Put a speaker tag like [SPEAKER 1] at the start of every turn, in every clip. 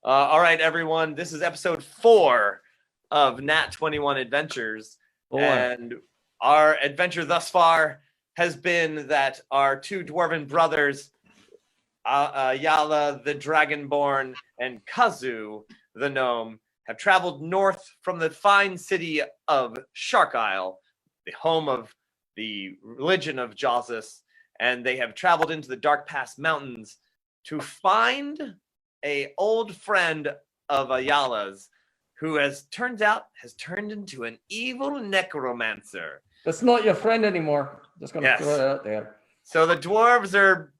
[SPEAKER 1] All right, everyone. This is episode 4 of Nat21 Adventures. And our adventure thus far has been that our two dwarven brothers, Yala the Dragonborn and Kazu the Gnome, have traveled north from the fine city of Shark Isle, the home of the religion of Jazus, and they have traveled into the Dark Pass Mountains to find a old friend of Ayala's who turned into an evil necromancer.
[SPEAKER 2] That's not your friend anymore. Just gonna throw it out there.
[SPEAKER 1] So the dwarves are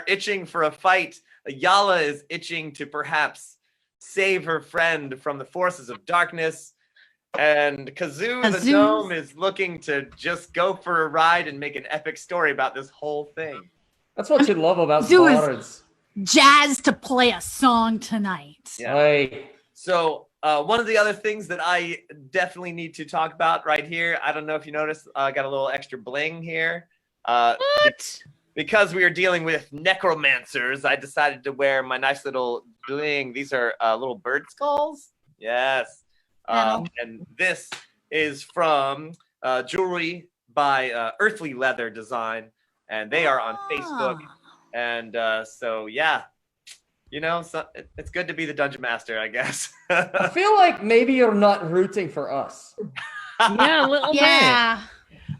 [SPEAKER 1] itching for a fight. Ayala is itching to perhaps save her friend from the forces of darkness. And Kazu the gnome is looking to just go for a ride and make an epic story about this whole thing.
[SPEAKER 2] That's what you love about bards.
[SPEAKER 3] Jazzed to play a song tonight.
[SPEAKER 1] Yeah. Right. So one of the other things that I definitely need to talk about right here, I don't know if you noticed, I got a little extra bling here.
[SPEAKER 3] What?
[SPEAKER 1] Because we are dealing with necromancers, I decided to wear my nice little bling. These are little bird skulls. Yes. And this is from jewelry by Earthly Leather Design, and they are on Facebook. And so, yeah, you know, it's good to be the dungeon master, I guess.
[SPEAKER 2] I feel like maybe you're not rooting for us.
[SPEAKER 4] Yeah, a little bit.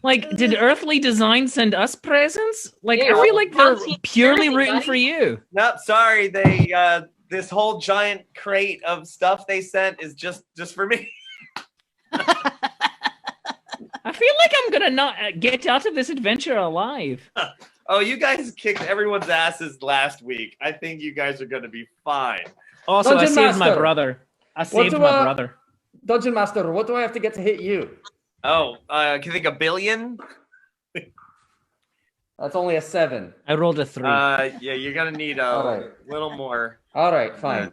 [SPEAKER 4] Like, did Earthly Design send us presents? Like, I feel like they're purely rooting for you.
[SPEAKER 1] Nope, sorry. They this whole giant crate of stuff they sent is just for me.
[SPEAKER 4] I feel like I'm gonna not get out of this adventure alive.
[SPEAKER 1] Oh, you guys kicked everyone's asses last week. I think you guys are going to be fine.
[SPEAKER 4] Also, I saved my brother. I saved my brother.
[SPEAKER 2] Dungeon Master, what do I have to get to hit you?
[SPEAKER 1] Oh, can you think $1 billion?
[SPEAKER 2] That's only a 7.
[SPEAKER 4] I rolled a 3.
[SPEAKER 1] Yeah, you're going to need a little more.
[SPEAKER 2] All right, fine.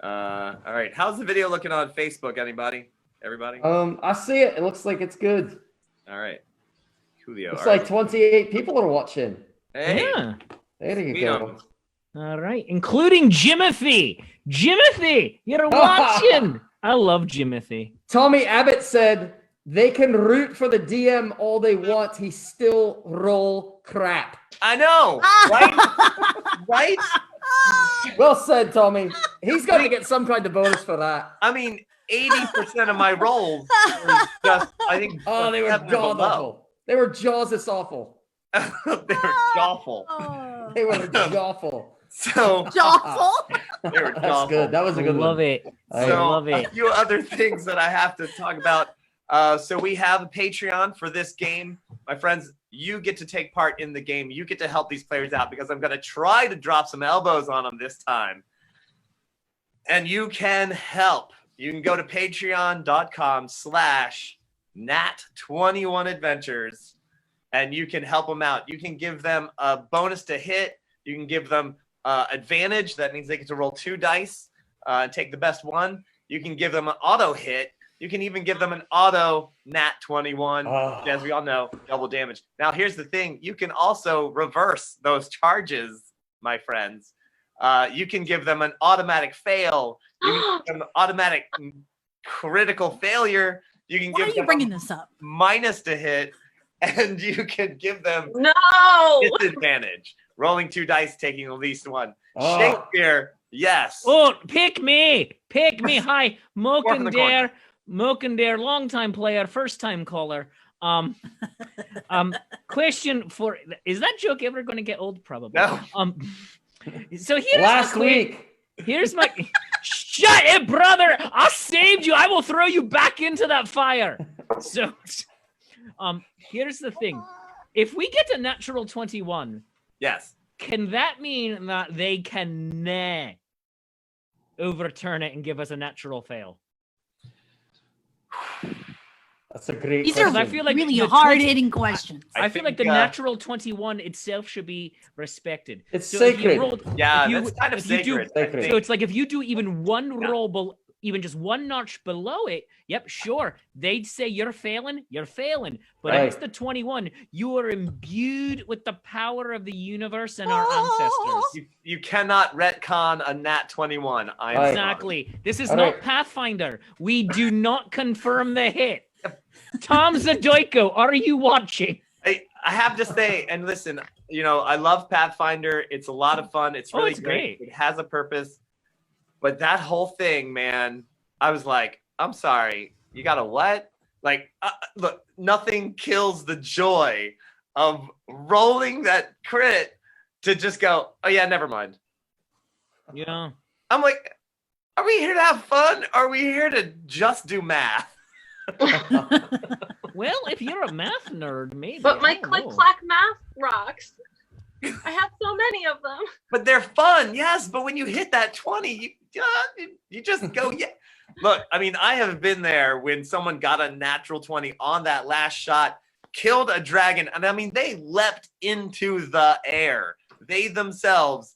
[SPEAKER 1] All right. How's the video looking on Facebook, anybody? Everybody?
[SPEAKER 2] I see it. It looks like it's good.
[SPEAKER 1] All right. Coolio.
[SPEAKER 2] It's like 28 people are watching.
[SPEAKER 1] Hey.
[SPEAKER 4] Yeah.
[SPEAKER 2] There you go.
[SPEAKER 4] All right, including Jimothy. Jimothy, you're watching. I love Jimothy.
[SPEAKER 2] Tommy Abbott said they can root for the DM all they want. He still roll crap.
[SPEAKER 1] I know, right? Right?
[SPEAKER 2] Well said, Tommy. He's got to get some kind of bonus for that.
[SPEAKER 1] I mean, 80% of my rolls were just, I think,
[SPEAKER 2] they were god-awful. They were Jaws awful.
[SPEAKER 1] They were jawful.
[SPEAKER 2] They were jawful.
[SPEAKER 1] So
[SPEAKER 3] jawful.
[SPEAKER 1] They were jawful.
[SPEAKER 2] That's good. That was a good one.
[SPEAKER 4] Love it.
[SPEAKER 1] I love it. A few other things that I have to talk about. So we have a Patreon for this game. My friends, you get to take part in the game. You get to help these players out because I'm going to try to drop some elbows on them this time. And you can help. You can go to patreon.com/Nat21 Adventures, and you can help them out. You can give them a bonus to hit. You can give them advantage. That means they get to roll 2 dice and take the best one. You can give them an auto hit. You can even give them an auto Nat21. As we all know, double damage. Now, here's the thing. You can also reverse those charges, my friends. You can give them an automatic fail. You can give them an automatic critical failure. You can give them
[SPEAKER 3] bringing this up?
[SPEAKER 1] Minus to hit, and you can give them disadvantage. Rolling 2 dice, taking at least 1. Shakespeare, yes.
[SPEAKER 4] Oh, pick me. Hi, Mokandare, long-time player, first-time caller. Question for, is that joke ever going to get old? Probably.
[SPEAKER 1] No.
[SPEAKER 4] So here's
[SPEAKER 2] last week.
[SPEAKER 4] Here's my shut it, brother. I saved you. I will throw you back into that fire. So here's the thing. If we get a natural 21,
[SPEAKER 1] yes,
[SPEAKER 4] can that mean that they can overturn it and give us a natural fail?
[SPEAKER 2] That's a great
[SPEAKER 3] These
[SPEAKER 2] question.
[SPEAKER 3] are
[SPEAKER 4] I feel like
[SPEAKER 3] really hard-hitting questions.
[SPEAKER 4] I feel like the natural 21 itself should be respected.
[SPEAKER 2] It's sacred.
[SPEAKER 1] That's kind of sacred.
[SPEAKER 4] So it's like if you do even one roll even just one notch below it, yep, sure, they'd say you're failing. But
[SPEAKER 2] Right.
[SPEAKER 4] if it's the 21, you are imbued with the power of the universe and our ancestors.
[SPEAKER 1] You cannot retcon a Nat 21. I'm
[SPEAKER 2] Right.
[SPEAKER 4] Exactly. This is
[SPEAKER 2] All
[SPEAKER 4] not
[SPEAKER 2] right.
[SPEAKER 4] Pathfinder. We do not confirm the hit. Tom Zadoiko, are you watching?
[SPEAKER 1] I have to say, and listen, I love Pathfinder. It's a lot of fun. It's really
[SPEAKER 4] it's great.
[SPEAKER 1] It has a purpose. But that whole thing, man, I was like, I'm sorry. You got a what? Like, look, nothing kills the joy of rolling that crit to just go, oh, yeah, never mind.
[SPEAKER 4] Yeah.
[SPEAKER 1] I'm like, are we here to have fun? Or are we here to just do math?
[SPEAKER 4] Well, if you're a math nerd, maybe.
[SPEAKER 5] But my
[SPEAKER 4] I don't know.
[SPEAKER 5] click-clack math rocks. I have so many of them.
[SPEAKER 1] But they're fun, yes. But when you hit that 20, you just go, yeah. Look, I mean, I have been there when someone got a natural 20 on that last shot, killed a dragon, and I mean, they leapt into the air. They themselves,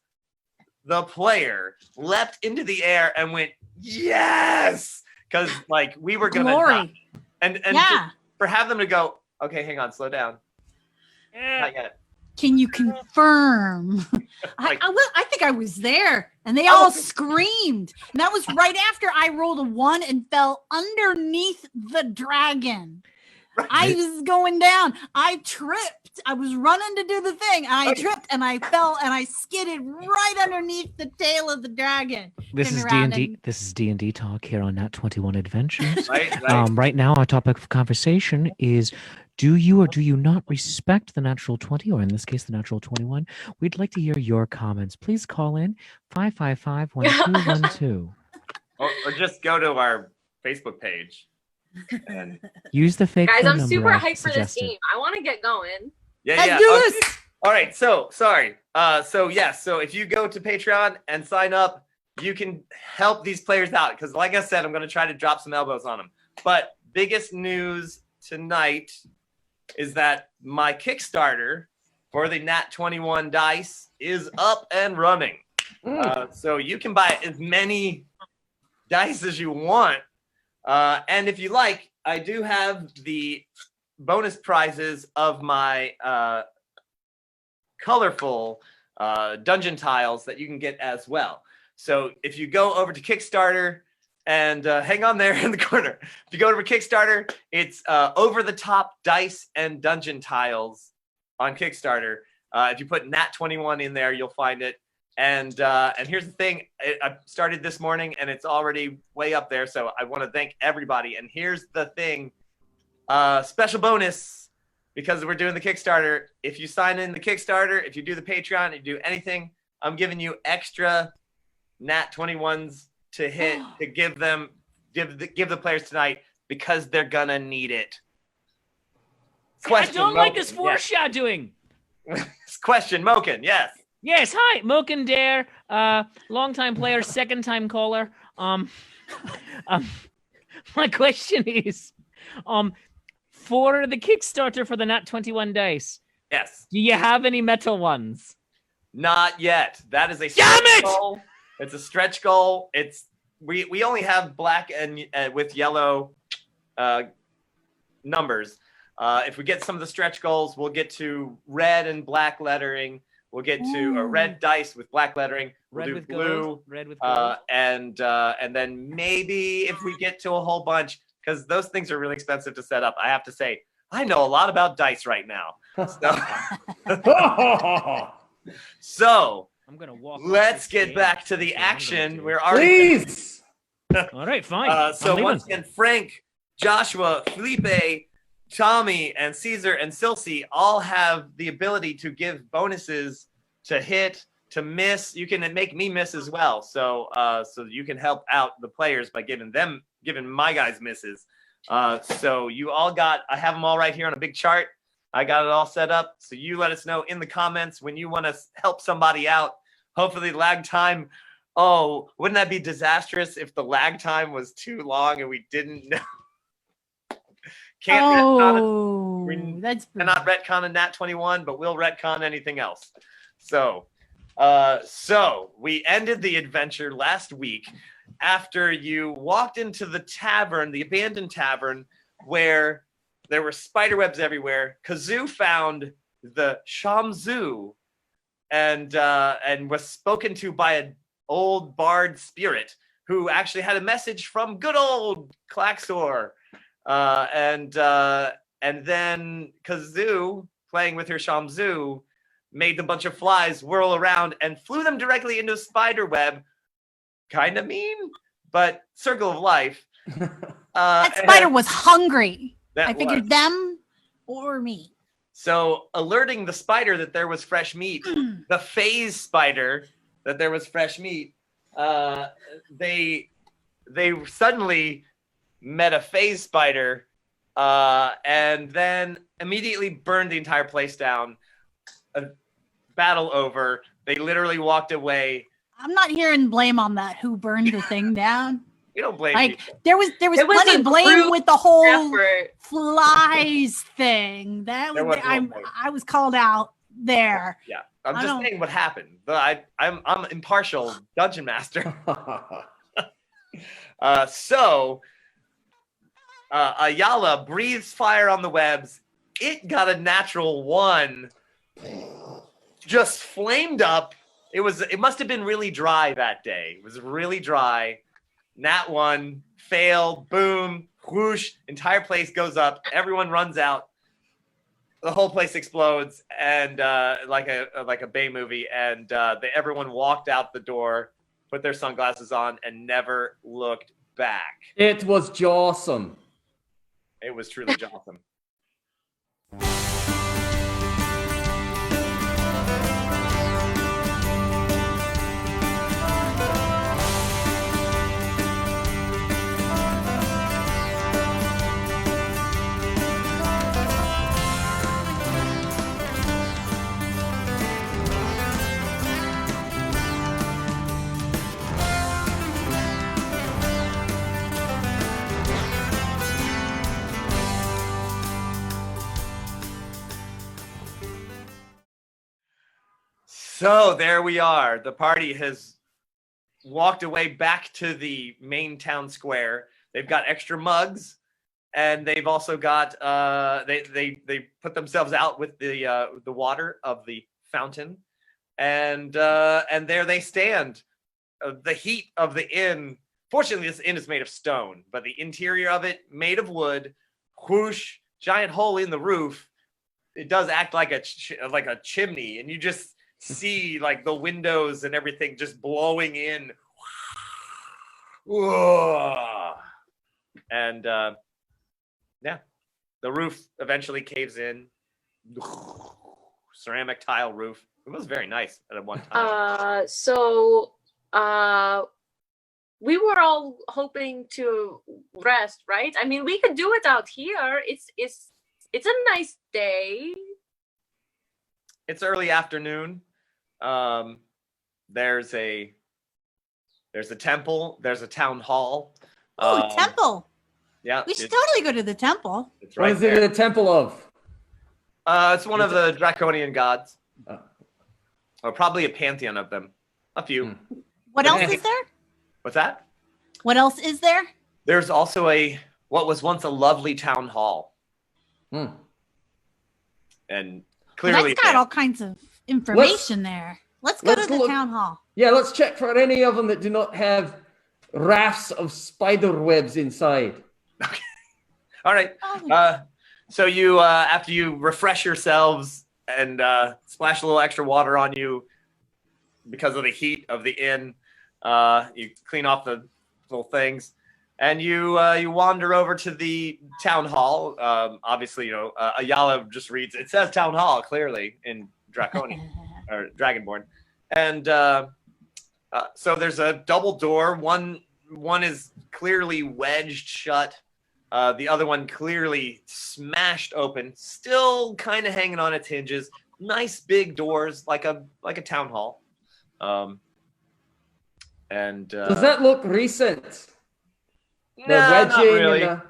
[SPEAKER 1] the player, leapt into the air and went, yes! Because, like, we were going to die. And
[SPEAKER 3] Yeah.
[SPEAKER 1] for have them to go, okay, hang on, slow down. Not yet.
[SPEAKER 3] Can you confirm?
[SPEAKER 1] Like-
[SPEAKER 3] I think I was there, and they
[SPEAKER 1] I
[SPEAKER 3] all
[SPEAKER 1] was-
[SPEAKER 3] screamed. And that was right after I rolled a 1 and fell underneath the dragon. I was going down. I tripped. I was running to do the thing. And I tripped and I fell and I skidded right underneath the tail of the dragon.
[SPEAKER 4] This
[SPEAKER 3] Turned
[SPEAKER 4] is
[SPEAKER 3] around
[SPEAKER 4] D&D.
[SPEAKER 3] and-
[SPEAKER 4] This is D&D talk here on Nat21 Adventures.
[SPEAKER 1] Right?
[SPEAKER 4] Right now, our topic of conversation is: do you or do you not respect the natural 20, or in this case, the natural 21? We'd like to hear your comments. Please call in 555-1212.
[SPEAKER 1] or just go to our Facebook page. And
[SPEAKER 4] Use the fake
[SPEAKER 5] Guys,
[SPEAKER 4] phone
[SPEAKER 5] I'm
[SPEAKER 4] number
[SPEAKER 5] super
[SPEAKER 4] I
[SPEAKER 5] hyped for this
[SPEAKER 4] suggested.
[SPEAKER 5] game. I want to get going.
[SPEAKER 3] Let's do
[SPEAKER 1] okay.
[SPEAKER 3] this.
[SPEAKER 1] All right, so sorry. So if you go to Patreon and sign up, you can help these players out because, like I said, I'm going to try to drop some elbows on them. But biggest news tonight is that my Kickstarter for the Nat 21 dice is up and running. So you can buy as many dice as you want. And if you like, I do have the bonus prizes of my colorful dungeon tiles that you can get as well. So if you go over to Kickstarter and hang on there in the corner, if you go over to Kickstarter, it's over the top dice and dungeon tiles on Kickstarter. If you put Nat 21 in there, you'll find it. And here's the thing, I started this morning and it's already way up there. So I want to thank everybody. And here's the thing, special bonus, because we're doing the Kickstarter. If you sign in the Kickstarter, if you do the Patreon, if you do anything, I'm giving you extra Nat 21s to hit to give the players tonight because they're gonna need it.
[SPEAKER 4] I don't like
[SPEAKER 1] Moken,
[SPEAKER 4] this foreshadowing.
[SPEAKER 1] Yes. Question, Moken, yes.
[SPEAKER 4] Yes, hi, Moken Dare, longtime player, second time caller. My question is, for the Kickstarter for the Nat 21 dice,
[SPEAKER 1] Yes.
[SPEAKER 4] do you have any metal ones?
[SPEAKER 1] Not yet. That is a
[SPEAKER 4] Damn
[SPEAKER 1] stretch
[SPEAKER 4] it!
[SPEAKER 1] goal. It's a stretch goal. It's we only have black and with yellow numbers. If we get some of the stretch goals, we'll get to red and black lettering. We'll get to a red dice with black lettering. We'll
[SPEAKER 4] Red
[SPEAKER 1] do
[SPEAKER 4] with
[SPEAKER 1] blue,
[SPEAKER 4] gold. Red with gold.
[SPEAKER 1] and then maybe if we get to a whole bunch, because those things are really expensive to set up. I have to say, I know a lot about dice right now. So
[SPEAKER 4] I'm gonna walk.
[SPEAKER 1] let's
[SPEAKER 4] off this
[SPEAKER 1] get
[SPEAKER 4] game.
[SPEAKER 1] back to the
[SPEAKER 4] That's what I'm
[SPEAKER 1] action.
[SPEAKER 4] gonna
[SPEAKER 1] We're already.
[SPEAKER 2] Please.
[SPEAKER 4] do. All right, fine.
[SPEAKER 1] So
[SPEAKER 4] I'm leaving.
[SPEAKER 1] once again, Frank, Joshua, Felipe, Tommy, and Caesar and Silsey all have the ability to give bonuses to hit, to miss. You can make me miss as well. So you can help out the players by giving my guys misses. So you all got, I have them all right here on a big chart. I got it all set up. So you let us know in the comments when you want to help somebody out. Hopefully lag time. Oh, wouldn't that be disastrous if the lag time was too long and we didn't know?
[SPEAKER 3] Oh, that's
[SPEAKER 1] Cannot retcon a Nat 21, but we'll retcon anything else. So So we ended the adventure last week after you walked into the tavern, the abandoned tavern, where there were spider webs everywhere. Kazoo found the Shamzu and was spoken to by an old bard spirit who actually had a message from good old Klaxor. And then Kazoo, playing with her Shamzu, made a bunch of flies whirl around and flew them directly into a spider web. Kind of mean, but circle of life.
[SPEAKER 3] That spider was hungry. I
[SPEAKER 1] Was.
[SPEAKER 3] figured them or me.
[SPEAKER 1] So alerting the spider that there was fresh meat, the phase spider that there was fresh meat, they suddenly met a phase spider and then immediately burned the entire place down. A battle over. They literally walked away.
[SPEAKER 3] I'm not hearing blame on that. Who burned the thing down?
[SPEAKER 1] You don't blame
[SPEAKER 3] Like
[SPEAKER 1] people.
[SPEAKER 3] there was
[SPEAKER 5] It was
[SPEAKER 3] plenty
[SPEAKER 5] a
[SPEAKER 3] of blame
[SPEAKER 5] group
[SPEAKER 3] with the whole
[SPEAKER 5] effort.
[SPEAKER 3] flies thing. That
[SPEAKER 1] There
[SPEAKER 3] was
[SPEAKER 1] was no blame.
[SPEAKER 3] I was called out there.
[SPEAKER 1] Yeah, I'm
[SPEAKER 3] I
[SPEAKER 1] just
[SPEAKER 3] don't-
[SPEAKER 1] saying what happened. But I'm impartial dungeon master. So Ayala breathes fire on the webs. It got a natural 1. Just flamed up. It must have been really dry that day. It was really dry. Nat 1, fail, boom, whoosh, entire place goes up. Everyone runs out. The whole place explodes, and like a Bay movie. And everyone walked out the door, put their sunglasses on, and never looked back.
[SPEAKER 2] It was jawsome.
[SPEAKER 1] It was truly awesome. So there we are. The party has walked away back to the main town square. They've got extra mugs, and they've also got they put themselves out with the water of the fountain, and there they stand. The heat of the inn. Fortunately, this inn is made of stone, but the interior of it made of wood. Whoosh! Giant hole in the roof. It does act like a chimney, and you just see like the windows and everything just blowing in. And yeah, the roof eventually caves in. Ceramic tile roof. It was very nice at one time.
[SPEAKER 5] So we were all hoping to rest, right? I mean, we could do it out here. It's a nice day.
[SPEAKER 1] It's early afternoon. There's a temple. There's a town hall.
[SPEAKER 3] Oh, temple.
[SPEAKER 1] Yeah,
[SPEAKER 3] We should totally go to the temple.
[SPEAKER 1] it's
[SPEAKER 2] What
[SPEAKER 1] right
[SPEAKER 2] is it
[SPEAKER 1] there.
[SPEAKER 2] the temple of?
[SPEAKER 1] It's one of the draconian gods, or probably a pantheon of them. A few.
[SPEAKER 3] What else is there?
[SPEAKER 1] What's that?
[SPEAKER 3] What else is there?
[SPEAKER 1] There's also what was once a lovely town hall, and
[SPEAKER 3] Well,
[SPEAKER 1] clearly
[SPEAKER 3] that's got all kinds of information there. Let's go to the
[SPEAKER 2] look-
[SPEAKER 3] town hall.
[SPEAKER 2] Yeah, let's check for any of them that do not have rafts of spider webs inside.
[SPEAKER 1] All right.
[SPEAKER 3] Oh,
[SPEAKER 1] So you, after you refresh yourselves and splash a little extra water on you because of the heat of the inn, you clean off the little things, and you wander over to the town hall. Obviously, Ayala just reads. It says town hall clearly in Draconian or Dragonborn, and so there's a double door. One is clearly wedged shut. The other one clearly smashed open, still kind of hanging on its hinges. Nice big doors, like a town hall. And
[SPEAKER 2] Does that look recent? The
[SPEAKER 1] no,
[SPEAKER 2] wedging
[SPEAKER 1] not really.
[SPEAKER 2] and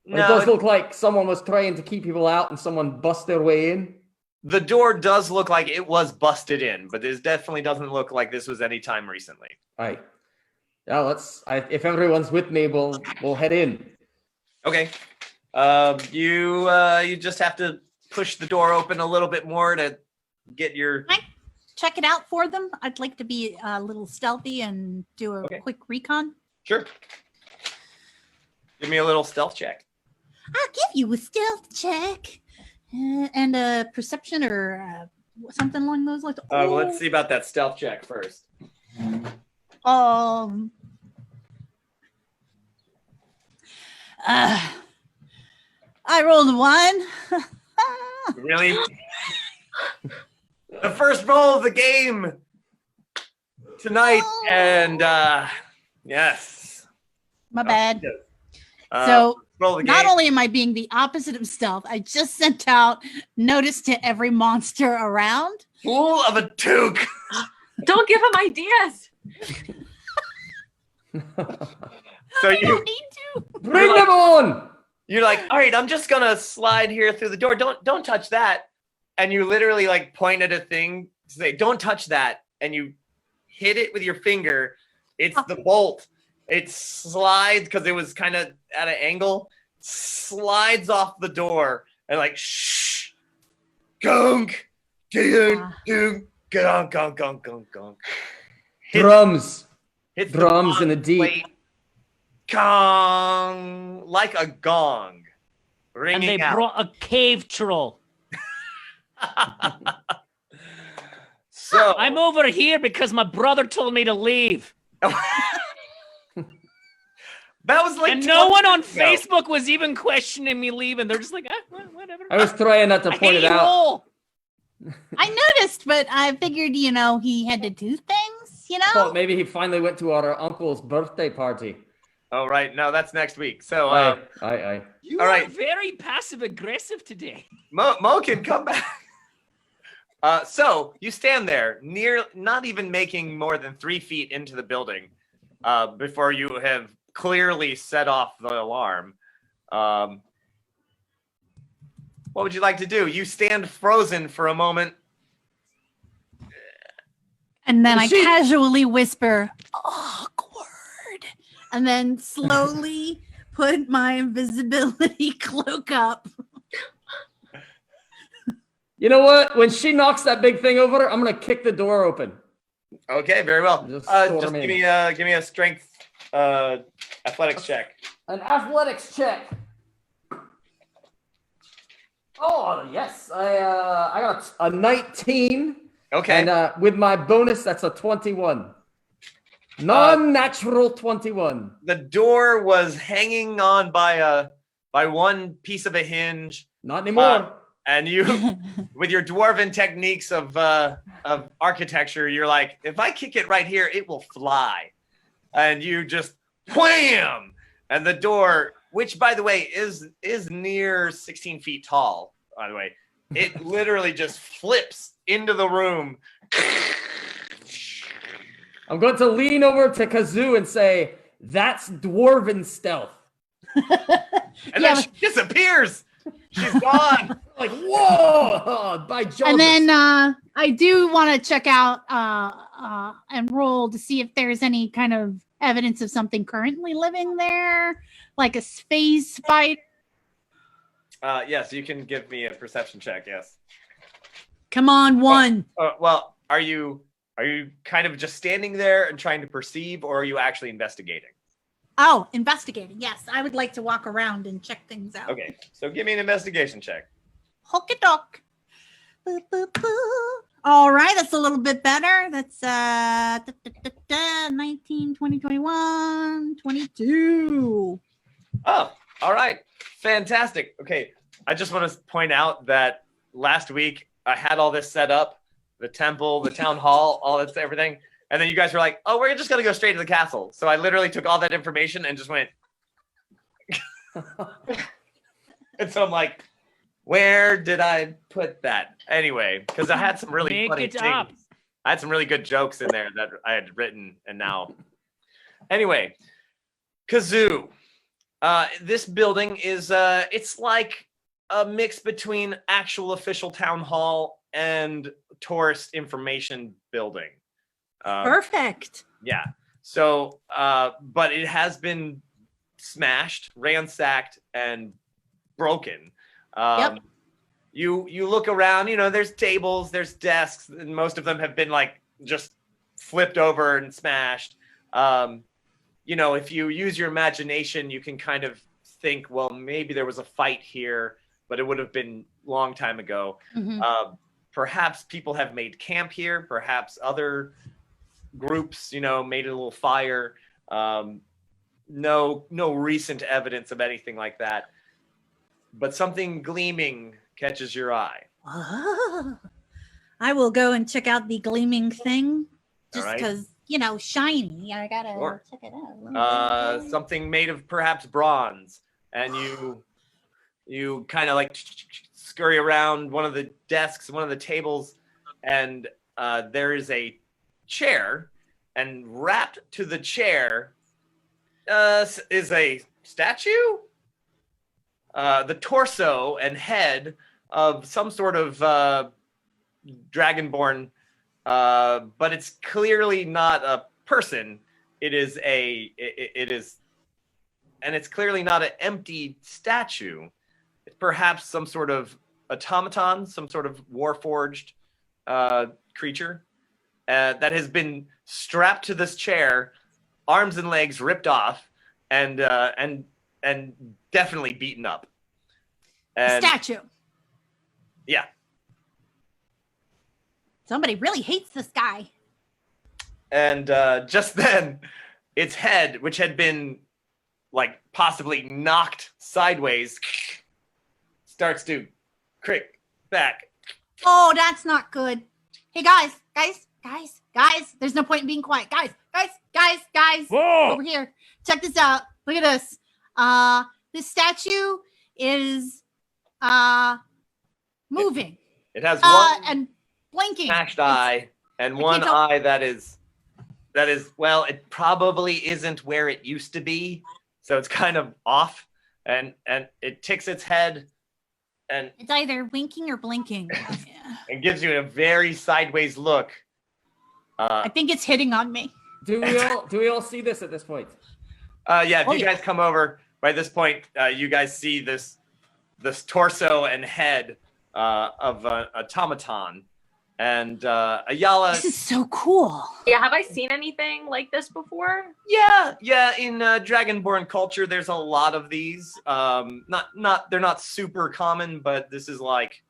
[SPEAKER 2] it
[SPEAKER 1] No,
[SPEAKER 2] does look like someone was trying to keep people out and someone bust their way in.
[SPEAKER 1] the door does look like it was busted in, but this definitely doesn't look like this was any time recently.
[SPEAKER 2] All right. Yeah, if everyone's with me, we'll head in.
[SPEAKER 1] Okay. You just have to push the door open a little bit more to get your.
[SPEAKER 3] Can I check it out for them? I'd like to be a little stealthy and do a quick recon.
[SPEAKER 1] Sure. Give me a little stealth check.
[SPEAKER 3] I'll give you a stealth check and a perception or something along those lines.
[SPEAKER 1] Well, let's see about that stealth check first.
[SPEAKER 3] I rolled a 1.
[SPEAKER 1] Really? The first roll of the game tonight, and yes.
[SPEAKER 3] My bad.
[SPEAKER 1] So roll the game.
[SPEAKER 3] Not only am I being the opposite of stealth, I just sent out notice to every monster around.
[SPEAKER 1] Fool of a toque.
[SPEAKER 5] Don't give him ideas.
[SPEAKER 1] So
[SPEAKER 3] I
[SPEAKER 1] you
[SPEAKER 3] don't need to.
[SPEAKER 2] Bring them on.
[SPEAKER 1] You're like, all right, I'm just gonna slide here through the door. Don't touch that. And you literally like point at a thing to say, don't touch that. And you hit it with your finger. It's the bolt. It slides because it was kind of at an angle. Slides off the door and like shh, gunk, gunk, gunk, gunk, gunk, gunk, gunk, gunk.
[SPEAKER 2] Drums.
[SPEAKER 1] Hits
[SPEAKER 2] Drums
[SPEAKER 1] the
[SPEAKER 2] in the deep.
[SPEAKER 1] plate. Gong, like a gong,
[SPEAKER 4] And
[SPEAKER 1] ringing
[SPEAKER 4] they
[SPEAKER 1] out.
[SPEAKER 4] brought a cave troll.
[SPEAKER 1] So
[SPEAKER 4] I'm over here because my brother told me to leave.
[SPEAKER 1] that was like
[SPEAKER 4] And no one on
[SPEAKER 1] 20 years ago.
[SPEAKER 4] Facebook was even questioning me leaving. They're just like, whatever.
[SPEAKER 2] I was trying not to
[SPEAKER 4] I
[SPEAKER 2] point
[SPEAKER 4] hate
[SPEAKER 2] it
[SPEAKER 4] you
[SPEAKER 2] out.
[SPEAKER 4] all.
[SPEAKER 3] I noticed, but I figured, he had to do things,
[SPEAKER 2] Thought maybe he finally went to our uncle's birthday party.
[SPEAKER 1] Oh right, no, that's next week. So
[SPEAKER 2] Aye.
[SPEAKER 4] You
[SPEAKER 1] All
[SPEAKER 4] are
[SPEAKER 1] right.
[SPEAKER 4] very passive aggressive today.
[SPEAKER 1] Mo can come back. So you stand there, not even making more than 3 feet into the building, before you have clearly set off the alarm. What would you like to do? You stand frozen for a moment.
[SPEAKER 3] And then I
[SPEAKER 2] She-
[SPEAKER 3] casually whisper, awkward. And then slowly put my invisibility cloak up.
[SPEAKER 2] You know what? When she knocks that big thing over, I'm gonna kick the door open.
[SPEAKER 1] Okay, very well.
[SPEAKER 2] Just
[SPEAKER 1] Just
[SPEAKER 2] storm
[SPEAKER 1] give
[SPEAKER 2] in.
[SPEAKER 1] me a strength athletics check.
[SPEAKER 2] An athletics check. Oh yes, I got a 19,
[SPEAKER 1] Okay.
[SPEAKER 2] and with my bonus, that's a 21. Non-natural 21.
[SPEAKER 1] The door was hanging on by one piece of a hinge,
[SPEAKER 2] Not anymore.
[SPEAKER 1] and you, with your dwarven techniques of architecture, you're like, if I kick it right here, it will fly, and you just wham, and the door, which by the way is near 16 feet tall. By the way, it literally just flips into the room.
[SPEAKER 2] I'm going to lean over to Kazoo and say, "That's dwarven stealth."
[SPEAKER 1] And then she disappears. She's gone.
[SPEAKER 2] Like, whoa! By Joseph.
[SPEAKER 3] And then I do want to check out and roll to see if there's any kind of evidence of something currently living there, like a space spider.
[SPEAKER 1] Yes, you can give me a perception check. Yes.
[SPEAKER 3] Come on, 1.
[SPEAKER 1] Well, are you kind of just standing there and trying to perceive, or are you actually investigating?
[SPEAKER 3] Oh, investigating. Yes, I would like to walk around and check things out.
[SPEAKER 1] Okay, so give me an investigation check.
[SPEAKER 3] Hokey doke. Boo, boo, boo. All right, that's a little bit better. That's 19, 20, 21, 22.
[SPEAKER 1] Oh, all right. Fantastic. Okay, I just want to point out that last week I had all this set up, the temple, the town hall, all this, everything. And then you guys were like, oh, we're just going to go straight to the castle. So I literally took all that information and just went. And so I'm like, where did I put that? Anyway, because I had some really
[SPEAKER 4] Make
[SPEAKER 1] funny
[SPEAKER 4] it
[SPEAKER 1] things.
[SPEAKER 4] up.
[SPEAKER 1] I had some really good jokes in there that I had written, and now. Anyway, Kazoo. This building is it's like a mix between actual official town hall and tourist information building.
[SPEAKER 3] Perfect.
[SPEAKER 1] Yeah. So, but it has been smashed, ransacked, and broken.
[SPEAKER 3] Yep.
[SPEAKER 1] You look around, you know, there's tables, there's desks, and most of them have been like just flipped over and smashed. You know, if you use your imagination, you can kind of think, well, maybe there was a fight here, but it would have been a long time ago. Perhaps people have made camp here. Perhaps other groups, you know, made a little fire. No recent evidence of anything like that. But something gleaming catches your eye.
[SPEAKER 3] Oh. I will go and check out the gleaming thing, just
[SPEAKER 1] All right.
[SPEAKER 3] because you know, shiny. I gotta
[SPEAKER 1] Sure.
[SPEAKER 3] check it out.
[SPEAKER 1] Something made of perhaps bronze, and you kind of like scurry around one of the desks, one of the tables, and there is a chair, and wrapped to the chair is a statue. The torso and head of some sort of dragonborn, but it's clearly not a person. It is and it's clearly not an empty statue. It's perhaps some sort of automaton, some sort of warforged creature that has been strapped to this chair, arms and legs ripped off, and definitely beaten up. And
[SPEAKER 3] Statue.
[SPEAKER 1] yeah,
[SPEAKER 3] Somebody really hates this guy.
[SPEAKER 1] and just then, its head, which had been like possibly knocked sideways, starts to crick back.
[SPEAKER 3] Oh, that's not good. Hey guys. There's no point in being quiet. Guys.
[SPEAKER 4] Whoa!
[SPEAKER 3] Over here. Check this out. Look at this. This statue is moving.
[SPEAKER 1] It has one
[SPEAKER 3] And blinking.
[SPEAKER 1] smashed eye and one
[SPEAKER 3] can't tell-
[SPEAKER 1] eye that is well, it probably isn't where it used to be, so it's kind of off, and it ticks its head and
[SPEAKER 3] It's either winking or blinking. Yeah.
[SPEAKER 1] gives you a very sideways look.
[SPEAKER 3] I think it's hitting on me.
[SPEAKER 2] Do we all see this at this point?
[SPEAKER 1] Yeah, if
[SPEAKER 3] Oh,
[SPEAKER 1] you
[SPEAKER 3] yeah.
[SPEAKER 1] guys come over by this point, you guys see this torso and head of an automaton, and Ayala.
[SPEAKER 3] This is so cool.
[SPEAKER 5] Yeah, have I seen anything like this before?
[SPEAKER 1] Yeah. In Dragonborn culture, there's a lot of these. They're not super common, but this is like,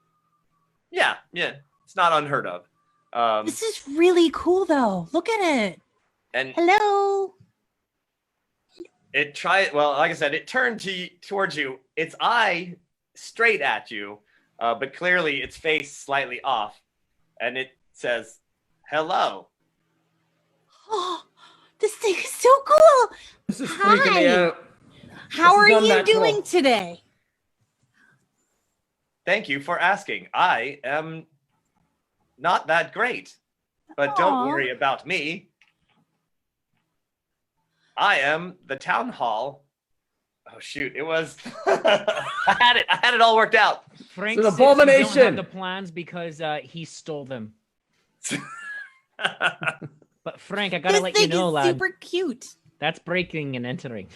[SPEAKER 1] yeah, it's not unheard of.
[SPEAKER 3] This is really cool, though. Look at it.
[SPEAKER 1] And
[SPEAKER 3] Hello.
[SPEAKER 1] well, like I said, it turned towards you, its eye straight at you, but clearly its face slightly off, and it says, "Hello."
[SPEAKER 3] Oh, this thing is so cool.
[SPEAKER 2] This is freaking me
[SPEAKER 3] Hi.
[SPEAKER 2] out.
[SPEAKER 3] How are
[SPEAKER 2] is
[SPEAKER 3] you
[SPEAKER 2] unnatural.
[SPEAKER 3] doing today?
[SPEAKER 1] Thank you for asking. I am not that great, but don't
[SPEAKER 3] Aw.
[SPEAKER 1] worry about me. I am the town hall. Oh shoot! It was. I had it all worked out.
[SPEAKER 4] Frank
[SPEAKER 2] It's an
[SPEAKER 4] says you don't
[SPEAKER 2] abomination.
[SPEAKER 4] have the plans because he stole them. But Frank, I gotta
[SPEAKER 3] This
[SPEAKER 4] let you
[SPEAKER 3] thing
[SPEAKER 4] know,
[SPEAKER 3] is
[SPEAKER 4] lad.
[SPEAKER 3] super cute.
[SPEAKER 4] That's breaking and entering.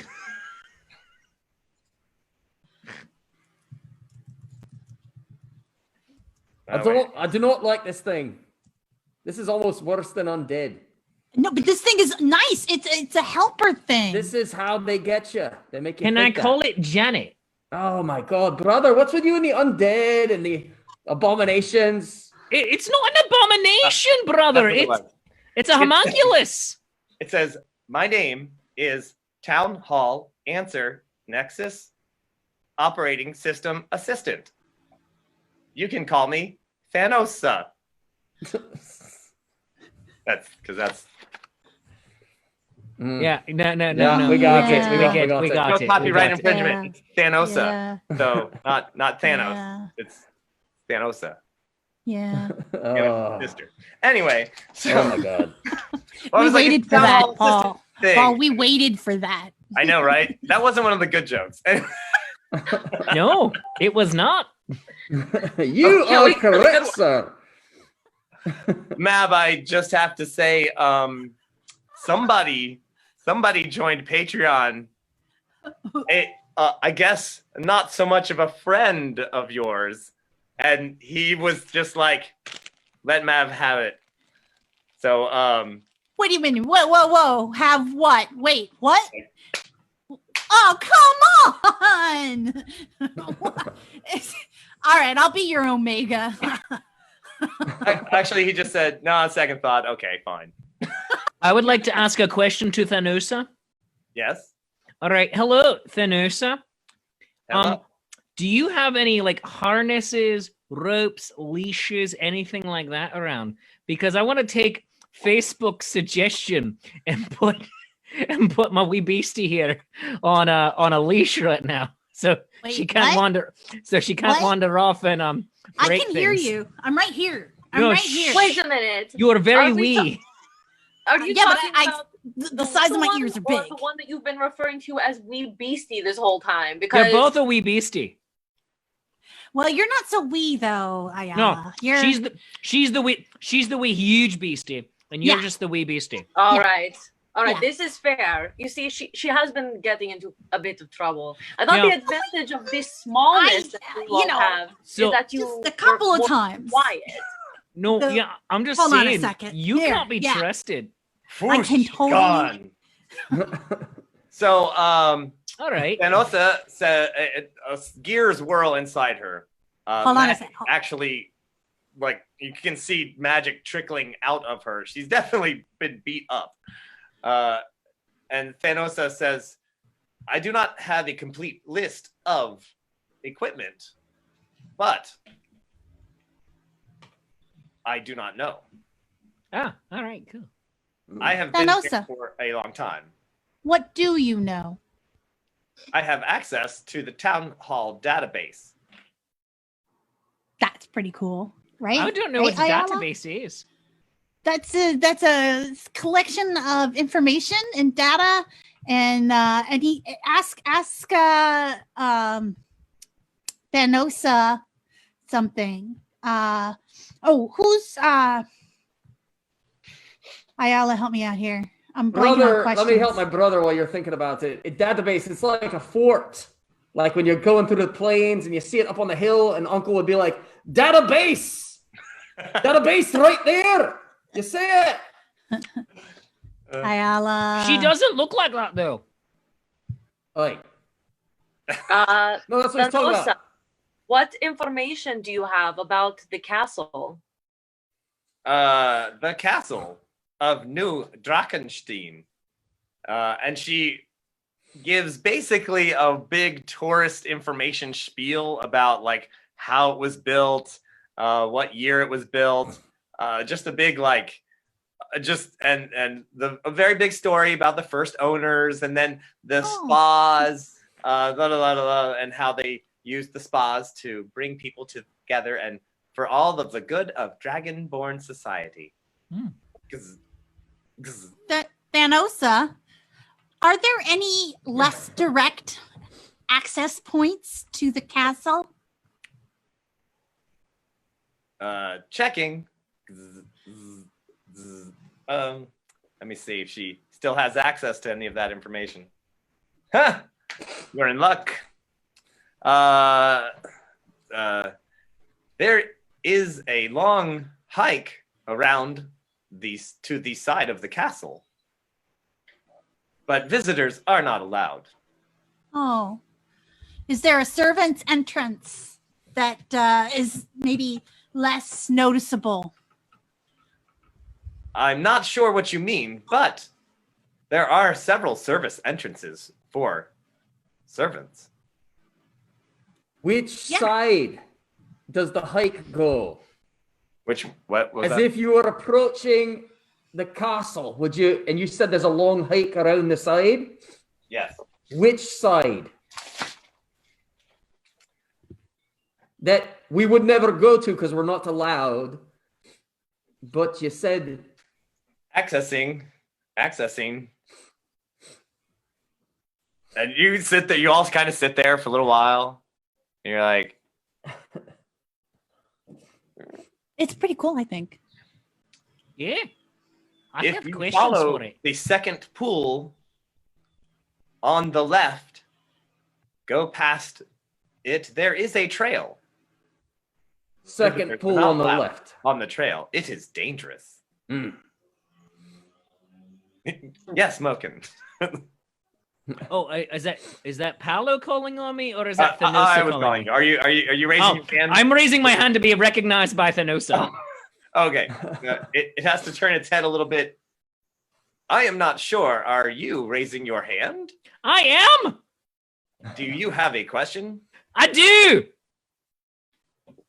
[SPEAKER 2] I do not like this thing. This is almost worse than undead.
[SPEAKER 3] No, but this thing is nice. It's a helper thing.
[SPEAKER 2] This is how they get you. They make you.
[SPEAKER 4] Can I
[SPEAKER 2] think that.
[SPEAKER 4] call it Janet?
[SPEAKER 2] Oh my god, brother! What's with you and the undead and the abominations?
[SPEAKER 4] It's not an abomination, brother.
[SPEAKER 1] That's what it was.
[SPEAKER 4] It's a homunculus.
[SPEAKER 1] It says, "My name is Town Hall Answer Nexus Operating System Assistant. You can call me T.H.A.N.O.S.A." That's
[SPEAKER 2] Mm.
[SPEAKER 4] Yeah, no.
[SPEAKER 2] Yeah, we got
[SPEAKER 3] it, we got
[SPEAKER 2] it.
[SPEAKER 4] We
[SPEAKER 1] no
[SPEAKER 4] got it.
[SPEAKER 1] copyright
[SPEAKER 4] we got it.
[SPEAKER 1] infringement. It's T.H.A.N.O.S.A.
[SPEAKER 3] Yeah,
[SPEAKER 1] So not Thanos.
[SPEAKER 3] yeah,
[SPEAKER 1] It's T.H.A.N.O.S.A.
[SPEAKER 3] yeah.
[SPEAKER 2] Oh.
[SPEAKER 1] Sister. Anyway, so
[SPEAKER 2] Oh my god.
[SPEAKER 1] well, it
[SPEAKER 3] We
[SPEAKER 1] was like a
[SPEAKER 3] waited for
[SPEAKER 1] Town
[SPEAKER 3] that,
[SPEAKER 1] Hall
[SPEAKER 3] Paul.
[SPEAKER 1] Assistant thing.
[SPEAKER 3] Paul, we waited for that.
[SPEAKER 1] I know, right? That wasn't one of the good jokes.
[SPEAKER 4] No, it was not.
[SPEAKER 2] You
[SPEAKER 5] Okay,
[SPEAKER 2] are
[SPEAKER 5] wait, good
[SPEAKER 2] correct,
[SPEAKER 5] one.
[SPEAKER 2] sir.
[SPEAKER 1] Mab, I just have to say, somebody joined Patreon. I guess not so much of a friend of yours, and he was just like, "Let Mav have it." So,
[SPEAKER 3] What do you mean? Whoa! Have what? Wait, what? Oh, come on! All right, I'll be your Omega.
[SPEAKER 1] actually, he just said, "No, on second thought, okay, fine."
[SPEAKER 4] I would like to ask a question to T.H.A.N.O.S.A.
[SPEAKER 1] Yes.
[SPEAKER 4] All right. Hello, T.H.A.N.O.S.A.
[SPEAKER 1] Hello?
[SPEAKER 4] Do you have any like harnesses, ropes, leashes, anything like that around? Because I want to take Facebook's suggestion and put my wee beastie here on a leash right now, so
[SPEAKER 3] Wait,
[SPEAKER 4] she can't
[SPEAKER 3] what?
[SPEAKER 4] wander. So she can't
[SPEAKER 3] What?
[SPEAKER 4] wander off and
[SPEAKER 3] I
[SPEAKER 4] break
[SPEAKER 3] can hear
[SPEAKER 4] things.
[SPEAKER 3] you. I'm right here. I'm
[SPEAKER 4] No,
[SPEAKER 3] right here.
[SPEAKER 5] Wait a minute.
[SPEAKER 4] You are very
[SPEAKER 5] Are we
[SPEAKER 4] wee.
[SPEAKER 5] Are you
[SPEAKER 3] Yeah, but
[SPEAKER 5] talking
[SPEAKER 3] I-
[SPEAKER 5] about
[SPEAKER 3] The size of my
[SPEAKER 5] little
[SPEAKER 3] ears
[SPEAKER 5] one
[SPEAKER 3] are
[SPEAKER 5] or
[SPEAKER 3] big.
[SPEAKER 5] the one that you've been referring to as wee beastie this whole time? Because
[SPEAKER 4] They're both a wee beastie.
[SPEAKER 3] Well, you're not so wee though, Ayala.
[SPEAKER 4] No,
[SPEAKER 3] You're
[SPEAKER 4] she's the wee huge beastie, and you're
[SPEAKER 3] Yeah.
[SPEAKER 4] just the wee beastie.
[SPEAKER 5] all
[SPEAKER 3] Yeah.
[SPEAKER 5] right. All right,
[SPEAKER 3] Yeah.
[SPEAKER 5] this is fair. You see, she has been getting into a bit of trouble. I thought
[SPEAKER 4] Yeah.
[SPEAKER 5] the advantage of this smallness that you all have
[SPEAKER 3] just
[SPEAKER 4] So-
[SPEAKER 5] is that you
[SPEAKER 3] a couple
[SPEAKER 5] were
[SPEAKER 3] of
[SPEAKER 5] more
[SPEAKER 3] times.
[SPEAKER 5] quiet.
[SPEAKER 4] No,
[SPEAKER 3] The-
[SPEAKER 4] yeah, I'm just
[SPEAKER 3] Hold on a
[SPEAKER 4] saying.
[SPEAKER 3] second.
[SPEAKER 4] You
[SPEAKER 3] Here,
[SPEAKER 4] can't be
[SPEAKER 3] yeah.
[SPEAKER 4] trusted.
[SPEAKER 3] I can
[SPEAKER 1] Whoosh,
[SPEAKER 3] totally-
[SPEAKER 1] gone. So,
[SPEAKER 4] All right.
[SPEAKER 1] T.H.A.N.O.S.A said gears whirl inside her.
[SPEAKER 3] Hold on a
[SPEAKER 1] magic
[SPEAKER 3] second.
[SPEAKER 1] Actually, like you can see magic trickling out of her. She's definitely been beat up. And T.H.A.N.O.S.A says, "I do not have a complete list of equipment, but I do not know.
[SPEAKER 4] Ah, all right, cool.
[SPEAKER 1] I have been here
[SPEAKER 3] T.H.A.N.O.S.A.
[SPEAKER 1] for a long time.
[SPEAKER 3] What do you know?
[SPEAKER 1] I have access to the town hall database.
[SPEAKER 3] That's pretty cool, right?
[SPEAKER 4] I don't know
[SPEAKER 3] Right,
[SPEAKER 4] what the
[SPEAKER 3] Ayala?
[SPEAKER 4] database is.
[SPEAKER 3] That's a collection of information and data, and he ask T.H.A.N.O.S.A something. Who's Ayala? Help me out here. I'm blanking on
[SPEAKER 2] Brother,
[SPEAKER 3] questions.
[SPEAKER 2] let me help my brother while you're thinking about it. A database, it's like a fort. Like when you're going through the plains and you see it up on the hill, and Uncle would be like, "Database! Database right there! You see it?"
[SPEAKER 3] Ayala.
[SPEAKER 4] She doesn't look like that though.
[SPEAKER 2] Oi.
[SPEAKER 5] Uh,
[SPEAKER 2] No, that's what he's talking
[SPEAKER 5] T.H.A.N.O.S.A,
[SPEAKER 2] about.
[SPEAKER 5] what information do you have about the castle?
[SPEAKER 1] The castle of New DrachenStein. And she gives basically a big tourist information spiel about like how it was built, what year it was built, just a big like a very big story about the first owners, and then the spas, and how they used the spas to bring people together and for all of the good of Dragonborn society.
[SPEAKER 4] Hmm.
[SPEAKER 3] T.H.A.N.O.S.A, are there any less direct access points to the castle?
[SPEAKER 1] Checking. Let me see if she still has access to any of that information. Huh! You're in luck. There is a long hike around to the side of the castle, but visitors are not allowed.
[SPEAKER 3] Oh, is there a servant's entrance that is maybe less noticeable?
[SPEAKER 1] I'm not sure what you mean, but there are several service entrances for servants.
[SPEAKER 2] Which
[SPEAKER 3] Yeah.
[SPEAKER 2] side does the hike go?
[SPEAKER 1] What was
[SPEAKER 2] As
[SPEAKER 1] that?
[SPEAKER 2] if you were approaching the castle, would you? And you said there's a long hike around the side.
[SPEAKER 1] Yes.
[SPEAKER 2] Which side? That we would never go to because we're not allowed. But you said
[SPEAKER 1] Accessing. And you sit there, you all kind of sit there for a little while. And you're like,
[SPEAKER 3] It's pretty cool, I think.
[SPEAKER 4] Yeah. I
[SPEAKER 1] If
[SPEAKER 4] have
[SPEAKER 1] you
[SPEAKER 4] questions
[SPEAKER 1] follow
[SPEAKER 4] for it.
[SPEAKER 1] the second pool on the left, go past it. There is a trail.
[SPEAKER 2] Second
[SPEAKER 1] There's
[SPEAKER 2] pool
[SPEAKER 1] not
[SPEAKER 2] on the
[SPEAKER 1] loud
[SPEAKER 2] left.
[SPEAKER 1] On the trail. It is dangerous.
[SPEAKER 2] Mm.
[SPEAKER 1] Yes, Moken.
[SPEAKER 4] Oh, is that Paolo calling on me, or is that T.H.A.N.O.S.A
[SPEAKER 1] I was
[SPEAKER 4] calling
[SPEAKER 1] calling
[SPEAKER 4] me?
[SPEAKER 1] you. Are you raising
[SPEAKER 4] Oh,
[SPEAKER 1] your hand?
[SPEAKER 4] I'm raising my hand to be recognized by T.H.A.N.O.S.A.
[SPEAKER 1] Okay. It has to turn its head a little bit. I am not sure. Are you raising your hand?
[SPEAKER 4] I am.
[SPEAKER 1] Do you have a question?
[SPEAKER 4] I do.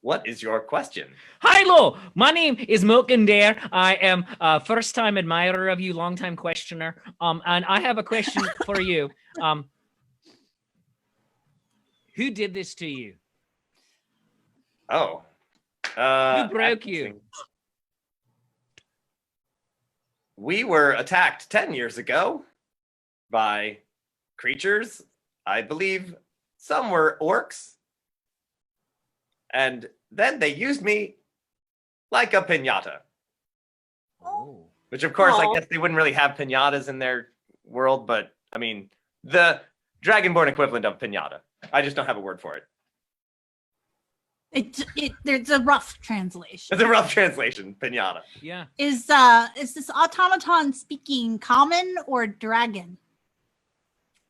[SPEAKER 1] What is your question?
[SPEAKER 4] Hello, my name is Moken Dare. I am a first-time admirer of you, long-time questioner. And I have a question for you. Who did this to you?
[SPEAKER 1] Oh.
[SPEAKER 4] Who broke you?
[SPEAKER 1] We were attacked 10 years ago by creatures. I believe some were orcs. And then they used me like a piñata.
[SPEAKER 4] Oh.
[SPEAKER 1] Which, of course, I
[SPEAKER 5] Aw.
[SPEAKER 1] guess they wouldn't really have piñatas in their world, but I mean, the Dragonborn equivalent of piñata. I just don't have a word for it.
[SPEAKER 3] There's a rough translation.
[SPEAKER 1] It's a rough translation, piñata.
[SPEAKER 4] Yeah.
[SPEAKER 3] Is this automaton speaking common or dragon?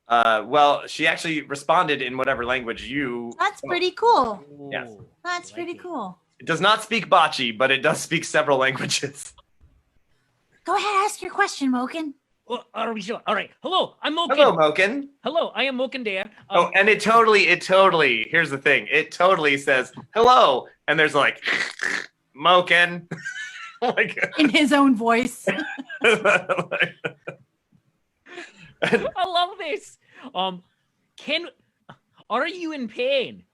[SPEAKER 1] Well, she actually responded in whatever language you.
[SPEAKER 3] That's pretty cool.
[SPEAKER 1] Yes.
[SPEAKER 4] Oh,
[SPEAKER 3] That's
[SPEAKER 4] like
[SPEAKER 3] pretty
[SPEAKER 4] it.
[SPEAKER 3] cool.
[SPEAKER 1] It does not speak Bocce, but it does speak several languages.
[SPEAKER 3] Go ahead, ask your question, Moken.
[SPEAKER 4] Oh, are we sure? All right. Hello, I'm Moken.
[SPEAKER 1] Hello, Moken.
[SPEAKER 4] Hello, I am Moken Dare.
[SPEAKER 1] Oh, and it totally, here's the thing. It totally says hello, and there's like, Moken. like,
[SPEAKER 3] In his own voice.
[SPEAKER 4] I love this. Are you in pain?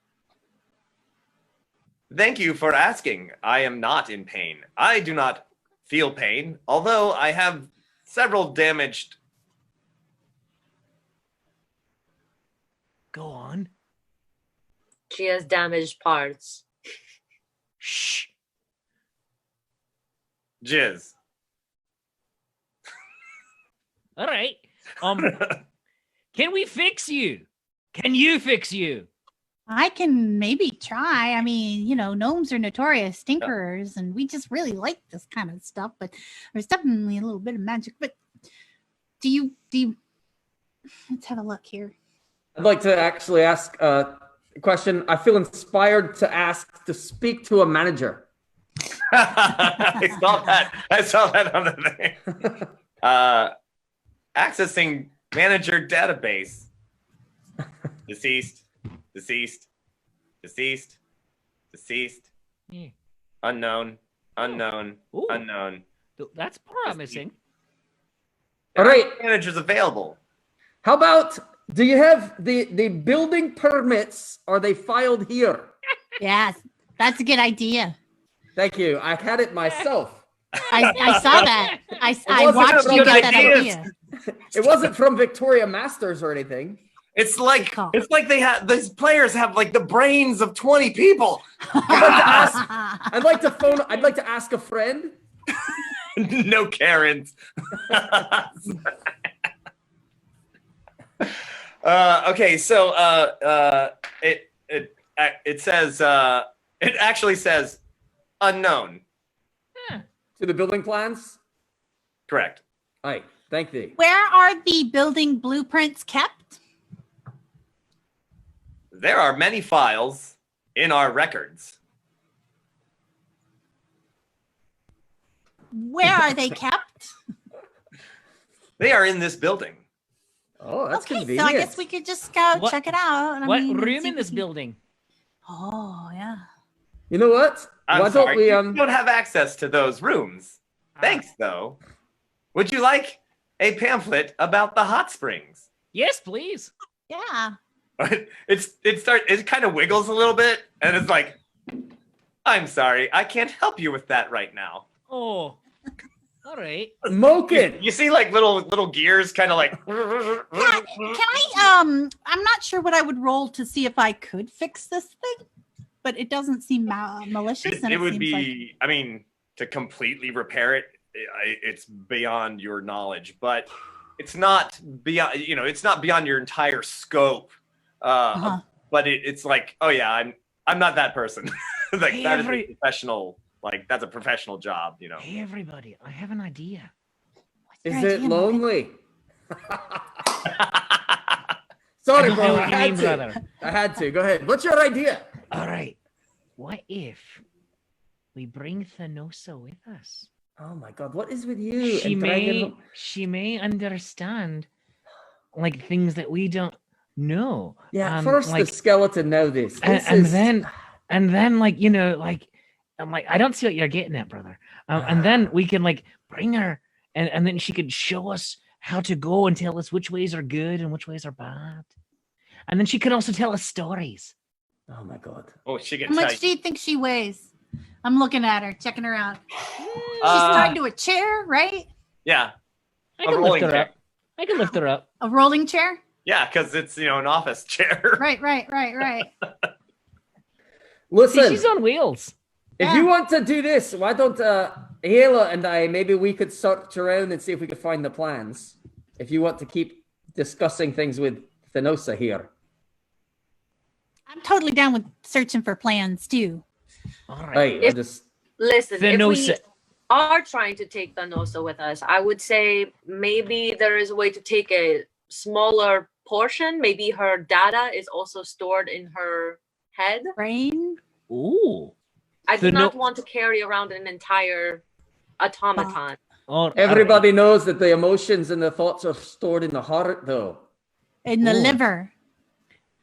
[SPEAKER 1] Thank you for asking. I am not in pain. I do not feel pain, although I have several damaged.
[SPEAKER 4] Go on.
[SPEAKER 5] She has damaged parts.
[SPEAKER 4] Shh.
[SPEAKER 1] Jizz.
[SPEAKER 4] All right. Can we fix you? Can you fix you?
[SPEAKER 3] I can maybe try. I mean, gnomes are notorious tinkerers, and we just really like this kind of stuff. But there's definitely a little bit of magic. But do you? Let's have a look here.
[SPEAKER 2] I'd like to actually ask a question. I feel inspired to speak to a manager.
[SPEAKER 1] I saw that on the thing. Accessing manager database. Deceased.
[SPEAKER 4] Yeah.
[SPEAKER 1] Unknown.
[SPEAKER 4] Ooh.
[SPEAKER 1] Unknown.
[SPEAKER 4] That's promising.
[SPEAKER 2] All right.
[SPEAKER 1] Managers available.
[SPEAKER 2] How about, do you have the building permits? Are they filed here?
[SPEAKER 3] Yes, that's a good idea.
[SPEAKER 2] Thank you. I had it myself.
[SPEAKER 3] I saw that. I
[SPEAKER 2] wasn't
[SPEAKER 3] watched
[SPEAKER 2] a
[SPEAKER 3] you
[SPEAKER 2] good
[SPEAKER 3] get that
[SPEAKER 1] idea.
[SPEAKER 3] idea.
[SPEAKER 2] It wasn't from Victoria Masters or anything.
[SPEAKER 1] It's like they have these players have like the brains of 20 people.
[SPEAKER 2] I'd like to ask a friend.
[SPEAKER 1] No Karens. Okay, so it says it actually says unknown.
[SPEAKER 2] To the building plans?
[SPEAKER 1] Correct.
[SPEAKER 2] Aye, thank thee.
[SPEAKER 3] Where are the building blueprints kept?
[SPEAKER 1] There are many files in our records.
[SPEAKER 3] Where are they kept?
[SPEAKER 1] They are in this building.
[SPEAKER 2] Oh, that's
[SPEAKER 3] Okay,
[SPEAKER 2] convenient.
[SPEAKER 3] so I guess we could just go
[SPEAKER 4] What-
[SPEAKER 3] check it out.
[SPEAKER 4] What
[SPEAKER 3] and
[SPEAKER 4] room
[SPEAKER 3] see
[SPEAKER 4] in
[SPEAKER 3] if
[SPEAKER 4] this
[SPEAKER 3] we can-
[SPEAKER 4] building?
[SPEAKER 3] Oh, yeah.
[SPEAKER 2] You know what?
[SPEAKER 1] I'm
[SPEAKER 2] Why
[SPEAKER 1] sorry,
[SPEAKER 2] don't we
[SPEAKER 1] you don't have access to those rooms. Thanks, though. Would you like a pamphlet about the hot springs?
[SPEAKER 4] Yes, please.
[SPEAKER 3] Yeah.
[SPEAKER 1] It kind of wiggles a little bit, and it's like, I'm sorry, I can't help you with that right now.
[SPEAKER 4] Oh, all right.
[SPEAKER 2] Moken?
[SPEAKER 1] You see, like little gears, kind of like.
[SPEAKER 3] Can I I'm not sure what I would roll to see if I could fix this thing. but it doesn't seem malicious. And
[SPEAKER 1] It would
[SPEAKER 3] seems
[SPEAKER 1] be, I mean, to completely repair it, it's beyond your knowledge, but it's not beyond, it's not beyond your entire scope. But it's like, oh yeah, I'm not that person. Like
[SPEAKER 4] Hey,
[SPEAKER 1] that is a professional, like that's a professional job,
[SPEAKER 4] Hey, everybody, I have an idea.
[SPEAKER 2] Is
[SPEAKER 3] your
[SPEAKER 2] it
[SPEAKER 3] idea,
[SPEAKER 2] lonely? Sorry,
[SPEAKER 4] I
[SPEAKER 2] bro.
[SPEAKER 4] know
[SPEAKER 2] I
[SPEAKER 4] what you
[SPEAKER 2] had
[SPEAKER 4] mean,
[SPEAKER 2] to.
[SPEAKER 4] brother.
[SPEAKER 2] I had to. Go ahead. What's your idea?
[SPEAKER 4] All right. What if we bring T.H.A.N.O.S.A with us?
[SPEAKER 2] Oh my God! What is with you?
[SPEAKER 4] She
[SPEAKER 2] and
[SPEAKER 4] may understand like things that we don't know.
[SPEAKER 2] Yeah. First,
[SPEAKER 4] like,
[SPEAKER 2] the skeleton. Now this.
[SPEAKER 4] and then like like I'm like, I don't see what you're getting at, brother. And then we can like bring her, and then she could show us how to go and tell us which ways are good and which ways are bad. And then she can also tell us stories.
[SPEAKER 2] Oh my God!
[SPEAKER 1] Oh, she can
[SPEAKER 3] How
[SPEAKER 1] tell
[SPEAKER 3] much do you think she weighs? I'm looking at her, checking her out. She's
[SPEAKER 1] Uh,
[SPEAKER 3] tied to a chair, right?
[SPEAKER 1] Yeah,
[SPEAKER 4] I
[SPEAKER 1] A
[SPEAKER 4] can lift
[SPEAKER 1] rolling
[SPEAKER 4] her
[SPEAKER 1] chair.
[SPEAKER 4] up. I can lift her up.
[SPEAKER 3] A rolling chair?
[SPEAKER 1] yeah, because it's an office chair.
[SPEAKER 3] Right.
[SPEAKER 2] Listen,
[SPEAKER 4] See, she's on wheels.
[SPEAKER 2] if
[SPEAKER 3] Yeah.
[SPEAKER 2] you want to do this, why don't Ayla and I maybe we could search around and see if we could find the plans. If you want to keep discussing things with T.H.A.N.O.S.A here.
[SPEAKER 3] I'm totally down with searching for plans too.
[SPEAKER 4] All right.
[SPEAKER 2] Right. I just
[SPEAKER 5] Listen, if we
[SPEAKER 4] T.H.A.N.O.S.A.
[SPEAKER 5] are trying to take T.H.A.N.O.S.A with us, I would say maybe there is a way to take a smaller portion. Maybe her data is also stored in her head.
[SPEAKER 3] Brain?
[SPEAKER 4] Ooh.
[SPEAKER 5] I do
[SPEAKER 4] So
[SPEAKER 5] not
[SPEAKER 4] no-
[SPEAKER 5] want to carry around an entire automaton.
[SPEAKER 2] everybody knows that the emotions and the thoughts are stored in the heart, though.
[SPEAKER 3] In the
[SPEAKER 2] Ooh.
[SPEAKER 3] liver.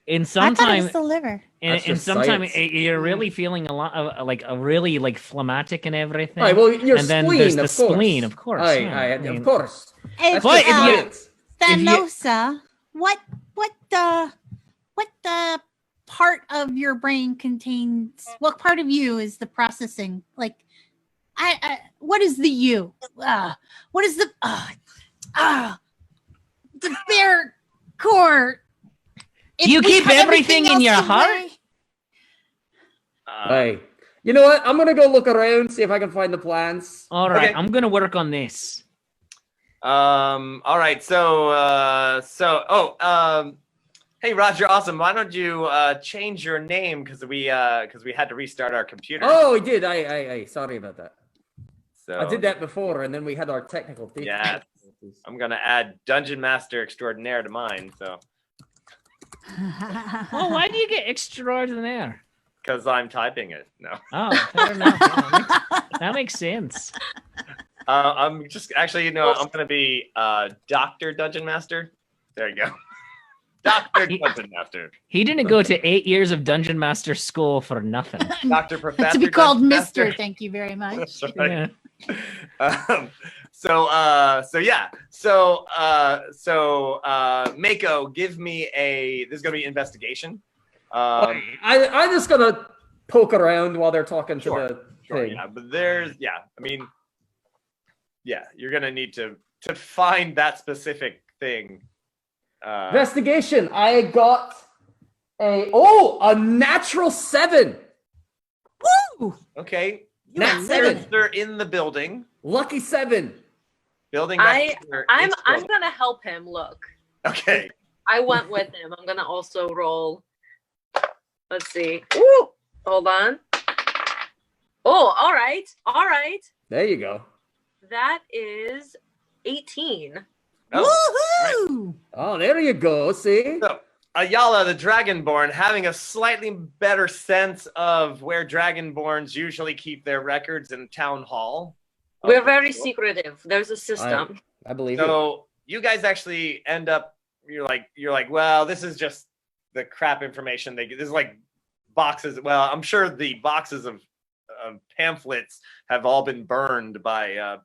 [SPEAKER 4] In
[SPEAKER 3] I
[SPEAKER 4] some
[SPEAKER 3] thought it
[SPEAKER 4] time,
[SPEAKER 3] was the liver.
[SPEAKER 2] That's
[SPEAKER 4] in
[SPEAKER 2] just
[SPEAKER 4] some time,
[SPEAKER 2] science.
[SPEAKER 4] you're really feeling a lot of like a really like phlegmatic and everything.
[SPEAKER 2] Right, well, your
[SPEAKER 4] and then
[SPEAKER 2] spleen,
[SPEAKER 4] there's the
[SPEAKER 2] of course.
[SPEAKER 4] spleen, of course.
[SPEAKER 2] Aye,
[SPEAKER 4] yeah.
[SPEAKER 2] aye,
[SPEAKER 4] I mean,
[SPEAKER 2] of course.
[SPEAKER 3] Hey,
[SPEAKER 2] That's
[SPEAKER 4] But
[SPEAKER 2] just
[SPEAKER 4] if you-
[SPEAKER 2] science.
[SPEAKER 3] T.H.A.N.O.S.A, what the part of your brain contains? What part of you is the processing? Like, what is the you? What is the the bare core?
[SPEAKER 4] Do you
[SPEAKER 3] If we
[SPEAKER 4] keep
[SPEAKER 3] cut
[SPEAKER 4] everything in
[SPEAKER 3] else
[SPEAKER 4] your
[SPEAKER 3] away-
[SPEAKER 4] heart?
[SPEAKER 2] Aye. You know what? I'm gonna go look around, see if I can find the plans.
[SPEAKER 4] All right,
[SPEAKER 1] Okay.
[SPEAKER 4] I'm gonna work on this.
[SPEAKER 1] All right. Hey, Roger, awesome. Why don't you change your name because we had to restart our computer.
[SPEAKER 2] Oh, we did. Aye. Sorry about that.
[SPEAKER 1] So
[SPEAKER 2] I did that before, and then we had our technical
[SPEAKER 1] Yeah. I'm gonna add Dungeon Master Extraordinaire to mine, so
[SPEAKER 4] Well, why do you get extraordinaire?
[SPEAKER 1] because I'm typing it. No,
[SPEAKER 4] Oh, fair enough. Yeah, that makes sense.
[SPEAKER 1] I'm just actually, I'm gonna be Doctor Dungeon Master. There you go, Doctor Dungeon Master,
[SPEAKER 4] He didn't go to 8 years of Dungeon Master school for nothing.
[SPEAKER 1] Doctor Professor.
[SPEAKER 3] to be called
[SPEAKER 1] Dungeon
[SPEAKER 3] Mister.
[SPEAKER 1] Master.
[SPEAKER 3] Thank you very much.
[SPEAKER 1] That's right.
[SPEAKER 4] Yeah.
[SPEAKER 1] Mako, give me this is gonna be investigation.
[SPEAKER 2] I'm just gonna poke around while they're talking
[SPEAKER 1] Sure,
[SPEAKER 2] to the
[SPEAKER 1] Sure,
[SPEAKER 2] thing.
[SPEAKER 1] yeah, but you're gonna need to find that specific thing.
[SPEAKER 2] Investigation. I got a natural 7.
[SPEAKER 3] Woo!
[SPEAKER 1] Okay,
[SPEAKER 3] You
[SPEAKER 2] Nat
[SPEAKER 3] are
[SPEAKER 2] 7.
[SPEAKER 3] living it.
[SPEAKER 1] they're in the building.
[SPEAKER 2] Lucky 7.
[SPEAKER 1] Building.
[SPEAKER 5] I'm
[SPEAKER 1] next to their-
[SPEAKER 5] I'm
[SPEAKER 1] its building.
[SPEAKER 5] gonna help him look.
[SPEAKER 1] Okay.
[SPEAKER 5] I went with him. I'm gonna also roll. Let's see. Ooh, hold on. Oh, all right.
[SPEAKER 2] There you go.
[SPEAKER 5] That is 18.
[SPEAKER 1] Oh,
[SPEAKER 3] Woohoo!
[SPEAKER 2] Oh, there you go. See?
[SPEAKER 1] So, Ayala, the Dragonborn, having a slightly better sense of where Dragonborns usually keep their records in Town Hall.
[SPEAKER 5] We're very secretive. There's a system.
[SPEAKER 2] I believe you.
[SPEAKER 1] So you guys actually end up. You're like, well, this is just the crap information they get. This is like boxes. Well, I'm sure the boxes of pamphlets have all been burned by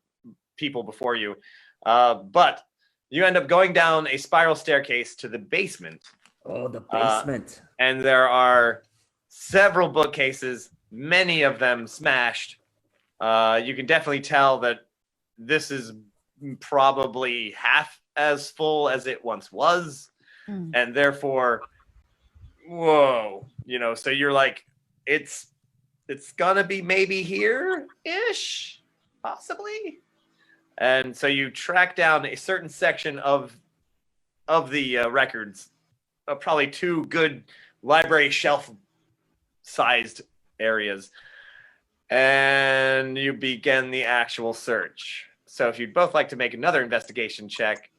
[SPEAKER 1] people before you, but you end up going down a spiral staircase to the basement.
[SPEAKER 2] Oh, the basement.
[SPEAKER 1] And there are several bookcases, many of them smashed. You can definitely tell that this is probably half as full as it once was. And therefore, whoa, so you're like, it's gonna be maybe here-ish, possibly. And so you track down a certain section of the records, probably 2 good library shelf-sized areas, and you begin the actual search. So if you'd both like to make another investigation check,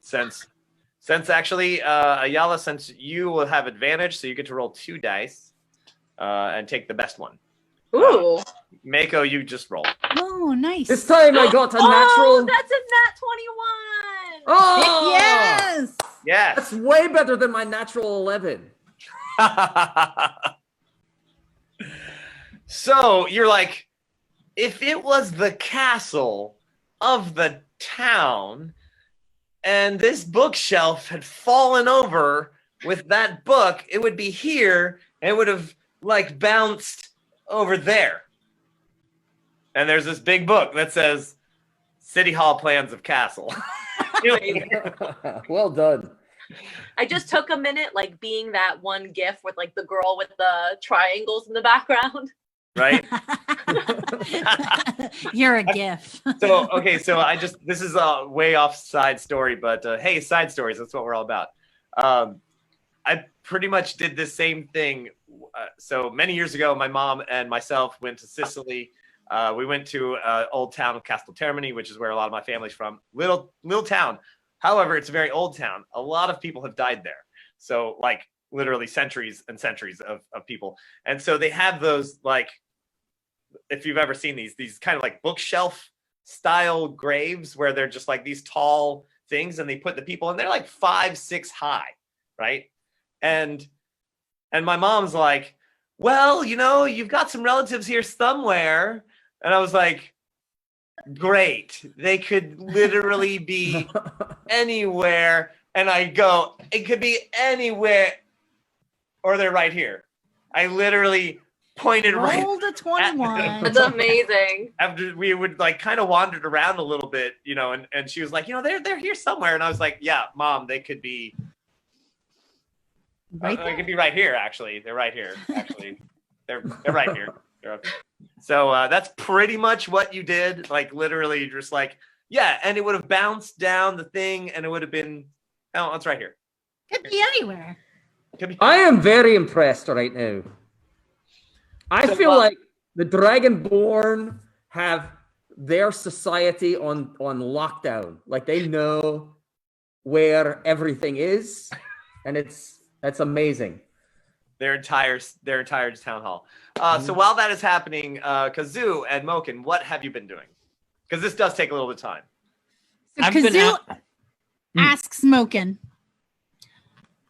[SPEAKER 1] since actually Ayala, since you will have advantage, so you get to roll 2 dice and take the best one.
[SPEAKER 5] Ooh.
[SPEAKER 1] Mako, you just roll.
[SPEAKER 3] Oh, nice.
[SPEAKER 2] This time I got a natural.
[SPEAKER 5] Oh, that's a Nat 21.
[SPEAKER 2] Oh,
[SPEAKER 3] Yes.
[SPEAKER 1] Yes.
[SPEAKER 2] That's way better than my natural 11.
[SPEAKER 1] So you're like, if it was the castle of the town and this bookshelf had fallen over with that book, it would be here and it would have like bounced over there. And there's this big book that says City Hall Plans of Castle.
[SPEAKER 2] Well done.
[SPEAKER 5] I just took a minute, like being that one GIF with like the girl with the triangles in the background.
[SPEAKER 1] Right?
[SPEAKER 3] You're a gif.
[SPEAKER 1] So, okay, so this is a way off side story, but hey, side stories, that's what we're all about. I pretty much did the same thing. So many years ago, my mom and myself went to Sicily. We went to old town of Castel Termini, which is where a lot of my family's from. Little town. However, it's a very old town. A lot of people have died there. So like literally centuries and centuries of people. And so they have those, like, if you've ever seen these kind of like bookshelf style graves where they're just like these tall things and they put the people and they're like 5-6 high, right? And my mom's like, well, you've got some relatives here somewhere. And I was like, great. They could literally be anywhere. And I go, it could be anywhere. Or they're right here. I literally pointed right.
[SPEAKER 3] Rolled a 21.
[SPEAKER 5] That's amazing.
[SPEAKER 1] After we would like kind of wandered around a little bit, and she was like, they're here somewhere. And I was like, yeah, Mom, they could be.
[SPEAKER 3] Right
[SPEAKER 1] they
[SPEAKER 3] there.
[SPEAKER 1] could be right here, actually. They're right here, actually. they're right here. So that's pretty much what you did. Like literally just like, yeah, and it would have bounced down the thing and it would have been, oh, it's right here.
[SPEAKER 3] Could be anywhere.
[SPEAKER 1] Could be.
[SPEAKER 2] I am very impressed right now. I feel like the Dragonborn have their society on lockdown. Like they know where everything is, and that's amazing.
[SPEAKER 1] Their entire town hall. So while that is happening, Kazoo and Moken, what have you been doing? Because this does take a little bit of time.
[SPEAKER 3] So
[SPEAKER 4] I've been
[SPEAKER 3] Kazoo
[SPEAKER 4] out-
[SPEAKER 3] asks Moken,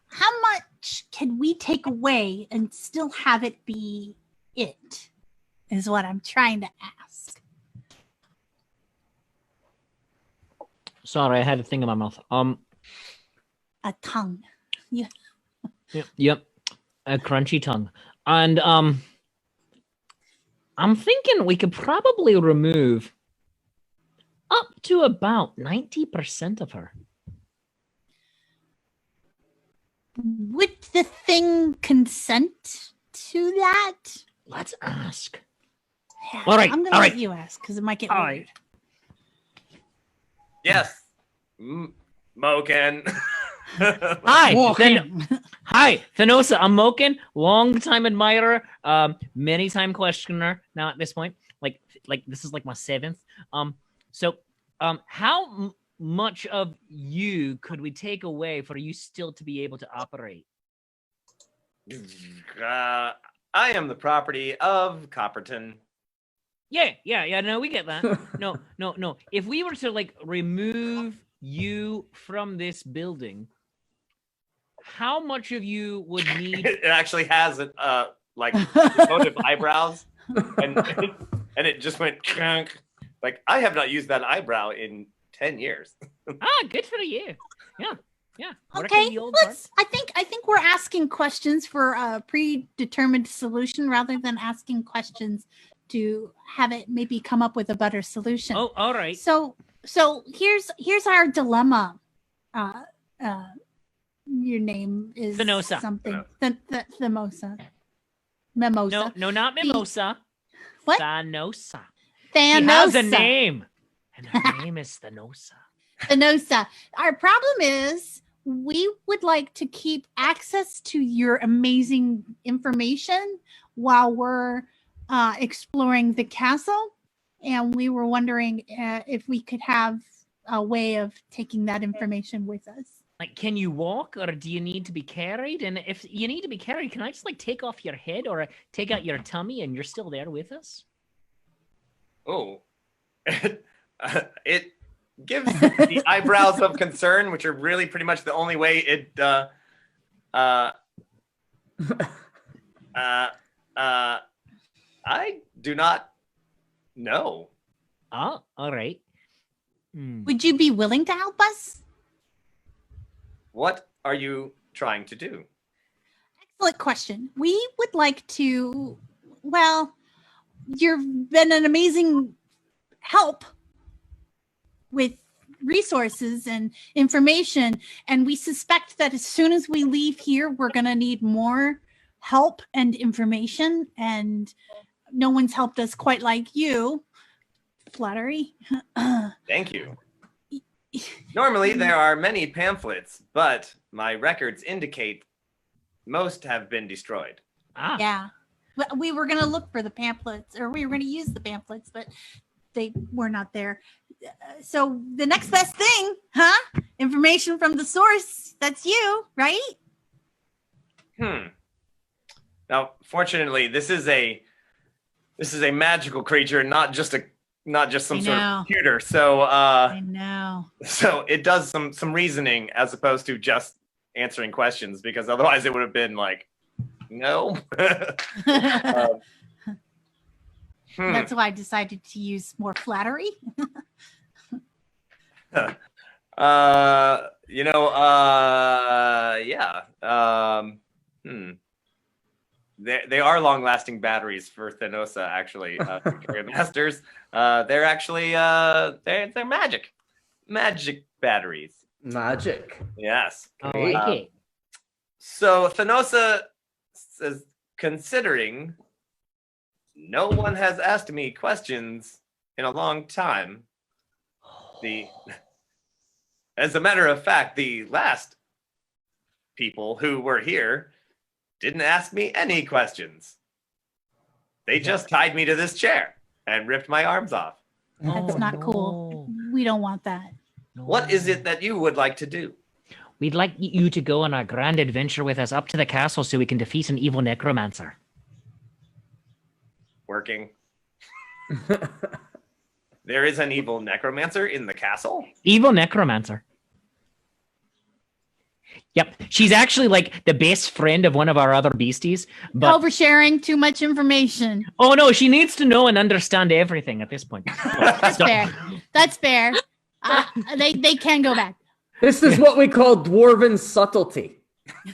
[SPEAKER 3] how much can we take away and still have it be it? Is what I'm trying to ask.
[SPEAKER 4] Sorry, I had a thing in my mouth.
[SPEAKER 3] A tongue. Yeah.
[SPEAKER 4] Yep. A crunchy tongue. And I'm thinking we could probably remove up to about 90% of her.
[SPEAKER 3] Would the thing consent to that?
[SPEAKER 4] Let's ask.
[SPEAKER 3] Yeah,
[SPEAKER 4] All right,
[SPEAKER 3] I'm gonna
[SPEAKER 4] all
[SPEAKER 3] let
[SPEAKER 4] right.
[SPEAKER 3] you ask because it might get
[SPEAKER 4] All
[SPEAKER 3] weird.
[SPEAKER 4] right.
[SPEAKER 1] Yes. Moken.
[SPEAKER 4] Hi,
[SPEAKER 3] Walking.
[SPEAKER 4] Hi, T.H.A.N.O.S.A. I'm Moken, long-time admirer, many-time questioner. Now at this point, like this is like my 7th. How much of you could we take away for you still to be able to operate?
[SPEAKER 1] I am the property of Copperton.
[SPEAKER 4] Yeah. No, we get that. No. If we were to like remove you from this building, how much of you would need?
[SPEAKER 1] It actually has like motive eyebrows, and it just went chunk. Like I have not used that eyebrow in 10 years.
[SPEAKER 4] Good for you. Yeah. Working
[SPEAKER 3] Okay,
[SPEAKER 4] the old
[SPEAKER 3] let's. I think we're asking questions for a predetermined solution rather than asking questions to have it maybe come up with a better solution.
[SPEAKER 4] Oh, all right.
[SPEAKER 3] So here's our dilemma. Your name is
[SPEAKER 4] T.H.A.N.O.S.A.
[SPEAKER 3] something. The T.H.A.N.O.S.A. Mimosa.
[SPEAKER 4] No, not Mimosa.
[SPEAKER 3] What?
[SPEAKER 4] T.H.A.N.O.S.A.
[SPEAKER 3] Thanos.
[SPEAKER 4] He has a name. And her name is T.H.A.N.O.S.A.
[SPEAKER 3] T.H.A.N.O.S.A. Our problem is we would like to keep access to your amazing information while we're exploring the castle. And we were wondering if we could have a way of taking that information with us.
[SPEAKER 4] Like, can you walk or do you need to be carried? And if you need to be carried, can I just like take off your head or take out your tummy and you're still there with us?
[SPEAKER 1] Oh, it gives the eyebrows of concern, which are really pretty much the only way it. I do not know.
[SPEAKER 4] Oh, all right.
[SPEAKER 3] Would you be willing to help us?
[SPEAKER 1] What are you trying to do?
[SPEAKER 3] Excellent question. We would like to, well, you've been an amazing help with resources and information, and we suspect that as soon as we leave here, we're going to need more help and information, and no one's helped us quite like you. Flattery.
[SPEAKER 1] Thank you. Normally, there are many pamphlets, but my records indicate most have been destroyed.
[SPEAKER 4] Ah.
[SPEAKER 3] Yeah. But we were going to look for the pamphlets, or we were going to use the pamphlets, but they were not there. So the next best thing, huh? Information from the source. That's you, right?
[SPEAKER 1] Now, fortunately, this is a magical creature, not just some sort of computer. So
[SPEAKER 3] I know.
[SPEAKER 1] So it does some reasoning as opposed to just answering questions, because otherwise it would have been like, no.
[SPEAKER 3] That's why I decided to use more flattery.
[SPEAKER 1] Yeah. They are long-lasting batteries for T.H.A.N.O.S.A. actually. Masters. They're actually they're magic batteries.
[SPEAKER 2] Magic.
[SPEAKER 1] Yes.
[SPEAKER 4] I like it.
[SPEAKER 1] So T.H.A.N.O.S.A. says, considering no one has asked me questions in a long time, as a matter of fact, the last people who were here didn't ask me any questions. They just tied me to this chair and ripped my arms off.
[SPEAKER 3] That's not cool. We don't want that.
[SPEAKER 1] What is it that you would like to do?
[SPEAKER 4] We'd like you to go on a grand adventure with us up to the castle so we can defeat an evil necromancer.
[SPEAKER 1] Working. There is an evil necromancer in the castle?
[SPEAKER 4] Evil necromancer. Yep. She's actually like the best friend of one of our other beasties. But
[SPEAKER 3] Oversharing too much information.
[SPEAKER 4] oh no, she needs to know and understand everything at this point.
[SPEAKER 3] That's fair. That's fair. They can go back.
[SPEAKER 2] This is what we call dwarven subtlety.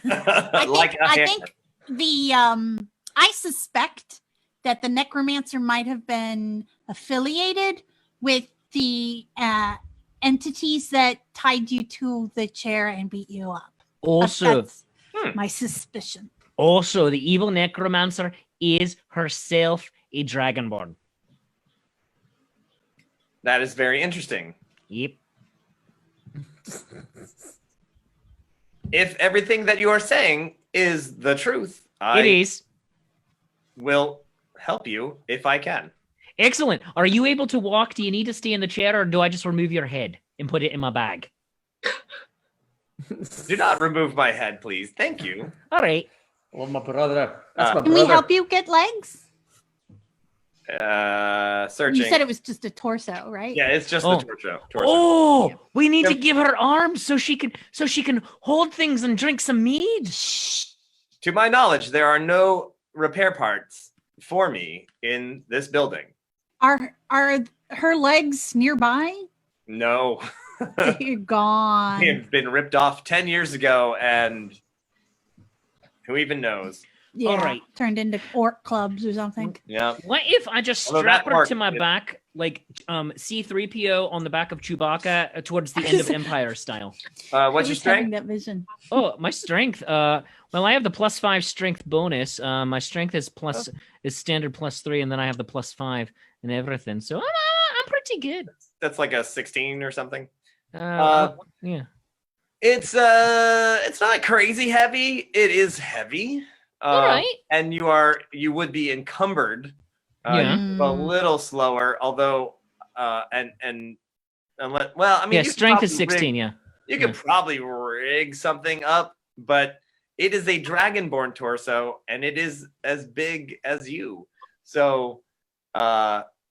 [SPEAKER 3] I think I suspect that the necromancer might have been affiliated with the entities that tied you to the chair and beat you up.
[SPEAKER 4] Also,
[SPEAKER 3] That's my suspicion.
[SPEAKER 4] Also, the evil necromancer is herself a dragonborn.
[SPEAKER 1] That is very interesting.
[SPEAKER 4] Yep.
[SPEAKER 1] If everything that you are saying is the truth,
[SPEAKER 4] It is.
[SPEAKER 1] will help you if I can.
[SPEAKER 4] Excellent. Are you able to walk? Do you need to stay in the chair, or do I just remove your head and put it in my bag?
[SPEAKER 1] Do not remove my head, please. Thank you.
[SPEAKER 4] All right.
[SPEAKER 2] Well, my brother. That's my
[SPEAKER 3] Can
[SPEAKER 2] brother.
[SPEAKER 3] we help you get legs?
[SPEAKER 1] Searching.
[SPEAKER 3] You said it was just a torso, right?
[SPEAKER 1] Yeah, it's just
[SPEAKER 4] Oh.
[SPEAKER 1] the torso.
[SPEAKER 4] Oh, we need to give her arms so she can hold things and drink some mead.
[SPEAKER 1] To my knowledge, there are no repair parts for me in this building.
[SPEAKER 3] Are her legs nearby?
[SPEAKER 1] No.
[SPEAKER 3] You're gone.
[SPEAKER 1] They've been ripped off 10 years ago, and who even knows?
[SPEAKER 3] Yeah,
[SPEAKER 4] All right.
[SPEAKER 3] turned into orc clubs or something.
[SPEAKER 1] Yeah.
[SPEAKER 4] What if I just
[SPEAKER 1] Although
[SPEAKER 4] strap
[SPEAKER 1] that
[SPEAKER 4] her
[SPEAKER 1] mark
[SPEAKER 4] to my
[SPEAKER 1] is-
[SPEAKER 4] back like C-3PO on the back of Chewbacca towards the end of Empire style.
[SPEAKER 1] What's your
[SPEAKER 3] Who's having
[SPEAKER 1] strength?
[SPEAKER 3] that vision?
[SPEAKER 4] Oh, my strength. Well, I have the +5 strength bonus. My strength is standard +3, and then I have the +5 and everything. So I'm pretty good.
[SPEAKER 1] That's like a 16 or something.
[SPEAKER 4] Yeah.
[SPEAKER 1] It's not crazy heavy. It is heavy.
[SPEAKER 4] All right.
[SPEAKER 1] And you would be encumbered.
[SPEAKER 4] Yeah.
[SPEAKER 1] A little slower, although unless, well, I mean,
[SPEAKER 4] Yeah,
[SPEAKER 1] you could
[SPEAKER 4] strength is
[SPEAKER 1] probably
[SPEAKER 4] 16. Yeah.
[SPEAKER 1] You could probably rig something up, but it is a dragonborn torso, and it is as big as you. So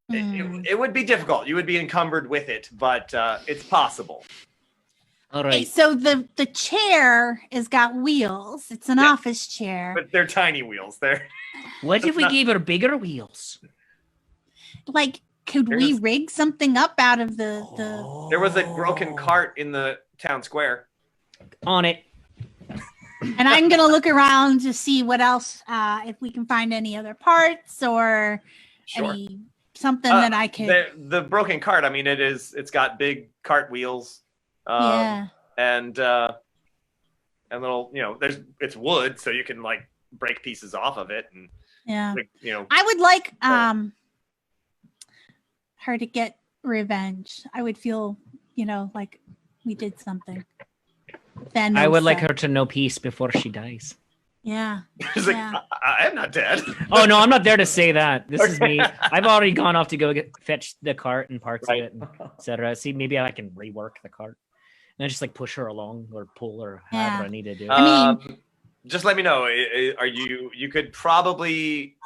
[SPEAKER 1] it would be difficult. You would be encumbered with it, but it's possible.
[SPEAKER 4] All
[SPEAKER 3] Okay,
[SPEAKER 4] right.
[SPEAKER 3] so the chair has got wheels. It's an office chair.
[SPEAKER 1] But they're tiny wheels. They're
[SPEAKER 4] What if we gave her bigger wheels?
[SPEAKER 3] Like, could we rig something up out of the
[SPEAKER 1] there was a broken cart in the town square.
[SPEAKER 4] On it.
[SPEAKER 3] And I'm gonna look around to see what else, if we can find any other parts or
[SPEAKER 1] Sure.
[SPEAKER 3] something that I could.
[SPEAKER 1] The broken cart. I mean, it's got big cart wheels.
[SPEAKER 3] Yeah.
[SPEAKER 1] And little, it's wood, so you can like break pieces off of it, and
[SPEAKER 3] Yeah.
[SPEAKER 1] like,
[SPEAKER 3] I would like her to get revenge. I would feel, like we did something. Then
[SPEAKER 4] I would like her to know peace before she dies.
[SPEAKER 3] Yeah.
[SPEAKER 1] She's like, I am not dead.
[SPEAKER 4] Oh no, I'm not there to say that. This is me. I've already gone off to go fetch the cart and parts
[SPEAKER 1] Right.
[SPEAKER 4] of it, etc. See, maybe I can rework the cart and I just like push her along or pull or however I need to do it.
[SPEAKER 3] I mean,
[SPEAKER 1] just let me know. Are you could probably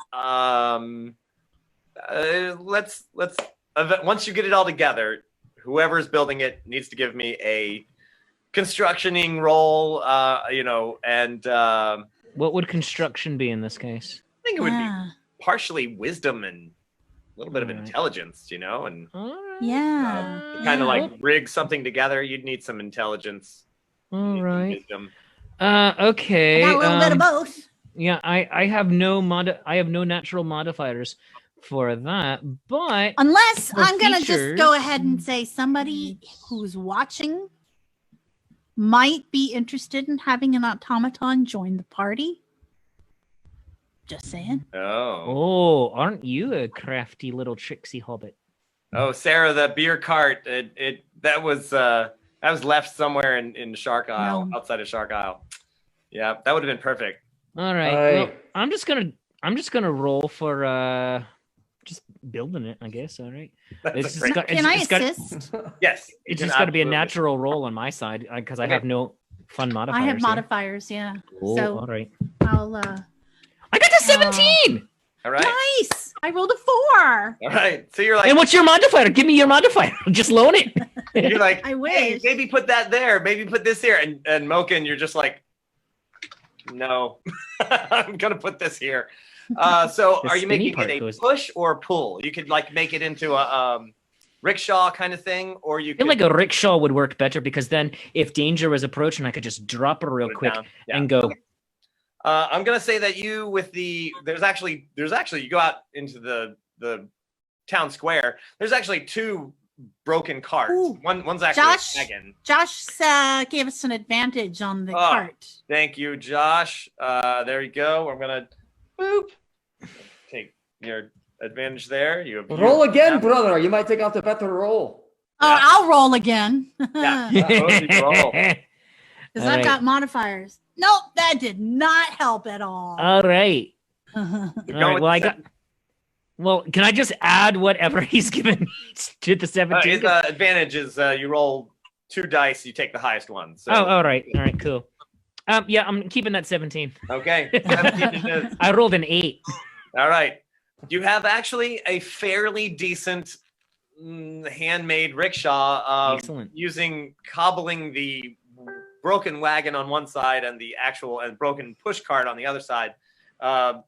[SPEAKER 1] let's once you get it all together, whoever's building it needs to give me a constructioning roll, and
[SPEAKER 4] What would construction be in this case?
[SPEAKER 1] I think it would
[SPEAKER 3] yeah.
[SPEAKER 1] be partially wisdom and a little bit of
[SPEAKER 4] Alright.
[SPEAKER 1] intelligence, and
[SPEAKER 3] Yeah.
[SPEAKER 1] kind of
[SPEAKER 3] Yeah.
[SPEAKER 1] like rig something together. You'd need some intelligence.
[SPEAKER 4] All right.
[SPEAKER 1] Wisdom.
[SPEAKER 4] Okay.
[SPEAKER 3] I got a little bit of both.
[SPEAKER 4] Yeah, I have no natural modifiers for that, but
[SPEAKER 3] Unless
[SPEAKER 4] for
[SPEAKER 3] I'm gonna just go
[SPEAKER 4] features-
[SPEAKER 3] ahead and say somebody who's watching might be interested in having an automaton join the party. Just saying.
[SPEAKER 1] Oh,
[SPEAKER 4] aren't you a crafty little tricksy hobbit?
[SPEAKER 1] Sarah, the beer cart. That was left somewhere in Shark Isle,
[SPEAKER 3] No.
[SPEAKER 1] outside of Shark Isle. Yeah, that would have been perfect.
[SPEAKER 4] All right. Well, I'm just gonna roll for just building it, I guess. All right.
[SPEAKER 1] That's
[SPEAKER 4] It's
[SPEAKER 1] a great-
[SPEAKER 4] got-
[SPEAKER 3] Can I
[SPEAKER 4] it's got-
[SPEAKER 3] assist?
[SPEAKER 1] yes, you
[SPEAKER 4] It's
[SPEAKER 1] can
[SPEAKER 4] just got to be a
[SPEAKER 1] absolutely.
[SPEAKER 4] natural roll on my side because I
[SPEAKER 1] Okay.
[SPEAKER 4] have no fun modifiers.
[SPEAKER 3] I have
[SPEAKER 4] here.
[SPEAKER 3] modifiers, yeah.
[SPEAKER 4] Cool.
[SPEAKER 3] So
[SPEAKER 4] All right.
[SPEAKER 3] I'll
[SPEAKER 4] I got a 17.
[SPEAKER 1] All right,
[SPEAKER 3] nice. I rolled a 4.
[SPEAKER 1] all right. So you're like,
[SPEAKER 4] And what's your modifier? Give me your modifier. Just loan it.
[SPEAKER 1] you're like,
[SPEAKER 3] I
[SPEAKER 1] hey,
[SPEAKER 3] wish.
[SPEAKER 1] maybe put that there, maybe put this here, and Moken, you're just like, no, I'm gonna put this here. So
[SPEAKER 4] The
[SPEAKER 1] are you
[SPEAKER 4] spinny
[SPEAKER 1] making
[SPEAKER 4] part
[SPEAKER 1] it a
[SPEAKER 4] goes-
[SPEAKER 1] push or a pull? You could like make it into a rickshaw kind of thing, or you
[SPEAKER 4] I feel
[SPEAKER 1] could
[SPEAKER 4] like a rickshaw would work better because then if danger was approaching, I could just drop her real
[SPEAKER 1] put it
[SPEAKER 4] quick
[SPEAKER 1] down. Yeah.
[SPEAKER 4] and go.
[SPEAKER 1] I'm gonna say that you with there's actually you go out into the town square. There's actually 2 broken carts.
[SPEAKER 3] Ooh.
[SPEAKER 1] One's actually
[SPEAKER 3] Josh?
[SPEAKER 1] a wagon.
[SPEAKER 3] Josh gave us an advantage on the cart.
[SPEAKER 1] Thank you, Josh. There you go. I'm gonna boop. Take your advantage there. You have
[SPEAKER 2] Roll again, brother. You might take out the better roll.
[SPEAKER 3] Oh,
[SPEAKER 1] Yeah.
[SPEAKER 3] I'll roll again.
[SPEAKER 1] Yeah.
[SPEAKER 3] Because
[SPEAKER 1] roll.
[SPEAKER 3] I've
[SPEAKER 4] Alright.
[SPEAKER 3] got modifiers. Nope, that did not help at all.
[SPEAKER 4] All right.
[SPEAKER 1] You're
[SPEAKER 4] All
[SPEAKER 1] going
[SPEAKER 4] right.
[SPEAKER 1] with
[SPEAKER 4] Well, I
[SPEAKER 1] the
[SPEAKER 4] got. Well, can I just add whatever he's given me to the 17?
[SPEAKER 1] his advantage is you roll 2 dice. You take the highest one. So,
[SPEAKER 4] Oh, all right. All right. Cool. Yeah, I'm keeping that 17.
[SPEAKER 1] okay. 17 it is.
[SPEAKER 4] I rolled an 8.
[SPEAKER 1] All right. You have actually a fairly decent handmade rickshaw
[SPEAKER 4] Excellent.
[SPEAKER 1] cobbling the broken wagon on one side and the actual and broken push cart on the other side.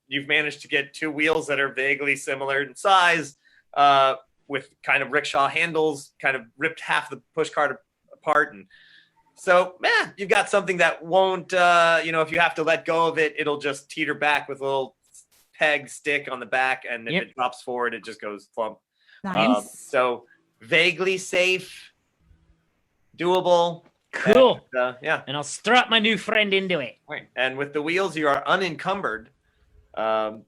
[SPEAKER 1] You've managed to get 2 wheels that are vaguely similar in size, with kind of rickshaw handles, kind of ripped half the push cart apart. And so, you've got something that won't, if you have to let go of it, it'll just teeter back with a little peg stick on the back. And if
[SPEAKER 4] Yep.
[SPEAKER 1] it drops forward, it just goes plump.
[SPEAKER 3] Nice.
[SPEAKER 1] So vaguely safe, doable.
[SPEAKER 4] Cool.
[SPEAKER 1] And, yeah.
[SPEAKER 4] And I'll strap my new friend into it.
[SPEAKER 1] Right. And with the wheels, you are unencumbered. Now,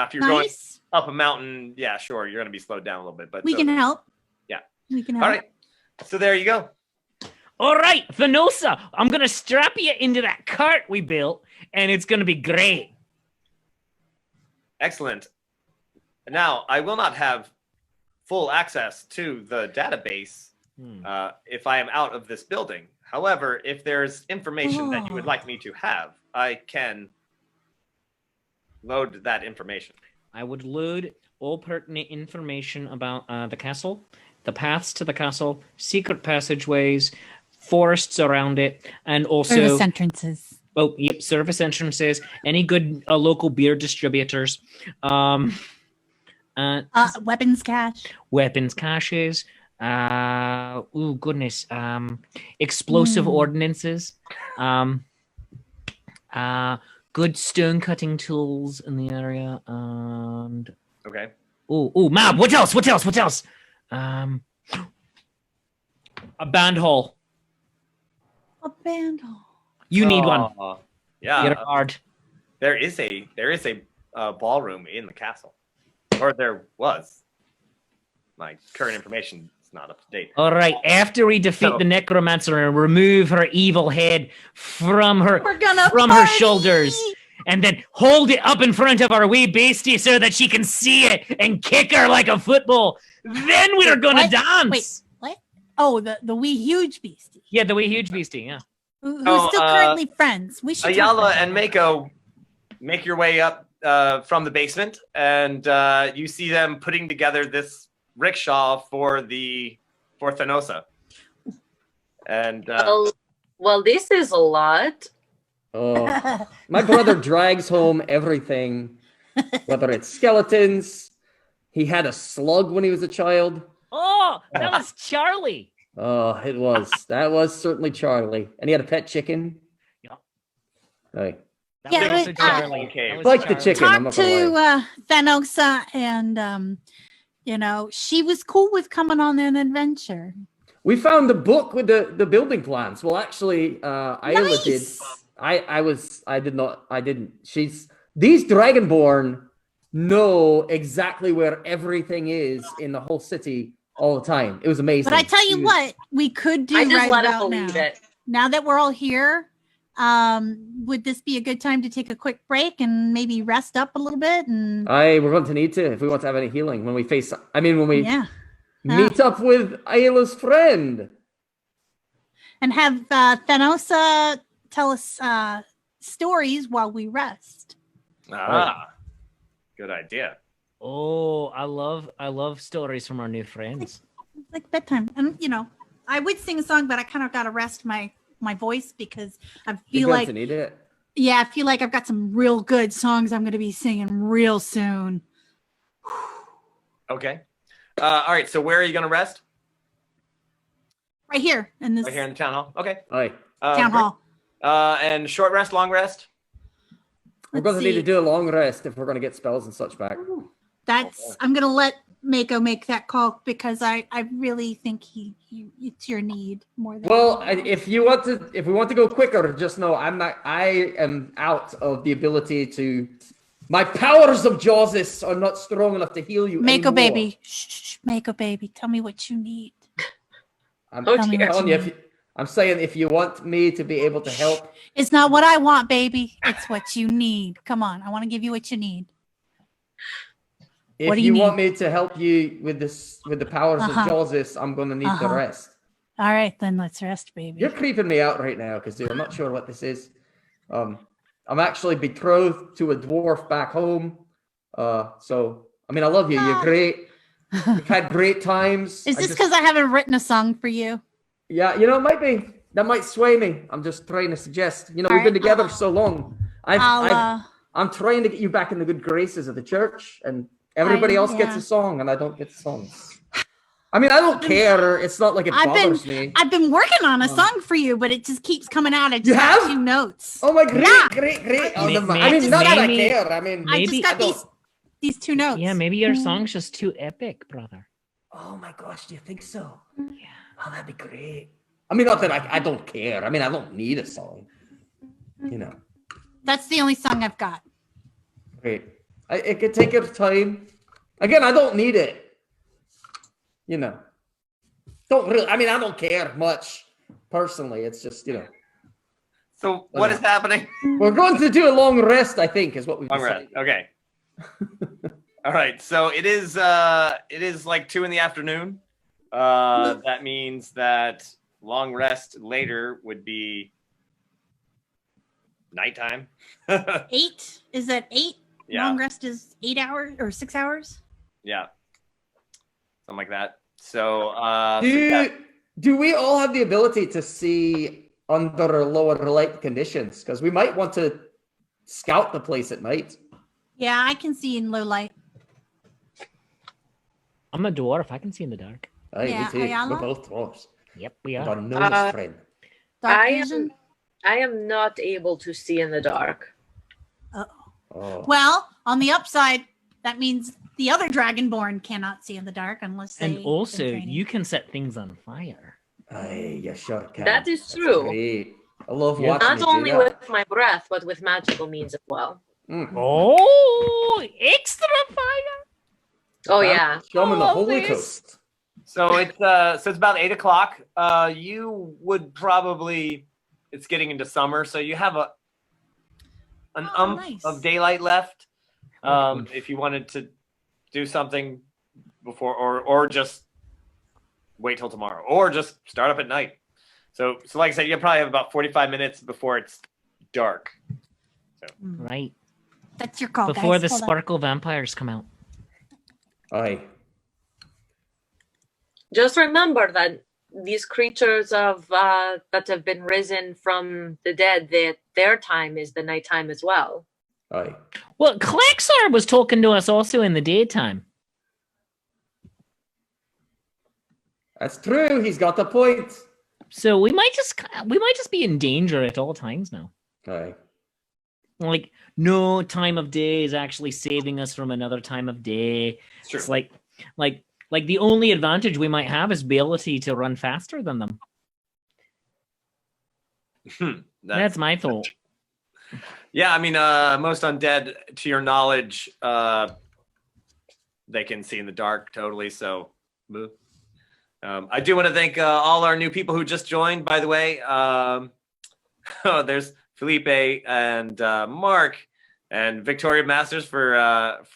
[SPEAKER 1] if you're going
[SPEAKER 3] Nice.
[SPEAKER 1] up a mountain, yeah, sure, you're going to be slowed down a little bit. But
[SPEAKER 3] We can help.
[SPEAKER 1] Yeah.
[SPEAKER 3] We can help.
[SPEAKER 1] All right. So there you go.
[SPEAKER 4] All right, T.H.A.N.O.S.A, I'm going to strap you into that cart we built, and it's going to be great.
[SPEAKER 1] Excellent. Now, I will not have full access to the database if I am out of this building. However, if there's information that you would like me to have, I can load that information.
[SPEAKER 4] I would load all pertinent information about the castle, the paths to the castle, secret passageways, forests around it, and also
[SPEAKER 3] Service entrances.
[SPEAKER 4] Oh, yep, service entrances, any good local beer distributors,
[SPEAKER 3] Weapons cache.
[SPEAKER 4] weapons caches, explosive ordinances, good stone cutting tools in the area, and
[SPEAKER 1] Okay.
[SPEAKER 4] map. What else? A band hall.
[SPEAKER 3] A band hall.
[SPEAKER 4] You need one.
[SPEAKER 1] Yeah.
[SPEAKER 4] Get hard.
[SPEAKER 1] There is a ballroom in the castle, or there was. My current information is not up to date.
[SPEAKER 4] All right. After we defeat the necromancer and remove her evil head from her
[SPEAKER 3] We're gonna
[SPEAKER 4] her
[SPEAKER 3] party!
[SPEAKER 4] shoulders, and then hold it up in front of our wee beastie so that she can see it and kick her like a football, then we're gonna
[SPEAKER 3] What?
[SPEAKER 4] dance.
[SPEAKER 3] Wait, what? Oh, the wee huge beastie.
[SPEAKER 4] Yeah, the wee huge beastie. Yeah.
[SPEAKER 3] Who's
[SPEAKER 1] Oh,
[SPEAKER 3] still currently friends. We should talk
[SPEAKER 1] Ayala
[SPEAKER 3] about
[SPEAKER 1] and
[SPEAKER 3] that.
[SPEAKER 1] Mako make your way up from the basement, and you see them putting together this rickshaw for T.H.A.N.O.S.A. And
[SPEAKER 5] Well, this is a lot.
[SPEAKER 2] Oh, my brother drags home everything, whether it's skeletons. He had a slug when he was a child.
[SPEAKER 4] Oh, that was Charlie.
[SPEAKER 2] Oh, it was. That was certainly Charlie. And he had a pet chicken.
[SPEAKER 4] Yeah.
[SPEAKER 2] Right.
[SPEAKER 4] That
[SPEAKER 3] Yeah,
[SPEAKER 4] was also
[SPEAKER 3] but,
[SPEAKER 4] Charlie.
[SPEAKER 1] okay.
[SPEAKER 4] That was
[SPEAKER 2] Like the
[SPEAKER 4] Charlie.
[SPEAKER 2] chicken. I'm
[SPEAKER 3] Talk
[SPEAKER 2] not gonna
[SPEAKER 3] to T.H.A.N.O.S.A. and she was cool with coming on an adventure.
[SPEAKER 2] We found the book with the building plans. Well, actually, Ayla did.
[SPEAKER 3] Nice.
[SPEAKER 2] I didn't. These Dragonborn know exactly where everything is in the whole city all the time. It was amazing.
[SPEAKER 3] But I tell you
[SPEAKER 2] She was-
[SPEAKER 3] what, we could do
[SPEAKER 5] I just
[SPEAKER 3] right
[SPEAKER 5] let him
[SPEAKER 3] about
[SPEAKER 5] believe
[SPEAKER 3] now.
[SPEAKER 5] it.
[SPEAKER 3] Now that we're all here, would this be a good time to take a quick break and maybe rest up a little bit? And
[SPEAKER 2] We're going to need to if we want to have any healing when we face. I mean, when we
[SPEAKER 3] yeah,
[SPEAKER 2] meet up with Ayla's friend.
[SPEAKER 3] and have T.H.A.N.O.S.A. tell us stories while we rest.
[SPEAKER 1] Good idea.
[SPEAKER 4] Oh, I love stories from our new friends.
[SPEAKER 3] It's like bedtime, and I would sing a song, but I kind of got to rest my voice because I
[SPEAKER 2] You're
[SPEAKER 3] feel
[SPEAKER 2] going
[SPEAKER 3] like
[SPEAKER 2] to need it.
[SPEAKER 3] I feel like I've got some real good songs I'm going to be singing real soon.
[SPEAKER 1] Okay. All right. So where are you going to rest?
[SPEAKER 3] Right here in this
[SPEAKER 1] Right here in the town hall. Okay.
[SPEAKER 2] Aye.
[SPEAKER 3] town
[SPEAKER 1] great.
[SPEAKER 3] hall.
[SPEAKER 1] And short rest, long rest.
[SPEAKER 2] We're going to need to do a long rest if we're going to get spells and such back.
[SPEAKER 3] I'm gonna let Mako make that call because I really think it's your need more than
[SPEAKER 2] Well, if we want to go quicker, just know I am out of the ability to. My powers of Jawsis are not strong enough to heal you.
[SPEAKER 3] Mako
[SPEAKER 2] anymore.
[SPEAKER 3] baby. Shh, Mako baby. Tell me what you need.
[SPEAKER 2] I'm
[SPEAKER 5] Oh,
[SPEAKER 2] telling
[SPEAKER 5] dear.
[SPEAKER 2] you, I'm saying if you want me to be able to help,
[SPEAKER 3] It's not what I want, baby. It's what you need. Come on, I want to give you what you need.
[SPEAKER 2] if
[SPEAKER 3] What do
[SPEAKER 2] you
[SPEAKER 3] you
[SPEAKER 2] want
[SPEAKER 3] need?
[SPEAKER 2] me to help you with the powers of Jawsis, I'm going to need the rest.
[SPEAKER 3] All right, then let's rest, baby.
[SPEAKER 2] You're creeping me out right now because I'm not sure what this is. I'm actually betrothed to a dwarf back home. So I mean, I love you. You're great. We've had great times.
[SPEAKER 3] Is this because I haven't written a song for you?
[SPEAKER 2] Yeah, it might be. That might sway me. I'm just trying to suggest. We've been together so long. I'm trying to get you back in the good graces of the church, and everybody else gets a song, and I don't get songs. I mean, I don't care. It's not like it bothers me.
[SPEAKER 3] I've been working on a song for you, but it just keeps coming out. I just
[SPEAKER 2] You
[SPEAKER 3] got
[SPEAKER 2] have?
[SPEAKER 3] 2 notes.
[SPEAKER 2] Oh my, great. Oh,
[SPEAKER 4] Maybe-
[SPEAKER 2] I mean, not that I
[SPEAKER 4] maybe-
[SPEAKER 2] care. I mean,
[SPEAKER 3] I just got these. these two notes.
[SPEAKER 4] Yeah, maybe your song's just too epic, brother.
[SPEAKER 2] Oh my gosh, do you think so?
[SPEAKER 4] Yeah.
[SPEAKER 2] Oh, that'd be great. I mean, not that I don't care. I mean, I don't need a song. You know.
[SPEAKER 3] That's the only song I've got.
[SPEAKER 2] Great. It could take its time. Again, I don't need it. You know. Don't really. I mean, I don't care much personally. It's just, you know.
[SPEAKER 1] So what is happening?
[SPEAKER 2] We're going to do a long rest, I think, is what we've
[SPEAKER 1] Long
[SPEAKER 2] decided.
[SPEAKER 1] rest. Okay. All right. So it is like 2 PM. That means that long rest later would be nighttime.
[SPEAKER 3] 8? Is that 8?
[SPEAKER 1] Yeah.
[SPEAKER 3] Long rest is 8 hours or 6 hours?
[SPEAKER 1] Yeah. Something like that. So
[SPEAKER 2] Do we all have the ability to see under lower light conditions? Because we might want to scout the place at night.
[SPEAKER 3] Yeah, I can see in low light.
[SPEAKER 4] I'm a dwarf. I can see in the dark.
[SPEAKER 2] Aye,
[SPEAKER 3] Yeah,
[SPEAKER 2] me too.
[SPEAKER 3] Ayala?
[SPEAKER 2] We're both dwarves.
[SPEAKER 4] Yep, we
[SPEAKER 2] And
[SPEAKER 4] are.
[SPEAKER 2] our newest friend.
[SPEAKER 3] Dark
[SPEAKER 5] I am-
[SPEAKER 3] vision?
[SPEAKER 5] I am not able to see in the dark.
[SPEAKER 2] Oh.
[SPEAKER 3] Well, on the upside, that means the other Dragonborn cannot see in the dark unless they.
[SPEAKER 4] And
[SPEAKER 3] have
[SPEAKER 4] also,
[SPEAKER 3] been training.
[SPEAKER 4] you can set things on fire.
[SPEAKER 2] Aye, you sure can.
[SPEAKER 5] That is
[SPEAKER 2] That's
[SPEAKER 5] true.
[SPEAKER 2] Great. I love
[SPEAKER 4] Yeah.
[SPEAKER 2] watching
[SPEAKER 5] Not
[SPEAKER 2] you do
[SPEAKER 5] only
[SPEAKER 2] that.
[SPEAKER 5] with my breath, but with magical means as well.
[SPEAKER 2] Mm.
[SPEAKER 4] Oh, extra fire!
[SPEAKER 5] Oh yeah.
[SPEAKER 2] Show 'em in the
[SPEAKER 4] love
[SPEAKER 2] Holy
[SPEAKER 4] this.
[SPEAKER 2] Coast.
[SPEAKER 1] So it's about 8 o'clock. You would probably, it's getting into summer, so you have an
[SPEAKER 3] nice.
[SPEAKER 1] of daylight left. If you wanted to do something before, or just wait till tomorrow, or just start up at night. So like I said, you probably have about 45 minutes before it's dark.
[SPEAKER 4] Right.
[SPEAKER 3] That's your call,
[SPEAKER 4] Before
[SPEAKER 3] guys.
[SPEAKER 4] the
[SPEAKER 3] Hold on.
[SPEAKER 4] sparkle vampires come out.
[SPEAKER 2] Aye.
[SPEAKER 5] Just remember that these creatures of that have been risen from the dead, that their time is the nighttime as well.
[SPEAKER 2] Aye.
[SPEAKER 4] Well, Klexar was talking to us also in the daytime.
[SPEAKER 2] That's true. He's got the point.
[SPEAKER 4] So we might just be in danger at all times now.
[SPEAKER 2] Aye.
[SPEAKER 4] Like, no time of day is actually saving us from another time of day.
[SPEAKER 1] It's true.
[SPEAKER 4] It's like the only advantage we might have is ability to run faster than them. That's my thought.
[SPEAKER 1] Yeah, I mean, most undead, to your knowledge, they can see in the dark totally. So, I do want to thank all our new people who just joined. By the way, there's Felipe and Mark and Victoria Masters for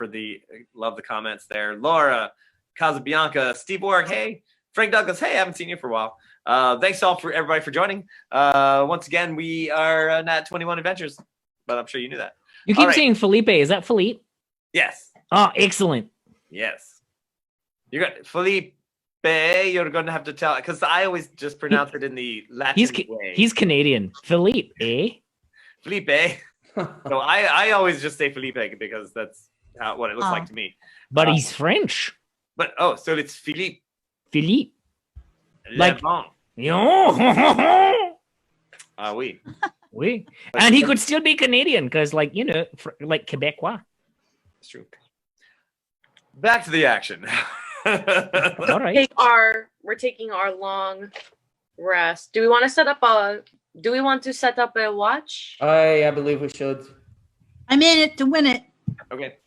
[SPEAKER 1] the love the comments there. Laura, Casabianca, Steve Warwick, hey, Frank Douglas, hey, I haven't seen you for a while. Thanks all for everybody for joining. Once again, we are Nat21 Adventures, but I'm sure you knew that.
[SPEAKER 4] You
[SPEAKER 1] All
[SPEAKER 4] keep
[SPEAKER 1] right.
[SPEAKER 4] saying Felipe. Is that Philippe?
[SPEAKER 1] Yes,
[SPEAKER 4] Oh, excellent.
[SPEAKER 1] yes. You got Felipe. You're going to have to tell because I always just pronounce it in the Latin way.
[SPEAKER 4] He's Canadian. Philippe, eh?
[SPEAKER 1] Felipe. So I always just say Felipe because that's what it looks like to me.
[SPEAKER 4] But he's French.
[SPEAKER 1] But so it's Philippe.
[SPEAKER 4] Philippe. Like-
[SPEAKER 1] Lebon.
[SPEAKER 4] Yo.
[SPEAKER 1] Oui.
[SPEAKER 4] Oui. And he could still be Canadian because, like, you know, like Quebecois.
[SPEAKER 1] It's true. Back to the action.
[SPEAKER 4] All right.
[SPEAKER 5] We're taking our long rest. Do we want to set up a watch?
[SPEAKER 2] Aye, I believe we should.
[SPEAKER 3] I'm in it to win it.
[SPEAKER 1] Okay.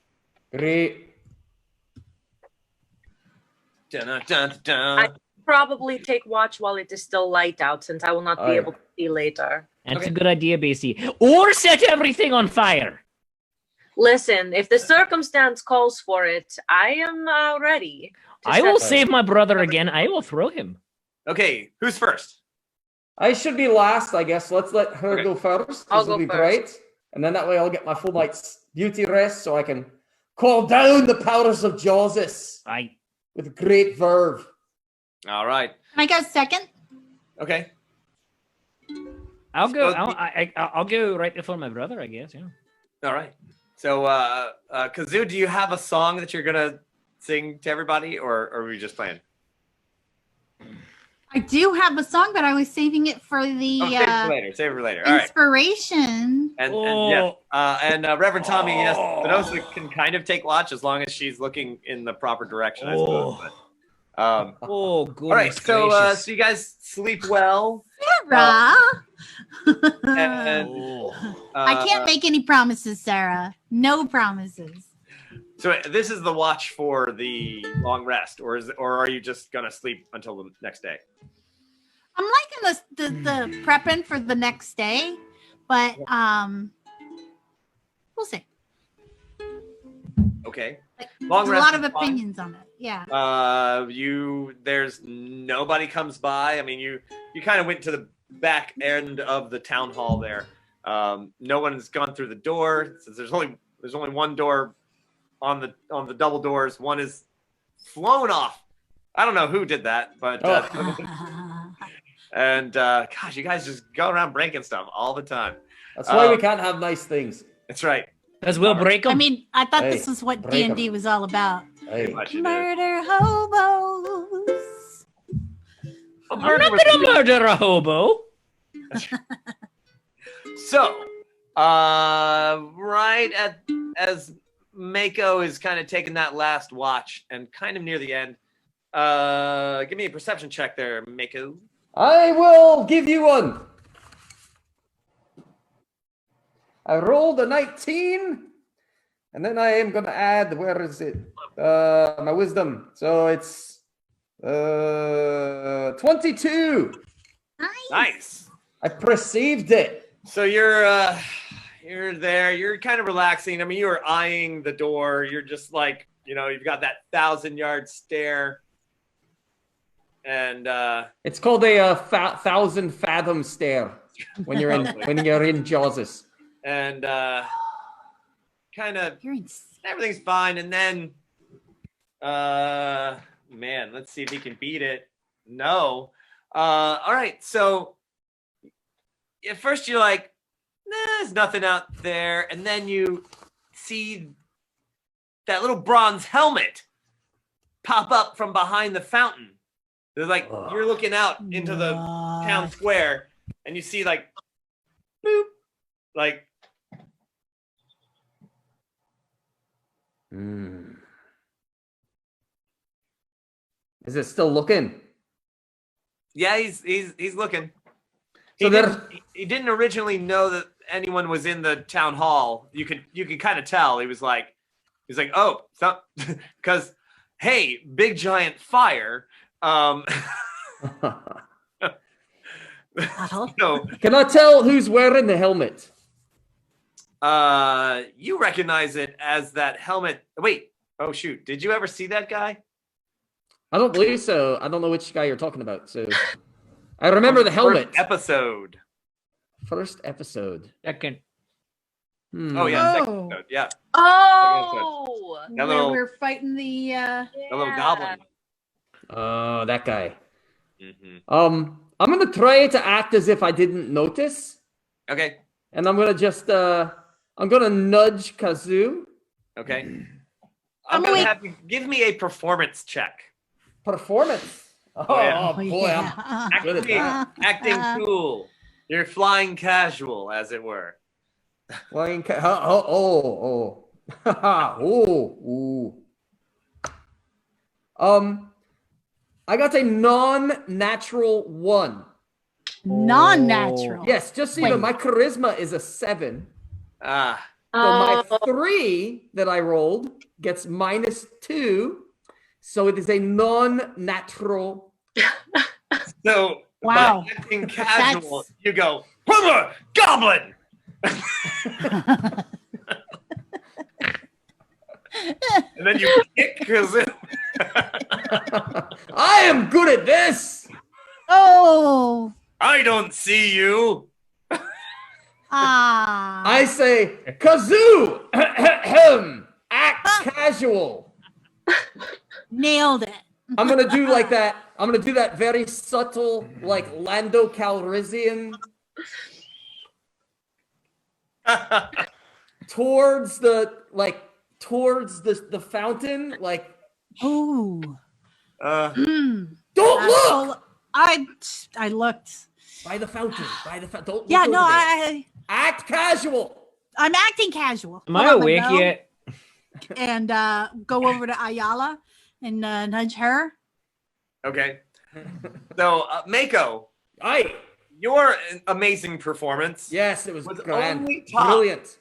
[SPEAKER 2] Great.
[SPEAKER 1] Dun, dun, dun,
[SPEAKER 5] I-
[SPEAKER 1] dun.
[SPEAKER 5] Probably take watch while it is still light out, since I will not be
[SPEAKER 2] Aye.
[SPEAKER 5] able to see later.
[SPEAKER 4] That's a good idea, BC. Or set everything on fire.
[SPEAKER 5] Listen, if the circumstance calls for it, I am ready. to
[SPEAKER 4] I will
[SPEAKER 5] set-
[SPEAKER 4] save my brother again. I will throw him.
[SPEAKER 1] Okay, who's first?
[SPEAKER 2] I should be last, I guess. Let's let her
[SPEAKER 1] Okay.
[SPEAKER 2] go first.
[SPEAKER 5] I'll
[SPEAKER 2] This will
[SPEAKER 5] go
[SPEAKER 2] be
[SPEAKER 5] first.
[SPEAKER 2] great. And then that way I'll get my full night's beauty rest so I can call down the powers of Jawsis with great verve.
[SPEAKER 1] All right.
[SPEAKER 3] Can I go second?
[SPEAKER 1] Okay.
[SPEAKER 4] I'll go.
[SPEAKER 1] So
[SPEAKER 4] I'll go right before my brother, I guess. Yeah.
[SPEAKER 1] All right. So, Kazoo, do you have a song that you're gonna sing to everybody, or are we just playing?
[SPEAKER 3] I do have a song, but I was saving it for the
[SPEAKER 1] Save it for later. Save it for later. All right.
[SPEAKER 3] inspiration.
[SPEAKER 1] And Reverend Tommy, yes, T.H.A.N.O.S.A can kind of take watch as long as she's looking in the proper direction, I suppose. But,
[SPEAKER 4] Oh, goodness
[SPEAKER 1] all right, so
[SPEAKER 4] gracious.
[SPEAKER 1] so you guys sleep well.
[SPEAKER 3] Sarah.
[SPEAKER 1] And
[SPEAKER 3] I can't make any promises, Sarah. No promises.
[SPEAKER 1] So this is the watch for the long rest, or are you just gonna sleep until the next day?
[SPEAKER 3] I'm liking the prepping for the next day, but we'll see.
[SPEAKER 1] Okay.
[SPEAKER 3] Long
[SPEAKER 1] Long
[SPEAKER 3] There's a
[SPEAKER 1] rest
[SPEAKER 3] lot of
[SPEAKER 1] is fine.
[SPEAKER 3] opinions on it. Yeah.
[SPEAKER 1] There's nobody comes by. I mean, you kind of went to the back end of the town hall there. No one's gone through the door. Since there's only one door on the double doors. One is flown off. I don't know who did that, but and gosh, you guys just go around breaking stuff all the time.
[SPEAKER 2] That's why we can't have nice things.
[SPEAKER 1] That's right.
[SPEAKER 4] Because we'll break them.
[SPEAKER 3] I mean, I thought
[SPEAKER 2] Hey,
[SPEAKER 3] this was what
[SPEAKER 2] break 'em.
[SPEAKER 3] D&D was all about.
[SPEAKER 2] Hey.
[SPEAKER 1] Much it is.
[SPEAKER 3] Murder hobos.
[SPEAKER 4] I'm not gonna murder a hobo.
[SPEAKER 1] So, right as Mako is kind of taking that last watch and kind of near the end, give me a perception check there, Mako.
[SPEAKER 2] I will give you one. I rolled a 19, and then I am going to add, where is it? My wisdom. So it's 22.
[SPEAKER 1] Nice.
[SPEAKER 2] I perceived it.
[SPEAKER 1] So you're there. You're kind of relaxing. I mean, you were eyeing the door. You're just like, you've got that 1,000-yard stare. And
[SPEAKER 2] It's called a 1,000 fathom stare when you're in Jaws.
[SPEAKER 1] And kind of
[SPEAKER 3] You're insane.
[SPEAKER 1] everything's fine. And then, man, let's see if he can beat it. No. All right. So at first you're like, nah, there's nothing out there. And then you see that little bronze helmet pop up from behind the fountain. They're like, you're looking out into the town square and you see like, boop, like,
[SPEAKER 2] Is it still looking?
[SPEAKER 1] yeah, he's looking.
[SPEAKER 2] So
[SPEAKER 1] He didn't originally know that anyone was in the town hall. You could kind of tell. He's like, oh, because hey, big giant fire. So
[SPEAKER 2] Can I tell who's wearing the helmet?
[SPEAKER 1] you recognize it as that helmet. Wait, oh shoot, did you ever see that guy?
[SPEAKER 2] I don't believe so. I don't know which guy you're talking about. So I remember the helmet.
[SPEAKER 1] First episode.
[SPEAKER 2] First episode.
[SPEAKER 4] Second.
[SPEAKER 1] Oh yeah, second
[SPEAKER 3] Oh.
[SPEAKER 1] episode. Yeah,
[SPEAKER 5] Oh,
[SPEAKER 1] That
[SPEAKER 3] Where
[SPEAKER 1] little-
[SPEAKER 3] we're fighting the
[SPEAKER 1] the little goblin.
[SPEAKER 2] Oh, that guy.
[SPEAKER 1] Hmm.
[SPEAKER 2] I'm gonna try to act as if I didn't notice,
[SPEAKER 1] Okay.
[SPEAKER 2] and I'm gonna just I'm gonna nudge Kazoo.
[SPEAKER 1] Okay.
[SPEAKER 3] Oh,
[SPEAKER 1] I'm gonna
[SPEAKER 3] wait.
[SPEAKER 1] have you give me a performance check.
[SPEAKER 2] Performance. Oh,
[SPEAKER 1] yeah.
[SPEAKER 2] boy, I'm good at that.
[SPEAKER 1] Acting cool. You're flying casual, as it were.
[SPEAKER 2] Flying oh. I got a non-natural 1.
[SPEAKER 3] non-natural.
[SPEAKER 2] Yes, just so you know,
[SPEAKER 3] Wait.
[SPEAKER 2] my charisma is a 7.
[SPEAKER 1] Ah.
[SPEAKER 2] So my 3 that I rolled gets -2. So it is a non-natural.
[SPEAKER 1] So
[SPEAKER 3] Wow.
[SPEAKER 1] by acting casual,
[SPEAKER 3] That's-
[SPEAKER 1] you go, "Brother, goblin!" And then you kick because
[SPEAKER 2] I am good at this.
[SPEAKER 3] Oh.
[SPEAKER 1] I don't see you.
[SPEAKER 3] Ah.
[SPEAKER 2] I say, Kazoo, act casual.
[SPEAKER 3] Nailed it.
[SPEAKER 2] I'm gonna do like that. I'm gonna do that very subtle, like Lando Calrissian towards the fountain. Like,
[SPEAKER 3] Ooh.
[SPEAKER 1] Uh,
[SPEAKER 2] don't
[SPEAKER 3] A
[SPEAKER 2] look.
[SPEAKER 3] solo, I looked.
[SPEAKER 2] By the fountain. By the fountain. Don't
[SPEAKER 3] Yeah,
[SPEAKER 2] look
[SPEAKER 3] no,
[SPEAKER 2] over there. Act casual.
[SPEAKER 3] I'm acting casual.
[SPEAKER 4] Am
[SPEAKER 3] Pull
[SPEAKER 4] I
[SPEAKER 3] out my
[SPEAKER 4] awake
[SPEAKER 3] bow
[SPEAKER 4] yet?
[SPEAKER 3] And go over to Ayala and nudge her.
[SPEAKER 1] Okay. So, Mako, your amazing performance
[SPEAKER 2] Yes, it was grand.
[SPEAKER 1] only topped
[SPEAKER 2] Brilliant.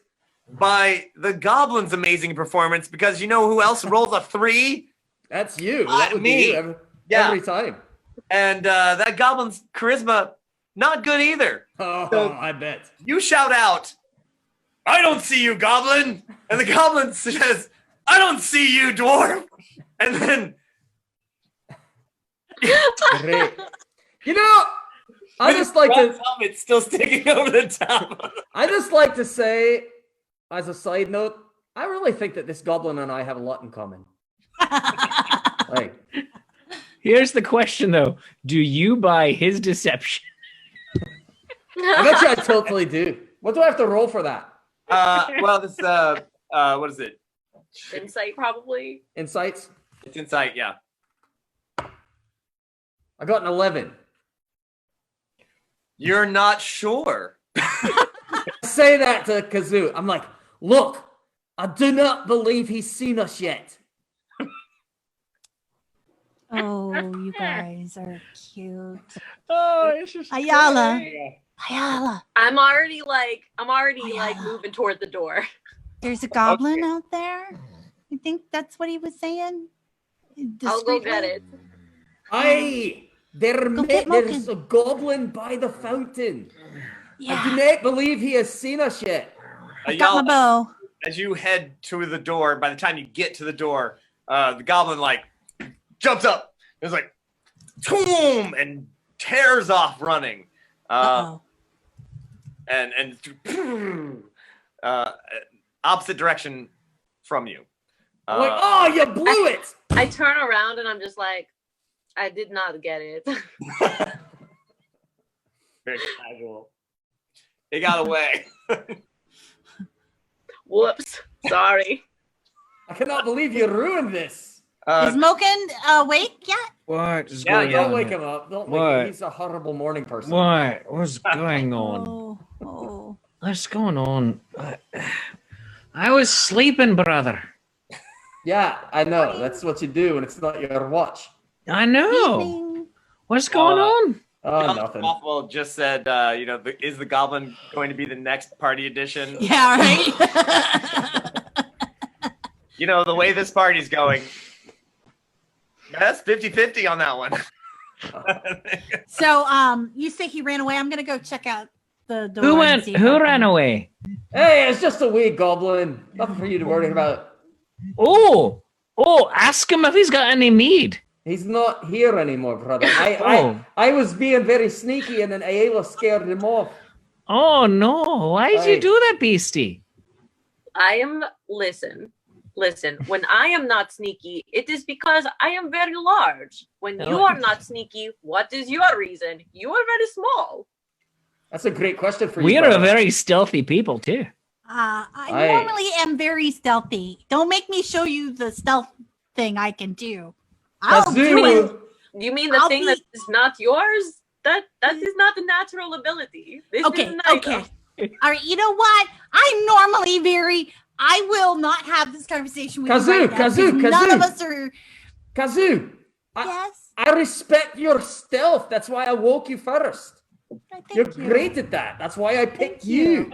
[SPEAKER 1] by the goblin's amazing performance because you know who else rolls a 3?
[SPEAKER 2] That's you. That would
[SPEAKER 1] me.
[SPEAKER 2] be you
[SPEAKER 1] Yeah.
[SPEAKER 2] every time.
[SPEAKER 1] And that goblin's charisma, not good either.
[SPEAKER 2] Oh,
[SPEAKER 1] So-
[SPEAKER 2] I bet.
[SPEAKER 1] You shout out, "I don't see you, goblin!" And the goblin says, "I don't see you, dwarf!" And then
[SPEAKER 2] Great. You know, I just like to
[SPEAKER 1] helmet's still sticking over the top.
[SPEAKER 2] I just like to say, as a side note, I really think that this goblin and I have a lot in common. Like,
[SPEAKER 4] Here's the question, though. Do you buy his deception?
[SPEAKER 2] I bet you I totally do. What do I have to roll for that?
[SPEAKER 1] Well, this what is it?
[SPEAKER 5] Insight, probably.
[SPEAKER 2] Insights?
[SPEAKER 1] It's insight, yeah.
[SPEAKER 2] I got an 11.
[SPEAKER 1] You're not sure.
[SPEAKER 2] I say that to Kazoo. I'm like, look, I do not believe he's seen us yet.
[SPEAKER 3] Oh, you guys are cute.
[SPEAKER 4] Oh, it's just
[SPEAKER 3] Ayala.
[SPEAKER 4] great.
[SPEAKER 3] Ayala,
[SPEAKER 5] I'm already like
[SPEAKER 3] Ayala.
[SPEAKER 5] moving toward the door.
[SPEAKER 3] there's a goblin out there. You think that's what he was saying?
[SPEAKER 5] I'll go get it.
[SPEAKER 2] Aye,
[SPEAKER 3] get
[SPEAKER 2] there's a goblin by the fountain. I do
[SPEAKER 3] Yeah,
[SPEAKER 2] not believe he has seen us yet.
[SPEAKER 3] I got my bow.
[SPEAKER 1] As you head to the door, by the time you get to the door, the goblin like jumps up. It's like, boom, and tears off running.
[SPEAKER 3] Uh-oh.
[SPEAKER 1] And opposite direction from you.
[SPEAKER 2] I'm like, oh, you blew it.
[SPEAKER 5] I turn around and I'm just like, I did not get it.
[SPEAKER 1] Very casual. It got away.
[SPEAKER 5] Whoops. Sorry.
[SPEAKER 2] I cannot believe you ruined this.
[SPEAKER 3] Is Moken awake yet?
[SPEAKER 4] What is
[SPEAKER 1] Yeah,
[SPEAKER 4] going
[SPEAKER 2] Don't
[SPEAKER 4] on?
[SPEAKER 2] wake
[SPEAKER 4] here?
[SPEAKER 2] him up. Don't wake
[SPEAKER 4] What?
[SPEAKER 2] him. He's a horrible morning person.
[SPEAKER 4] What? What's going on?
[SPEAKER 3] Oh.
[SPEAKER 4] What's going on? I was sleeping, brother.
[SPEAKER 2] Yeah, I know. That's what you do when it's not your watch.
[SPEAKER 4] I know.
[SPEAKER 3] Evening.
[SPEAKER 4] What's going on?
[SPEAKER 2] Oh, nothing.
[SPEAKER 1] Rothwell just said, is the goblin going to be the next party edition?
[SPEAKER 3] Yeah, right?
[SPEAKER 1] You know, the way this party's going, that's 50-50 on that one.
[SPEAKER 3] So, you say he ran away. I'm going to go check out the door.
[SPEAKER 4] Who
[SPEAKER 3] and
[SPEAKER 4] went?
[SPEAKER 3] see if
[SPEAKER 4] Who
[SPEAKER 3] I can-
[SPEAKER 4] ran away?
[SPEAKER 2] Hey, it's just a wee goblin. Nothing for you to worry about.
[SPEAKER 4] Oh, ask him if he's got any mead.
[SPEAKER 2] He's not here anymore, brother.
[SPEAKER 4] Oh.
[SPEAKER 2] I was being very sneaky and then Ayla scared him off.
[SPEAKER 4] Oh no! Why did
[SPEAKER 2] Hey.
[SPEAKER 4] you do that, beastie?
[SPEAKER 5] Listen. When I am not sneaky, it is because I am very large. When you are not sneaky, what is your reason? You are very small.
[SPEAKER 2] That's a great question for you.
[SPEAKER 4] We are a
[SPEAKER 2] brother.
[SPEAKER 4] very stealthy people too.
[SPEAKER 3] I normally am very stealthy. Don't make me show you the stealth thing I can do. I'll do it.
[SPEAKER 2] Kazoo,
[SPEAKER 5] You mean the
[SPEAKER 3] I'll
[SPEAKER 5] thing
[SPEAKER 3] be-
[SPEAKER 5] that is not yours? That is not a natural ability. This
[SPEAKER 3] Okay,
[SPEAKER 5] is neither.
[SPEAKER 3] okay. All right, you know what? I'm normally I will not have this conversation with
[SPEAKER 2] Kazoo,
[SPEAKER 3] you right now,
[SPEAKER 2] Kazoo,
[SPEAKER 3] 'cause none of
[SPEAKER 2] Kazoo.
[SPEAKER 3] us are.
[SPEAKER 2] Kazoo,
[SPEAKER 3] Yes,
[SPEAKER 2] I respect your stealth. That's why I woke you first.
[SPEAKER 3] thank
[SPEAKER 2] You're
[SPEAKER 3] you.
[SPEAKER 2] great at that. That's why I picked
[SPEAKER 3] you.
[SPEAKER 2] you.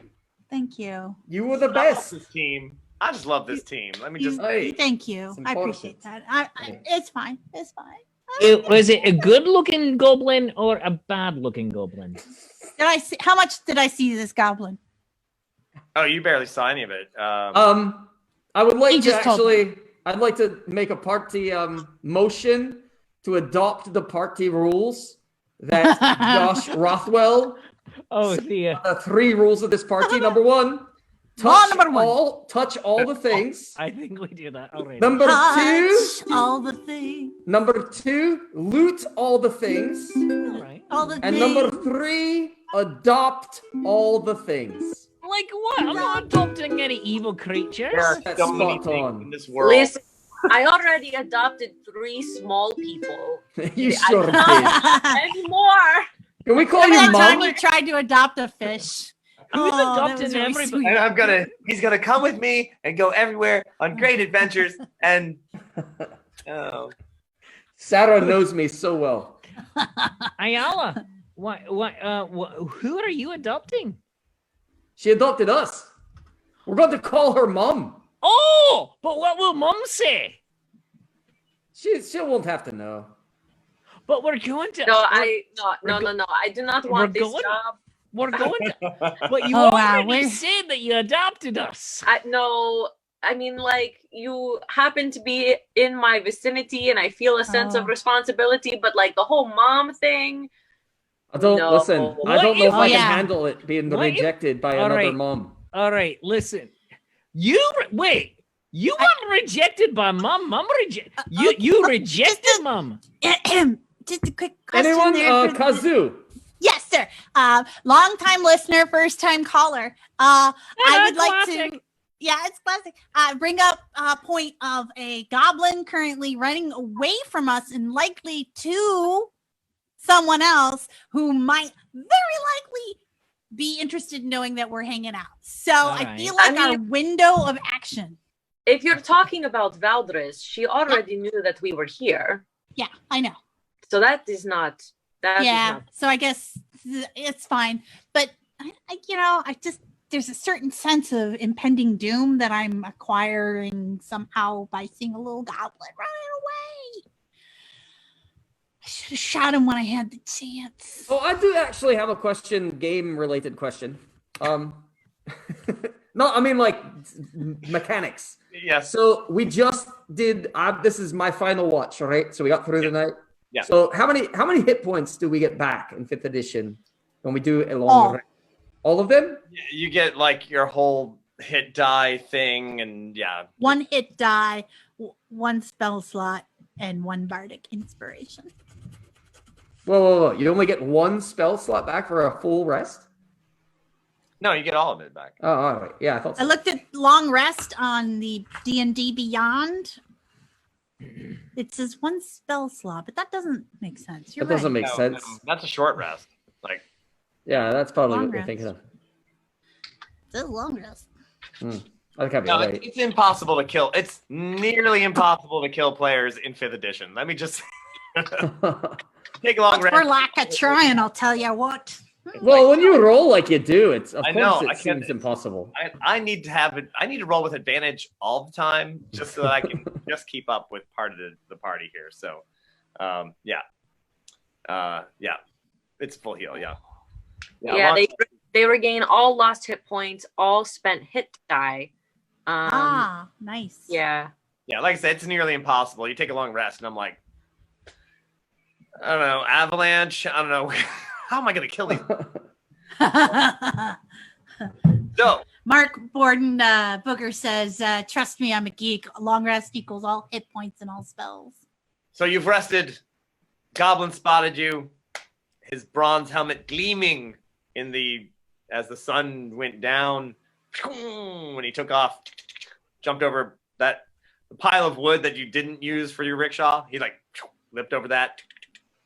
[SPEAKER 3] Thank you.
[SPEAKER 2] You were the
[SPEAKER 1] I love
[SPEAKER 2] best.
[SPEAKER 1] this team. I just love this team. Let me
[SPEAKER 3] You-
[SPEAKER 1] just.
[SPEAKER 2] Hey,
[SPEAKER 3] thank you.
[SPEAKER 2] it's
[SPEAKER 3] I
[SPEAKER 2] important.
[SPEAKER 3] appreciate that. It's fine. It's fine.
[SPEAKER 4] Was it a good-looking goblin or a bad-looking goblin?
[SPEAKER 3] Did I see? How much did I see this goblin?
[SPEAKER 1] Oh, you barely saw any of it.
[SPEAKER 2] I would like
[SPEAKER 3] He
[SPEAKER 2] to
[SPEAKER 3] just told
[SPEAKER 2] actually. I'd like to make a party motion to adopt the party rules that Josh Rothwell.
[SPEAKER 4] Oh, the
[SPEAKER 2] The 3 rules of this party. Number 1,
[SPEAKER 3] Law number one.
[SPEAKER 2] touch all the things.
[SPEAKER 4] I think we do that already.
[SPEAKER 2] Number 2,
[SPEAKER 3] Touch all the things.
[SPEAKER 2] number 2, loot all the things.
[SPEAKER 4] All right.
[SPEAKER 3] All the
[SPEAKER 2] And
[SPEAKER 3] things.
[SPEAKER 2] number 3, adopt all the things.
[SPEAKER 4] Like what? I'm not adopting any evil creatures.
[SPEAKER 1] There are
[SPEAKER 2] That's
[SPEAKER 1] so many
[SPEAKER 2] spot
[SPEAKER 1] things
[SPEAKER 2] on.
[SPEAKER 1] in this world.
[SPEAKER 5] Listen, I already adopted 3 small people.
[SPEAKER 2] You sure did.
[SPEAKER 5] Any more?
[SPEAKER 2] Can we call
[SPEAKER 3] Remember
[SPEAKER 2] you
[SPEAKER 3] that time
[SPEAKER 2] mom?
[SPEAKER 3] you tried to adopt a fish?
[SPEAKER 4] Who's
[SPEAKER 3] Oh, that
[SPEAKER 4] adopting
[SPEAKER 3] was really
[SPEAKER 4] everybody?
[SPEAKER 3] sweet.
[SPEAKER 1] And he's gonna come with me and go everywhere on great adventures. And oh,
[SPEAKER 2] Sarah knows me so well.
[SPEAKER 4] Ayala, who are you adopting?
[SPEAKER 2] She adopted us. We're going to call her mom.
[SPEAKER 4] Oh, but what will Mum say?
[SPEAKER 2] She won't have to know.
[SPEAKER 4] But we're going to.
[SPEAKER 5] No, I do not want this
[SPEAKER 4] going-
[SPEAKER 5] job.
[SPEAKER 4] We're going to. But you
[SPEAKER 3] Oh, wow,
[SPEAKER 4] already
[SPEAKER 3] we're-
[SPEAKER 4] said that you adopted us.
[SPEAKER 5] I mean, like, you happen to be in my vicinity and I feel a sense of
[SPEAKER 3] Oh.
[SPEAKER 5] responsibility, but like the whole mom thing.
[SPEAKER 2] I don't
[SPEAKER 5] No.
[SPEAKER 2] listen. I
[SPEAKER 4] What
[SPEAKER 2] don't know if
[SPEAKER 4] if-
[SPEAKER 2] I
[SPEAKER 3] Oh,
[SPEAKER 2] can
[SPEAKER 3] yeah.
[SPEAKER 2] handle it being
[SPEAKER 4] What if-
[SPEAKER 2] rejected by
[SPEAKER 4] All
[SPEAKER 2] another
[SPEAKER 4] right.
[SPEAKER 2] mom.
[SPEAKER 4] All right, listen. Wait. You weren't rejected by Mum. Mum you rejected
[SPEAKER 3] just a-
[SPEAKER 4] Mum.
[SPEAKER 3] Just a quick question
[SPEAKER 2] Anyone?
[SPEAKER 3] there. for the-
[SPEAKER 2] Kazoo.
[SPEAKER 3] Yes, sir. Long-time listener, first-time caller. I would like to. Yeah, it's classic. Bring up a point of a goblin currently running away from us and likely to someone else who might very likely be interested in knowing that we're hanging out. So I
[SPEAKER 4] right.
[SPEAKER 3] feel like
[SPEAKER 5] I
[SPEAKER 3] our window of action.
[SPEAKER 5] If you're talking about Valdris, she already knew that we were here.
[SPEAKER 3] Yeah, I know.
[SPEAKER 5] So that is not.
[SPEAKER 3] So I guess it's fine. But I just there's a certain sense of impending doom that I'm acquiring somehow by seeing a little goblin running away. I should have shot him when I had the chance.
[SPEAKER 2] Oh, I do actually have a question, game-related question. No, I mean like mechanics.
[SPEAKER 1] yes.
[SPEAKER 2] So we just did. This is my final watch, right? So we got through the night.
[SPEAKER 1] Yeah.
[SPEAKER 2] So how many hit points do we get back in 5th edition when we do a long
[SPEAKER 3] All.
[SPEAKER 2] rest? All of them?
[SPEAKER 1] You get like your whole hit die thing, and yeah.
[SPEAKER 3] One hit die, one spell slot, and one bardic inspiration.
[SPEAKER 2] Whoa. You only get 1 spell slot back for a full rest?
[SPEAKER 1] No, you get all of it back.
[SPEAKER 2] Oh, all right. Yeah, I thought so.
[SPEAKER 3] I looked at long rest on the D&D Beyond. It says 1 spell slot, but that doesn't make sense. You're
[SPEAKER 2] That doesn't
[SPEAKER 3] right.
[SPEAKER 2] make sense.
[SPEAKER 1] That's a short rest. Like,
[SPEAKER 2] Yeah, that's probably
[SPEAKER 3] Long
[SPEAKER 2] what we're
[SPEAKER 3] rest.
[SPEAKER 2] thinking of.
[SPEAKER 3] It's a long rest.
[SPEAKER 2] That can't be
[SPEAKER 1] no,
[SPEAKER 2] right.
[SPEAKER 1] it's impossible to kill. It's nearly impossible to kill players in 5th edition. Let me just take a long
[SPEAKER 3] But for
[SPEAKER 1] rest.
[SPEAKER 3] lack of trying, I'll tell you what.
[SPEAKER 2] Well, when you roll like you do, it's of
[SPEAKER 1] I
[SPEAKER 2] course
[SPEAKER 1] know,
[SPEAKER 2] it
[SPEAKER 1] I can't-
[SPEAKER 2] seems impossible.
[SPEAKER 1] I need to have it. I need to roll with advantage all the time, just so that I can just keep up with part of the party here. So, yeah, it's full heal. Yeah,
[SPEAKER 5] Yeah, they regain all lost hit points, all spent hit die.
[SPEAKER 3] Nice.
[SPEAKER 5] Yeah.
[SPEAKER 1] yeah. Like I said, it's nearly impossible. You take a long rest, and I'm like, I don't know, avalanche. I don't know. How am I going to kill these? So,
[SPEAKER 3] Mark Borden Booker says, trust me, I'm a geek. Long rest equals all hit points and all spells.
[SPEAKER 1] so you've rested. Goblin spotted you. His bronze helmet gleaming as the sun went down. When he took off, jumped over the pile of wood that you didn't use for your rickshaw. He like leapt over that,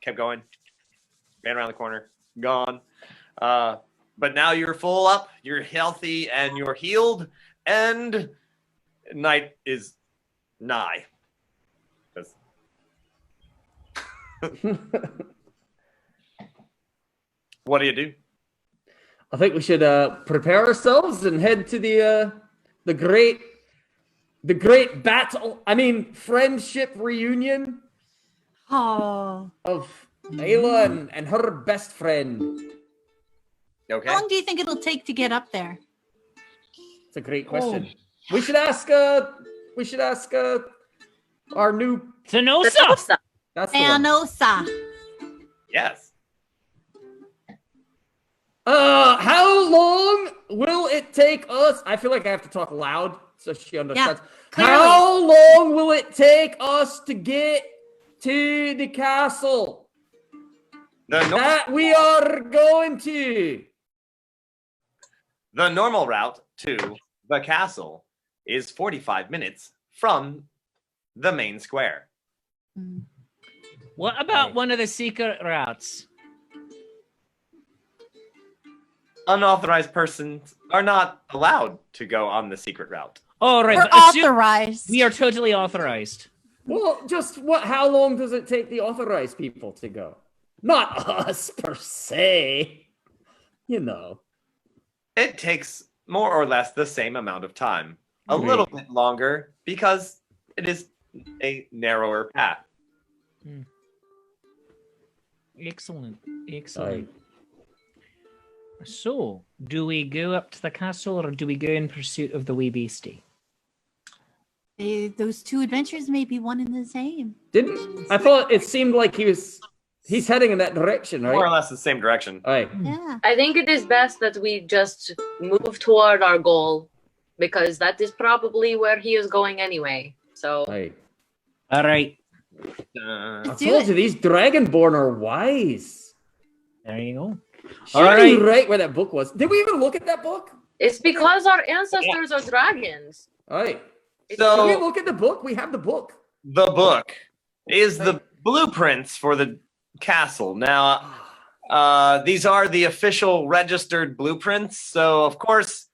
[SPEAKER 1] kept going, ran around the corner, gone. But now you're full up, you're healthy, and you're healed, and night is nigh. 'Cause- What do you do?
[SPEAKER 2] I think we should prepare ourselves and head to the great battle. I mean, friendship reunion
[SPEAKER 3] Oh.
[SPEAKER 2] of Ayla and her best friend.
[SPEAKER 1] Okay.
[SPEAKER 3] How long do you think it'll take to get up there?
[SPEAKER 2] It's a great question. We should ask. Our new.
[SPEAKER 4] T.H.A.N.O.S.A.
[SPEAKER 2] That's the one.
[SPEAKER 3] T.H.A.N.O.S.A.
[SPEAKER 1] Yes.
[SPEAKER 2] How long will it take us? I feel like I have to talk loud so she understands.
[SPEAKER 3] clearly.
[SPEAKER 2] How long will it take us to get to the castle that we are going to?
[SPEAKER 1] The normal route to the castle is 45 minutes from the main square.
[SPEAKER 4] What about one of the secret routes?
[SPEAKER 1] Unauthorized persons are not allowed to go on the secret route.
[SPEAKER 4] Oh, right.
[SPEAKER 3] We're
[SPEAKER 4] but
[SPEAKER 3] authorized.
[SPEAKER 4] we are totally authorized.
[SPEAKER 2] Well, just what? How long does it take the authorized people to go? Not us per se. You know.
[SPEAKER 1] It takes more or less the same amount of time. A little bit longer because it is a narrower path.
[SPEAKER 4] Excellent. So, do we go up to the castle or do we go in pursuit of the wee beastie?
[SPEAKER 3] Those two adventures may be one and the same.
[SPEAKER 2] I thought it seemed like he's heading in that direction, right?
[SPEAKER 1] More or less the same direction.
[SPEAKER 2] All right.
[SPEAKER 3] Yeah.
[SPEAKER 5] I think it is best that we just move toward our goal because that is probably where he is going anyway. So,
[SPEAKER 4] All right.
[SPEAKER 2] I told you these Dragonborn are wise.
[SPEAKER 4] There you go.
[SPEAKER 2] All right. Right where that book was. Did we even look at that book?
[SPEAKER 5] it's because our ancestors are dragons.
[SPEAKER 2] All right.
[SPEAKER 1] So
[SPEAKER 2] Did we look at the book? We have the book.
[SPEAKER 1] the book is the blueprints for the castle. Now, these are the official registered blueprints. So, of course,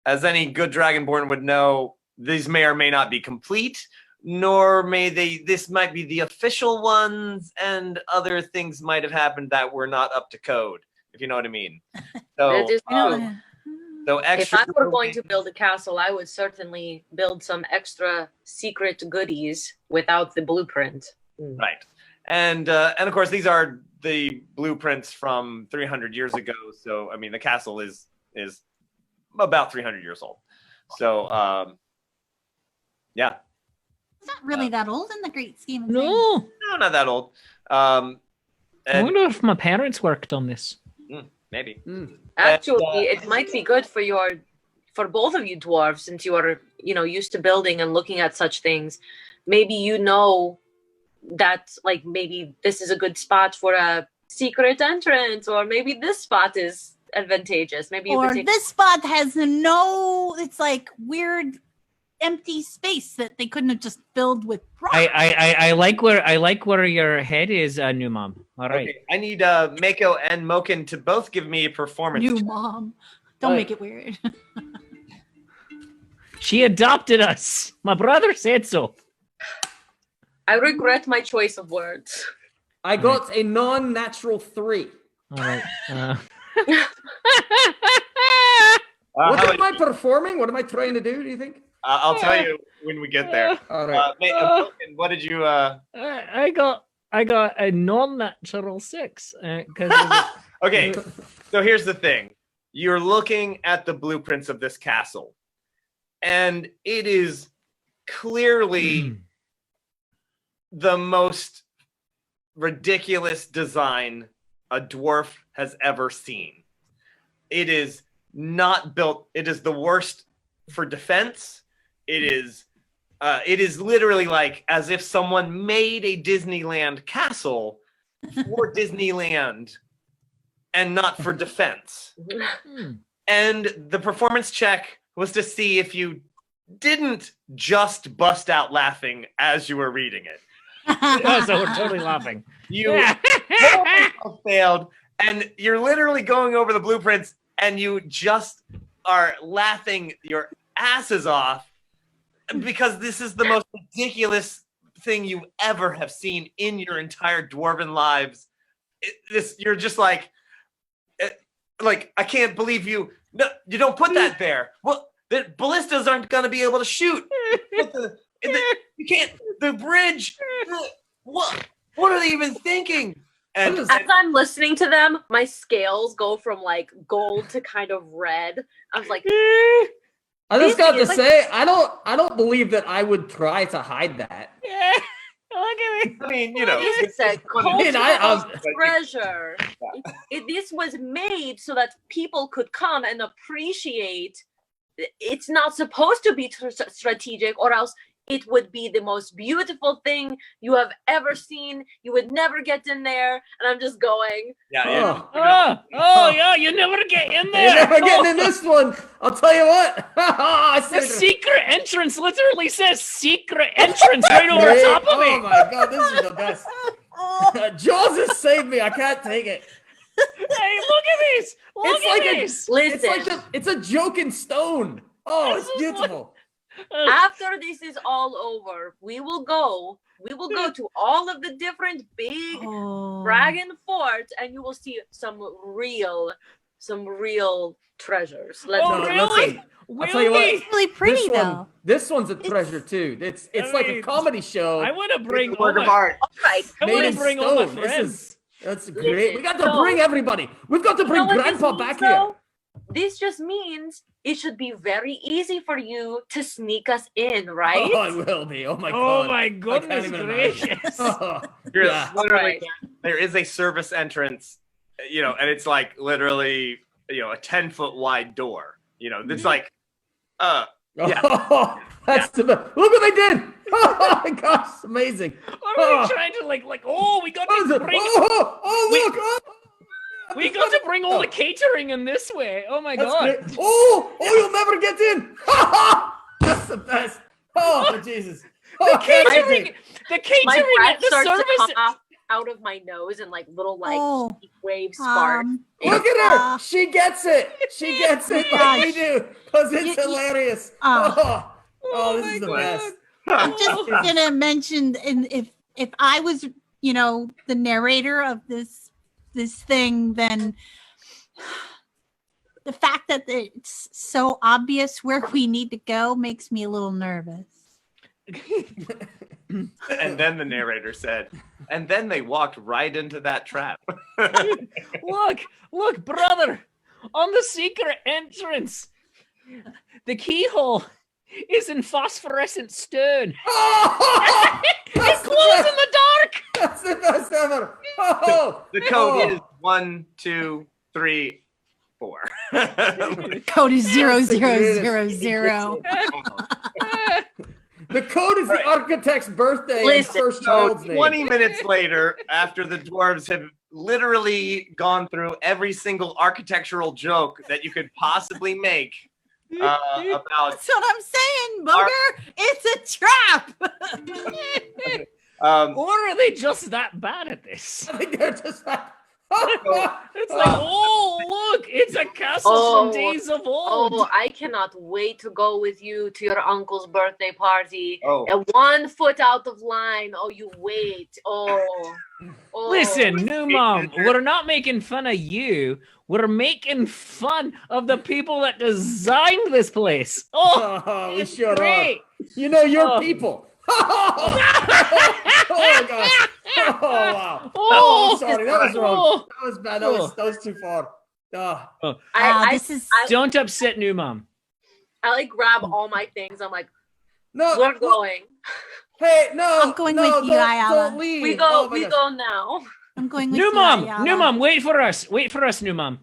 [SPEAKER 1] as any good Dragonborn would know, these may or may not be complete, nor may this might be the official ones, and other things might have happened that were not up to code, if you know what I mean. So,
[SPEAKER 5] That is true.
[SPEAKER 1] so
[SPEAKER 5] If I were going to build a castle, I would certainly build some extra secret goodies without the blueprint.
[SPEAKER 1] Right. And of course, these are the blueprints from 300 years ago. So, I mean, the castle is about 300 years old. So, yeah.
[SPEAKER 3] It's not really that old in the great scheme of things.
[SPEAKER 4] No.
[SPEAKER 1] No, not that old.
[SPEAKER 4] I
[SPEAKER 1] And
[SPEAKER 4] wonder if my parents worked on this.
[SPEAKER 1] maybe.
[SPEAKER 5] Actually, it might be good for both of you dwarves, since you are, used to building and looking at such things. Maybe that, like, maybe this is a good spot for a secret entrance, or maybe this spot is advantageous. Maybe you
[SPEAKER 3] Or
[SPEAKER 5] could take
[SPEAKER 3] this spot has it's like weird empty space that they couldn't have just filled with rock.
[SPEAKER 4] I like where your head is, new mom. All right.
[SPEAKER 1] Okay, I need Mako and Mokin to both give me a performance.
[SPEAKER 3] New
[SPEAKER 1] check.
[SPEAKER 3] mom. Don't make it weird.
[SPEAKER 4] She adopted us. My brother said so.
[SPEAKER 5] I regret my choice of words.
[SPEAKER 2] I got a non-natural 3.
[SPEAKER 4] All right.
[SPEAKER 2] What
[SPEAKER 1] how
[SPEAKER 2] am I performing? What am I trying to do you think?
[SPEAKER 1] I'll tell you when we get there.
[SPEAKER 2] All right.
[SPEAKER 1] Mokin, what did you?
[SPEAKER 4] I got a non-natural 6 because
[SPEAKER 1] Okay, so here's the thing. You're looking at the blueprints of this castle, and it is clearly the most ridiculous design a dwarf has ever seen. It is not built. It is the worst for defense. It is literally like as if someone made a Disneyland castle for Disneyland and not for defense. And the performance check was to see if you didn't just bust out laughing as you were reading it.
[SPEAKER 4] oh, so we're totally laughing.
[SPEAKER 1] You failed, and you're literally going over the blueprints, and you just are laughing your asses off because this is the most ridiculous thing you ever have seen in your entire dwarven lives. You're just like I can't believe you. No, you don't put that there. Well, the ballistas aren't going to be able to shoot. You can't. The bridge. What are they even thinking? And
[SPEAKER 5] As I'm listening to them, my scales go from like gold to kind of red. I was like,
[SPEAKER 2] I just got to say, I don't believe that I would try to hide that.
[SPEAKER 4] Yeah. Look at me.
[SPEAKER 1] I mean,
[SPEAKER 5] it's a
[SPEAKER 2] I
[SPEAKER 5] cultural treasure. This was made so that people could come and appreciate. It's not supposed to be strategic, or else it would be the most beautiful thing you have ever seen. You would never get in there. And I'm just going.
[SPEAKER 1] yeah.
[SPEAKER 4] Yeah, you never get in there.
[SPEAKER 2] You're never getting in this one. I'll tell you what. I see
[SPEAKER 4] The
[SPEAKER 2] what you're-
[SPEAKER 4] secret entrance literally says secret entrance right over
[SPEAKER 2] Great.
[SPEAKER 4] top of
[SPEAKER 2] Oh
[SPEAKER 4] me.
[SPEAKER 2] my god, this is the best. Jaws has saved me. I can't take it.
[SPEAKER 4] Hey, look at this. Look
[SPEAKER 2] It's
[SPEAKER 4] at
[SPEAKER 2] like
[SPEAKER 4] this.
[SPEAKER 5] Listen,
[SPEAKER 2] it's a joke in stone. Oh, it's
[SPEAKER 4] This is
[SPEAKER 2] beautiful.
[SPEAKER 5] after this is all over, we will go to all of the different big
[SPEAKER 3] Oh.
[SPEAKER 5] dragon forts, and you will see some real treasures. Let's
[SPEAKER 4] Oh,
[SPEAKER 2] No,
[SPEAKER 5] go.
[SPEAKER 4] really?
[SPEAKER 2] listen,
[SPEAKER 4] Will
[SPEAKER 2] tell you what.
[SPEAKER 4] we?
[SPEAKER 3] It's really pretty though.
[SPEAKER 2] This one's a treasure too. It's like a
[SPEAKER 4] mean,
[SPEAKER 2] comedy show.
[SPEAKER 4] I want to bring
[SPEAKER 1] It's a work
[SPEAKER 4] all
[SPEAKER 1] of
[SPEAKER 4] my,
[SPEAKER 1] art.
[SPEAKER 5] All right.
[SPEAKER 4] I want
[SPEAKER 2] made
[SPEAKER 4] to
[SPEAKER 2] in
[SPEAKER 4] bring all my
[SPEAKER 2] stone.
[SPEAKER 4] friends.
[SPEAKER 2] That's great. We got to
[SPEAKER 5] So-
[SPEAKER 2] bring everybody. We've got to
[SPEAKER 5] You
[SPEAKER 2] bring
[SPEAKER 5] know what this
[SPEAKER 2] Grandpa
[SPEAKER 5] means,
[SPEAKER 2] back
[SPEAKER 5] though? This just means it should be very easy for you to sneak us in,
[SPEAKER 2] here.
[SPEAKER 5] right?
[SPEAKER 2] Oh, it will be. Oh my
[SPEAKER 4] Oh
[SPEAKER 2] god.
[SPEAKER 4] my
[SPEAKER 2] I can't
[SPEAKER 4] goodness
[SPEAKER 2] even
[SPEAKER 4] gracious.
[SPEAKER 2] imagine. Oh,
[SPEAKER 1] You're
[SPEAKER 2] yeah.
[SPEAKER 1] literally,
[SPEAKER 5] Right.
[SPEAKER 1] there is a service entrance, and it's like literally, a 10-foot wide door. It's like, Yeah.
[SPEAKER 2] Oh, that's the best. Look what they did. Oh my gosh, it's amazing.
[SPEAKER 4] Are
[SPEAKER 2] Oh.
[SPEAKER 4] we trying to like oh, we got
[SPEAKER 2] What is
[SPEAKER 4] to
[SPEAKER 2] it?
[SPEAKER 4] bring
[SPEAKER 2] Oh,
[SPEAKER 4] Wait.
[SPEAKER 2] look. Oh.
[SPEAKER 4] we got to bring all the catering in this way. Oh my
[SPEAKER 2] That's
[SPEAKER 4] god.
[SPEAKER 2] great. Oh, you'll never get in. That's the best. Oh, Jesus. Oh,
[SPEAKER 4] Catering, the
[SPEAKER 5] My
[SPEAKER 4] catering
[SPEAKER 5] breath
[SPEAKER 4] at the
[SPEAKER 5] starts to
[SPEAKER 4] service.
[SPEAKER 5] come out of my nose and like little
[SPEAKER 3] Oh.
[SPEAKER 5] wave sparks.
[SPEAKER 2] Look at her. She gets it. She gets it like we do because it's
[SPEAKER 3] You-
[SPEAKER 2] hilarious.
[SPEAKER 3] Oh.
[SPEAKER 2] Oh, this
[SPEAKER 4] my
[SPEAKER 2] is the
[SPEAKER 4] God.
[SPEAKER 2] best.
[SPEAKER 3] I'm just gonna mention, and if I was, the narrator of this thing, then the fact that it's so obvious where we need to go makes me a little nervous.
[SPEAKER 1] and then the narrator said, and then they walked right into that trap.
[SPEAKER 4] Look, brother, on the secret entrance, the keyhole is in phosphorescent stone.
[SPEAKER 2] Oh,
[SPEAKER 4] It glows in the dark.
[SPEAKER 2] That's the best ever. Oh,
[SPEAKER 1] The code
[SPEAKER 2] oh.
[SPEAKER 1] is 1, 2, 3, 4.
[SPEAKER 3] Code is 0000.
[SPEAKER 2] The code is the architect's birthday and
[SPEAKER 5] Listen,
[SPEAKER 2] first
[SPEAKER 1] So
[SPEAKER 2] child's name.
[SPEAKER 1] 20 minutes later, after the dwarves have literally gone through every single architectural joke that you could possibly make about
[SPEAKER 3] That's what I'm saying, Booger. It's a trap.
[SPEAKER 4] Or are they just that bad at this?
[SPEAKER 2] I think they're just like,
[SPEAKER 4] It's like, oh, look, it's a castle from days of old.
[SPEAKER 5] Oh, I cannot wait to go with you to your uncle's birthday party.
[SPEAKER 1] Oh.
[SPEAKER 5] And 1 foot out of line. Oh, you wait. Oh.
[SPEAKER 4] Listen, new mom, we're not making fun of you. We're making fun of the people that designed this place. Oh,
[SPEAKER 2] oh, we
[SPEAKER 4] it's
[SPEAKER 2] sure are.
[SPEAKER 4] great.
[SPEAKER 2] You know your
[SPEAKER 4] Oh.
[SPEAKER 2] people. Oh, gosh. Oh, wow.
[SPEAKER 4] Oh,
[SPEAKER 2] I'm sorry. That was wrong.
[SPEAKER 4] oh.
[SPEAKER 2] That was bad. That was too far. Oh.
[SPEAKER 5] I
[SPEAKER 3] This is
[SPEAKER 4] Don't upset new mom.
[SPEAKER 5] like grab all my things. I'm like,
[SPEAKER 2] No.
[SPEAKER 5] we're going.
[SPEAKER 2] Hey, no.
[SPEAKER 3] I'm going
[SPEAKER 2] no,
[SPEAKER 3] with you,
[SPEAKER 2] don't,
[SPEAKER 3] Ayala.
[SPEAKER 2] Don't leave.
[SPEAKER 5] We go.
[SPEAKER 2] Oh, my
[SPEAKER 5] we
[SPEAKER 2] gosh.
[SPEAKER 5] go now.
[SPEAKER 3] I'm going with
[SPEAKER 4] New
[SPEAKER 3] you,
[SPEAKER 4] mom,
[SPEAKER 3] Ayala.
[SPEAKER 4] new mom, wait for us. Wait for us, new mom.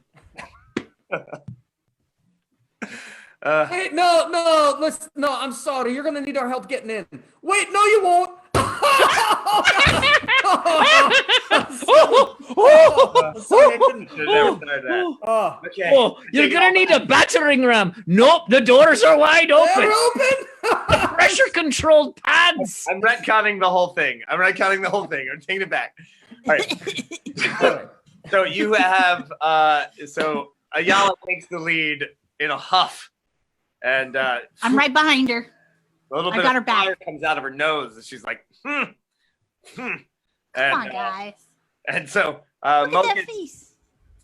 [SPEAKER 2] Hey, no, listen, no, I'm sorry. You're gonna need our help getting in. Wait, no, you won't. Sorry, I couldn't.
[SPEAKER 1] Should've never started that.
[SPEAKER 2] Oh,
[SPEAKER 1] Okay.
[SPEAKER 4] Oh, you're gonna need a battering ram. Nope, the doors are wide
[SPEAKER 2] they're
[SPEAKER 4] open.
[SPEAKER 2] open.
[SPEAKER 4] Pressure controlled pads.
[SPEAKER 1] I'm retconning the whole thing. I'm taking it back. All right. So you have so Ayala takes the lead in a huff, and
[SPEAKER 3] I'm right behind her.
[SPEAKER 1] a little
[SPEAKER 3] I
[SPEAKER 1] bit
[SPEAKER 3] got
[SPEAKER 1] of
[SPEAKER 3] her back.
[SPEAKER 1] fire comes out of her nose, and she's like, And,
[SPEAKER 3] Come on, guys.
[SPEAKER 1] and so
[SPEAKER 3] Look at
[SPEAKER 1] Mocha
[SPEAKER 3] that face.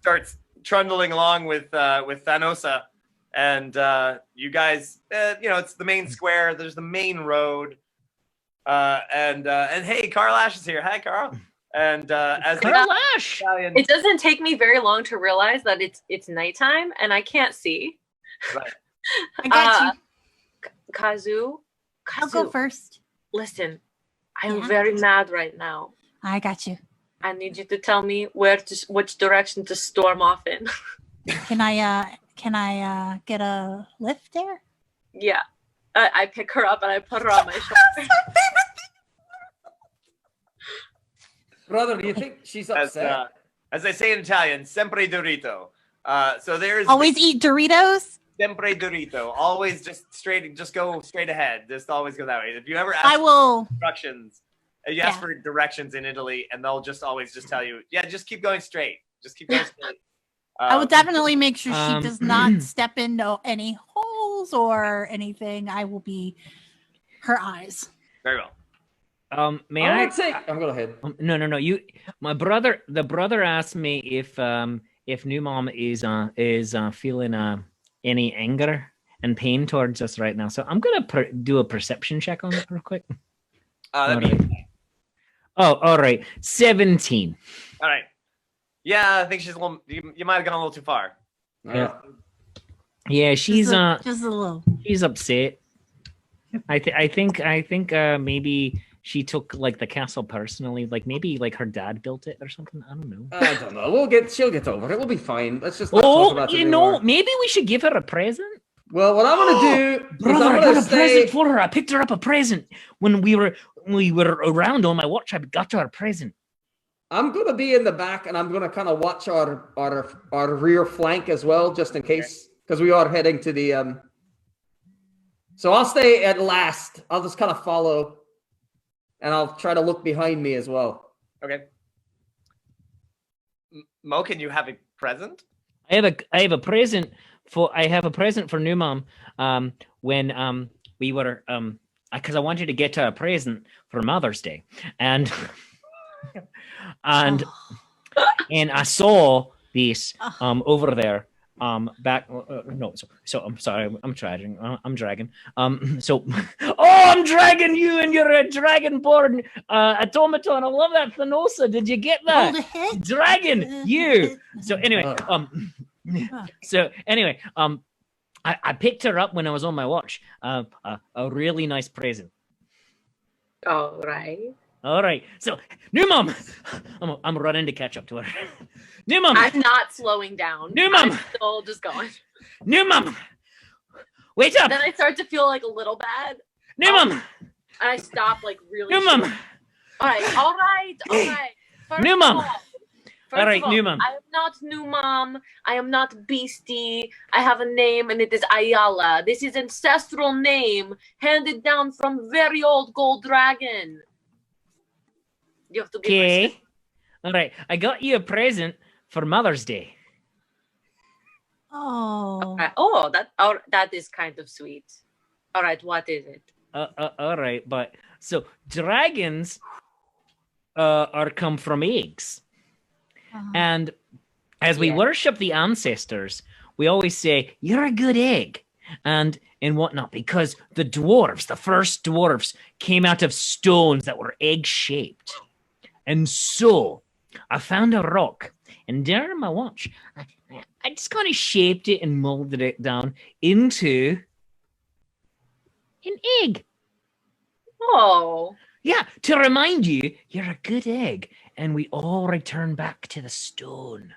[SPEAKER 1] starts trundling along with T.H.A.N.O.S.A, and you guys, it's the main square. There's the main road, and hey, Carl Ash is here. Hi, Carl. And as the
[SPEAKER 4] Carl Ash.
[SPEAKER 1] Italian,
[SPEAKER 5] It doesn't take me very long to realize that it's nighttime and I can't see.
[SPEAKER 3] I got you.
[SPEAKER 5] Kazu,
[SPEAKER 3] I'll go first.
[SPEAKER 5] listen, I'm
[SPEAKER 3] Yeah.
[SPEAKER 5] very mad right now.
[SPEAKER 3] I got you.
[SPEAKER 5] I need you to tell me which direction to storm off in.
[SPEAKER 3] Can I get a lift there?
[SPEAKER 5] Yeah. I pick her up and I put her on my shoulder.
[SPEAKER 2] Brother, do you think she's upset?
[SPEAKER 1] as they say in Italian, sempre Dorito. So there's
[SPEAKER 3] Always eat Doritos.
[SPEAKER 1] Siempre Dorito. Always just go straight ahead. Just always go that way. If you ever ask
[SPEAKER 3] I will.
[SPEAKER 1] instructions, you ask for directions in Italy, and they'll just always just tell you, yeah, just keep going straight. Just keep going straight.
[SPEAKER 3] I will definitely make sure she does not step into any holes or anything. I will be her eyes.
[SPEAKER 1] Very well.
[SPEAKER 4] May I?
[SPEAKER 2] I'm going ahead.
[SPEAKER 4] No. The brother asked me if new mom is feeling any anger and pain towards us right now. So I'm gonna do a perception check on it real quick.
[SPEAKER 1] That'd be
[SPEAKER 4] Oh, all right. 17.
[SPEAKER 1] all right. Yeah, I think she's a little. You might have gone a little too far.
[SPEAKER 4] Yeah, she's
[SPEAKER 3] just a little.
[SPEAKER 4] She's upset. I think maybe she took like the castle personally. Like maybe like her dad built it or something. I don't know.
[SPEAKER 2] I don't know. She'll get over it. We'll be fine. Let's just not talk about it anymore.
[SPEAKER 4] Maybe we should give her a present.
[SPEAKER 2] Well, what I'm gonna do,
[SPEAKER 4] brother, I got a present for her. I picked her up a present when we were around on my watch. I got her a present.
[SPEAKER 2] I'm gonna be in the back, and I'm gonna kind of watch our rear flank as well, just in case, because we are heading to the. So I'll stay at last. I'll just kind of follow, and I'll try to look behind me as well.
[SPEAKER 1] Okay. Mo, can you have a present?
[SPEAKER 4] I have a present for new mom. When we were because I wanted to get her a present for Mother's Day, and and I saw this over there back so I'm sorry, I'm dragging I'm dragging I'm dragging you, and you're a dragonborn automaton. I love that, T.H.A.N.O.S.A. Did you get that? Dragon you. So anyway, I picked her up when I was on my watch. A really nice present.
[SPEAKER 5] All right.
[SPEAKER 4] So, new mom, I'm running to catch up to her. New mom,
[SPEAKER 5] I'm not slowing down.
[SPEAKER 4] New mom,
[SPEAKER 5] I'm still just going.
[SPEAKER 4] New mom, wait up.
[SPEAKER 5] Then I start to feel like a little bad.
[SPEAKER 4] New mom,
[SPEAKER 5] and I stop like really.
[SPEAKER 4] New mom.
[SPEAKER 5] All right.
[SPEAKER 4] New mom.
[SPEAKER 5] All
[SPEAKER 4] right, new mom.
[SPEAKER 5] I am not new mom. I am not beastie. I have a name, and it is Ayala. This is ancestral name handed down from very old gold dragon. You have to be
[SPEAKER 4] okay. All right, I got you a present for Mother's Day.
[SPEAKER 3] Oh.
[SPEAKER 5] Oh, that is kind of sweet. All right, what is it?
[SPEAKER 4] All right, but so dragons are come from eggs. And as we worship the ancestors, we always say, you're a good egg, and whatnot, because the dwarves, the first dwarves, came out of stones that were egg-shaped. And so I found a rock, and there in my watch, I just kind of shaped it and molded it down into an egg.
[SPEAKER 5] Oh.
[SPEAKER 4] Yeah, to remind you, you're a good egg, and we all return back to the stone.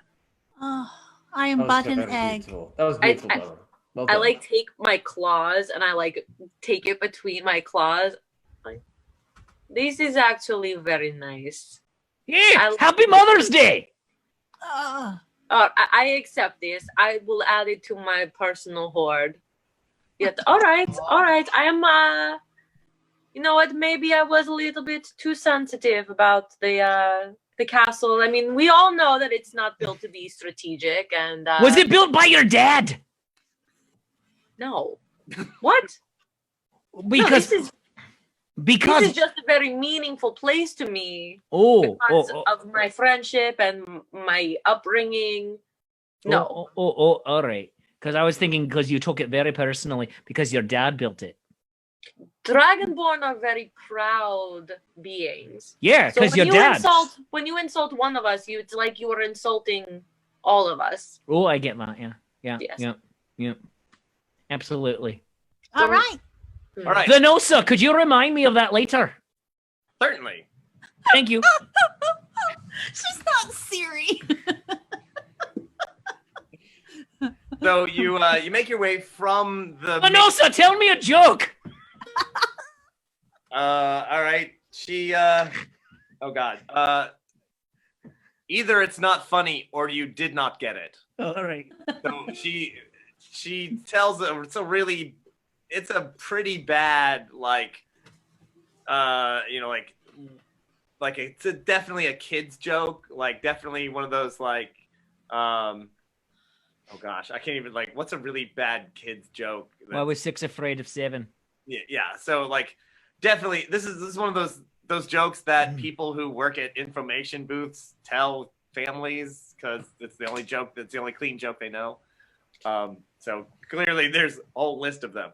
[SPEAKER 3] Oh, I am but an egg.
[SPEAKER 2] Beautiful. That was beautiful.
[SPEAKER 5] I like take my claws and I like take it between my claws. Like, this is actually very nice.
[SPEAKER 4] Yeah, happy Mother's Day.
[SPEAKER 5] I accept this. I will add it to my personal hoard. Yet, all right. I am. You know what? Maybe I was a little bit too sensitive about the castle. I mean, we all know that it's not built to be strategic. And
[SPEAKER 4] was it built by your dad?
[SPEAKER 5] No. What?
[SPEAKER 4] Because
[SPEAKER 5] this is just a very meaningful place to me. Because of my friendship and my upbringing. No.
[SPEAKER 4] All right. Because I was thinking because you took it very personally because your dad built it.
[SPEAKER 5] Dragonborn are very proud beings.
[SPEAKER 4] Yeah, because your dad.
[SPEAKER 5] When you insult one of us, it's like you are insulting all of us.
[SPEAKER 4] Oh, I get that. Yeah.
[SPEAKER 5] Yes.
[SPEAKER 4] Yeah. Absolutely.
[SPEAKER 3] All right.
[SPEAKER 4] T.H.A.N.O.S.A, could you remind me of that later?
[SPEAKER 1] Certainly.
[SPEAKER 4] Thank you.
[SPEAKER 3] She's not Siri.
[SPEAKER 1] So you make your way from the.
[SPEAKER 4] T.H.A.N.O.S.A, tell me a joke.
[SPEAKER 1] All right. She. Oh God. Either it's not funny or you did not get it.
[SPEAKER 4] All right.
[SPEAKER 1] So she she tells them it's a pretty bad it's definitely a kid's joke, definitely one of those oh gosh, I can't even what's a really bad kid's joke?
[SPEAKER 4] Why was 6 afraid of 7?
[SPEAKER 1] Yeah. So definitely this is one of those jokes that people who work at information booths tell families because it's the only joke that's the only clean joke they know. So clearly there's a whole list of them.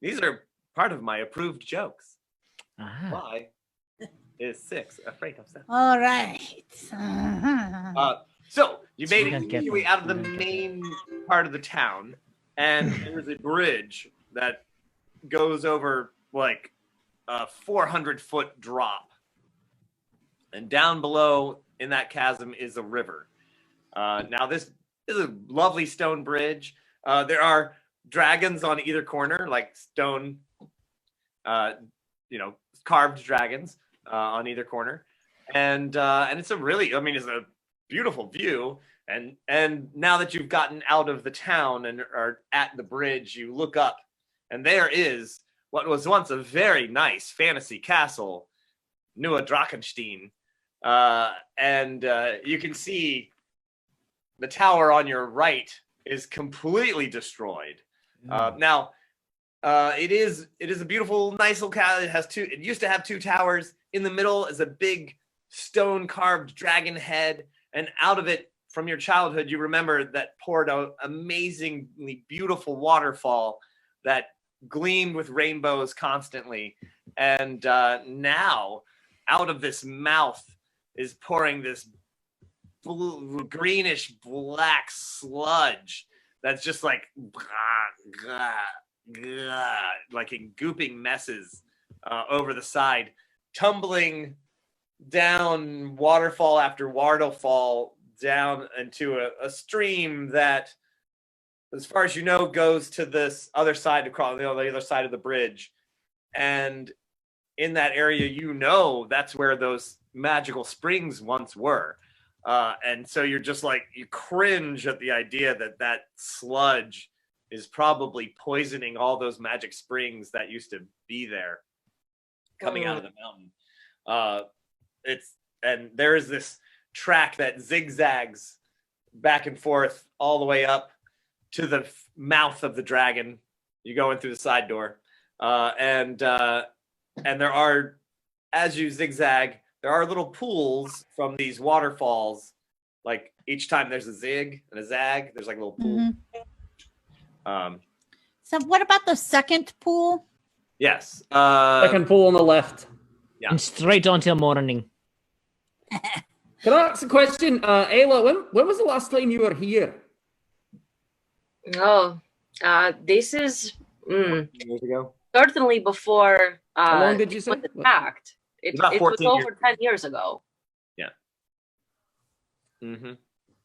[SPEAKER 1] These are part of my approved jokes. Why is 6 afraid of 7?
[SPEAKER 3] All right.
[SPEAKER 1] So you made it your way out of the main part of the town, and there's a bridge that goes over a 400-foot drop, and down below in that chasm is a river. Now this is a lovely stone bridge. There are dragons on either corner, like stone, carved dragons on either corner, and it's it's a beautiful view. And now that you've gotten out of the town and are at the bridge, you look up, and there is what was once a very nice fantasy castle, Neue DrachenStein, and you can see the tower on your right is completely destroyed. Now, it is a beautiful, nice little castle. It used to have 2 towers. In the middle is a big stone carved dragon head, and out of it, from your childhood, you remember that poured an amazingly beautiful waterfall that gleamed with rainbows constantly. And now, out of this mouth is pouring this greenish black sludge that's just in gooping messes over the side, tumbling down waterfall after waterfall down into a stream that, as far as you know, goes to this other side, across the other side of the bridge. And in that area, that's where those magical springs once were. And so you're just you cringe at the idea that sludge is probably poisoning all those magic springs that used to be there coming out of the mountain. And there is this track that zigzags back and forth all the way up to the mouth of the dragon. You go in through the side door, and there are, as you zigzag, there are little pools from these waterfalls. Each time there's a zig and a zag, there's a little pool.
[SPEAKER 3] So what about the second pool?
[SPEAKER 1] Yes.
[SPEAKER 2] Second pool on the left.
[SPEAKER 1] Yeah.
[SPEAKER 4] And straight on till morning.
[SPEAKER 2] Can I ask a question? Ayla, when was the last time you were here?
[SPEAKER 5] This is
[SPEAKER 1] Years ago.
[SPEAKER 5] certainly before
[SPEAKER 2] How long did you
[SPEAKER 5] it
[SPEAKER 2] say?
[SPEAKER 5] was attacked. It
[SPEAKER 1] About
[SPEAKER 5] was
[SPEAKER 1] 14
[SPEAKER 5] over 10 years ago.
[SPEAKER 1] Yeah. Mm-hmm.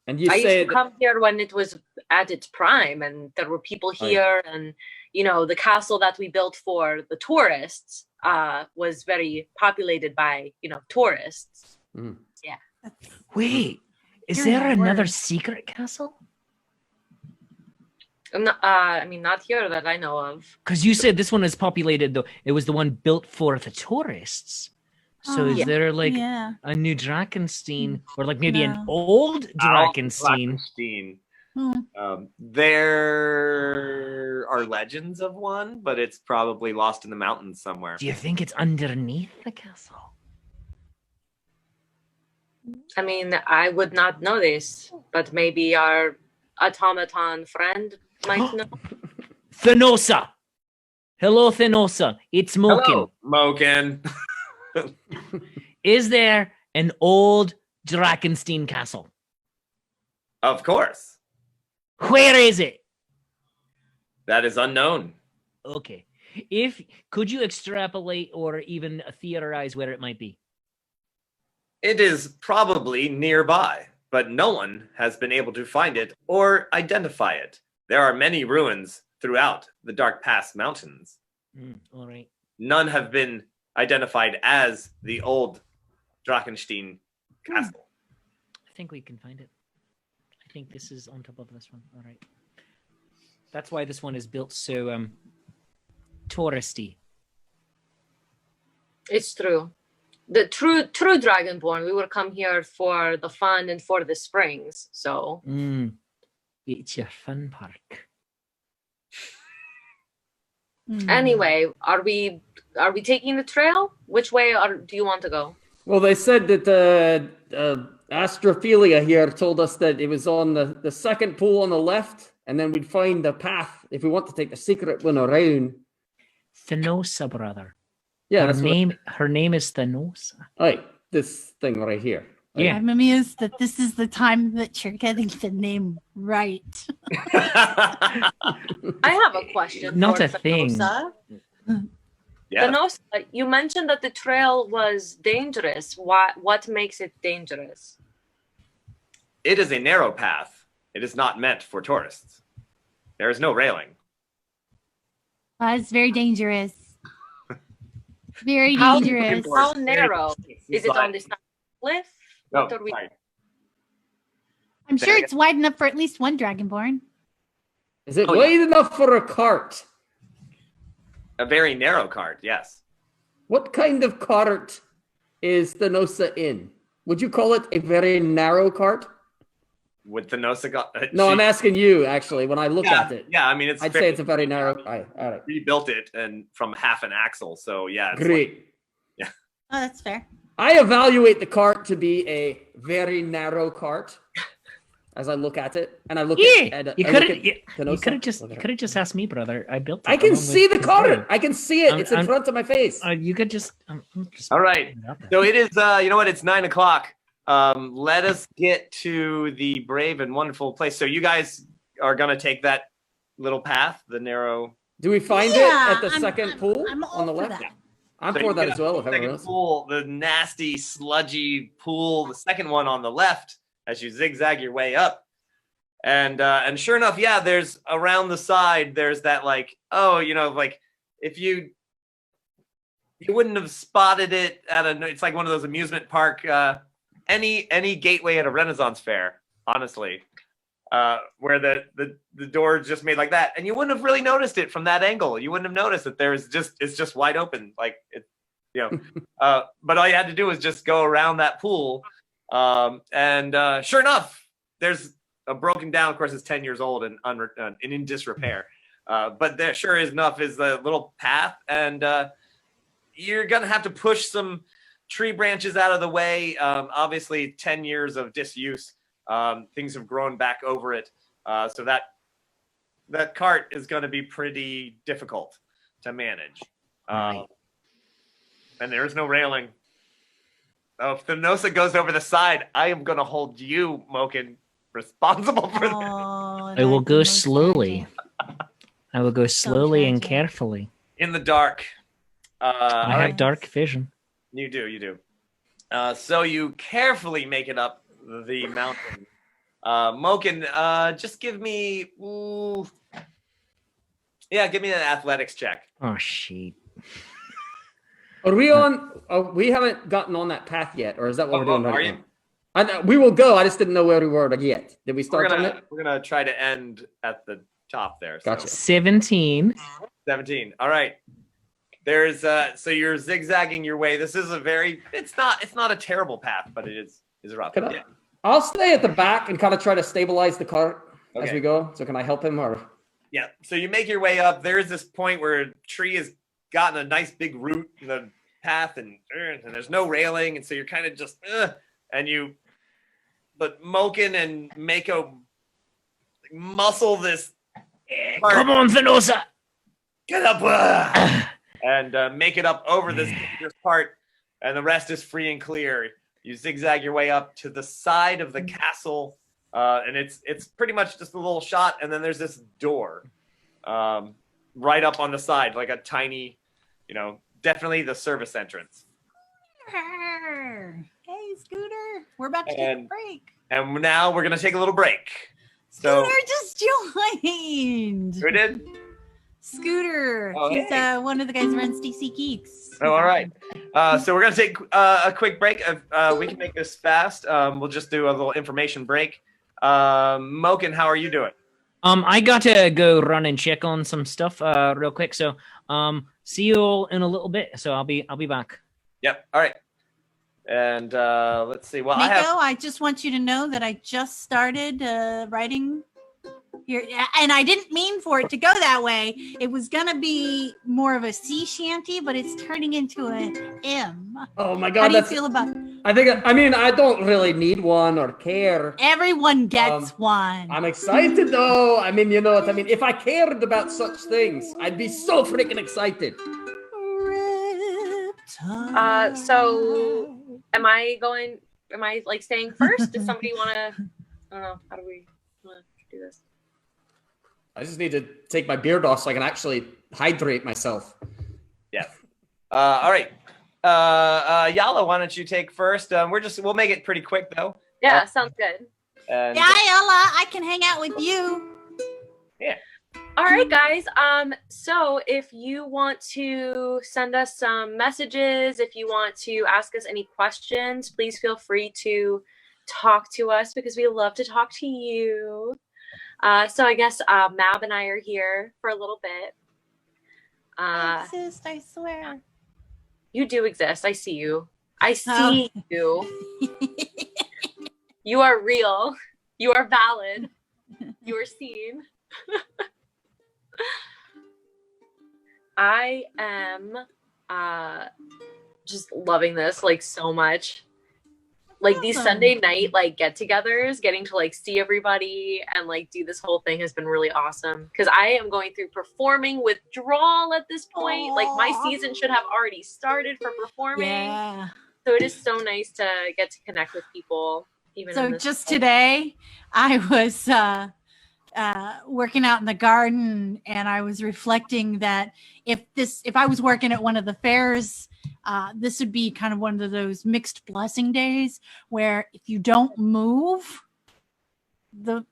[SPEAKER 2] And you
[SPEAKER 5] I used
[SPEAKER 2] said
[SPEAKER 5] to come here when it was at its prime, and there were people here, and the castle that we built for the tourists was very populated by tourists.
[SPEAKER 2] Mm.
[SPEAKER 5] Yeah.
[SPEAKER 4] Wait, is
[SPEAKER 3] Hearing
[SPEAKER 4] there
[SPEAKER 3] that
[SPEAKER 4] another
[SPEAKER 3] word.
[SPEAKER 4] secret castle?
[SPEAKER 5] Not here that I know of.
[SPEAKER 4] Because you said this one is populated, though. It was the one built for the tourists. So is
[SPEAKER 3] Oh,
[SPEAKER 4] there
[SPEAKER 3] yeah.
[SPEAKER 4] a new Drachenstein, or maybe an
[SPEAKER 3] No.
[SPEAKER 4] old Drachenstein?
[SPEAKER 1] There are legends of one, but it's probably lost in the mountains somewhere.
[SPEAKER 4] Do you think it's underneath the castle?
[SPEAKER 5] I would not know this, but maybe our automaton friend might know.
[SPEAKER 4] T.H.A.N.O.S.A. Hello, T.H.A.N.O.S.A. It's Moken.
[SPEAKER 1] Hello, Moken.
[SPEAKER 4] Is there an old Drachenstein castle?
[SPEAKER 1] Of course.
[SPEAKER 4] Where is it?
[SPEAKER 1] That is unknown.
[SPEAKER 4] Okay. Could you extrapolate or even theorize where it might be?
[SPEAKER 1] It is probably nearby, but no one has been able to find it or identify it. There are many ruins throughout the Dark Pass Mountains.
[SPEAKER 4] All right.
[SPEAKER 1] None have been identified as the old Drachenstein castle.
[SPEAKER 4] I think we can find it. I think this is on top of this one. All right. That's why this one is built so touristy.
[SPEAKER 5] It's true. The true Dragonborn, we will come here for the fun and for the springs. So
[SPEAKER 4] It's your fun park.
[SPEAKER 5] anyway, are we taking the trail? Which way do you want to go?
[SPEAKER 2] Well, they said that Astrophilia here told us that it was on the second pool on the left, and then we'd find the path if we want to take the secret one around.
[SPEAKER 4] T.H.A.N.O.S.A, brother.
[SPEAKER 2] Yeah,
[SPEAKER 4] her name is T.H.A.N.O.S.A.
[SPEAKER 2] Right, this thing right here.
[SPEAKER 4] Yeah.
[SPEAKER 3] I'm amused that this is the time that you're getting the name right.
[SPEAKER 5] I have a question.
[SPEAKER 4] Not
[SPEAKER 5] for
[SPEAKER 4] a thing.
[SPEAKER 5] T.H.A.N.O.S.A.
[SPEAKER 1] Yeah.
[SPEAKER 5] T.H.A.N.O.S.A, you mentioned that the trail was dangerous. What makes it dangerous?
[SPEAKER 1] It is a narrow path. It is not meant for tourists. There is no railing.
[SPEAKER 3] It's very dangerous. Very
[SPEAKER 5] How
[SPEAKER 3] dangerous.
[SPEAKER 5] How narrow? Is it on this cliff?
[SPEAKER 1] No,
[SPEAKER 5] What are we-
[SPEAKER 1] sorry.
[SPEAKER 3] I'm sure it's wide enough for at least one Dragonborn.
[SPEAKER 2] Is it
[SPEAKER 1] Oh,
[SPEAKER 2] wide enough for a cart?
[SPEAKER 1] A very narrow cart, yes.
[SPEAKER 2] What kind of cart is the T.H.A.N.O.S.A in? Would you call it a very narrow cart?
[SPEAKER 1] With the T.H.A.N.O.S.A.
[SPEAKER 2] No, I'm asking you, actually, when I look at it.
[SPEAKER 1] Yeah, I mean, it's
[SPEAKER 2] I'd say it's a very narrow. All right.
[SPEAKER 1] Rebuilt it and from half an axle, so yeah. It's
[SPEAKER 2] Great.
[SPEAKER 3] Oh, that's fair.
[SPEAKER 2] I evaluate the cart to be a very narrow cart as I look at it, and I look at
[SPEAKER 4] You
[SPEAKER 2] I
[SPEAKER 4] could
[SPEAKER 2] look
[SPEAKER 4] have
[SPEAKER 2] at
[SPEAKER 4] you
[SPEAKER 2] T.H.A.N.O.S.A.
[SPEAKER 4] could have just asked me, brother. I built it.
[SPEAKER 2] I can
[SPEAKER 4] along
[SPEAKER 2] see
[SPEAKER 4] with
[SPEAKER 2] the cart.
[SPEAKER 4] you.
[SPEAKER 2] I can see it. It's in
[SPEAKER 4] I'm-
[SPEAKER 2] front of my face.
[SPEAKER 4] You could just. I'm just
[SPEAKER 1] All right.
[SPEAKER 4] putting it out there.
[SPEAKER 1] So it is, you know what? It's 9 o'clock. Let us get to the brave and wonderful place. So you guys are going to take that little path, the narrow.
[SPEAKER 2] Do we find it
[SPEAKER 3] Yeah,
[SPEAKER 2] at the second pool
[SPEAKER 3] I'm all
[SPEAKER 2] on the
[SPEAKER 3] for
[SPEAKER 2] left?
[SPEAKER 3] that.
[SPEAKER 2] I'm
[SPEAKER 1] So
[SPEAKER 2] for
[SPEAKER 1] you
[SPEAKER 2] that
[SPEAKER 1] get
[SPEAKER 2] as well. If everyone
[SPEAKER 1] Second
[SPEAKER 2] else.
[SPEAKER 1] pool, the nasty, sludgy pool, the second one on the left as you zigzag your way up. And sure enough, yeah, there's around the side, there's that like, oh, you know, like if you wouldn't have spotted it it's like one of those amusement park, any gateway at a Renaissance fair, honestly, where the door is just made like that, and you wouldn't have really noticed it from that angle. You wouldn't have noticed that it's just wide open, like it, you know. But all you had to do was just go around that pool, and sure enough, there's a broken down. Of course, it's 10 years old and in disrepair. But there, sure enough, is the little path, and you're gonna have to push some tree branches out of the way. Obviously, 10 years of disuse, things have grown back over it, so that cart is going to be pretty difficult to manage.
[SPEAKER 4] Right.
[SPEAKER 1] And there is no railing. If the T.H.A.N.O.S.A goes over the side, I am going to hold you, Moken, responsible for that.
[SPEAKER 3] Oh,
[SPEAKER 4] I will
[SPEAKER 3] that's
[SPEAKER 4] go
[SPEAKER 3] the most
[SPEAKER 4] slowly.
[SPEAKER 3] tragic.
[SPEAKER 4] I will go slowly and
[SPEAKER 3] tragic.
[SPEAKER 4] carefully.
[SPEAKER 1] In the dark.
[SPEAKER 4] I
[SPEAKER 1] All
[SPEAKER 4] have dark vision.
[SPEAKER 1] You do. So you carefully make it up the mountain. Moken, just give me, give me an athletics check.
[SPEAKER 4] Oh shit!
[SPEAKER 2] Are we on? Oh, we haven't gotten on that path yet, or is that what we're doing
[SPEAKER 1] Are
[SPEAKER 2] right
[SPEAKER 1] you?
[SPEAKER 2] now? We will go. I just didn't know where we were yet. Did we start on it?
[SPEAKER 1] We're gonna try to end at the top there. So.
[SPEAKER 2] Gotcha.
[SPEAKER 4] 17.
[SPEAKER 1] 17. All right. There's so you're zigzagging your way. This is it's not a terrible path, but it is rough.
[SPEAKER 2] Can I-
[SPEAKER 1] Yeah.
[SPEAKER 2] I'll stay at the back and kind of try to stabilize the cart as
[SPEAKER 1] Okay.
[SPEAKER 2] we go. So can I help him or?
[SPEAKER 1] Yeah. So you make your way up. There's this point where a tree has gotten a nice big root in the path, and there's no railing, and so you're kind of just but Moken and Mako muscle this.
[SPEAKER 4] Come on, T.H.A.N.O.S.A.
[SPEAKER 1] Get up and make it up over this dangerous part, and the rest is free and clear. You zigzag your way up to the side of the castle, and it's pretty much just a little shot, and then there's this door right up on the side, like a tiny, definitely the service entrance.
[SPEAKER 3] Hey, Scooter, we're about to take a break.
[SPEAKER 1] And now we're gonna take a little break. So
[SPEAKER 3] Scooter just joined.
[SPEAKER 1] who did?
[SPEAKER 3] Scooter.
[SPEAKER 1] Oh,
[SPEAKER 3] He's
[SPEAKER 1] hey.
[SPEAKER 3] one of the guys who runs DC Geeks.
[SPEAKER 1] Oh, all right. So we're gonna take a quick break. We can make this fast. We'll just do a little information break. Moken, how are you doing?
[SPEAKER 4] I gotta go run and check on some stuff real quick. So see you all in a little bit. So I'll be back.
[SPEAKER 1] Yep. All right. And let's see. Well,
[SPEAKER 3] Mako,
[SPEAKER 1] I
[SPEAKER 3] I just want you to know that I just started writing here, and I didn't mean for it to go that way. It was gonna be more of a sea shanty, but it's turning into an M.
[SPEAKER 2] Oh my
[SPEAKER 3] How
[SPEAKER 2] god,
[SPEAKER 3] do you
[SPEAKER 2] that's.
[SPEAKER 3] feel about?
[SPEAKER 2] I mean, I don't really need one or care.
[SPEAKER 3] Everyone gets one.
[SPEAKER 2] I'm excited though. I mean, you know what I mean. If I cared about such things, I'd be so freaking excited.
[SPEAKER 5] So am I like staying first? Does somebody want to? I don't know. How do we want to do this?
[SPEAKER 2] I just need to take my beard off so I can actually hydrate myself.
[SPEAKER 1] yeah. All right. Yala, why don't you take first? We'll make it pretty quick though.
[SPEAKER 5] Yeah, sounds good.
[SPEAKER 1] And,
[SPEAKER 3] Yeah, Ella, I can hang out with you.
[SPEAKER 1] yeah.
[SPEAKER 5] All right, guys. So if you want to send us some messages, if you want to ask us any questions, please feel free to talk to us because we love to talk to you. So I guess Mab and I are here for a little bit.
[SPEAKER 3] I exist, I swear.
[SPEAKER 5] You do exist. I see you. I see you. You are real. You are valid. You are seen. I am just loving this like so much. Like these Sunday night like get-togethers, getting to like see everybody and like do this whole thing has been really awesome. Because I am going through performing withdrawal at this point. Like my season should have already started for performing.
[SPEAKER 3] Yeah.
[SPEAKER 5] So it is so nice to get to connect with people. Even
[SPEAKER 3] So
[SPEAKER 5] in this
[SPEAKER 3] just
[SPEAKER 5] time.
[SPEAKER 3] today, I was working out in the garden, and I was reflecting that if I was working at one of the fairs, this would be kind of one of those mixed blessing days where if you don't move,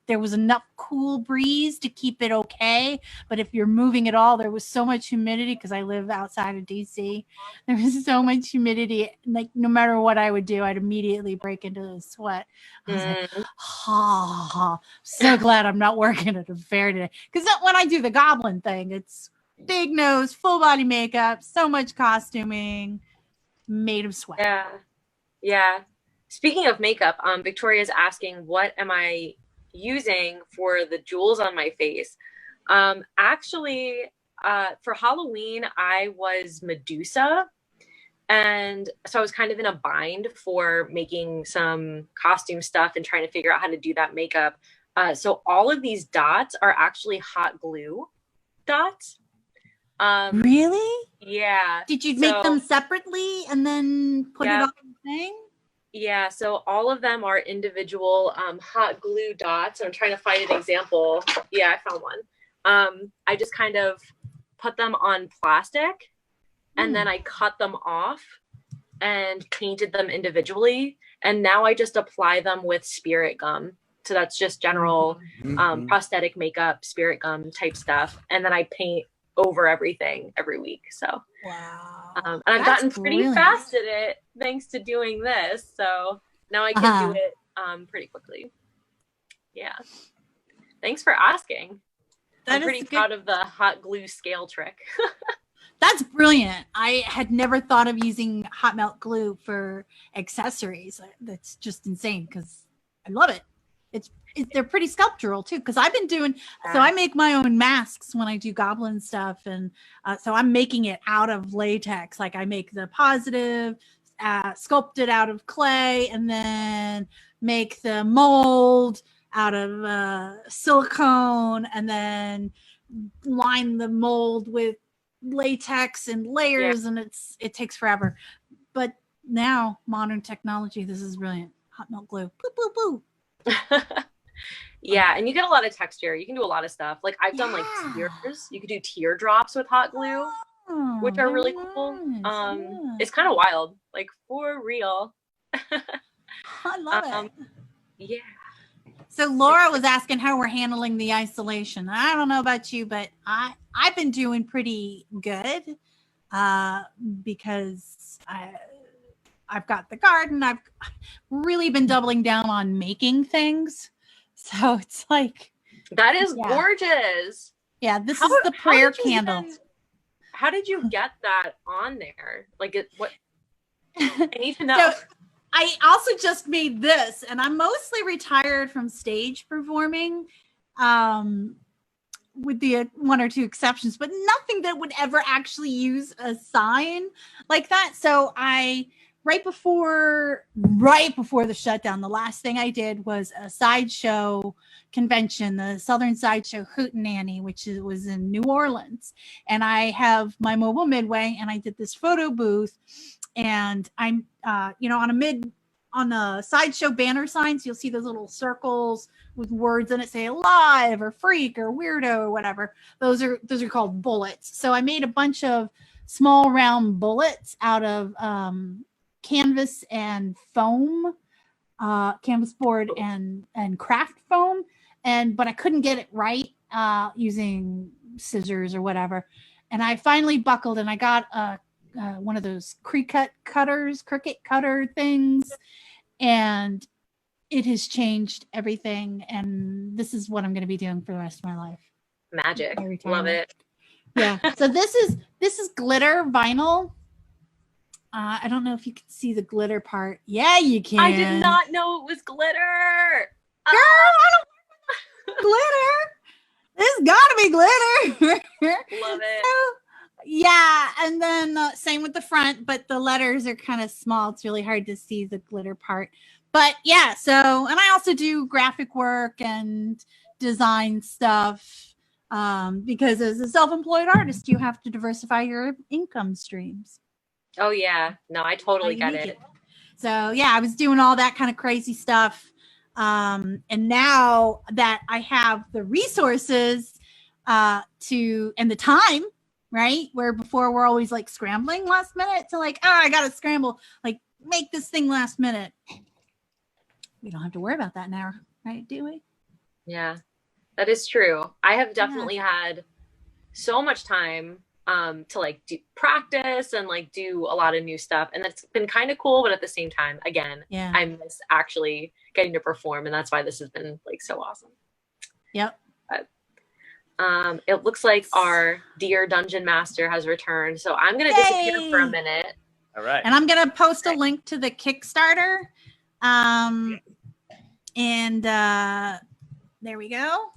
[SPEAKER 3] there was enough cool breeze to keep it okay. But if you're moving at all, there was so much humidity because I live outside of DC. There was so mumuch humidity. Like no matter what I would do, I'd immediately break into a sweat. I was like, so glad I'm not working at a fair today. Because when I do the goblin thing, it's big nose, full body makeup, so much costuming, made of sweat.
[SPEAKER 5] Yeah. Yeah. Speaking of makeup, Victoria's asking, what am I using for the jewels on my face? Actually, for Halloween, I was Medusa. And so I was kind of in a bind for making some costume stuff and trying to figure out how to do that makeup. So all of these dots are actually hot glue dots.
[SPEAKER 3] Really?
[SPEAKER 5] Yeah.
[SPEAKER 3] Did you make them separately and then put it on the thing?
[SPEAKER 5] Yeah, so all of them are individual hot glue dots. I'm trying to find an example. Yeah, I found one. I just kind of put them on plastic and then I cut them off and painted them individually. And now I just apply them with spirit gum. So that's just general prosthetic makeup, spirit gum type stuff. And then I paint over everything every week. So
[SPEAKER 3] wow.
[SPEAKER 5] And I've gotten pretty fast at it thanks to doing this. So now I can do it pretty quickly. Yeah. Thanks for asking. I'm pretty proud of the hot glue scale trick.
[SPEAKER 3] That's brilliant. I had never thought of using hot melt glue for accessories. That's just insane because I love it. They're pretty sculptural too, because I've been doing, so I make my own masks when I do goblin stuff. And so I'm making it out of latex. Like I make the positive, sculpt it out of clay, and then make the mold out of silicone, and then line the mold with latex and layers, and it takes forever. But now modern technology, this is brilliant. Hot melt glue. Boo, boo, boo.
[SPEAKER 5] Yeah, and you get a lot of texture. You can do a lot of stuff. Like I've done like tears. You could do teardrops with hot glue, which are really cool. It's kind of wild, like for real.
[SPEAKER 3] I love it.
[SPEAKER 5] Yeah.
[SPEAKER 3] So Laura was asking how we're handling the isolation. I don't know about you, but I've been doing pretty good because I've got the garden. I've really been doubling down on making things. So it's like
[SPEAKER 5] That is
[SPEAKER 3] Yeah.
[SPEAKER 5] gorgeous.
[SPEAKER 3] Yeah, this
[SPEAKER 5] How-
[SPEAKER 3] is the
[SPEAKER 5] how
[SPEAKER 3] prayer
[SPEAKER 5] did you
[SPEAKER 3] candle.
[SPEAKER 5] even- how did you get that on there? Like, what? I need to know.
[SPEAKER 3] So I also just made this, and I'm mostly retired from stage performing, with the one or two exceptions, but nothing that would ever actually use a sign like that. So right before the shutdown, the last thing I did was a sideshow convention, the Southern Sideshow Hootenanny, which was in New Orleans. And I have my mobile midway, and I did this photo booth, and I'm on the sideshow banner signs, you'll see those little circles with words in it, say alive or freak or weirdo or whatever. Those are called bullets. So I made a bunch of small round bullets out of canvas and foam, canvas board and craft foam, but I couldn't get it right using scissors or whatever. And I finally buckled, and I got one of those cricket cutter things, and it has changed everything. And this is what I'm going to be doing for the rest of my life.
[SPEAKER 5] Magic.
[SPEAKER 3] My
[SPEAKER 5] Love
[SPEAKER 3] retirement.
[SPEAKER 5] it.
[SPEAKER 3] Yeah. So this is glitter vinyl. I don't know if you can see the glitter part. Yeah, you can.
[SPEAKER 5] I did not know it was glitter.
[SPEAKER 3] Girl, I don't glitter. There's gotta be glitter.
[SPEAKER 5] Love it.
[SPEAKER 3] So, yeah, and then same with the front, but the letters are kind of small. It's really hard to see the glitter part. But yeah, so, and I also do graphic work and design stuff, because as a self-employed artist, you have to diversify your income streams.
[SPEAKER 5] Oh yeah. No, I totally get it.
[SPEAKER 3] So yeah, I was doing all that kind of crazy stuff. And now that I have the resources and the time, right? Where before we're always like scrambling last minute to like, I got to scramble, like make this thing last minute. We don't have to worry about that now, right? Do we?
[SPEAKER 5] Yeah, that is true. I have definitely had so much time to like practice and like do a lot of new stuff, and that's been kind of cool. But at the same time, again, I miss actually getting to perform, and that's why this has been like so awesome.
[SPEAKER 3] Yep.
[SPEAKER 5] But, it looks like our dear dungeon master has returned, so I'm gonna disappear for a minute.
[SPEAKER 1] All right.
[SPEAKER 3] And I'm gonna post a link to the Kickstarter. And there we go.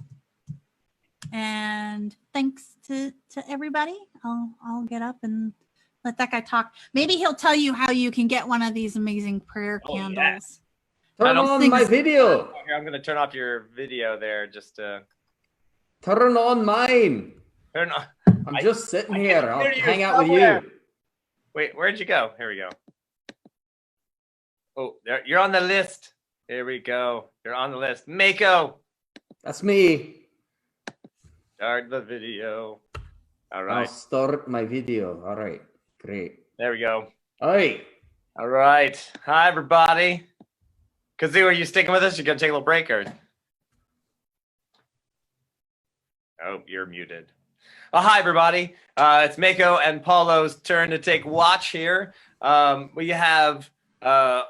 [SPEAKER 3] And thanks to everybody. I'll get up and let that guy talk. Maybe he'll tell you how you can get one of these amazing prayer candles.
[SPEAKER 1] Yeah.
[SPEAKER 2] Turn on my video.
[SPEAKER 1] Here, I'm gonna turn off your video there just to
[SPEAKER 2] Turn on mine.
[SPEAKER 1] turn on.
[SPEAKER 2] I'm just sitting here. I'll
[SPEAKER 1] hear you
[SPEAKER 2] hang out with
[SPEAKER 1] somewhere.
[SPEAKER 2] you.
[SPEAKER 1] Wait, where'd you go? Here we go. Oh, there, you're on the list. Here we go. You're on the list. Mako,
[SPEAKER 2] That's me.
[SPEAKER 1] start the video. All
[SPEAKER 2] I'll
[SPEAKER 1] right.
[SPEAKER 2] start my video. All right. Great.
[SPEAKER 1] There we go.
[SPEAKER 2] Hey.
[SPEAKER 1] All right. Hi, everybody. Kazoo, are you sticking with us? You gonna take a little break or? Oh, you're muted. Oh, hi, everybody. It's Mako and Paulo's turn to take watch here. We have a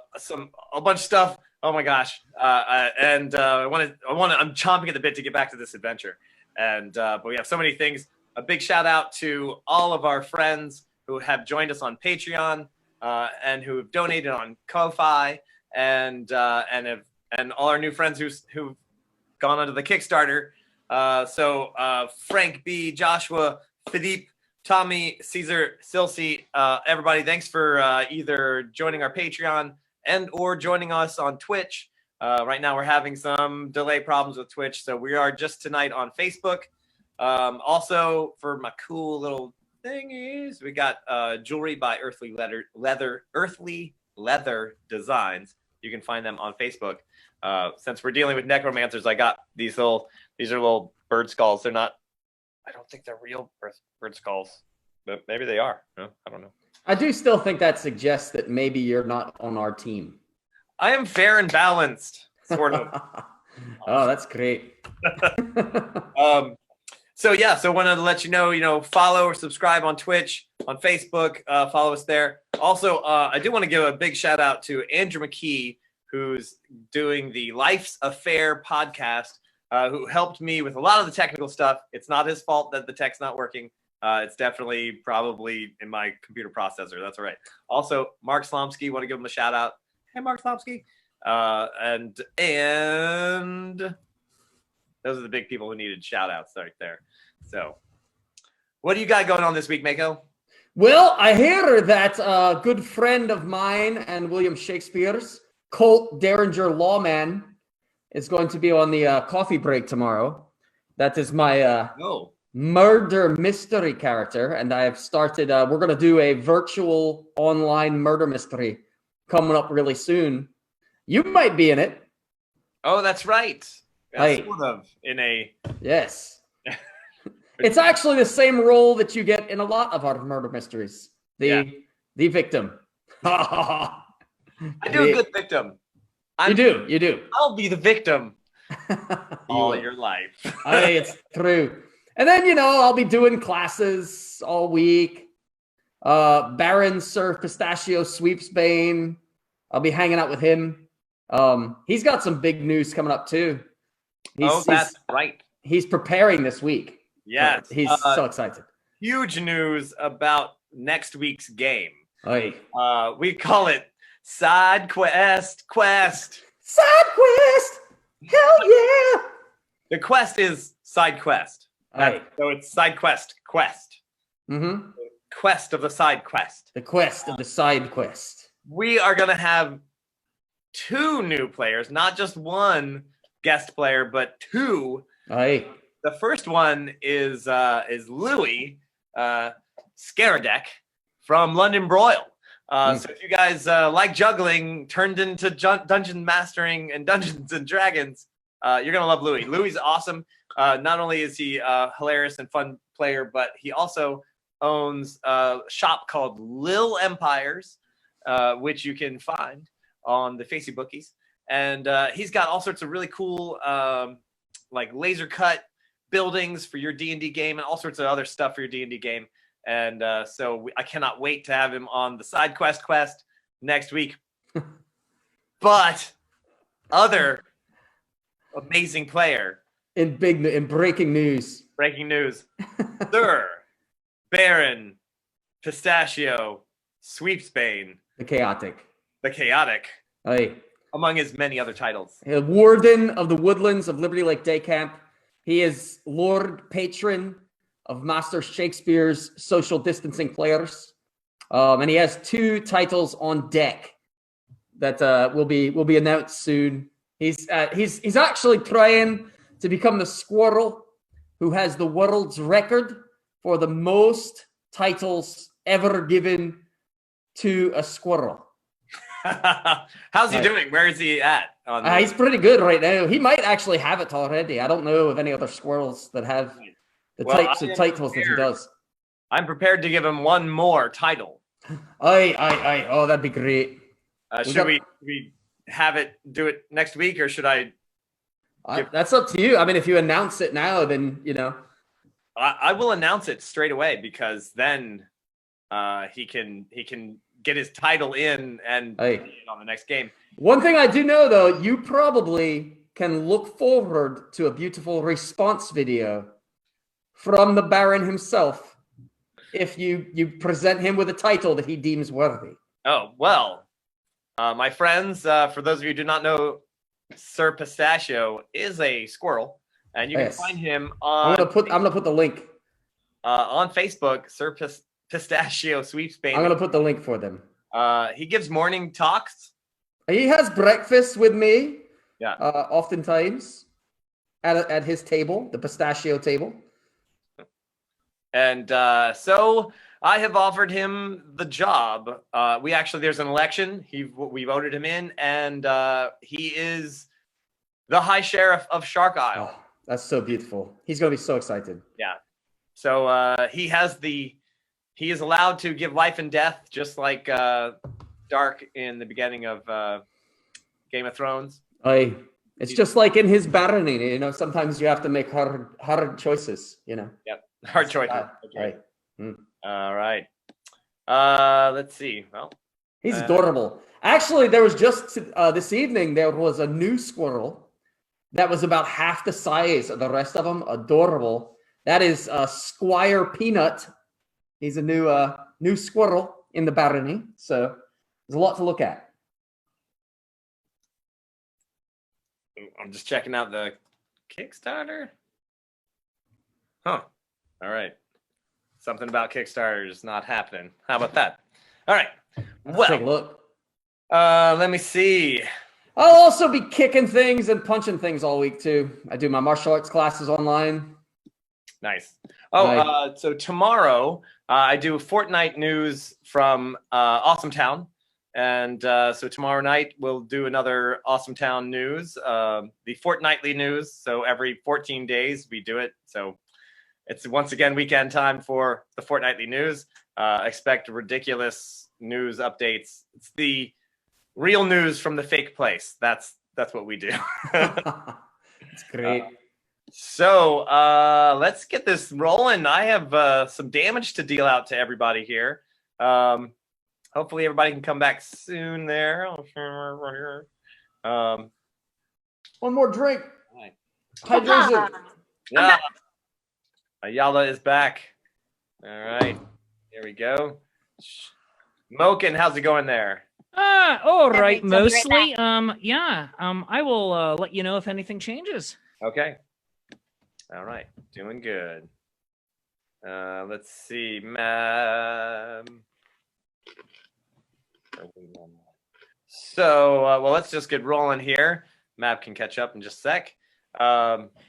[SPEAKER 1] bunch of stuff. Oh my gosh. I'm chomping at the bit to get back to this adventure. But we have so many things. A big shout out to all of our friends who have joined us on Patreon and who have donated on Ko-Fi and all our new friends who've gone onto the Kickstarter. So Frank B, Joshua, Philippe, Tommy, Caesar, Silsey, everybody, thanks for either joining our Patreon and or joining us on Twitch. Right now we're having some delay problems with Twitch, so we are just tonight on Facebook. Also, for my cool little thingies, we got jewelry by Earthly Leather Designs. You can find them on Facebook. Since we're dealing with necromancers, I got these are little bird skulls. They're not, I don't think they're real bird skulls, but maybe they are. I don't know.
[SPEAKER 2] I do still think that suggests that maybe you're not on our team.
[SPEAKER 1] I am fair and balanced, sort of.
[SPEAKER 2] Oh, that's great.
[SPEAKER 1] So wanted to let you know, follow or subscribe on Twitch, on Facebook, follow us there. Also, I do want to give a big shout out to Andrew McKee, who's doing the Life's Affair podcast. who helped me with a lot of the technical stuff. It's not his fault that the tech's not working. It's definitely probably in my computer processor. That's all right. Also, Mark Slomsky, want to give him a shout out. Hey, Mark Slomsky. And those are the big people who needed shout outs right there. So what do you got going on this week, Mako?
[SPEAKER 2] Well, I hear that a good friend of mine and William Shakespeare's, Colt Derringer Lawman, is going to be on the coffee break tomorrow. That is my murder mystery character, and I have started. We're going to do a virtual online murder mystery coming up really soon. You might be in it.
[SPEAKER 1] Oh, that's right.
[SPEAKER 2] Hey.
[SPEAKER 1] Sort of in a
[SPEAKER 2] Yes. It's actually the same role that you get in a lot of our murder mysteries. The victim.
[SPEAKER 1] I do a good victim.
[SPEAKER 2] You do.
[SPEAKER 1] I'll be the victim all your life.
[SPEAKER 2] Hey, it's true. And then, I'll be doing classes all week. Baron Sir Pistachio Sweepsbane. I'll be hanging out with him. He's got some big news coming up too.
[SPEAKER 1] That's right.
[SPEAKER 2] He's preparing this week.
[SPEAKER 1] Yes.
[SPEAKER 2] He's so excited.
[SPEAKER 1] Huge news about next week's game.
[SPEAKER 2] Hey.
[SPEAKER 1] We call it Side Quest.
[SPEAKER 2] Side Quest! Hell yeah!
[SPEAKER 1] The quest is Side Quest.
[SPEAKER 2] Hey.
[SPEAKER 1] So it's Side Quest.
[SPEAKER 2] Mm-hmm.
[SPEAKER 1] Quest of the Side Quest.
[SPEAKER 2] The quest of the side quest.
[SPEAKER 1] We are going to have 2 new players, not just 1 guest player, but 2.
[SPEAKER 2] Hey.
[SPEAKER 1] The first one is Louis Scaradec from London Broil. So if you guys like juggling, turned into dungeon mastering and Dungeons and Dragons, you're gonna love Louis. Louis is awesome. Not only is he a hilarious and fun player, but he also owns a shop called Lil Empires, which you can find on the Facey Bookies. And he's got all sorts of really cool like laser cut buildings for your D&D game and all sorts of other stuff for your D&D game. And so I cannot wait to have him on the Side Quest next week. But other amazing player.
[SPEAKER 2] In breaking news.
[SPEAKER 1] Sir Baron Pistachio Sweepsbane.
[SPEAKER 2] The Chaotic.
[SPEAKER 1] Hey. Among his many other titles.
[SPEAKER 2] Warden of the Woodlands of Liberty Lake Day Camp. He is Lord Patron of Master Shakespeare's Social Distancing Players. And he has 2 titles on deck that will be announced soon. He's actually trying to become the squirrel who has the world's record for the most titles ever given to a squirrel.
[SPEAKER 1] How's he doing? Where is he at?
[SPEAKER 2] He's pretty good right now. He might actually have it already. I don't know of any other squirrels that have the types of titles that he does.
[SPEAKER 1] I'm prepared to give him 1 more title.
[SPEAKER 2] Oh, that'd be great.
[SPEAKER 1] Should we have it do it next week, or should I?
[SPEAKER 2] That's up to you. I mean, if you announce it now, then
[SPEAKER 1] I will announce it straight away, because then he can get his title in and on the next game.
[SPEAKER 2] One thing I do know, though, you probably can look forward to a beautiful response video from the Baron himself if you present him with a title that he deems worthy.
[SPEAKER 1] Oh, well, my friends, for those of you who do not know, Sir Pistachio is a squirrel, and you can find him on...
[SPEAKER 2] I'm gonna put the link.
[SPEAKER 1] On Facebook, Sir Pistachio Sweepsbane.
[SPEAKER 2] I'm gonna put the link for them.
[SPEAKER 1] He gives morning talks.
[SPEAKER 2] He has breakfast with me.
[SPEAKER 1] Yeah.
[SPEAKER 2] Oftentimes at his table, the pistachio table.
[SPEAKER 1] And so I have offered him the job. There's an election. We voted him in, and he is the High Sheriff of Shark Isle.
[SPEAKER 2] Oh, that's so beautiful. He's gonna be so excited.
[SPEAKER 1] Yeah. So he is allowed to give life and death, just like Dark in the beginning of Game of Thrones.
[SPEAKER 2] It's just like in his barony, sometimes you have to make hard choices, Yep,
[SPEAKER 1] hard choices. Okay.
[SPEAKER 2] Right.
[SPEAKER 1] All right. Let's see. Well,
[SPEAKER 2] he's adorable. Actually, there was just this evening, there was a new squirrel that was about half the size of the rest of them. Adorable. That is Squire Peanut. He's a new squirrel in the barony. So there's a lot to look at.
[SPEAKER 1] I'm just checking out the Kickstarter. Huh. All right. Something about Kickstarter is not happening. How about that? All right.
[SPEAKER 2] Let's take a look.
[SPEAKER 1] Let me see.
[SPEAKER 2] I'll also be kicking things and punching things all week too. I do my martial arts classes online.
[SPEAKER 1] Nice. Oh, so tomorrow I do Fortnite news from Awesome Town. And so tomorrow night we'll do another Awesome Town news, the fortnightly news. So every 14 days we do it. So it's once again weekend time for the fortnightly news. Expect ridiculous news updates. It's the real news from the fake place. That's what we do.
[SPEAKER 2] That's great.
[SPEAKER 1] So let's get this rolling. I have some damage to deal out to everybody here. Hopefully everybody can come back soon there.
[SPEAKER 2] One more drink.
[SPEAKER 1] Right.
[SPEAKER 2] Hydration.
[SPEAKER 1] Yeah. Ayala is back. All right. Here we go. Moken, how's it going there?
[SPEAKER 4] All right,
[SPEAKER 3] Thanks, I'll be right
[SPEAKER 4] mostly. Yeah. I will let you know if anything changes.
[SPEAKER 1] Okay. All right. Doing good. Let's see. So, well, let's just get rolling here. Map can catch up in just a sec.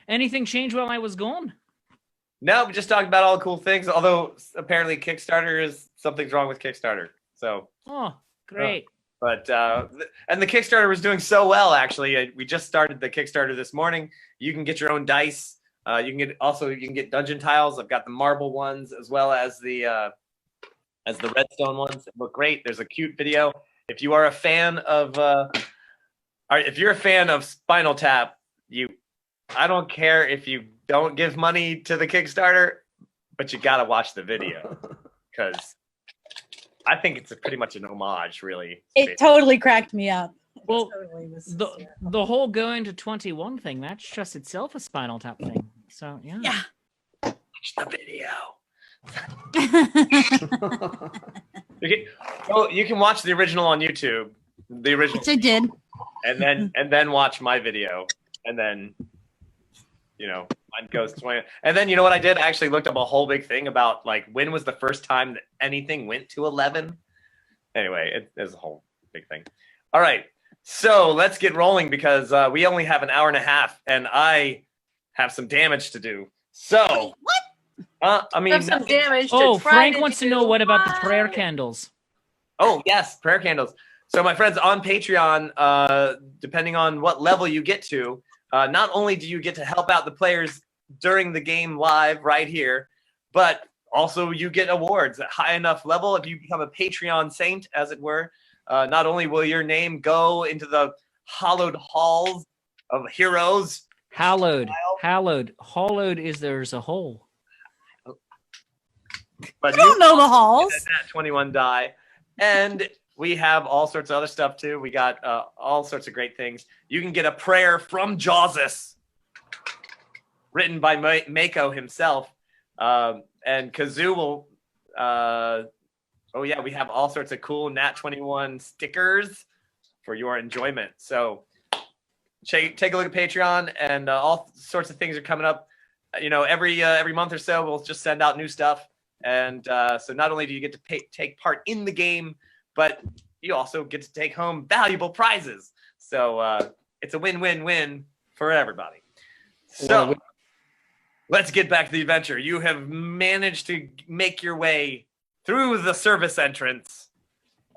[SPEAKER 4] Anything change while I was gone?
[SPEAKER 1] No, we just talked about all the cool things. Although apparently Kickstarter something's wrong with Kickstarter. So.
[SPEAKER 4] Oh, great.
[SPEAKER 1] But and the Kickstarter was doing so well. Actually, we just started the Kickstarter this morning. You can get your own dice. You can get dungeon tiles. I've got the marble ones as well as the redstone ones. They look great. There's a cute video. If you are a fan of if you're a fan of Spinal Tap, I don't care if you don't give money to the Kickstarter, but you gotta watch the video because I think it's pretty much an homage, really.
[SPEAKER 3] It totally cracked me up.
[SPEAKER 4] Well,
[SPEAKER 3] Totally was
[SPEAKER 4] the whole going to 21 thing, that's just itself a Spinal Tap thing. So yeah.
[SPEAKER 3] Yeah.
[SPEAKER 1] Watch the video. You can watch the original on YouTube. The original,
[SPEAKER 3] Which I did.
[SPEAKER 1] and then watch my video, and then mine goes 20. And then you know what I did? I actually looked up a whole big thing about like when was the first time that anything went to 11. Anyway, there's a whole big thing. All right, so let's get rolling because we only have an hour and a half, and I have some damage to do. So.
[SPEAKER 3] What?
[SPEAKER 1] I mean,
[SPEAKER 5] Some damage.
[SPEAKER 4] Frank wants to know what about the prayer candles.
[SPEAKER 1] Oh yes, prayer candles. So my friends on Patreon, depending on what level you get to, not only do you get to help out the players during the game live right here, but also you get awards at high enough level. If you become a Patreon saint, as it were, not only will your name go into the hallowed halls of heroes.
[SPEAKER 4] Hallowed is there's a hole.
[SPEAKER 1] But
[SPEAKER 3] I don't know the halls.
[SPEAKER 1] Nat 21 die. And we have all sorts of other stuff too. We got all sorts of great things. You can get a prayer from Jawsus, written by Mako himself. And Kazoo will. Oh yeah, we have all sorts of cool Nat 21 stickers for your enjoyment. So take a look at Patreon, and all sorts of things are coming up. Every month or so, we'll just send out new stuff. And so not only do you get to take part in the game, but you also get to take home valuable prizes. So it's a win-win-win for everybody. So let's get back to the adventure. You have managed to make your way through the service entrance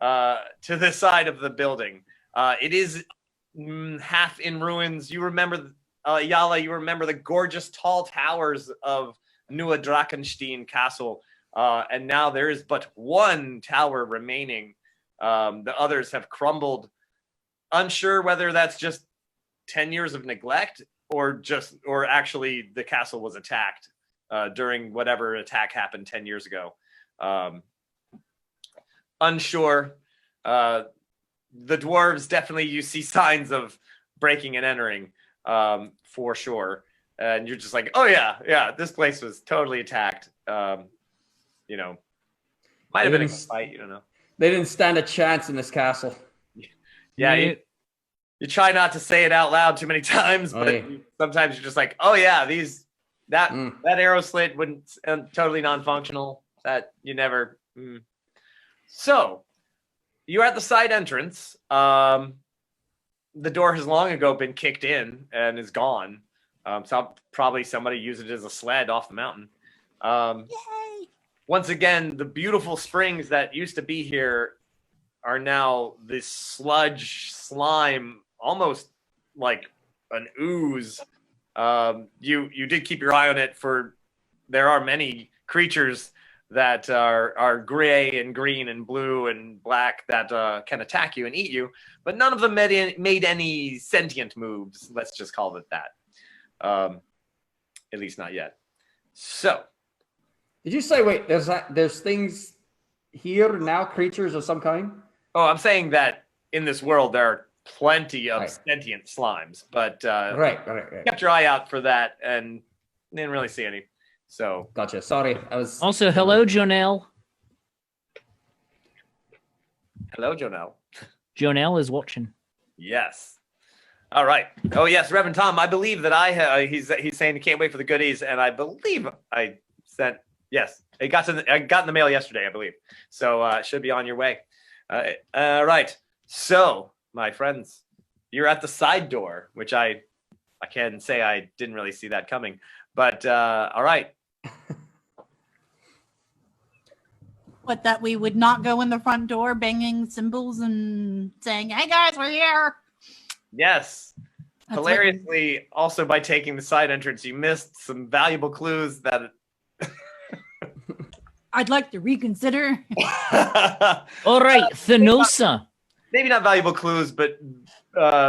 [SPEAKER 1] to this side of the building. It is half in ruins. You remember, Yala, you remember the gorgeous tall towers of Neue DrachenStein Castle. And now there is but one tower remaining. The others have crumbled. Unsure whether that's just 10 years of neglect or actually the castle was attacked during whatever attack happened 10 years ago. Unsure. The dwarves definitely, you see signs of breaking and entering. for sure. And you're just like, oh yeah, this place was totally attacked. You know, might have been a fight. You don't know.
[SPEAKER 2] They didn't stand a chance in this castle.
[SPEAKER 1] Yeah, you try not to say it out loud too many times, but sometimes you're just like, oh yeah, that arrow slit wouldn't totally non-functional. That you never. So you're at the side entrance. The door has long ago been kicked in and is gone. So probably somebody used it as a sled off the mountain.
[SPEAKER 3] Yay!
[SPEAKER 1] Once again, the beautiful springs that used to be here are now this slime, almost like an ooze. You did keep your eye on it, for there are many creatures that are gray and green and blue and black that can attack you and eat you, but none of them made any sentient moves. Let's just call it that. At least not yet. So,
[SPEAKER 2] did you say, wait, there's things here now, creatures of some kind?
[SPEAKER 1] Oh, I'm saying that in this world there are plenty of sentient slimes, but
[SPEAKER 2] right.
[SPEAKER 1] Kept your eye out for that and didn't really see any. So
[SPEAKER 2] gotcha. Sorry, I was
[SPEAKER 4] also hello, Jonelle.
[SPEAKER 1] Hello, Jonelle.
[SPEAKER 4] Jonelle is watching.
[SPEAKER 1] Yes. All right. Oh yes, Reverend Tom. I believe that he's saying he can't wait for the goodies, and I believe I sent. Yes, I got in the mail yesterday, I believe. So it should be on your way. Right. So, my friends, you're at the side door, which I can say I didn't really see that coming. But all right.
[SPEAKER 3] What, that we would not go in the front door banging cymbals and saying, "Hey guys, we're here."
[SPEAKER 1] Yes.
[SPEAKER 3] That's
[SPEAKER 1] Hilariously, also by taking the side entrance, you missed some valuable clues that.
[SPEAKER 3] I'd like to reconsider.
[SPEAKER 4] All right, T.H.A.N.O.S.A.
[SPEAKER 1] Maybe not valuable clues, but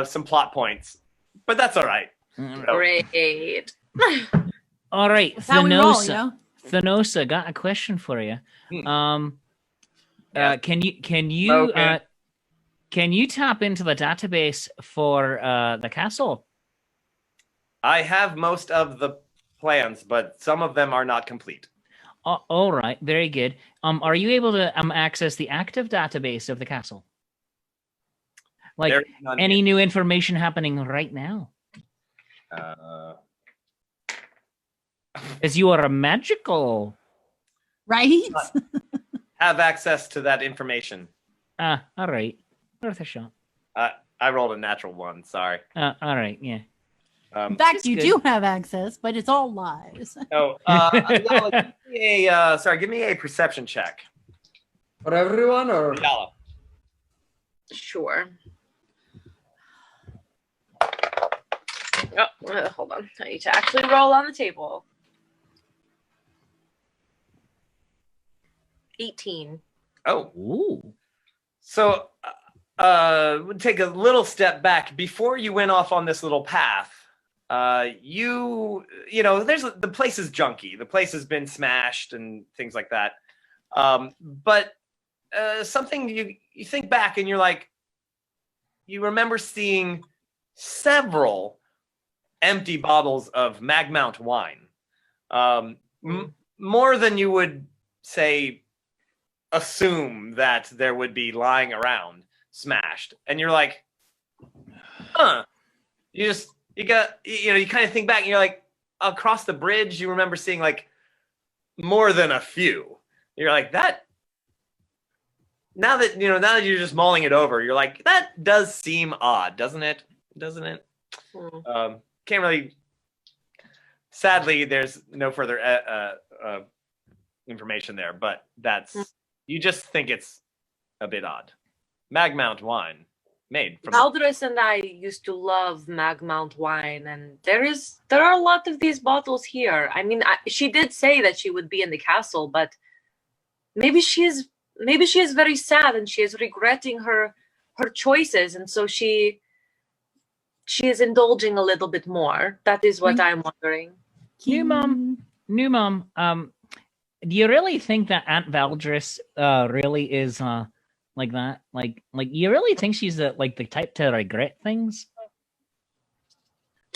[SPEAKER 1] some plot points. But that's all right.
[SPEAKER 5] Great.
[SPEAKER 4] All right,
[SPEAKER 3] That's how we roll,
[SPEAKER 4] T.H.A.N.O.S.A.
[SPEAKER 3] you know?
[SPEAKER 4] T.H.A.N.O.S.A, got a question for you.
[SPEAKER 1] Yeah.
[SPEAKER 4] Can you
[SPEAKER 1] Okay.
[SPEAKER 4] can you tap into the database for the castle?
[SPEAKER 1] I have most of the plans, but some of them are not complete.
[SPEAKER 4] All right, very good. Are you able to access the active database of the castle? Like
[SPEAKER 1] There is none
[SPEAKER 4] any
[SPEAKER 1] here.
[SPEAKER 4] new information happening right now? As you are a magical.
[SPEAKER 3] Right?
[SPEAKER 1] Have access to that information.
[SPEAKER 4] All right. Worth a shot.
[SPEAKER 1] I rolled a natural one. Sorry.
[SPEAKER 4] All right, yeah.
[SPEAKER 3] In fact,
[SPEAKER 4] That's
[SPEAKER 3] you
[SPEAKER 4] good.
[SPEAKER 3] do have access, but it's all lies.
[SPEAKER 1] Oh, give me a perception check.
[SPEAKER 2] For everyone, or
[SPEAKER 1] Yala.
[SPEAKER 5] Sure. Oh, hold on. I need to actually roll on the table. 18.
[SPEAKER 1] Oh,
[SPEAKER 4] Ooh.
[SPEAKER 1] so we'll take a little step back before you went off on this little path. You know, the place is junky. The place has been smashed and things like that. But something you think back and you're like, you remember seeing several empty bottles of Magmount wine, more than you would say assume that there would be lying around smashed. And you're like, you kind of think back and you're like, across the bridge you remember seeing like more than a few. You're like, that now that you're just mulling it over, you're like, that does seem odd, doesn't it? Can't really. Sadly, there's no further information there, but you just think it's a bit odd. Magmount wine made from.
[SPEAKER 5] Aldous and I used to love Magmount wine, and there are a lot of these bottles here. I mean, she did say that she would be in the castle, but maybe she is very sad and she is regretting her choices, and so she is indulging a little bit more. That is what I'm wondering.
[SPEAKER 4] New mom. Do you really think that Aunt Valdris really is like that? Like you really think she's the type to regret things?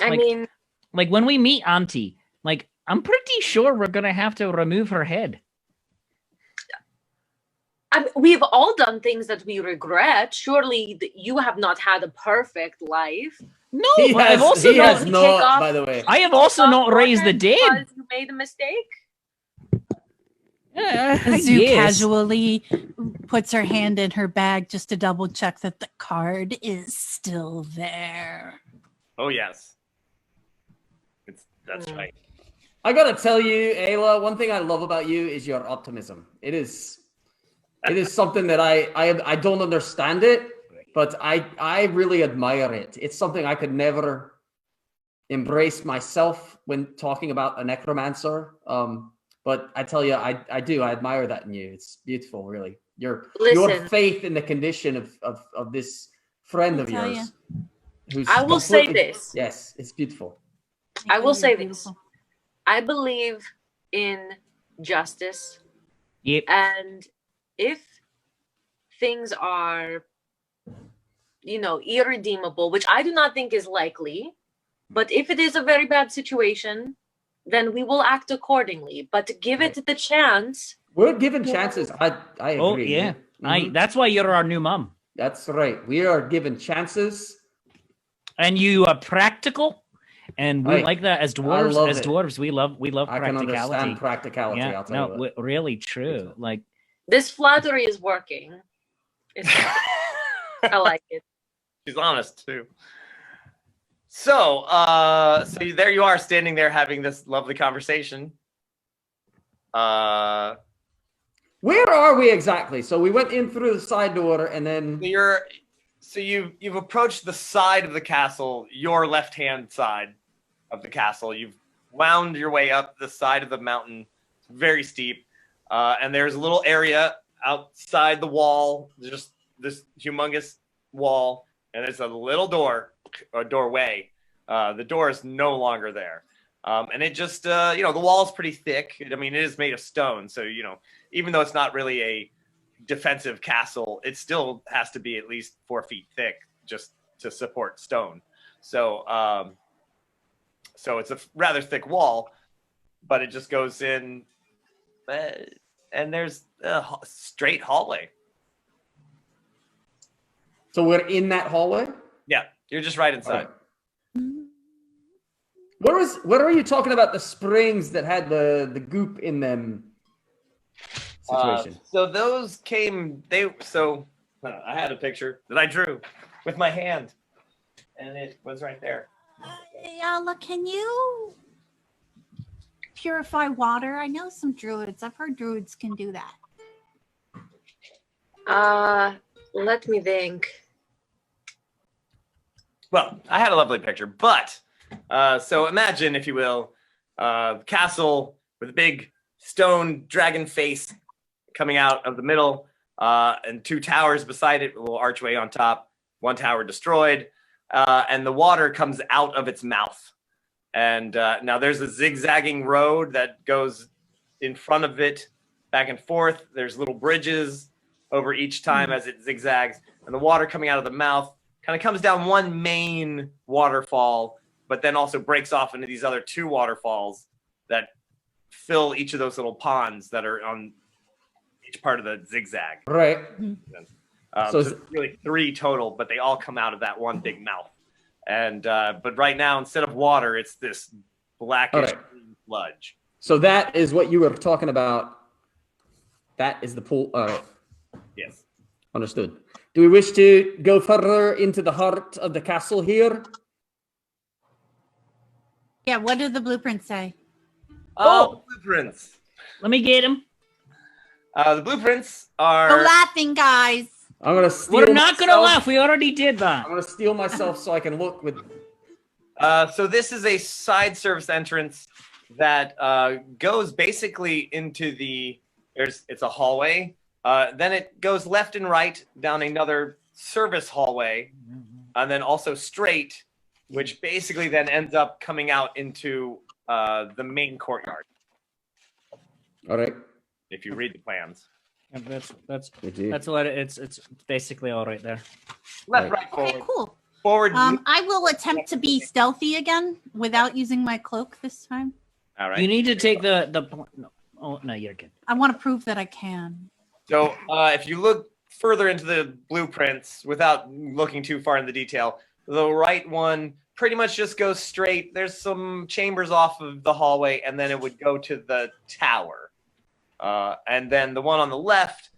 [SPEAKER 5] I
[SPEAKER 4] Like-
[SPEAKER 5] mean,
[SPEAKER 4] Like when we meet Auntie, like I'm pretty sure we're gonna have to remove her head.
[SPEAKER 5] we've all done things that we regret. Surely you have not had a perfect life.
[SPEAKER 4] No,
[SPEAKER 2] He
[SPEAKER 4] but I've
[SPEAKER 2] has,
[SPEAKER 4] also
[SPEAKER 2] he has
[SPEAKER 4] not.
[SPEAKER 2] not,
[SPEAKER 5] off-
[SPEAKER 2] by the way.
[SPEAKER 4] I have also not raised the dead.
[SPEAKER 5] Because you made a mistake.
[SPEAKER 3] Zoo
[SPEAKER 4] Yes.
[SPEAKER 3] casually puts her hand in her bag just to double check that the card is still there.
[SPEAKER 1] Oh yes. That's right.
[SPEAKER 2] I gotta tell you, Ayla, one thing I love about you is your optimism. It is something that I don't understand it, but I really admire it. It's something I could never embrace myself when talking about a necromancer. But I tell you, I do. I admire that in you. It's beautiful, really. Your
[SPEAKER 5] Listen.
[SPEAKER 2] faith in the condition of this friend
[SPEAKER 3] I'll
[SPEAKER 2] of
[SPEAKER 3] tell
[SPEAKER 2] yours. Who's
[SPEAKER 5] I will say
[SPEAKER 2] completely-
[SPEAKER 5] this.
[SPEAKER 2] Yes, it's beautiful.
[SPEAKER 5] I will say
[SPEAKER 3] You're
[SPEAKER 5] this.
[SPEAKER 3] beautiful.
[SPEAKER 5] I believe in justice.
[SPEAKER 4] Yep.
[SPEAKER 5] And if things are, irredeemable, which I do not think is likely, but if it is a very bad situation, then we will act accordingly. But give it the chance.
[SPEAKER 2] We're given chances. I agree.
[SPEAKER 4] Oh yeah.
[SPEAKER 2] Mhm.
[SPEAKER 4] That's why you're our new mom.
[SPEAKER 2] That's right. We are given chances.
[SPEAKER 4] And you are practical, and we
[SPEAKER 2] Right.
[SPEAKER 4] like that as dwarves.
[SPEAKER 2] love
[SPEAKER 4] As
[SPEAKER 2] it.
[SPEAKER 4] dwarves, we love
[SPEAKER 2] I can
[SPEAKER 4] practicality.
[SPEAKER 2] understand practicality.
[SPEAKER 4] Yeah,
[SPEAKER 2] I'll tell you
[SPEAKER 4] no,
[SPEAKER 2] what.
[SPEAKER 4] really true. Like,
[SPEAKER 5] This flattery is working. I like it.
[SPEAKER 1] She's honest too. So, there you are, standing there having this lovely conversation.
[SPEAKER 2] Where are we exactly? So we went in through the side door, and then
[SPEAKER 1] You've approached the side of the castle, your left-hand side of the castle. You've wound your way up the side of the mountain, very steep, and there's a little area outside the wall, just this humongous wall, and there's a little doorway. The door is no longer there, and it just the wall is pretty thick. I mean, it is made of stone, so even though it's not really a defensive castle, it still has to be at least 4 feet thick just to support stone. So it's a rather thick wall, but it just goes in, and there's a straight hallway.
[SPEAKER 2] so we're in that hallway.
[SPEAKER 1] Yeah, you're just right inside.
[SPEAKER 2] Where are you talking about the springs that had the goop in them? Situation.
[SPEAKER 1] So those came. I had a picture that I drew with my hand, and it was right there.
[SPEAKER 3] Yala, can you purify water? I know some druids. I've heard druids can do that.
[SPEAKER 5] Let me think.
[SPEAKER 1] Well, I had a lovely picture, but so imagine, if you will, castle with a big stone dragon face coming out of the middle, and 2 towers beside it, a little archway on top, 1 tower destroyed, and the water comes out of its mouth. And now there's a zigzagging road that goes in front of it, back and forth. There's little bridges over each time as it zigzags, and the water coming out of the mouth kind of comes down one main waterfall, but then also breaks off into these other 2 waterfalls that fill each of those little ponds that are on each part of the zigzag.
[SPEAKER 2] Right.
[SPEAKER 1] So it's really 3 total, but they all come out of that one big mouth. And but right now, instead of water, it's this blackish green sludge.
[SPEAKER 2] So that is what you were talking about. That is the pool.
[SPEAKER 1] Yes.
[SPEAKER 2] Understood. Do we wish to go further into the heart of the castle here?
[SPEAKER 3] Yeah, what did the blueprint say?
[SPEAKER 1] Blueprints.
[SPEAKER 4] let me get him.
[SPEAKER 1] The blueprints
[SPEAKER 3] The
[SPEAKER 1] are.
[SPEAKER 3] laughing guys.
[SPEAKER 2] I'm gonna steal.
[SPEAKER 4] We're not gonna
[SPEAKER 2] myself.
[SPEAKER 4] laugh. We already did that.
[SPEAKER 2] I'm gonna steal myself so I can look with.
[SPEAKER 1] So this is a side service entrance that goes basically into the. It's a hallway. Then it goes left and right down another service hallway, and then also straight, which basically then ends up coming out into the main courtyard.
[SPEAKER 2] All right.
[SPEAKER 1] If you read the plans,
[SPEAKER 4] And that's
[SPEAKER 2] We do.
[SPEAKER 4] what it's basically all right there.
[SPEAKER 1] left,
[SPEAKER 2] Right.
[SPEAKER 1] right, forward.
[SPEAKER 3] Okay, cool.
[SPEAKER 1] forward.
[SPEAKER 3] I will attempt to be stealthy again without using my cloak this time.
[SPEAKER 1] All right.
[SPEAKER 4] You need to take the no. Oh no, you're good.
[SPEAKER 3] I want to prove that I can.
[SPEAKER 1] So if you look further into the blueprints without looking too far in the detail, the right one pretty much just goes straight. There's some chambers off of the hallway, and then it would go to the tower. And then the one on the left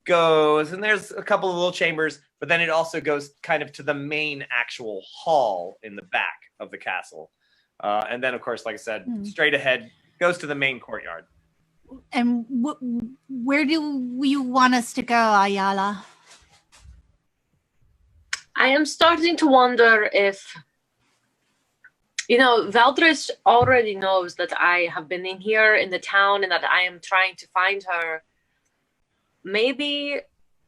[SPEAKER 1] goes, and there's a couple of little chambers, but then it also goes kind of to the main actual hall in the back of the castle. And then, of course, like I said, straight ahead goes to the main courtyard.
[SPEAKER 3] And where do you want us to go, Ayala?
[SPEAKER 5] I am starting to wonder if, Valdris already knows that I have been in here in the town and that I am trying to find her. Maybe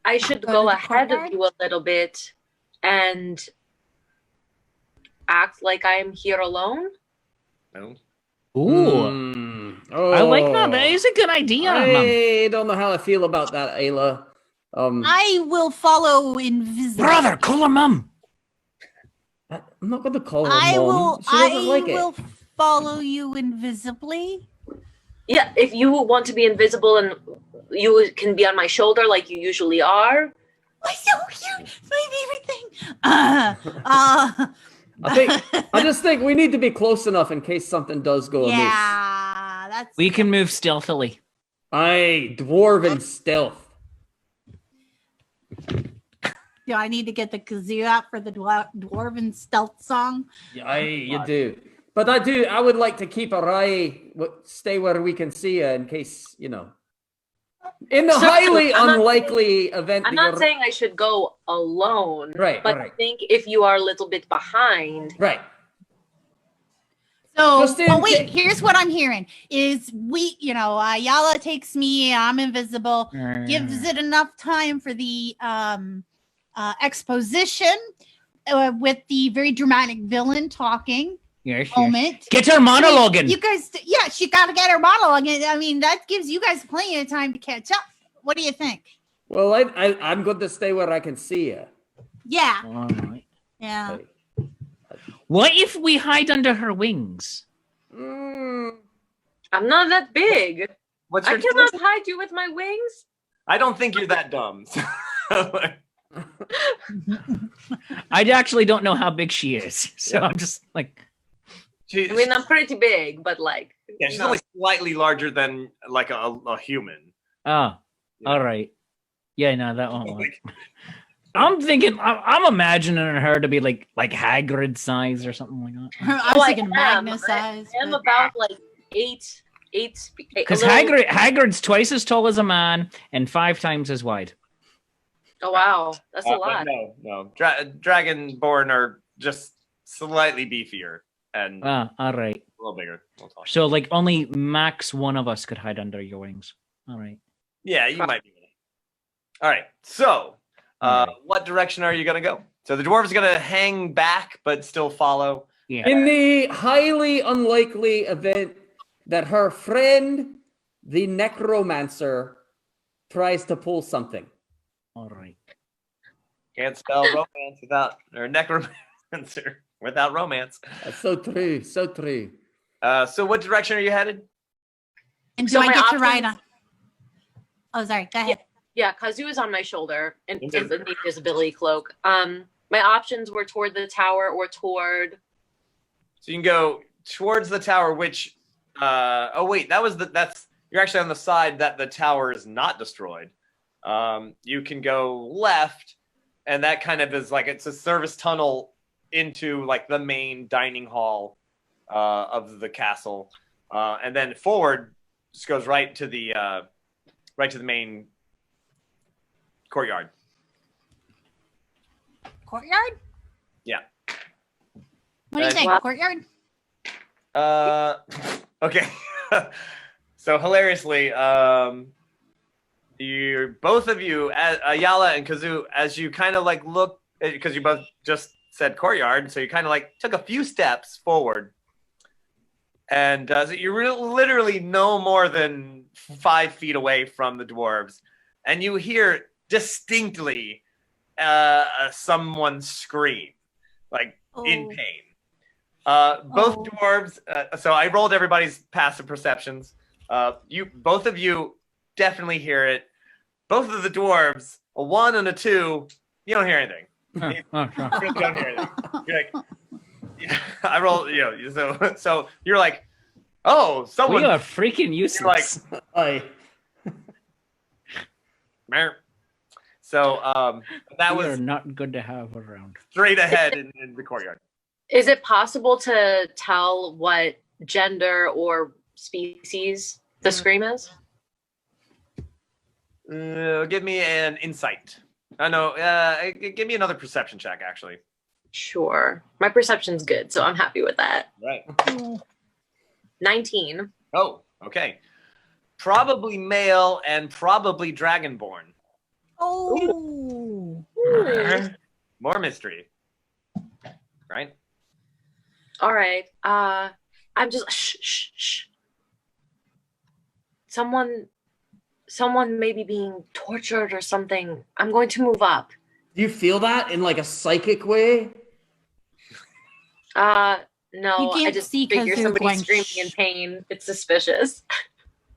[SPEAKER 5] I should go ahead of you a little bit and act like I am here alone.
[SPEAKER 1] No.
[SPEAKER 4] Ooh. I like that. That is a good idea, Mom.
[SPEAKER 2] I don't know how I feel about that, Ayla.
[SPEAKER 3] I will follow invisible.
[SPEAKER 4] Brother, call her Mom.
[SPEAKER 2] I'm not going to call her
[SPEAKER 3] I
[SPEAKER 2] Mom.
[SPEAKER 3] will.
[SPEAKER 2] She doesn't
[SPEAKER 3] I
[SPEAKER 2] like
[SPEAKER 3] will
[SPEAKER 2] it.
[SPEAKER 3] follow you invisibly.
[SPEAKER 5] Yeah, if you want to be invisible and you can be on my shoulder like you usually are.
[SPEAKER 3] Why so cute? It's my favorite thing.
[SPEAKER 2] I just think we need to be close enough in case something does go amiss.
[SPEAKER 3] Yeah, that's.
[SPEAKER 4] We can move stealthily.
[SPEAKER 2] Aye, dwarven stealth.
[SPEAKER 3] Do I need to get the kazoo out for the dwarven stealth song?
[SPEAKER 2] Yeah, you do. But I would like to keep our eye, stay where we can see you in case, in the highly unlikely event.
[SPEAKER 5] I'm not saying I should go alone.
[SPEAKER 2] Right,
[SPEAKER 5] but
[SPEAKER 2] right.
[SPEAKER 5] I think if you are a little bit behind.
[SPEAKER 2] Right.
[SPEAKER 3] So,
[SPEAKER 2] Justin,
[SPEAKER 3] wait, here's what I'm hearing is Ayala takes me, I'm invisible, gives it enough time for the exposition with the very dramatic villain talking moment.
[SPEAKER 4] Get her monologuing.
[SPEAKER 3] You guys, she got to get her monologue. I mean, that gives you guys plenty of time to catch up. What do you think?
[SPEAKER 2] Well, I'm going to stay where I can see you.
[SPEAKER 3] Yeah.
[SPEAKER 4] All right.
[SPEAKER 3] Yeah.
[SPEAKER 4] What if we hide under her wings?
[SPEAKER 5] I'm not that big.
[SPEAKER 1] What's
[SPEAKER 5] I
[SPEAKER 1] your
[SPEAKER 5] cannot hide you with my wings.
[SPEAKER 1] I don't think you're that dumb.
[SPEAKER 4] I actually don't know how big she is, so I'm just like.
[SPEAKER 5] I mean, I'm pretty big, but
[SPEAKER 1] she's only slightly larger than like a human.
[SPEAKER 4] Oh,
[SPEAKER 1] Yeah.
[SPEAKER 4] all right. Yeah, no, that won't work. I'm thinking, I'm imagining her to be like Hagrid size or something like that.
[SPEAKER 3] I was thinking Magnus size.
[SPEAKER 5] I am about eight.
[SPEAKER 4] Because Hagrid's twice as tall as a man and 5 times as wide.
[SPEAKER 5] Oh wow, that's a lot.
[SPEAKER 1] No. Dragonborn are just slightly beefier and
[SPEAKER 4] All right.
[SPEAKER 1] a little bigger. We'll talk.
[SPEAKER 4] So only max one of us could hide under your wings. All right.
[SPEAKER 1] Yeah, you might be. All right. So, what direction are you gonna go? So the dwarves gonna hang back but still follow.
[SPEAKER 4] Yeah.
[SPEAKER 2] In the highly unlikely event that her friend, the necromancer, tries to pull something.
[SPEAKER 4] All right.
[SPEAKER 1] Can't spell romance or necromancer without romance.
[SPEAKER 2] That's so true. So true.
[SPEAKER 1] So what direction are you headed?
[SPEAKER 3] And do
[SPEAKER 5] So
[SPEAKER 3] I
[SPEAKER 5] my
[SPEAKER 3] get to
[SPEAKER 5] options-
[SPEAKER 3] ride on? Oh, sorry. Go ahead.
[SPEAKER 5] Yeah, Kazu is on my shoulder and in the invisibility cloak. My options were toward the tower or toward.
[SPEAKER 1] So you can go towards the tower, which oh wait, that's you're actually on the side that the tower is not destroyed. You can go left, and that kind of is like it's a service tunnel into like the main dining hall of the castle, and then forward just goes right to the main courtyard.
[SPEAKER 3] Courtyard?
[SPEAKER 1] Yeah.
[SPEAKER 3] What do you think?
[SPEAKER 5] Wow.
[SPEAKER 3] Courtyard?
[SPEAKER 1] Okay. So hilariously, both of you, Ayala and Kazoo, as you kind of like look, because you both just said courtyard, so you kind of like took a few steps forward, and so you're literally no more than 5 feet away from the dwarves, and you hear distinctly someone scream. like in
[SPEAKER 3] Oh.
[SPEAKER 1] pain. Both dwarves. So I rolled everybody's passive perceptions. Both of you definitely hear it. Both of the dwarves, a 1 and a 2, you don't hear anything. You really don't hear anything. You're like, yeah, I roll. So you're like, oh, someone.
[SPEAKER 4] We are freaking useless.
[SPEAKER 2] Aye.
[SPEAKER 1] So that
[SPEAKER 4] we are
[SPEAKER 1] was
[SPEAKER 4] not good to have around.
[SPEAKER 1] straight ahead in the courtyard.
[SPEAKER 5] Is it possible to tell what gender or species the scream is?
[SPEAKER 1] Give me an insight. No, give me another perception check, actually.
[SPEAKER 5] Sure. My perception's good, so I'm happy with that.
[SPEAKER 1] Right.
[SPEAKER 5] 19.
[SPEAKER 1] Oh, okay. Probably male and probably dragonborn.
[SPEAKER 3] Oh.
[SPEAKER 1] More mystery. Right?
[SPEAKER 5] All right. I'm just shh. Someone may be being tortured or something. I'm going to move up.
[SPEAKER 2] Do you feel that in like a psychic way?
[SPEAKER 5] No,
[SPEAKER 3] You can't
[SPEAKER 5] I just
[SPEAKER 3] see 'cause
[SPEAKER 5] figure
[SPEAKER 3] they're
[SPEAKER 5] somebody
[SPEAKER 3] going,
[SPEAKER 5] screaming in pain. It's suspicious.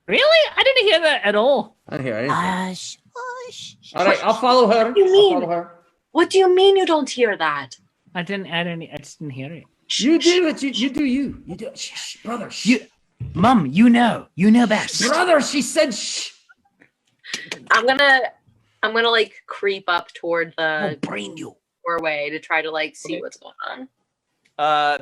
[SPEAKER 4] Really? I didn't hear that at all.
[SPEAKER 2] I don't hear anything.
[SPEAKER 3] Hush. Hush.
[SPEAKER 2] All right, I'll follow her.
[SPEAKER 5] What do you mean?
[SPEAKER 2] I'll follow her.
[SPEAKER 5] What do you mean you don't hear that?
[SPEAKER 4] I just didn't hear it.
[SPEAKER 2] You do it. You do you. You do it. Shh, brother. Shh.
[SPEAKER 4] Mom, you know best.
[SPEAKER 2] Brother, she said shh.
[SPEAKER 5] I'm gonna like creep up toward the
[SPEAKER 4] brain you.
[SPEAKER 5] doorway to try to like see
[SPEAKER 1] Okay.
[SPEAKER 5] what's going on.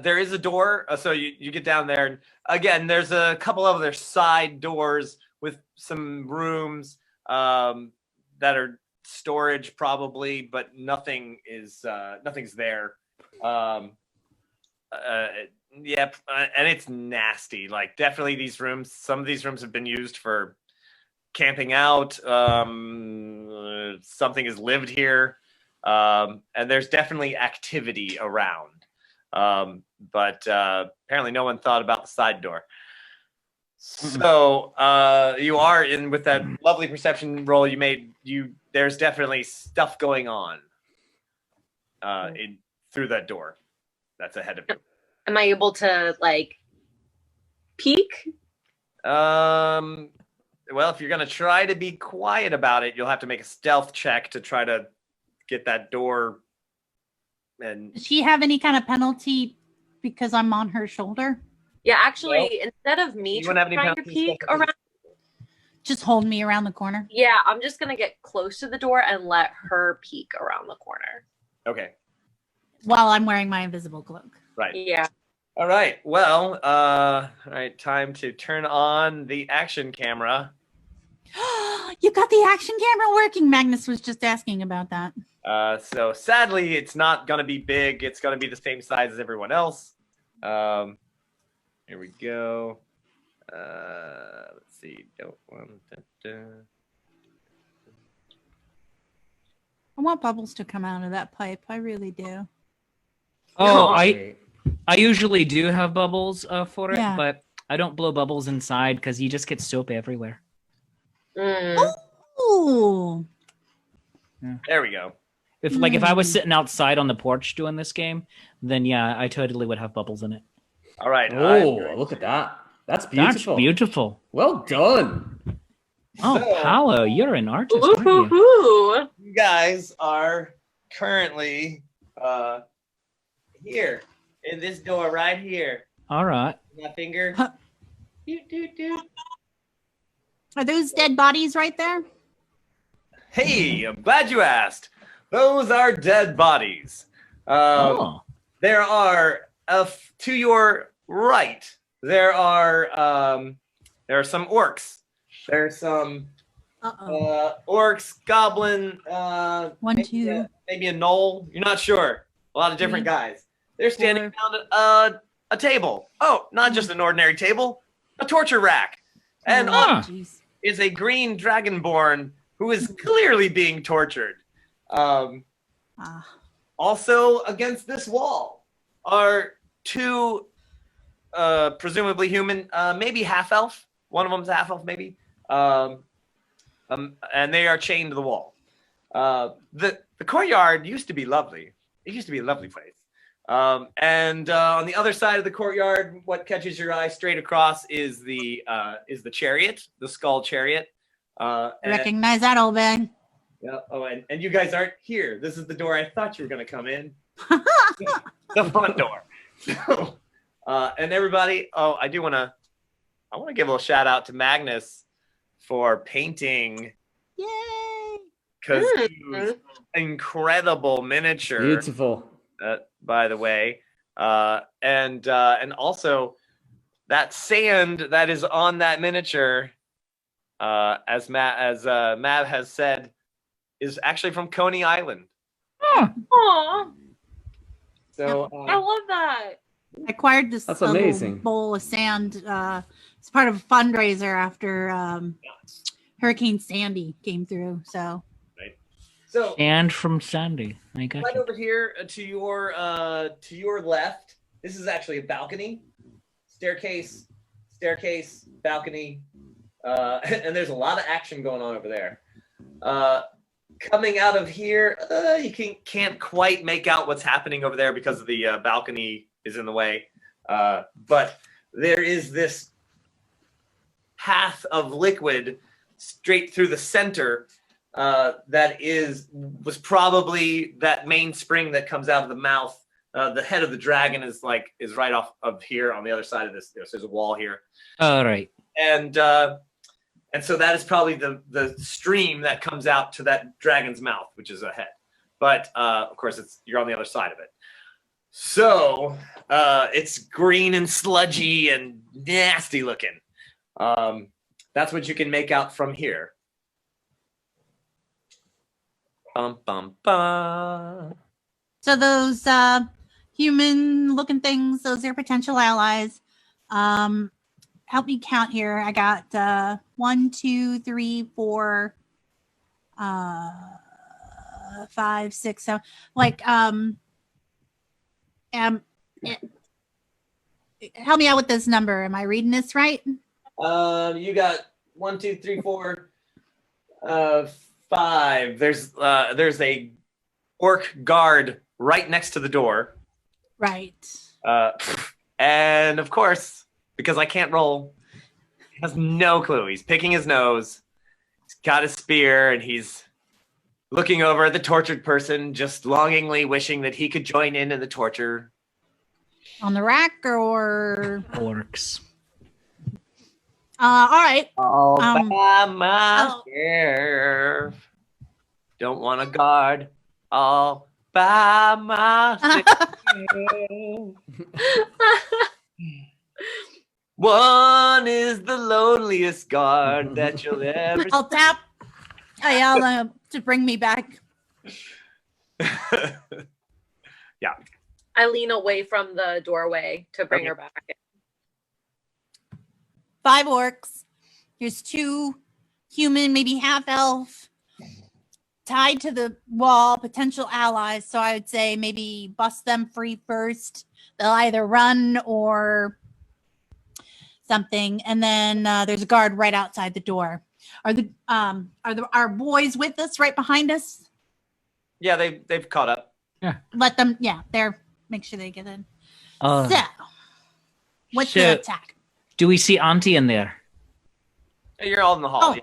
[SPEAKER 1] There is a door, so you get down there, and again, there's a couple of other side doors with some rooms that are storage probably, but nothing's there. Yeah, and it's nasty. Like definitely these rooms. Some of these rooms have been used for camping out. Something has lived here, and there's definitely activity around. But apparently no one thought about the side door. So you are in with that lovely perception roll you made. There's definitely stuff going on through that door that's ahead of you.
[SPEAKER 5] Am I able to like peek?
[SPEAKER 1] Well, if you're gonna try to be quiet about it, you'll have to make a stealth check to try to get that door. And
[SPEAKER 3] Does she have any kind of penalty because I'm on her shoulder?
[SPEAKER 5] Yeah, actually, instead of me
[SPEAKER 1] you wouldn't have any
[SPEAKER 5] trying to
[SPEAKER 1] penalties,
[SPEAKER 5] peek
[SPEAKER 1] so-
[SPEAKER 5] around,
[SPEAKER 3] Just hold me around the corner.
[SPEAKER 5] yeah, I'm just gonna get close to the door and let her peek around the corner.
[SPEAKER 1] Okay,
[SPEAKER 3] While I'm wearing my invisible cloak.
[SPEAKER 1] right.
[SPEAKER 5] Yeah.
[SPEAKER 1] All right. Well, all right. Time to turn on the action camera.
[SPEAKER 3] You got the action camera working. Magnus was just asking about that.
[SPEAKER 1] So sadly, it's not gonna be big. It's gonna be the same size as everyone else. Here we go. Let's see.
[SPEAKER 3] I want bubbles to come out of that pipe. I really do.
[SPEAKER 4] Oh, I usually do have bubbles for it,
[SPEAKER 3] Yeah.
[SPEAKER 4] but I don't blow bubbles inside because you just get soap everywhere.
[SPEAKER 5] Mm.
[SPEAKER 3] Ooh.
[SPEAKER 1] There we go.
[SPEAKER 4] If I was sitting outside on the porch doing this game, then yeah, I totally would have bubbles in it.
[SPEAKER 1] All right.
[SPEAKER 2] Oh, look at that. That's beautiful.
[SPEAKER 4] That's beautiful.
[SPEAKER 2] Well done.
[SPEAKER 4] Oh,
[SPEAKER 1] So-
[SPEAKER 4] Paolo, you're an artist, aren't you?
[SPEAKER 5] Ooh.
[SPEAKER 1] You guys are currently here in this door right here.
[SPEAKER 4] All right.
[SPEAKER 1] My finger.
[SPEAKER 3] Huh.
[SPEAKER 1] Doot.
[SPEAKER 3] Are those dead bodies right there?
[SPEAKER 1] Hey, I'm glad you asked. Those are dead bodies.
[SPEAKER 4] Oh.
[SPEAKER 1] There are to your right. There are some orcs. There's some orcs, goblin.
[SPEAKER 3] 1,
[SPEAKER 1] maybe
[SPEAKER 3] 2.
[SPEAKER 1] maybe a knoll. You're not sure. A lot of different
[SPEAKER 3] 3,
[SPEAKER 1] guys. They're standing
[SPEAKER 3] 4.
[SPEAKER 1] around a table. Oh, not just an ordinary table, a torture rack. And on
[SPEAKER 3] jeez.
[SPEAKER 1] is a green dragonborn who is clearly being tortured. Also against this wall are two presumably human, maybe half-elf. One of them's a half-elf, maybe. And they are chained to the wall. The courtyard used to be lovely. It used to be a lovely place. And on the other side of the courtyard, what catches your eye straight across is the chariot, the skull chariot.
[SPEAKER 3] I recognize that old man.
[SPEAKER 1] Yeah. Oh, and you guys aren't here. This is the door I thought you were going to come in. The front door. So, and everybody. Oh, I want to give a little shout out to Magnus for painting.
[SPEAKER 3] Yay!
[SPEAKER 1] Because incredible miniature.
[SPEAKER 2] Beautiful.
[SPEAKER 1] By the way, and also that sand that is on that miniature, as Mav has said, is actually from Coney Island.
[SPEAKER 5] Aww.
[SPEAKER 1] So
[SPEAKER 5] I love that.
[SPEAKER 3] I acquired this
[SPEAKER 2] That's
[SPEAKER 3] little
[SPEAKER 2] amazing.
[SPEAKER 3] bowl of sand. It's part of a fundraiser after Hurricane Sandy came through. So
[SPEAKER 4] And from Sandy. I got
[SPEAKER 1] right
[SPEAKER 4] you.
[SPEAKER 1] over here to your left, this is actually a balcony, staircase, balcony, and there's a lot of action going on over there. Coming out of here, you can't quite make out what's happening over there because the balcony is in the way. But there is this path of liquid straight through the center that was probably that main spring that comes out of the mouth. The head of the dragon is right off of here on the other side of this. There's a wall here.
[SPEAKER 4] All right.
[SPEAKER 1] And so that is probably the stream that comes out to that dragon's mouth, which is a head. But of course, you're on the other side of it. So it's green and sludgy and nasty looking. That's what you can make out from here. Bum, bum, bum.
[SPEAKER 3] So those human-looking things, those are potential allies. Help me count here. I got 1, 2, 3, 4, 5, 6, 7. Help me out with this number. Am I reading this right?
[SPEAKER 1] You got 1, 2, 3, 4, 5. There's a orc guard right next to the door.
[SPEAKER 3] Right.
[SPEAKER 1] And of course, because I can't roll, he has no clue. He's picking his nose. He's got his spear, and he's looking over at the tortured person, just longingly wishing that he could join in the torture.
[SPEAKER 3] On the rack or
[SPEAKER 4] Orcs.
[SPEAKER 3] all right.
[SPEAKER 1] All by myself. Don't want a guard. All by myself. One is the loneliest guard that you'll ever see.
[SPEAKER 3] I'll tap. I yell to bring me back.
[SPEAKER 1] Yeah.
[SPEAKER 5] I lean away from the doorway to bring her back.
[SPEAKER 3] 5 orcs. There's 2 human, maybe half elf, tied to the wall, potential allies. So I would say maybe bust them free first. They'll either run or something, and then there's a guard right outside the door. Are our boys with us right behind us?
[SPEAKER 1] Yeah, they've caught up.
[SPEAKER 3] Let them. Yeah, make sure they get in.
[SPEAKER 4] Uh,
[SPEAKER 3] So, what's
[SPEAKER 4] so-
[SPEAKER 3] the attack?
[SPEAKER 4] Do we see Auntie in there?
[SPEAKER 1] You're all in the hall.
[SPEAKER 3] Oh,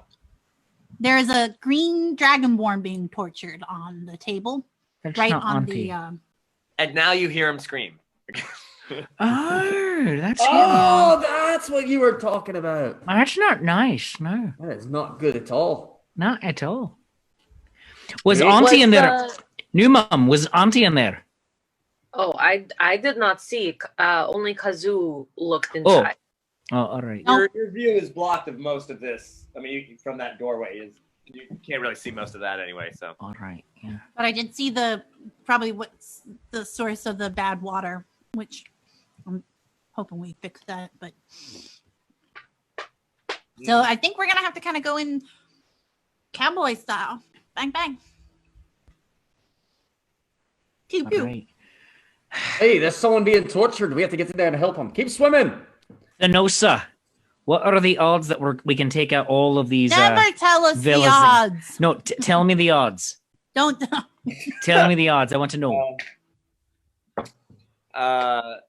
[SPEAKER 3] there's a green dragonborn being tortured on the table,
[SPEAKER 4] That's
[SPEAKER 3] right
[SPEAKER 4] not
[SPEAKER 3] on
[SPEAKER 4] Auntie.
[SPEAKER 3] the.
[SPEAKER 1] And now you hear him scream.
[SPEAKER 4] Oh, that's
[SPEAKER 2] Oh, that's what you were talking about.
[SPEAKER 4] That's not nice. No,
[SPEAKER 2] That is not good at all.
[SPEAKER 4] not at all. Was
[SPEAKER 2] Really?
[SPEAKER 4] Auntie in there?
[SPEAKER 5] the-
[SPEAKER 4] New mom, was Auntie in there?
[SPEAKER 5] Oh, I did not see. Only Kazoo looked inside.
[SPEAKER 4] Oh, all right.
[SPEAKER 3] Oh.
[SPEAKER 1] Your view is blocked of most of this. I mean, from that doorway you can't really see most of that anyway. So
[SPEAKER 4] All right. Yeah.
[SPEAKER 3] But I did see probably what's the source of the bad water, which I'm hoping we fix that. But so I think we're gonna have to kind of go in cowboy style. Bang bang. Pew
[SPEAKER 4] All
[SPEAKER 3] pew.
[SPEAKER 4] right.
[SPEAKER 2] Hey, there's someone being tortured. We have to get in there and help him. Keep swimming.
[SPEAKER 4] N.O.S.A, what are the odds that we can take out all of these?
[SPEAKER 3] Never tell us the
[SPEAKER 4] villas-
[SPEAKER 3] odds.
[SPEAKER 4] No, tell me the odds.
[SPEAKER 3] Don't.
[SPEAKER 4] Tell me the odds. I want to know.
[SPEAKER 1] I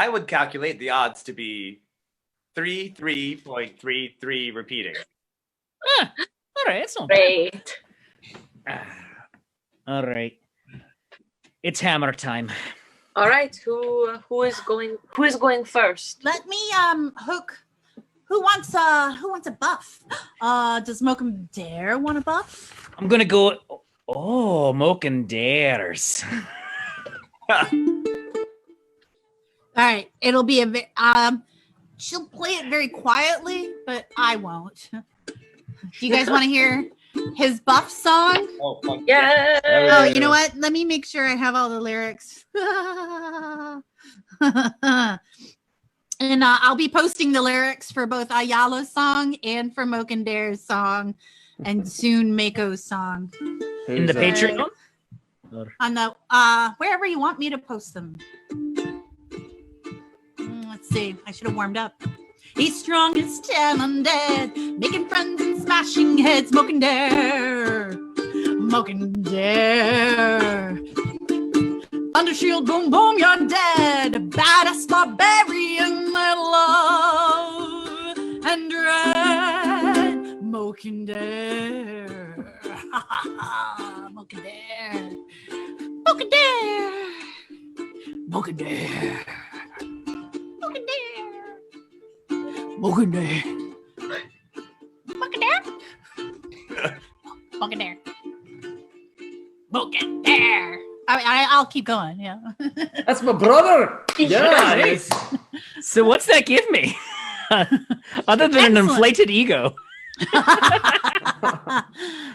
[SPEAKER 1] would calculate the odds to be 3.33 repeating.
[SPEAKER 4] All right, it's not bad.
[SPEAKER 5] Great.
[SPEAKER 4] All right. It's hammer time.
[SPEAKER 5] All right. Who is going first?
[SPEAKER 3] Let me Hook. Who wants a buff? Does Mokum Dare want a buff?
[SPEAKER 4] I'm gonna go. Oh, Moke and Dares.
[SPEAKER 3] All right, it'll be she'll play it very quietly, but I won't. Do you guys want to hear his buff song?
[SPEAKER 1] Oh, fuck
[SPEAKER 5] Yeah.
[SPEAKER 3] Oh, you know what? Let me make sure I have all the lyrics. And I'll be posting the lyrics for both Ayala's song and for Mokendare's song, and soon Mako's song.
[SPEAKER 4] In the
[SPEAKER 2] Who's,
[SPEAKER 4] Patreon?
[SPEAKER 3] On the wherever you want me to post them. Let's see. I should have warmed up. He's strong as 10 undead, making friends and smashing heads. Mokendare, Mokendare. Under shield, boom, boom, you're dead. Badass barbarian, my love and dread. Mokendare, Mokendare, Mokendare, Mokendare, Mokendare, Mokendare, Mokendare, Mokendare. I'll keep going. Yeah.
[SPEAKER 2] That's my brother. Yeah, it is.
[SPEAKER 4] So what's that give me? Other than an
[SPEAKER 3] Excellent.
[SPEAKER 4] inflated ego.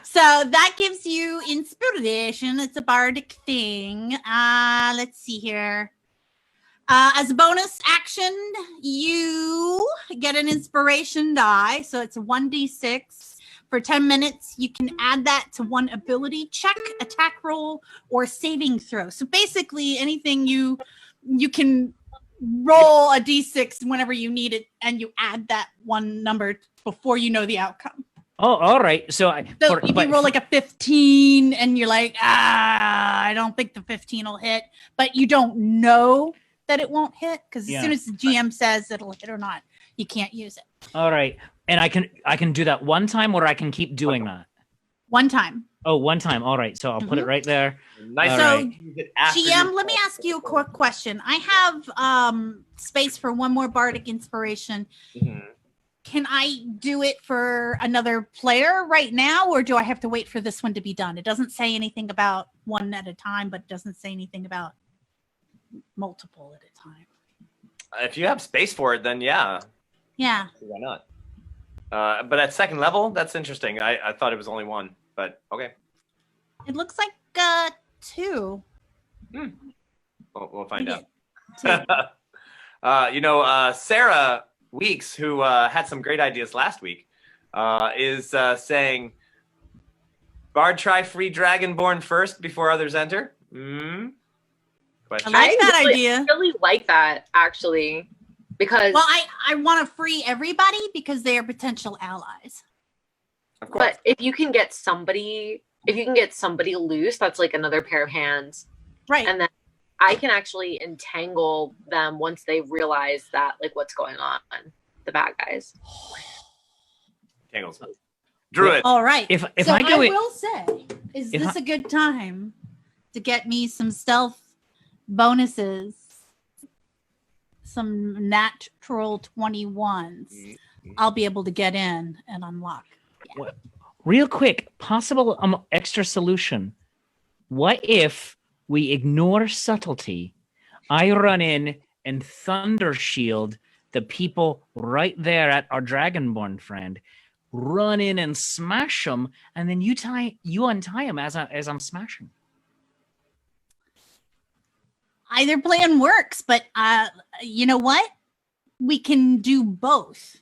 [SPEAKER 3] So that gives you inspiration. It's a bardic thing. Let's see here. As a bonus action, you get an inspiration die. So it's a 1d6. For 10 minutes, you can add that to one ability check, attack roll, or saving throw. So basically, anything you can roll a d6 whenever you need it, and you add that one number before you know the outcome.
[SPEAKER 4] Oh, all right. So
[SPEAKER 3] So if you roll like a 15 and you're like, I don't think the 15 will hit, but you don't know that it won't hit, because as soon as the GM says it'll hit or not, you can't use it.
[SPEAKER 4] all right. And I can do that one time, or I can keep doing that.
[SPEAKER 3] One time.
[SPEAKER 4] Oh, one time. All right. So I'll put it right there.
[SPEAKER 1] Nice.
[SPEAKER 4] All
[SPEAKER 3] So,
[SPEAKER 4] right.
[SPEAKER 3] GM, let me ask you a quick question. I have space for one more bardic inspiration.
[SPEAKER 1] Mhm.
[SPEAKER 3] Can I do it for another player right now, or do I have to wait for this one to be done? It doesn't say anything about one at a time, but it doesn't say anything about multiple at a time.
[SPEAKER 1] If you have space for it, then yeah,
[SPEAKER 3] Yeah.
[SPEAKER 1] why not? But at second level, that's interesting. I thought it was only one, but okay.
[SPEAKER 3] It looks like 2.
[SPEAKER 1] We'll find
[SPEAKER 3] Yeah.
[SPEAKER 1] out. Sarah Weeks, who had some great ideas last week, is saying, Bard try free Dragonborn first before others enter?
[SPEAKER 3] I
[SPEAKER 1] Question.
[SPEAKER 3] like that
[SPEAKER 5] really,
[SPEAKER 3] idea.
[SPEAKER 5] really like that, actually, because
[SPEAKER 3] Well, I want to free everybody because they are potential allies.
[SPEAKER 1] Of course.
[SPEAKER 5] but if you can get somebody loose, that's like another pair of hands,
[SPEAKER 3] Right.
[SPEAKER 5] and then I can actually entangle them once they realize that, like, what's going on, the bad guys.
[SPEAKER 1] Tangles. Druid.
[SPEAKER 3] All right.
[SPEAKER 4] If
[SPEAKER 3] so
[SPEAKER 4] I go in,
[SPEAKER 3] will say, is
[SPEAKER 4] if
[SPEAKER 3] this a good time to get me some stealth bonuses? Some natural 21s. I'll be able to get in and unlock.
[SPEAKER 4] real quick, possible extra solution. What if we ignore subtlety? I run in and thunder shield the people right there at our Dragonborn friend. Run in and smash them, and then you untie them as I'm smashing.
[SPEAKER 3] Either plan works, but you know what? We can do both.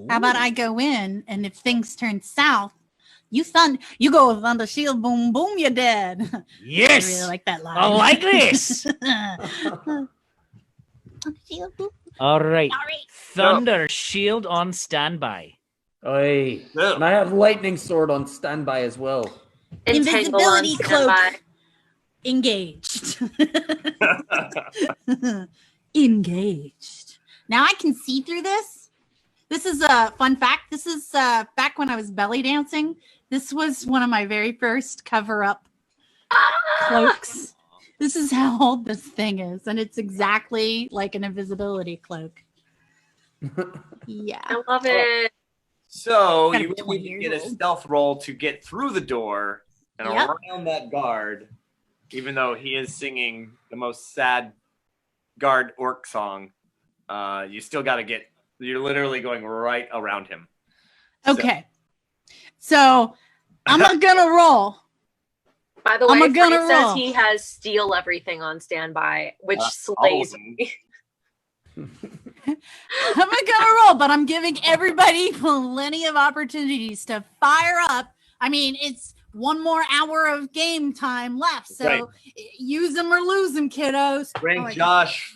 [SPEAKER 3] How about I go in, and if things turn south, you go thunder shield, boom, boom, you're dead.
[SPEAKER 4] Yes,
[SPEAKER 3] I really like that line.
[SPEAKER 4] I like this.
[SPEAKER 3] Thunder shield, boom.
[SPEAKER 4] All right,
[SPEAKER 3] All right.
[SPEAKER 4] thunder shield on standby.
[SPEAKER 2] Oi.
[SPEAKER 1] Yeah.
[SPEAKER 2] And I have lightning sword on standby as well.
[SPEAKER 5] Entangle on
[SPEAKER 3] Invisibility cloak.
[SPEAKER 5] standby.
[SPEAKER 3] Engaged. Engaged. Now I can see through this. This is a fun fact. This is back when I was belly dancing. This was one of my very first cover-up cloaks. This is how old this thing is, and it's exactly like an invisibility cloak. Yeah.
[SPEAKER 5] I love it.
[SPEAKER 1] So
[SPEAKER 3] Kind
[SPEAKER 1] you
[SPEAKER 3] of
[SPEAKER 1] will need to get a
[SPEAKER 3] 20-year-old.
[SPEAKER 1] stealth roll to get through the door and
[SPEAKER 3] Yep.
[SPEAKER 1] around that guard, even though he is singing the most sad guard orc song. You still got to get. You're literally going right around him. So-
[SPEAKER 3] Okay. So I'm gonna roll.
[SPEAKER 5] By the
[SPEAKER 3] I'm
[SPEAKER 5] way,
[SPEAKER 3] gonna
[SPEAKER 5] Frank says
[SPEAKER 3] roll.
[SPEAKER 5] he has steal everything on standby, which
[SPEAKER 1] all
[SPEAKER 5] slays
[SPEAKER 1] of them.
[SPEAKER 5] me.
[SPEAKER 3] I'm gonna roll, but I'm giving everybody plenty of opportunities to fire up. I mean, it's one more hour of game time left, so
[SPEAKER 1] Right.
[SPEAKER 3] use them or lose them, kiddos.
[SPEAKER 1] Frank,
[SPEAKER 3] Oh my
[SPEAKER 1] Josh,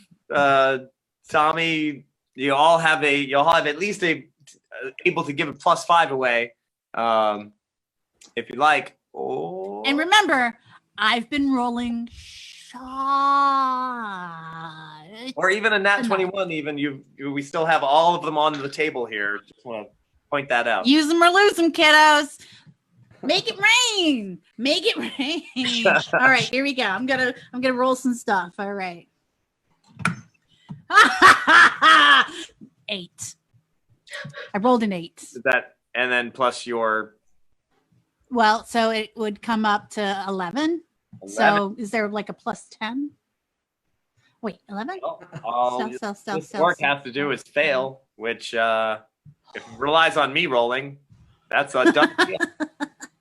[SPEAKER 1] Tommy, you'll all have at least able to give a +5 away, if you like. Oh.
[SPEAKER 3] And remember, I've been rolling shot.
[SPEAKER 1] Or even a nat 21. Even we still have all of them on the table here. Just want to point that out.
[SPEAKER 3] Use them or lose them, kiddos. Make it rain. Make it rain. All right, here we go. I'm gonna roll some stuff. All right. 8. I rolled an 8.
[SPEAKER 1] That and then plus your
[SPEAKER 3] Well, so it would come up to 11.
[SPEAKER 1] 11.
[SPEAKER 3] So is there like a +10? Wait, 11?
[SPEAKER 1] All this orc has to do is fail, which if it relies on me rolling, that's a done deal.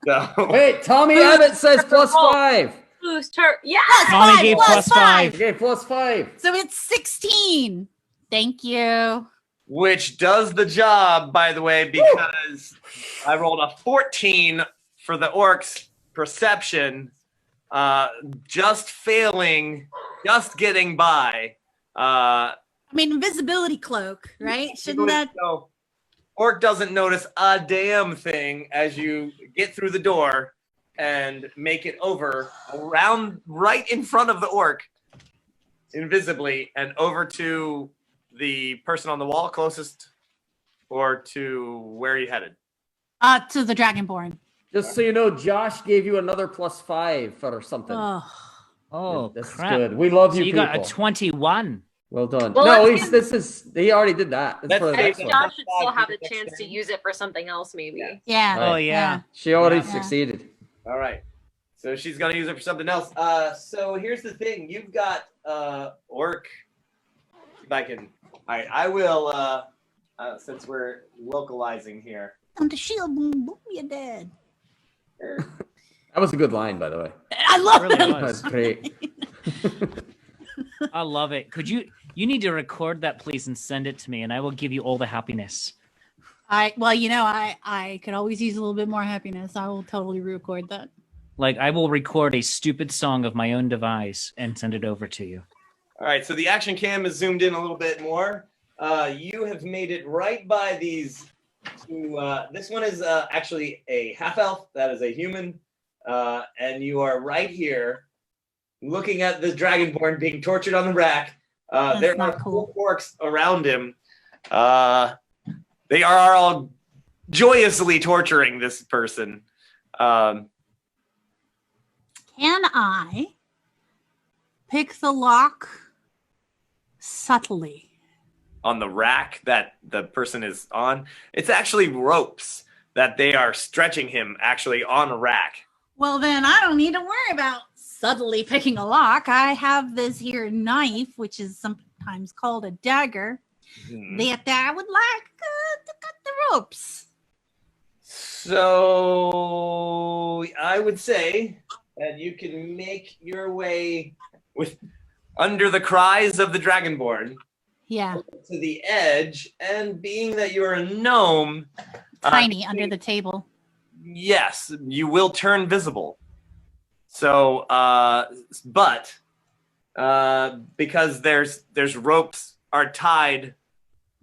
[SPEAKER 1] So
[SPEAKER 2] Wait, Tommy Abbott says +5.
[SPEAKER 5] Who's turn? Yeah.
[SPEAKER 4] Tommy
[SPEAKER 3] Five,
[SPEAKER 4] gave
[SPEAKER 3] plus
[SPEAKER 4] +5.
[SPEAKER 2] Okay, +5.
[SPEAKER 3] So it's 16. Thank you.
[SPEAKER 1] which does the job, by the way, because I rolled a 14 for the orc's perception, just failing, just getting by.
[SPEAKER 3] I mean, invisibility cloak, right? Shouldn't that?
[SPEAKER 1] So, orc doesn't notice a damn thing as you get through the door and make it over around right in front of the orc invisibly and over to the person on the wall closest, or to where are you headed?
[SPEAKER 3] To the Dragonborn.
[SPEAKER 2] Just so you know, Josh gave you another +5 or something.
[SPEAKER 3] Oh,
[SPEAKER 4] Oh,
[SPEAKER 2] That's
[SPEAKER 4] crap.
[SPEAKER 2] good. We love
[SPEAKER 4] So
[SPEAKER 2] you
[SPEAKER 4] you
[SPEAKER 2] people.
[SPEAKER 4] got a 21.
[SPEAKER 2] Well done.
[SPEAKER 5] Well,
[SPEAKER 2] no,
[SPEAKER 5] let's
[SPEAKER 2] he already did that. That's for the
[SPEAKER 1] Let's
[SPEAKER 2] next
[SPEAKER 1] say
[SPEAKER 2] one.
[SPEAKER 5] Josh should still have a chance to use it for something else, maybe.
[SPEAKER 3] yeah.
[SPEAKER 2] Right.
[SPEAKER 4] Oh, yeah.
[SPEAKER 2] She already
[SPEAKER 3] Yeah.
[SPEAKER 2] succeeded.
[SPEAKER 1] All right. So she's gonna use it for something else. So here's the thing. You've got orc. If I can. All right. I will. Since we're localizing here.
[SPEAKER 3] On the shield, boom, boom, you're dead.
[SPEAKER 2] That was a good line, by the way.
[SPEAKER 3] I love
[SPEAKER 4] Really
[SPEAKER 3] it.
[SPEAKER 4] was.
[SPEAKER 2] That's great.
[SPEAKER 4] I love it. Could you need to record that, please, and send it to me, and I will give you all the happiness.
[SPEAKER 3] Well, you know, I could always use a little bit more happiness. I will totally record that.
[SPEAKER 4] Like, I will record a stupid song of my own device and send it over to you.
[SPEAKER 1] All right. So the action cam is zoomed in a little bit more. You have made it right by these two. This one is actually a half elf. That is a human. And you are right here, looking at the Dragonborn being tortured on the rack. There are
[SPEAKER 3] not cool.
[SPEAKER 1] 4 orcs around him. They are all joyously torturing this person.
[SPEAKER 3] Can I pick the lock subtly?
[SPEAKER 1] On the rack that the person is on, it's actually ropes that they are stretching him actually on a rack.
[SPEAKER 3] Well, then I don't need to worry about subtly picking a lock. I have this here knife, which is sometimes called a dagger, that I would like to cut the ropes.
[SPEAKER 1] So I would say that you can make your way with under the cries of the Dragonborn
[SPEAKER 3] Yeah,
[SPEAKER 1] to the edge, and being that you're a gnome,
[SPEAKER 3] tiny under the table.
[SPEAKER 1] yes, you will turn visible. So, but because there's ropes are tied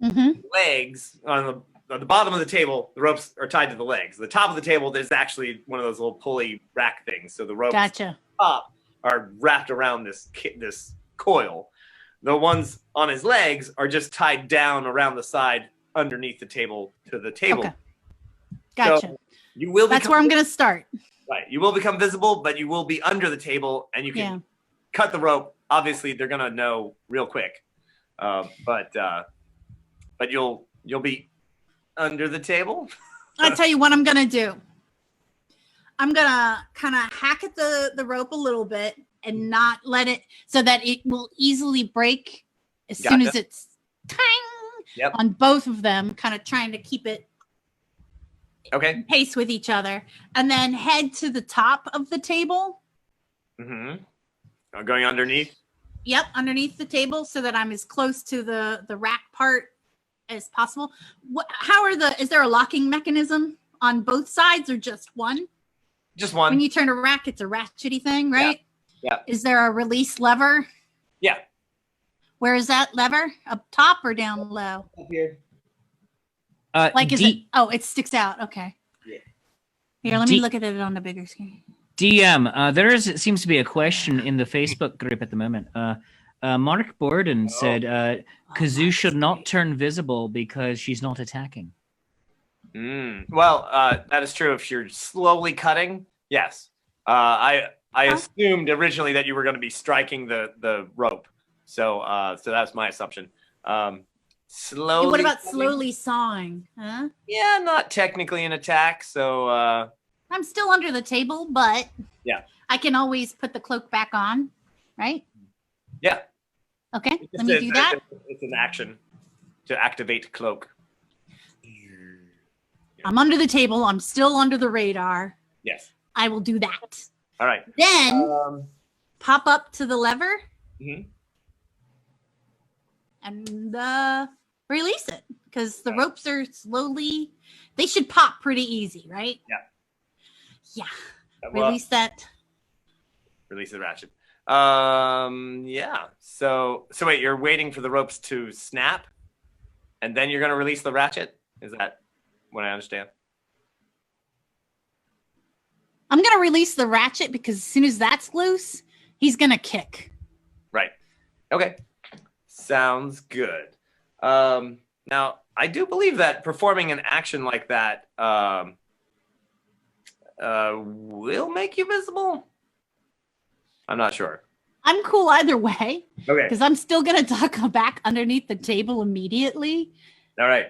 [SPEAKER 3] Mm-hmm.
[SPEAKER 1] legs on the bottom of the table, the ropes are tied to the legs. The top of the table, there's actually one of those little pulley rack things. So the ropes
[SPEAKER 3] Gotcha.
[SPEAKER 1] up, are wrapped around this coil. The ones on his legs are just tied down around the side underneath the table to the table.
[SPEAKER 3] Okay. Gotcha.
[SPEAKER 1] So you will.
[SPEAKER 3] That's where I'm gonna start.
[SPEAKER 1] Right. You will become visible, but you will be under the table, and you can cut the rope. Obviously, they're gonna know real quick, but you'll be under the table.
[SPEAKER 3] I'll tell you what I'm gonna do. I'm gonna kind of hack at the rope a little bit and not let it so that it will easily break as soon as it's on both of them, kind of trying to keep it
[SPEAKER 1] okay
[SPEAKER 3] pace with each other, and then head to the top of the table.
[SPEAKER 1] Going underneath.
[SPEAKER 3] Yep, underneath the table so that I'm as close to the rack part as possible. Is there a locking mechanism on both sides or just one?
[SPEAKER 1] Just one.
[SPEAKER 3] When you turn a rack, it's a ratchety thing, right?
[SPEAKER 1] Yeah.
[SPEAKER 3] Is there a release lever?
[SPEAKER 1] Yeah.
[SPEAKER 3] Where is that lever? Up top or down low?
[SPEAKER 1] Up here.
[SPEAKER 3] It sticks out. Okay.
[SPEAKER 1] Yeah.
[SPEAKER 3] Here, let me look at it on the bigger screen.
[SPEAKER 4] DM, seems to be a question in the Facebook group at the moment. Mark Borden said Kazoo should not turn visible because she's not attacking.
[SPEAKER 1] Well, that is true if you're slowly cutting. Yes. I assumed originally that you were going to be striking the rope. So that's my assumption. Slowly.
[SPEAKER 3] What about slowly sawing? Huh?
[SPEAKER 1] Yeah, not technically an attack. So
[SPEAKER 3] I'm still under the table, but I can always put the cloak back on, right?
[SPEAKER 1] Yeah.
[SPEAKER 3] Okay, let me do that.
[SPEAKER 1] It's an action to activate cloak.
[SPEAKER 3] I'm under the table. I'm still under the radar.
[SPEAKER 1] Yes.
[SPEAKER 3] I will do that.
[SPEAKER 1] All right.
[SPEAKER 3] Then pop up to the lever and release it because the ropes are they should pop pretty easy, right? Yeah. Release that.
[SPEAKER 1] Release the ratchet. Yeah. So wait, you're waiting for the ropes to snap and then you're going to release the ratchet? Is that what I understand?
[SPEAKER 3] I'm going to release the ratchet because as soon as that's loose, he's going to kick.
[SPEAKER 1] Right. Okay. Sounds good. Now, I do believe that performing an action like that will make you visible. I'm not sure.
[SPEAKER 3] I'm cool either way.
[SPEAKER 1] Okay.
[SPEAKER 3] Because I'm still going to duck back underneath the table immediately.
[SPEAKER 1] All right.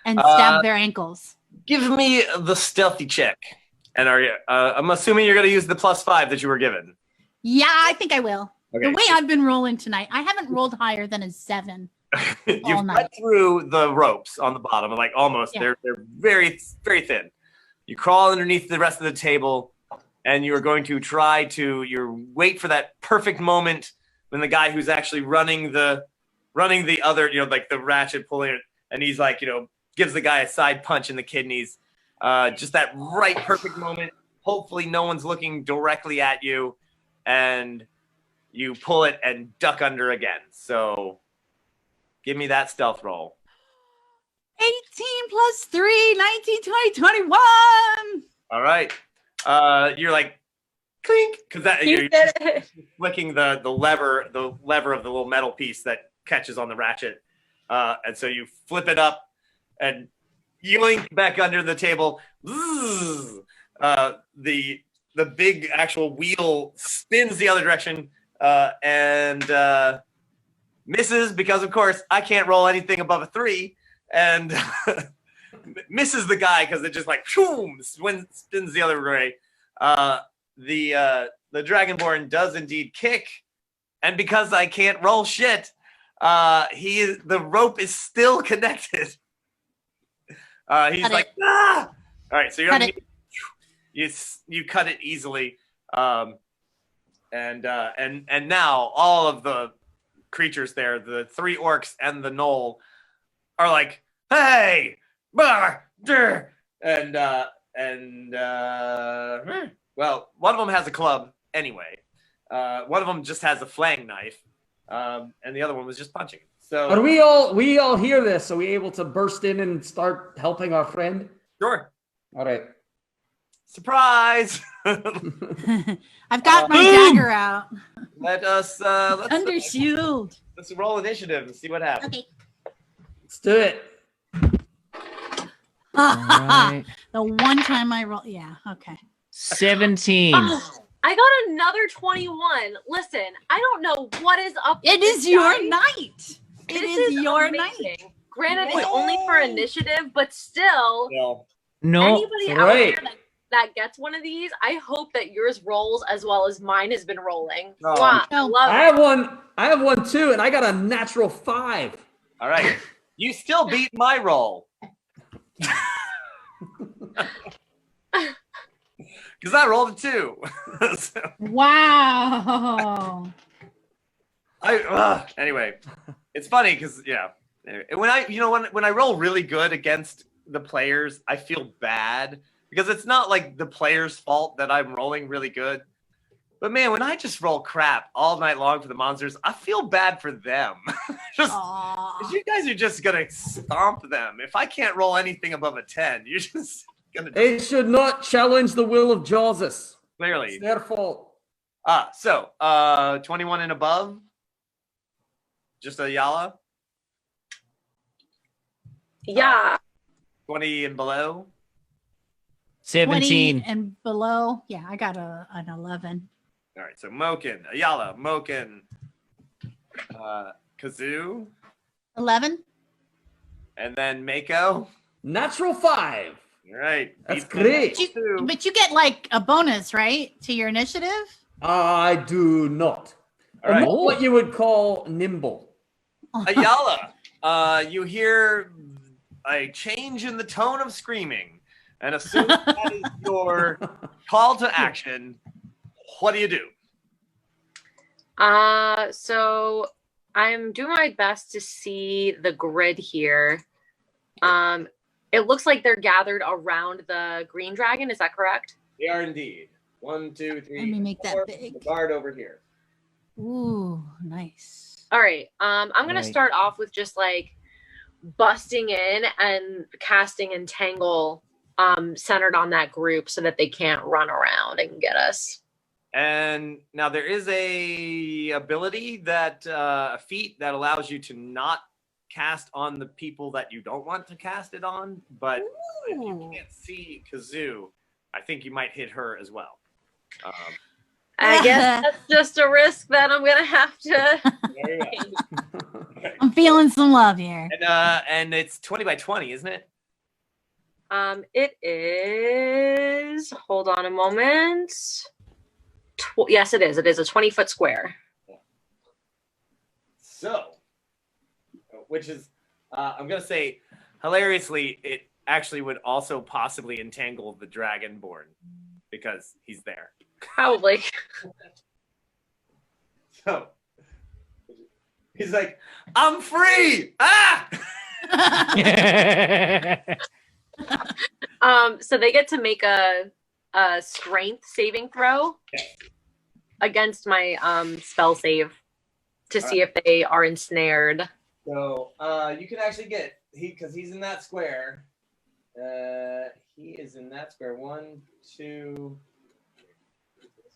[SPEAKER 3] And stab their ankles.
[SPEAKER 1] Give me the stealthy check. And I'm assuming you're going to use the +5 that you were given.
[SPEAKER 3] Yeah, I think I will.
[SPEAKER 1] Okay.
[SPEAKER 3] The way I've been rolling tonight, I haven't rolled higher than a 7.
[SPEAKER 1] You've cut through the ropes on the bottom, like almost. Yeah. They're very, very thin. You crawl underneath the rest of the table, and you're going to wait for that perfect moment when the guy who's actually running the other, like the ratchet pulling it, and he's like, gives the guy a side punch in the kidneys. Just that right perfect moment. Hopefully no one's looking directly at you, and you pull it and duck under again. So give me that stealth roll.
[SPEAKER 3] 18 plus 3, 19, 20, 21.
[SPEAKER 1] All right. You're like, clink, because you're flicking the lever of the little metal piece that catches on the ratchet. And so you flip it up and yoink back under the table. The big actual wheel spins the other direction and misses because, of course, I can't roll anything above a 3, and misses the guy because it just like spins the other way. The Dragonborn does indeed kick, and because I can't roll shit, the rope is still connected. He's like, ah! All right, so you cut it easily, and now all of the creatures there, the 3 orcs and the gnoll, are like, hey, bah, and well, one of them has a club anyway. One of them just has a flaying knife, and the other one was just punching. So,
[SPEAKER 2] but we all hear this, so we able to burst in and start helping our friend.
[SPEAKER 1] Sure.
[SPEAKER 2] All right.
[SPEAKER 1] Surprise!
[SPEAKER 3] I've got my
[SPEAKER 4] Boom!
[SPEAKER 3] dagger out.
[SPEAKER 1] let's
[SPEAKER 3] Under shield.
[SPEAKER 1] let's roll initiative and see what happens.
[SPEAKER 3] Okay.
[SPEAKER 2] Let's do it.
[SPEAKER 4] Alright.
[SPEAKER 3] The one time I roll. Yeah. Okay.
[SPEAKER 4] 17.
[SPEAKER 5] Oh, I got another 21. Listen, I don't know what is up.
[SPEAKER 3] It
[SPEAKER 5] with
[SPEAKER 3] is
[SPEAKER 5] this
[SPEAKER 3] your
[SPEAKER 5] guy.
[SPEAKER 3] night. It
[SPEAKER 5] This
[SPEAKER 3] is your
[SPEAKER 5] amazing.
[SPEAKER 3] night.
[SPEAKER 5] Granted, it's only for initiative, but still,
[SPEAKER 1] No.
[SPEAKER 4] No.
[SPEAKER 5] anybody out
[SPEAKER 2] right.
[SPEAKER 5] there that gets one of these, I hope that yours rolls as well as mine has been rolling.
[SPEAKER 1] No.
[SPEAKER 5] Mwah.
[SPEAKER 3] No.
[SPEAKER 5] Love
[SPEAKER 2] I
[SPEAKER 5] it.
[SPEAKER 2] have one too, and I got a natural 5.
[SPEAKER 1] All right. You still beat my roll. Because I rolled a 2. So,
[SPEAKER 3] Wow.
[SPEAKER 1] anyway, it's funny because anyway, when I roll really good against the players, I feel bad because it's not like the player's fault that I'm rolling really good. But man, when I just roll crap all night long for the monsters, I feel bad for them.
[SPEAKER 3] Aw.
[SPEAKER 1] You guys are just gonna stomp them. If I can't roll anything above a 10, you're just gonna
[SPEAKER 2] They should not challenge the will of Jawsus.
[SPEAKER 1] clearly.
[SPEAKER 2] It's their fault.
[SPEAKER 1] So 21 and above. Just a Yala.
[SPEAKER 5] Yeah.
[SPEAKER 1] 20 and below.
[SPEAKER 4] 17.
[SPEAKER 3] 20 and below. Yeah, I got an 11.
[SPEAKER 1] All right, so Moken, Ayala, Moken, Kazoo,
[SPEAKER 3] 11.
[SPEAKER 1] and then Mako.
[SPEAKER 2] Natural 5.
[SPEAKER 1] All right.
[SPEAKER 2] That's
[SPEAKER 1] Beat
[SPEAKER 2] great.
[SPEAKER 1] Two.
[SPEAKER 3] But you get like a bonus, right, to your initiative?
[SPEAKER 2] I do not.
[SPEAKER 1] All right.
[SPEAKER 2] I'm not what you would call nimble.
[SPEAKER 1] Ayala, you hear a change in the tone of screaming, and assume that is your call to action. What do you do?
[SPEAKER 5] So I'm doing my best to see the grid here. It looks like they're gathered around the green dragon. Is that correct?
[SPEAKER 1] They are indeed. 1, 2, 3.
[SPEAKER 3] Let me make that
[SPEAKER 1] 4.
[SPEAKER 3] big.
[SPEAKER 1] The guard over here.
[SPEAKER 3] Ooh, nice.
[SPEAKER 5] All right. I'm gonna
[SPEAKER 4] Right.
[SPEAKER 5] start off with just like busting in and casting Entangle centered on that group so that they can't run around and get us.
[SPEAKER 1] And now there is a ability that a feat that allows you to not cast on the people that you don't want to cast it on, but if you
[SPEAKER 3] Ooh.
[SPEAKER 1] can't see Kazoo, I think you might hit her as well.
[SPEAKER 5] I guess that's just a risk that I'm gonna have to.
[SPEAKER 1] There you go.
[SPEAKER 3] I'm feeling some love here.
[SPEAKER 1] And it's 20 by 20, isn't it?
[SPEAKER 5] It is. Hold on a moment. Yes, it is. It is a 20-foot square.
[SPEAKER 1] So, which is, I'm gonna say, hilariously, it actually would also possibly entangle the Dragonborn because he's there.
[SPEAKER 5] Probably.
[SPEAKER 1] So he's like, "I'm free!" Ah!
[SPEAKER 5] So they get to make a strength saving throw against my spell save to see if they are ensnared.
[SPEAKER 1] So you can actually get because he's in that square. He is in that square. 1, 2.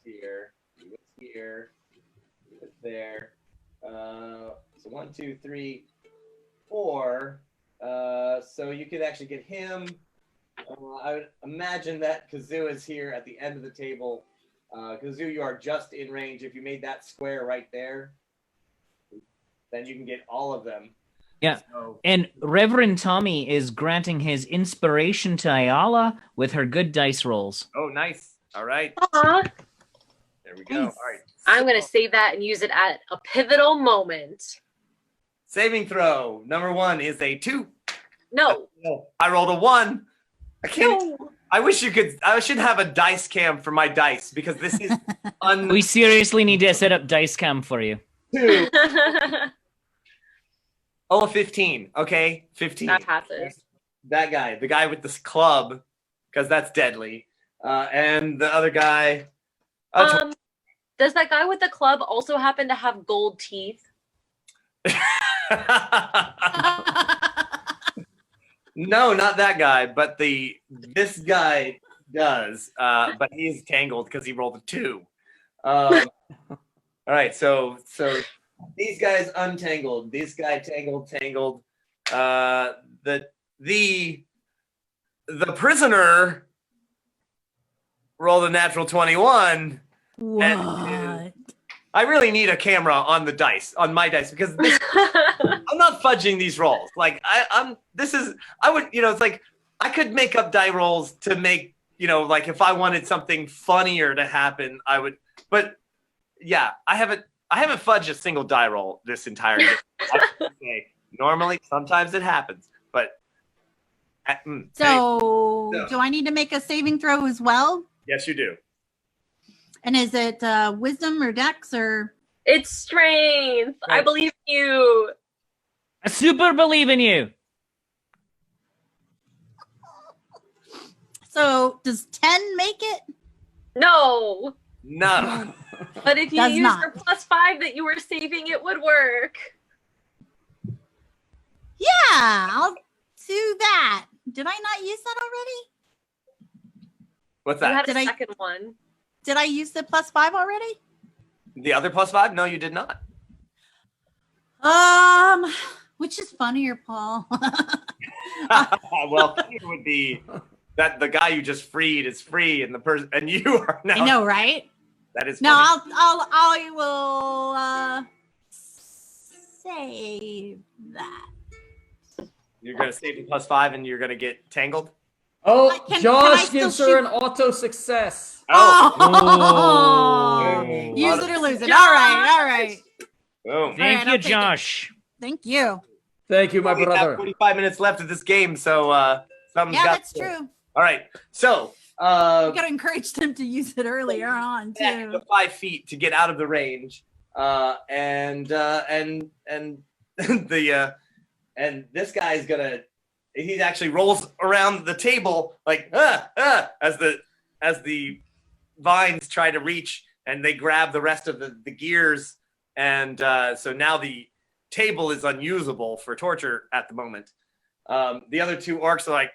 [SPEAKER 1] Here, here, there. So 1, 2, 3, 4. So you could actually get him. I would imagine that Kazoo is here at the end of the table. Kazoo, you are just in range. If you made that square right there, then you can get all of them.
[SPEAKER 4] Yeah.
[SPEAKER 1] So,
[SPEAKER 4] And Reverend Tommy is granting his inspiration to Ayala with her good dice rolls.
[SPEAKER 1] oh, nice. All right.
[SPEAKER 5] Aw.
[SPEAKER 1] There we go.
[SPEAKER 3] Nice.
[SPEAKER 1] All right.
[SPEAKER 5] I'm going to save that and use it at a pivotal moment.
[SPEAKER 1] Saving throw. Number 1 is a 2.
[SPEAKER 5] No.
[SPEAKER 1] I rolled a 1. I can't.
[SPEAKER 5] No.
[SPEAKER 1] I wish you could. I should have a dice cam for my dice because this is
[SPEAKER 4] We seriously need to set up dice cam for you.
[SPEAKER 1] two. Oh, a 15. Okay, 15.
[SPEAKER 5] That passes.
[SPEAKER 1] That guy, the guy with this club, because that's deadly. And the other guy.
[SPEAKER 5] Does that guy with the club also happen to have gold teeth?
[SPEAKER 1] No, not that guy, but this guy does, but he's tangled because he rolled a 2. All right, so these guys untangled. This guy tangled. The prisoner rolled a natural 21.
[SPEAKER 3] What?
[SPEAKER 1] I really need a camera on the dice, on my dice, because I'm not fudging these rolls. Like I would, it's like I could make up die rolls to make, like if I wanted something funnier to happen, I would. But yeah, I haven't fudged a single die roll this entire game. I would say, normally, sometimes it happens, but.
[SPEAKER 3] So, do I need to make a saving throw as well?
[SPEAKER 1] Yes, you do.
[SPEAKER 3] And is it wisdom or dex or?
[SPEAKER 5] It's strength.
[SPEAKER 1] Right.
[SPEAKER 5] I believe in you.
[SPEAKER 4] I super believe in you.
[SPEAKER 3] So does 10 make it?
[SPEAKER 5] No.
[SPEAKER 1] No.
[SPEAKER 5] But if you
[SPEAKER 3] Does
[SPEAKER 5] use
[SPEAKER 3] not.
[SPEAKER 5] your +5 that you were saving, it would work.
[SPEAKER 3] Yeah, I'll do that. Did I not use that already?
[SPEAKER 1] What's
[SPEAKER 5] You
[SPEAKER 1] that?
[SPEAKER 5] had a
[SPEAKER 3] Did I-
[SPEAKER 5] second one.
[SPEAKER 3] Did I use the +5 already?
[SPEAKER 1] The other +5? No, you did not.
[SPEAKER 3] Which is funnier, Paul?
[SPEAKER 1] Well, it would be that the guy you just freed is free, and the person and you are now.
[SPEAKER 3] I know, right?
[SPEAKER 1] That is
[SPEAKER 3] No,
[SPEAKER 1] funny.
[SPEAKER 3] I will save that.
[SPEAKER 1] You're gonna save the +5, and you're gonna get tangled.
[SPEAKER 2] Oh,
[SPEAKER 3] Can I
[SPEAKER 2] Josh
[SPEAKER 3] still
[SPEAKER 2] gives her
[SPEAKER 3] shoot?
[SPEAKER 2] an auto success.
[SPEAKER 3] Oh,
[SPEAKER 4] Oh.
[SPEAKER 3] use it or lose it. All right.
[SPEAKER 1] Boom.
[SPEAKER 4] Thank
[SPEAKER 3] I'll
[SPEAKER 4] you,
[SPEAKER 3] take it.
[SPEAKER 4] Josh.
[SPEAKER 3] Thank you.
[SPEAKER 2] Thank you, my
[SPEAKER 1] We have
[SPEAKER 2] brother.
[SPEAKER 1] 45 minutes left of this game, so something's
[SPEAKER 3] Yeah,
[SPEAKER 1] got
[SPEAKER 3] that's true.
[SPEAKER 1] All right, so
[SPEAKER 3] We gotta encourage them to use it earlier on
[SPEAKER 1] back
[SPEAKER 3] too.
[SPEAKER 1] to 5 feet to get out of the range, and the and this guy's gonna. He actually rolls around the table like as the vines try to reach, and they grab the rest of the gears, and so now the table is unusable for torture at the moment. The other 2 orcs are like,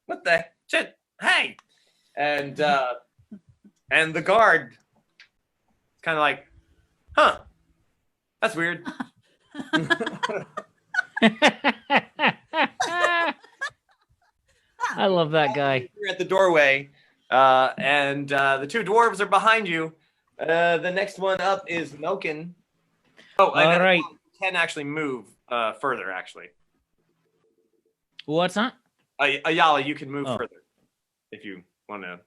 [SPEAKER 1] what the shit? Hey, and the guard kind of like, that's weird.
[SPEAKER 4] I love that guy.
[SPEAKER 1] You're at the doorway, and the 2 dwarves are behind you. The next one up is Moken. Oh, and
[SPEAKER 4] All right.
[SPEAKER 1] Can actually move further. Actually,
[SPEAKER 4] What's that?
[SPEAKER 1] Ayala, you can move
[SPEAKER 4] Oh.
[SPEAKER 1] further if you want to.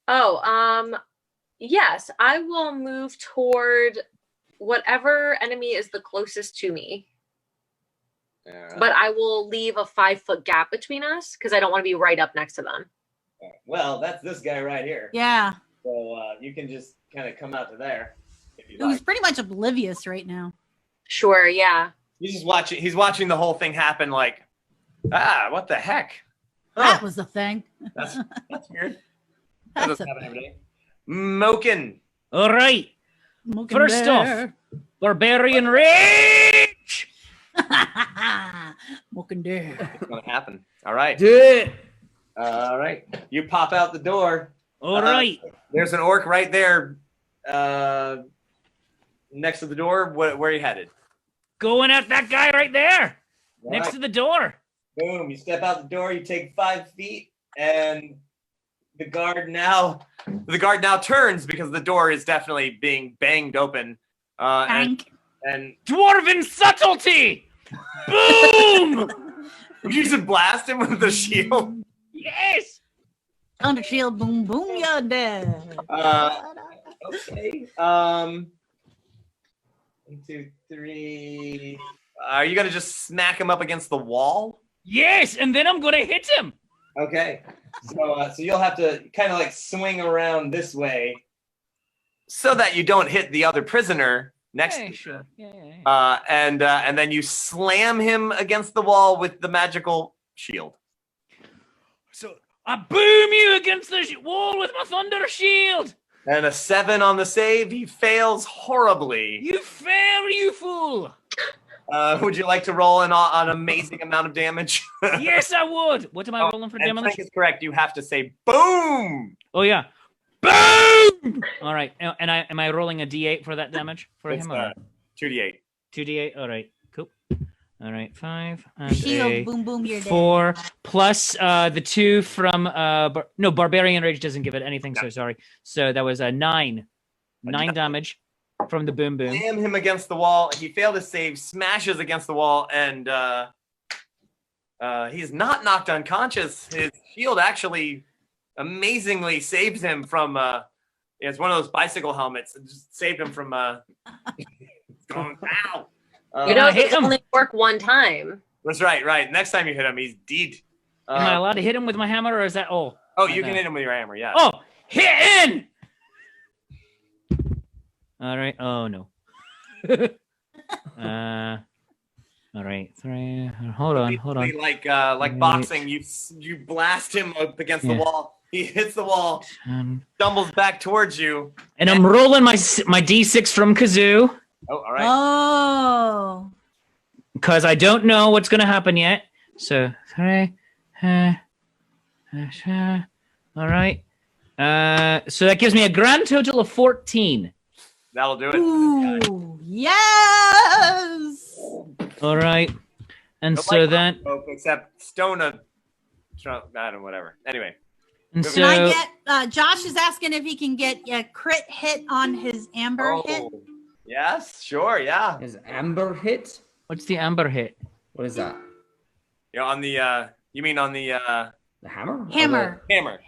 [SPEAKER 5] Oh, yes, I will move toward whatever enemy is the closest to me. But I will leave a 5-foot gap between us because I don't want to be right up next to them.
[SPEAKER 1] Well, that's this guy right here.
[SPEAKER 3] Yeah,
[SPEAKER 1] So you can just kind of come out to there if you
[SPEAKER 3] who's
[SPEAKER 1] like.
[SPEAKER 3] pretty much oblivious right now.
[SPEAKER 5] Sure, yeah.
[SPEAKER 1] He's just watching. He's watching the whole thing happen. Like, what the heck?
[SPEAKER 3] That was the thing.
[SPEAKER 1] That's weird. That
[SPEAKER 3] That's
[SPEAKER 1] doesn't happen every day. Moken.
[SPEAKER 4] All right. First off, Barbarian Rage.
[SPEAKER 3] Moken there.
[SPEAKER 1] It's gonna happen. All right.
[SPEAKER 2] Do it.
[SPEAKER 1] All right. You pop out the door.
[SPEAKER 4] All right.
[SPEAKER 1] There's an orc right there, next to the door. Where are you headed?
[SPEAKER 4] Going at that guy right there,
[SPEAKER 1] All
[SPEAKER 4] next
[SPEAKER 1] right.
[SPEAKER 4] to the door.
[SPEAKER 1] Boom. You step out the door. You take 5 feet, and the guard now turns because the door is definitely being banged open.
[SPEAKER 3] Tank.
[SPEAKER 1] And
[SPEAKER 4] Dwarven subtlety. Boom.
[SPEAKER 1] you should blast him with the shield.
[SPEAKER 4] Yes.
[SPEAKER 3] Thunder shield, boom, boom, you're dead.
[SPEAKER 1] Okay. 1, 2, 3. Are you gonna just smack him up against the wall?
[SPEAKER 4] Yes, and then I'm gonna hit him.
[SPEAKER 1] Okay. So you'll have to kind of like swing around this way, so that you don't hit the other prisoner next to you.
[SPEAKER 4] Sure. Yeah.
[SPEAKER 1] And then you slam him against the wall with the magical shield.
[SPEAKER 4] So I boom you against the wall with my thunder shield.
[SPEAKER 1] And a 7 on the save. He fails horribly.
[SPEAKER 4] You fail, you fool.
[SPEAKER 1] Would you like to roll an amazing amount of damage?
[SPEAKER 4] Yes, I would. What am I rolling for
[SPEAKER 1] And
[SPEAKER 4] damage?
[SPEAKER 1] Frank is correct. You have to say boom.
[SPEAKER 4] Oh yeah, boom! All right, and am I rolling a d8 for that damage for
[SPEAKER 1] It's
[SPEAKER 4] him? Or
[SPEAKER 1] 2d8.
[SPEAKER 4] 2d8. All right, cool. All right, 5 and
[SPEAKER 3] Shield,
[SPEAKER 4] a
[SPEAKER 3] boom, boom, you're dead.
[SPEAKER 4] 4 plus the 2 from no, Barbarian Rage doesn't give it anything. So sorry. So that was a 9 damage from the boom boom.
[SPEAKER 1] Slam him against the wall. He failed to save, smashes against the wall, and he's not knocked unconscious. His shield actually amazingly saves him from it's one of those bicycle helmets. It just saved him from going ow.
[SPEAKER 5] It only work one time.
[SPEAKER 1] That's right. Next time you hit him, he's dead.
[SPEAKER 4] Am I allowed to hit him with my hammer, or is that all?
[SPEAKER 1] Oh, you can hit him with your hammer, yeah.
[SPEAKER 4] Oh, hitting! All right. Oh no. All right. 3. Hold on.
[SPEAKER 1] Like boxing, you blast him up against the wall. He hits the wall, stumbles back towards you,
[SPEAKER 4] and I'm rolling my d6 from Kazoo.
[SPEAKER 1] Oh, all right.
[SPEAKER 3] Oh.
[SPEAKER 4] Because I don't know what's going to happen yet. So 3. All right. So that gives me a grand total of 14.
[SPEAKER 1] That'll do it.
[SPEAKER 3] Ooh, yes.
[SPEAKER 4] All right. And
[SPEAKER 1] Don't
[SPEAKER 4] so
[SPEAKER 1] like
[SPEAKER 4] then,
[SPEAKER 1] except stone I don't know, whatever. Anyway.
[SPEAKER 4] and
[SPEAKER 3] Can
[SPEAKER 4] so
[SPEAKER 3] I get? Josh is asking if he can get a crit hit on his amber hit.
[SPEAKER 1] Yes, sure, yeah.
[SPEAKER 2] Is amber hit?
[SPEAKER 4] what's the amber hit?
[SPEAKER 2] What is that?
[SPEAKER 1] On the you mean on the
[SPEAKER 2] The hammer?
[SPEAKER 3] Hammer.
[SPEAKER 1] hammer.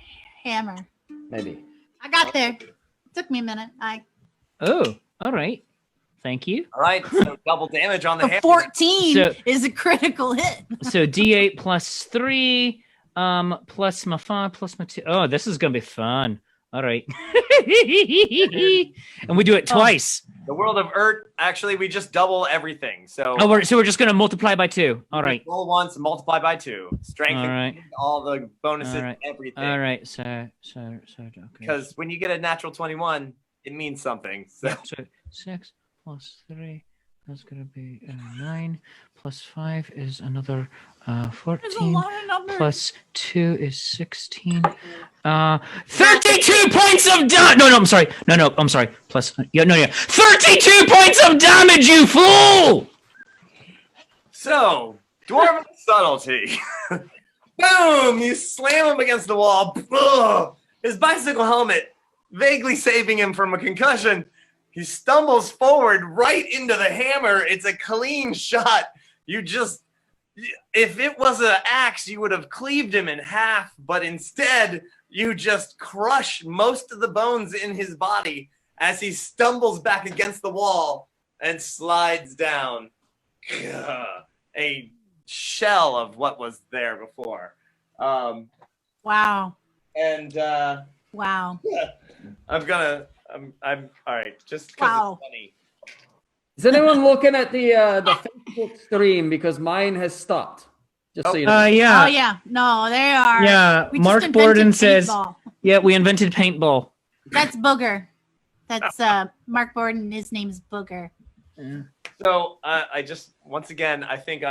[SPEAKER 3] Hammer.
[SPEAKER 2] Maybe.
[SPEAKER 3] I got there. Took me a minute.
[SPEAKER 4] Oh, all right. Thank you.
[SPEAKER 1] All right, so double damage on the
[SPEAKER 3] The
[SPEAKER 1] hammer.
[SPEAKER 3] 14
[SPEAKER 4] So-
[SPEAKER 3] is a critical hit.
[SPEAKER 4] So d8 plus 3, plus my 5, plus my 2. Oh, this is gonna be fun. All right. And we do it twice.
[SPEAKER 1] The world of Urt, actually, we just double everything. So
[SPEAKER 4] Oh, we're just gonna multiply by 2. All right.
[SPEAKER 1] roll once, multiply by 2. Strength,
[SPEAKER 4] All right.
[SPEAKER 1] all the bonuses,
[SPEAKER 4] All right.
[SPEAKER 1] everything.
[SPEAKER 4] All right. So okay.
[SPEAKER 1] Because when you get a natural 21, it means something. So
[SPEAKER 4] So 6 plus 3, that's gonna be 9. Plus 5 is another
[SPEAKER 3] There's a
[SPEAKER 4] 14.
[SPEAKER 3] lot of numbers.
[SPEAKER 4] Plus 2 is 16. 32 points of damage. No, I'm sorry. No, I'm sorry. Plus, 32 points of damage, you fool!
[SPEAKER 1] So, dwarven subtlety. Boom! You slam him against the wall. Ugh. His bicycle helmet vaguely saving him from a concussion. He stumbles forward right into the hammer. It's a clean shot. If it was an axe, you would have cleaved him in half, but instead, you just crush most of the bones in his body as he stumbles back against the wall and slides down. A shell of what was there before.
[SPEAKER 3] Wow.
[SPEAKER 1] And
[SPEAKER 3] Wow.
[SPEAKER 1] I'm all right, just because
[SPEAKER 3] Wow.
[SPEAKER 1] it's funny.
[SPEAKER 2] Is anyone looking at the Facebook stream because mine has stopped? Just so you know.
[SPEAKER 3] Oh
[SPEAKER 4] Yeah.
[SPEAKER 3] yeah. No, they are.
[SPEAKER 4] Yeah.
[SPEAKER 3] We just
[SPEAKER 4] Mark
[SPEAKER 3] invented
[SPEAKER 4] Borden says,
[SPEAKER 3] paintball.
[SPEAKER 4] yeah, we invented paintball.
[SPEAKER 3] That's Booger. That's Mark Borden. His name's Booger.
[SPEAKER 1] So I just once again I think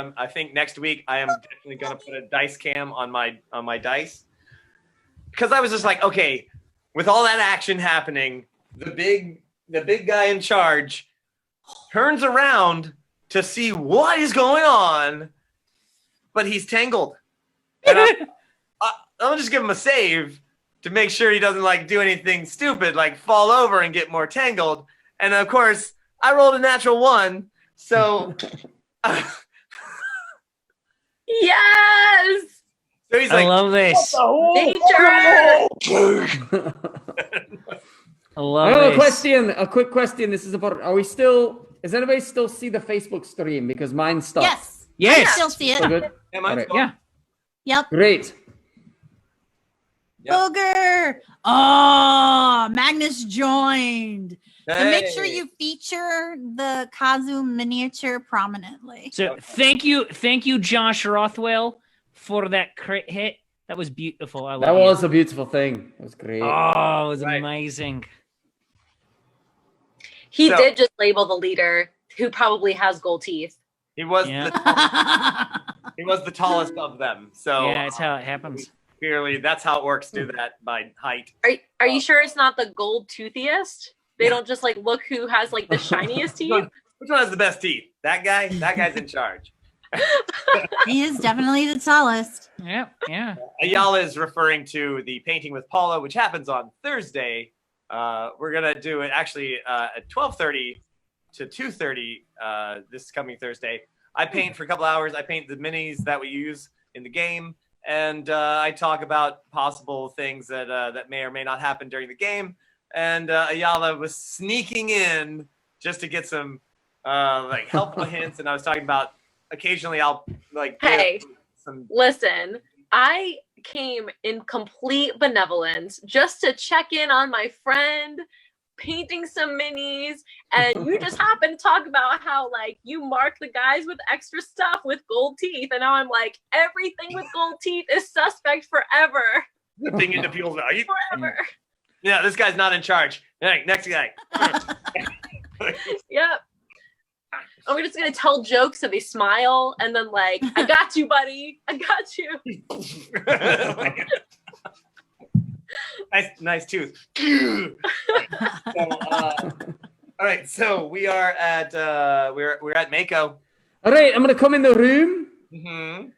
[SPEAKER 1] next week I am definitely gonna put a dice cam on my dice, because I was just like, okay, with all that action happening, the big guy in charge turns around to see what is going on, but he's tangled. And I'll just give him a save to make sure he doesn't like do anything stupid, like fall over and get more tangled. And of course, I rolled a natural 1, so
[SPEAKER 5] Yes!
[SPEAKER 1] so he's
[SPEAKER 4] I
[SPEAKER 1] like,
[SPEAKER 4] love this.
[SPEAKER 5] Nature!
[SPEAKER 4] I love
[SPEAKER 2] I have
[SPEAKER 4] this.
[SPEAKER 2] a quick question. This is about, does anybody still see the Facebook stream? Because mine stopped.
[SPEAKER 3] Yes.
[SPEAKER 4] Yes.
[SPEAKER 3] I still see it.
[SPEAKER 2] So good?
[SPEAKER 1] am I
[SPEAKER 2] Alright.
[SPEAKER 4] Yeah.
[SPEAKER 3] Yep.
[SPEAKER 2] Great.
[SPEAKER 1] Yep.
[SPEAKER 3] Booger. Oh, Magnus joined. So make sure
[SPEAKER 1] Hey.
[SPEAKER 3] you feature the Kazu miniature prominently.
[SPEAKER 4] So thank you, Josh Rothwell, for that crit hit. That was beautiful. I love
[SPEAKER 2] That
[SPEAKER 4] it.
[SPEAKER 2] was a beautiful thing. It was great.
[SPEAKER 4] Oh, it was
[SPEAKER 1] Right.
[SPEAKER 4] amazing.
[SPEAKER 5] He
[SPEAKER 1] So-
[SPEAKER 5] did just label the leader, who probably has gold teeth.
[SPEAKER 1] He was
[SPEAKER 4] Yeah.
[SPEAKER 1] he was the tallest of them. So
[SPEAKER 4] Yeah, it's how it happens.
[SPEAKER 1] clearly that's how orcs do that by height.
[SPEAKER 5] Are you sure it's not the gold toothiest? They
[SPEAKER 1] Yeah.
[SPEAKER 5] don't just like look who has like the shiniest teeth.
[SPEAKER 1] Which one has the best teeth? That guy? That guy's in charge.
[SPEAKER 3] He is definitely the tallest.
[SPEAKER 4] Yeah, yeah.
[SPEAKER 1] Ayala is referring to the painting with Paula, which happens on Thursday. We're gonna do it actually at 12:30 to 2:30 this coming Thursday. I paint for a couple hours. I paint the minis that we use in the game, and I talk about possible things that that may or may not happen during the game. And Ayala was sneaking in just to get some like helpful hints, and I was talking about occasionally I'll like
[SPEAKER 5] Hey,
[SPEAKER 1] some.
[SPEAKER 5] listen, I came in complete benevolence just to check in on my friend, painting some minis, and you just happen to talk about how like you mark the guys with extra stuff with gold teeth, and now I'm like, everything with gold teeth is suspect forever.
[SPEAKER 1] Thing into people's eye.
[SPEAKER 5] Forever.
[SPEAKER 1] Yeah, this guy's not in charge. All right, next guy.
[SPEAKER 5] Yep. I'm just gonna tell jokes so they smile, and then like, I got you, buddy. I got you.
[SPEAKER 1] nice tooth. So, all right, so we are at we're at Mako.
[SPEAKER 2] All right, I'm gonna come in the room.
[SPEAKER 1] Mm-hmm.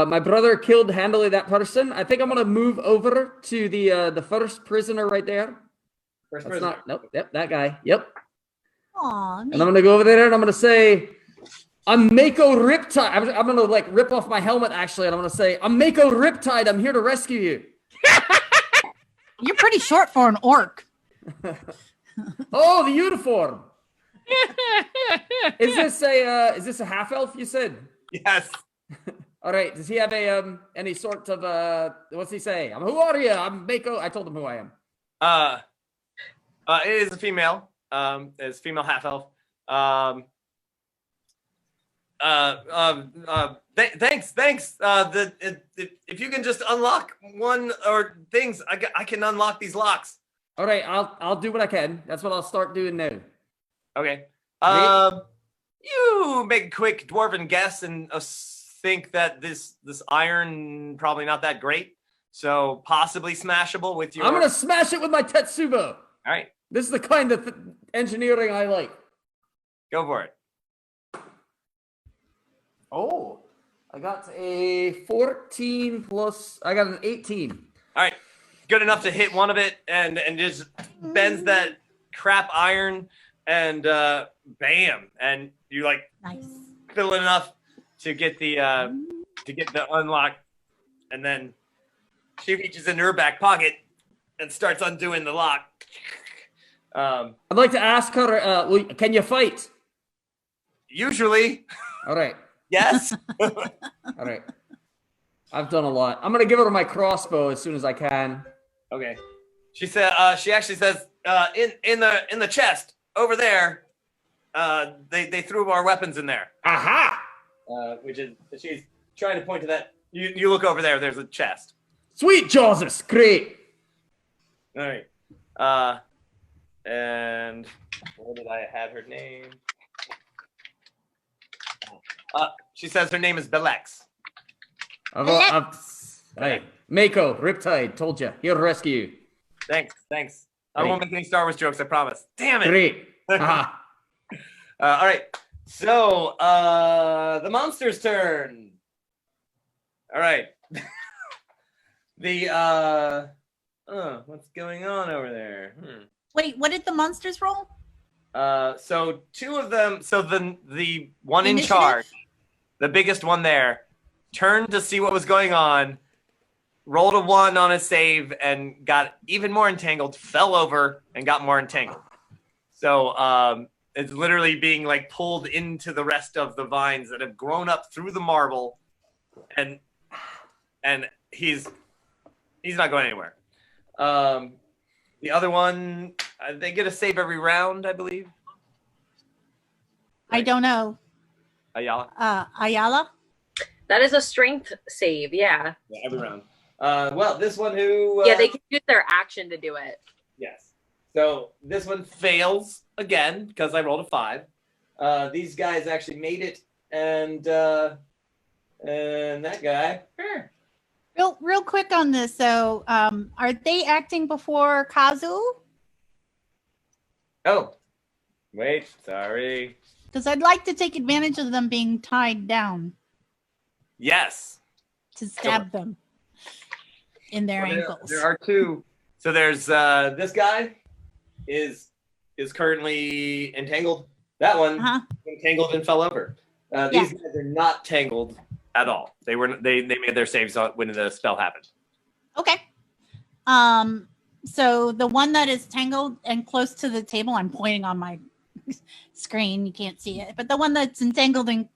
[SPEAKER 2] My brother killed handily that person. I think I'm gonna move over to the first prisoner right there.
[SPEAKER 1] First
[SPEAKER 2] That's
[SPEAKER 1] prisoner.
[SPEAKER 2] not. Nope. Yep, that guy. Yep.
[SPEAKER 3] Aw,
[SPEAKER 2] And I'm gonna go over there and I'm gonna say, I'm Mako Riptide. I'm gonna like rip off my helmet actually, and I'm gonna say, I'm Mako Riptide. I'm here to rescue you.
[SPEAKER 3] you're pretty short for an orc.
[SPEAKER 2] Oh, the uniform. Is this a half elf? You said.
[SPEAKER 1] Yes.
[SPEAKER 2] All right. Does he have a any sort of what's he say? Who are you? I'm Mako. I told him who I am.
[SPEAKER 1] It is a female. It's female half elf. Thanks. If you can just unlock one or things, I can unlock these locks.
[SPEAKER 2] All right. I'll do what I can. That's what I'll start doing now.
[SPEAKER 1] Okay. You make a quick dwarven guess and think that this iron probably not that great, so possibly smashable with your.
[SPEAKER 2] I'm gonna smash it with my Tetsubo.
[SPEAKER 1] All right,
[SPEAKER 2] This is the kind of engineering I like.
[SPEAKER 1] go for it.
[SPEAKER 2] Oh, I got a 14 plus. I got an 18.
[SPEAKER 1] All right, good enough to hit one of it and just bends that crap iron and bam, and you like
[SPEAKER 3] Nice.
[SPEAKER 1] fill it enough to get the unlock, and then she reaches into her back pocket and starts undoing the lock.
[SPEAKER 2] I'd like to ask her, can you fight?
[SPEAKER 1] Usually,
[SPEAKER 2] All right.
[SPEAKER 1] yes.
[SPEAKER 2] All right. I've done a lot. I'm going to give her my crossbow as soon as I can.
[SPEAKER 1] Okay. She said. She actually says, in the chest over there. They threw our weapons in there.
[SPEAKER 2] Aha!
[SPEAKER 1] Which is she's trying to point to that. You look over there. There's a chest.
[SPEAKER 2] Sweet Jesus. Great.
[SPEAKER 1] All right. And where did I have her name? She says her name is Belex.
[SPEAKER 2] Hey, Mako, Riptide, told you. Here to rescue you.
[SPEAKER 1] Thanks. I won't make any Star Wars jokes, I promise. Damn it.
[SPEAKER 2] Great. Aha.
[SPEAKER 1] All right. So, the monster's turn. All right. What's going on over there?
[SPEAKER 3] Wait, what did the monsters roll?
[SPEAKER 1] So two of them, so the one in
[SPEAKER 3] Initiative?
[SPEAKER 1] charge, the biggest one there, turned to see what was going on, rolled a 1 on a save and got even more entangled, fell over and got more entangled. So it's literally being like pulled into the rest of the vines that have grown up through the marble, and he's not going anywhere. The other one, they get a save every round, I believe.
[SPEAKER 3] I don't know.
[SPEAKER 1] Ayala?
[SPEAKER 3] Ayala?
[SPEAKER 5] That is a strength save, yeah.
[SPEAKER 1] Yeah, every round. Well, this one who...
[SPEAKER 5] Yeah, they can use their action to do it.
[SPEAKER 1] Yes. So this one fails again because I rolled a 5. These guys actually made it and that guy.
[SPEAKER 3] Real quick on this. So, are they acting before Kazu?
[SPEAKER 1] Oh, wait, sorry.
[SPEAKER 3] Because I'd like to take advantage of them being tied down
[SPEAKER 1] Yes.
[SPEAKER 3] to stab them in their
[SPEAKER 1] Well,
[SPEAKER 3] ankles.
[SPEAKER 1] there are two. So there's this guy is currently entangled. That one entangled and fell over. These guys are not tangled at all. They made their saves when the spell happened.
[SPEAKER 3] Okay. So the one that is tangled and close to the table, I'm pointing on my screen. You can't see it, but the one that's entangled and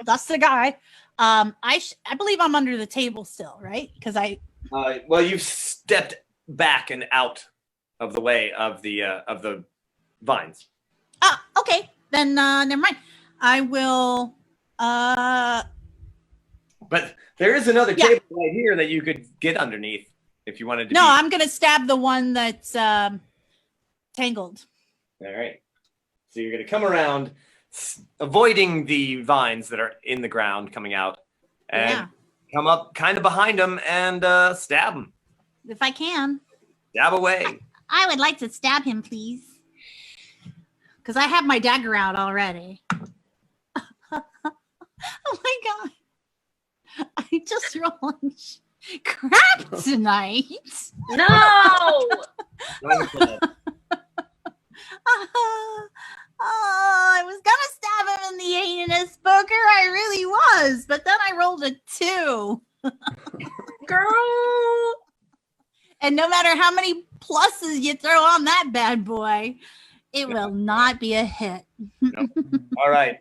[SPEAKER 3] that's the guy. I believe I'm under the table still, right? Because
[SPEAKER 1] well, you've stepped back and out of the way of the vines.
[SPEAKER 3] Okay. Then never mind. I will.
[SPEAKER 1] But there is another table right here that you could get underneath if you wanted to.
[SPEAKER 3] No, I'm gonna stab the one that's tangled.
[SPEAKER 1] All right. So you're gonna come around, avoiding the vines that are in the ground coming out, and come up kind of behind them and stab him.
[SPEAKER 3] If I can.
[SPEAKER 1] Stab away.
[SPEAKER 3] I would like to stab him, please. Because I have my dagger out already. Oh my god. I just rolled crap tonight.
[SPEAKER 5] No!
[SPEAKER 3] I was gonna stab him in the anus, Booker. I really was. But then I rolled a 2.
[SPEAKER 5] Girl!
[SPEAKER 3] And no matter how many pluses you throw on that bad boy, it will not be a hit.
[SPEAKER 1] Nope. All right.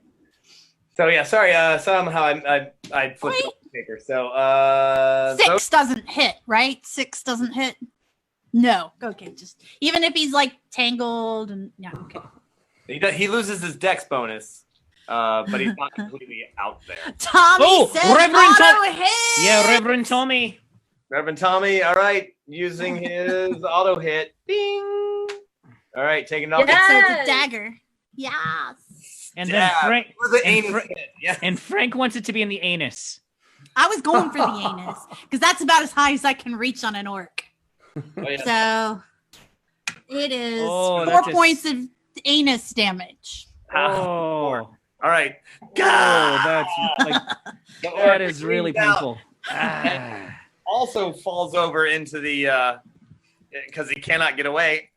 [SPEAKER 1] So yeah, sorry. Somehow I flipped the paper. So
[SPEAKER 3] 6 doesn't hit, right? 6 doesn't hit. No. Okay. Just even if he's like tangled and okay.
[SPEAKER 1] He loses his dex bonus, but he's not completely out there.
[SPEAKER 3] Tommy said auto hit.
[SPEAKER 4] Yeah, Reverend Tommy.
[SPEAKER 1] Reverend Tommy. All right, using his auto hit. Ding. All right, taking it off.
[SPEAKER 3] Yes. So it's a dagger. Yes.
[SPEAKER 4] And then Frank.
[SPEAKER 1] Yes.
[SPEAKER 4] And Frank wants it to be in the anus.
[SPEAKER 3] I was going for the anus because that's about as high as I can reach on an orc.
[SPEAKER 1] Oh, yeah.
[SPEAKER 3] So it is 4 points of anus damage.
[SPEAKER 4] Oh.
[SPEAKER 1] All right.
[SPEAKER 4] That's like, that is really painful.
[SPEAKER 1] Also falls over into the because he cannot get away.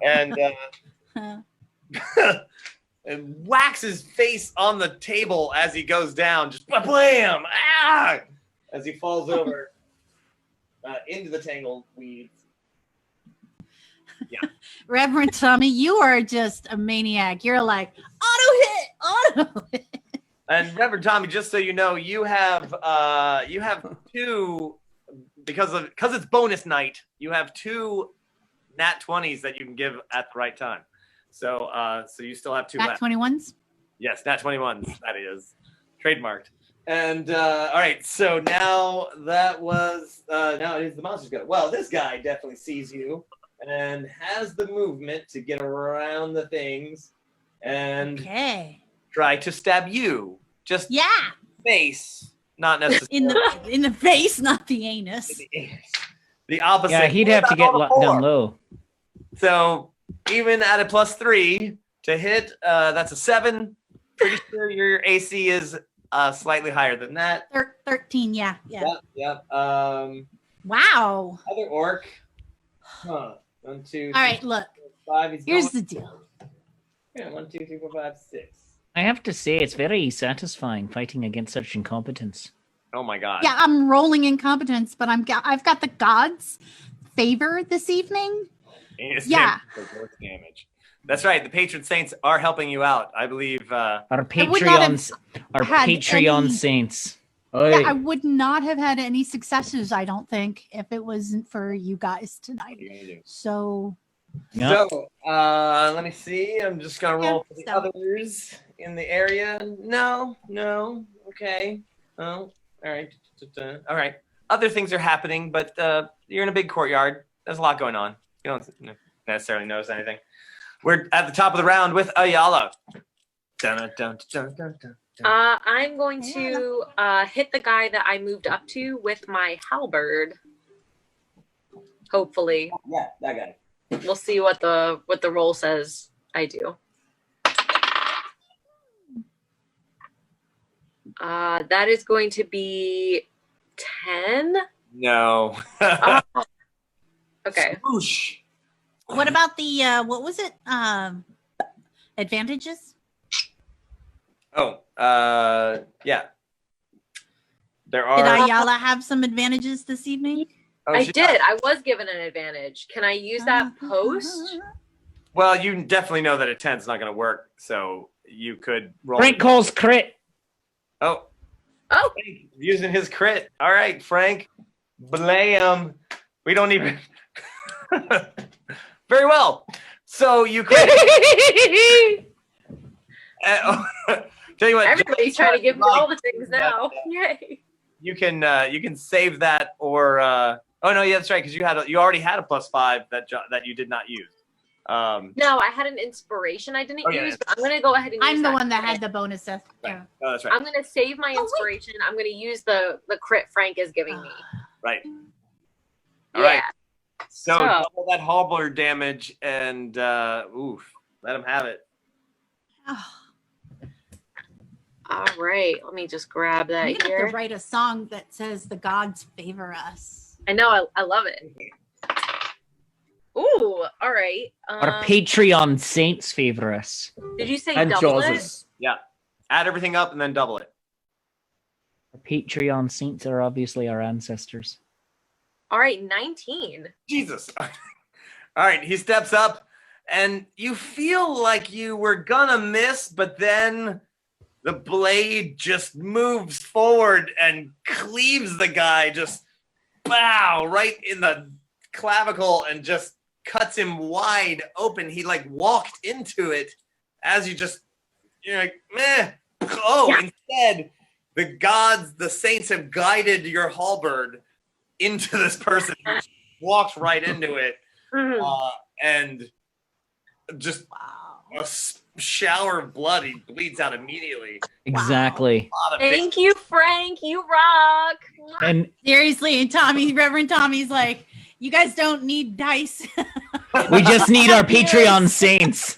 [SPEAKER 1] And and whacks his face on the table as he goes down. Just blam! As he falls over into the tangled weeds. Yeah.
[SPEAKER 3] Reverend Tommy, you are just a maniac. You're like auto hit.
[SPEAKER 1] And Reverend Tommy, just so you know, you have 2 because it's bonus night. You have 2 Nat 20s that you can give at the right time. So you still have 2
[SPEAKER 3] Nat
[SPEAKER 1] left.
[SPEAKER 3] 21s?
[SPEAKER 1] Yes, Nat 21s. That is trademarked. And all right, so now that was now it is the monster's go. Well, this guy definitely sees you and has the movement to get around the things and try to stab you. Just face, not necessarily
[SPEAKER 3] in the face, not the anus.
[SPEAKER 1] The opposite.
[SPEAKER 4] Yeah, he'd have to get down low.
[SPEAKER 1] So even at a +3 to hit, that's a 7. Pretty sure your AC is slightly higher than that.
[SPEAKER 3] 13, yeah.
[SPEAKER 1] Yep.
[SPEAKER 3] Wow.
[SPEAKER 1] Other orc. Huh. 1, 2.
[SPEAKER 3] All right, look.
[SPEAKER 1] 5.
[SPEAKER 3] Here's the deal.
[SPEAKER 1] Yeah, 1, 2, 3, 4, 5, 6.
[SPEAKER 4] I have to say, it's very satisfying fighting against such incompetence.
[SPEAKER 1] Oh my god.
[SPEAKER 3] Yeah, I'm rolling incompetence, but I've got the gods' favor this evening.
[SPEAKER 1] Damage. That's right. The patron saints are helping you out. I believe
[SPEAKER 4] our Patreon saints.
[SPEAKER 3] Yeah, I would not have had any successes, I don't think, if it wasn't for you guys tonight. So
[SPEAKER 1] let me see. I'm just gonna roll for the others in the area. No. Okay. Oh, all right. All right. Other things are happening, but you're in a big courtyard. There's a lot going on. You don't necessarily notice anything. We're at the top of the round with Ayala.
[SPEAKER 5] I'm going to hit the guy that I moved up to with my halberd. Hopefully,
[SPEAKER 1] Yeah, that guy.
[SPEAKER 5] we'll see what the roll says. I do. That is going to be 10.
[SPEAKER 1] No.
[SPEAKER 5] Okay.
[SPEAKER 1] Swoosh.
[SPEAKER 3] What about the what was it? Advantages?
[SPEAKER 1] Oh, yeah. There are.
[SPEAKER 3] Did Ayala have some advantages this evening?
[SPEAKER 1] Oh,
[SPEAKER 5] I
[SPEAKER 1] she-
[SPEAKER 5] did. I was given an advantage. Can I use that post?
[SPEAKER 1] Well, you definitely know that a 10's not going to work, so you could roll.
[SPEAKER 4] Frank calls crit.
[SPEAKER 1] Oh,
[SPEAKER 5] Oh,
[SPEAKER 1] Frank, using his crit. All right, Frank. Blam. We don't even. Very well. So you could. Tell you what.
[SPEAKER 5] everybody's trying to give me all the things now. Yay.
[SPEAKER 1] You can save that or. Oh no, yeah, that's right. Because you already had a +5 that you did not use.
[SPEAKER 5] No, I had an inspiration I didn't
[SPEAKER 1] Oh, yeah,
[SPEAKER 5] use, but I'm going to go ahead and use
[SPEAKER 3] I'm the
[SPEAKER 5] that
[SPEAKER 3] one that
[SPEAKER 5] crit.
[SPEAKER 3] had the bonus. Yeah.
[SPEAKER 1] Oh, that's right.
[SPEAKER 5] I'm going to save my
[SPEAKER 3] wait.
[SPEAKER 5] inspiration. I'm going to use the crit Frank is giving me.
[SPEAKER 1] Right. All
[SPEAKER 5] Yeah.
[SPEAKER 1] right. So double that halberd damage and oof, let him have it.
[SPEAKER 5] All right. Let me just grab that
[SPEAKER 3] I'm gonna
[SPEAKER 5] here.
[SPEAKER 3] have to write a song that says the gods favor us.
[SPEAKER 5] I know. I love it. Ooh. All right.
[SPEAKER 4] Our Patreon saints favor us.
[SPEAKER 5] Did you say
[SPEAKER 2] And
[SPEAKER 5] double it?
[SPEAKER 2] Jawses.
[SPEAKER 1] Yeah. Add everything up and then double it.
[SPEAKER 4] Our Patreon saints are obviously our ancestors.
[SPEAKER 5] All right. 19.
[SPEAKER 1] Jesus. All right, he steps up and you feel like you were gonna miss, but then the blade just moves forward and cleaves the guy just right in the clavicle and just cuts him wide open. He like walked into it as you're like, meh. Oh, instead, the saints have guided your halberd into this person who walks right into it. And just a shower of blood. He bleeds out immediately.
[SPEAKER 4] Exactly.
[SPEAKER 5] Thank you, Frank. You rock.
[SPEAKER 4] And
[SPEAKER 3] Seriously, and Reverend Tommy's like, you guys don't need dice.
[SPEAKER 4] we just need our Patreon saints.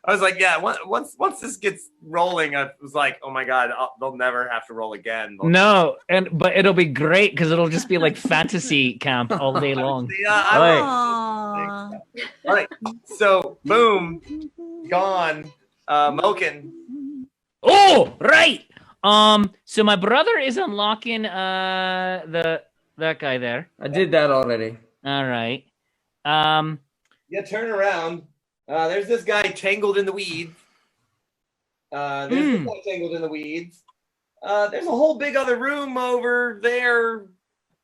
[SPEAKER 1] I was like, yeah. Once this gets rolling, I was like, oh my god, they'll never have to roll again.
[SPEAKER 4] No, but it'll be great because it'll just be like fantasy camp all day long.
[SPEAKER 3] Aw.
[SPEAKER 1] All right. So boom, gone. Moken.
[SPEAKER 4] Oh, right. So my brother is unlocking that guy there.
[SPEAKER 2] I did that already.
[SPEAKER 4] All right.
[SPEAKER 1] Yeah, turn around. There's this guy tangled in the weeds. There's this guy tangled in the weeds. There's a whole big other room over there.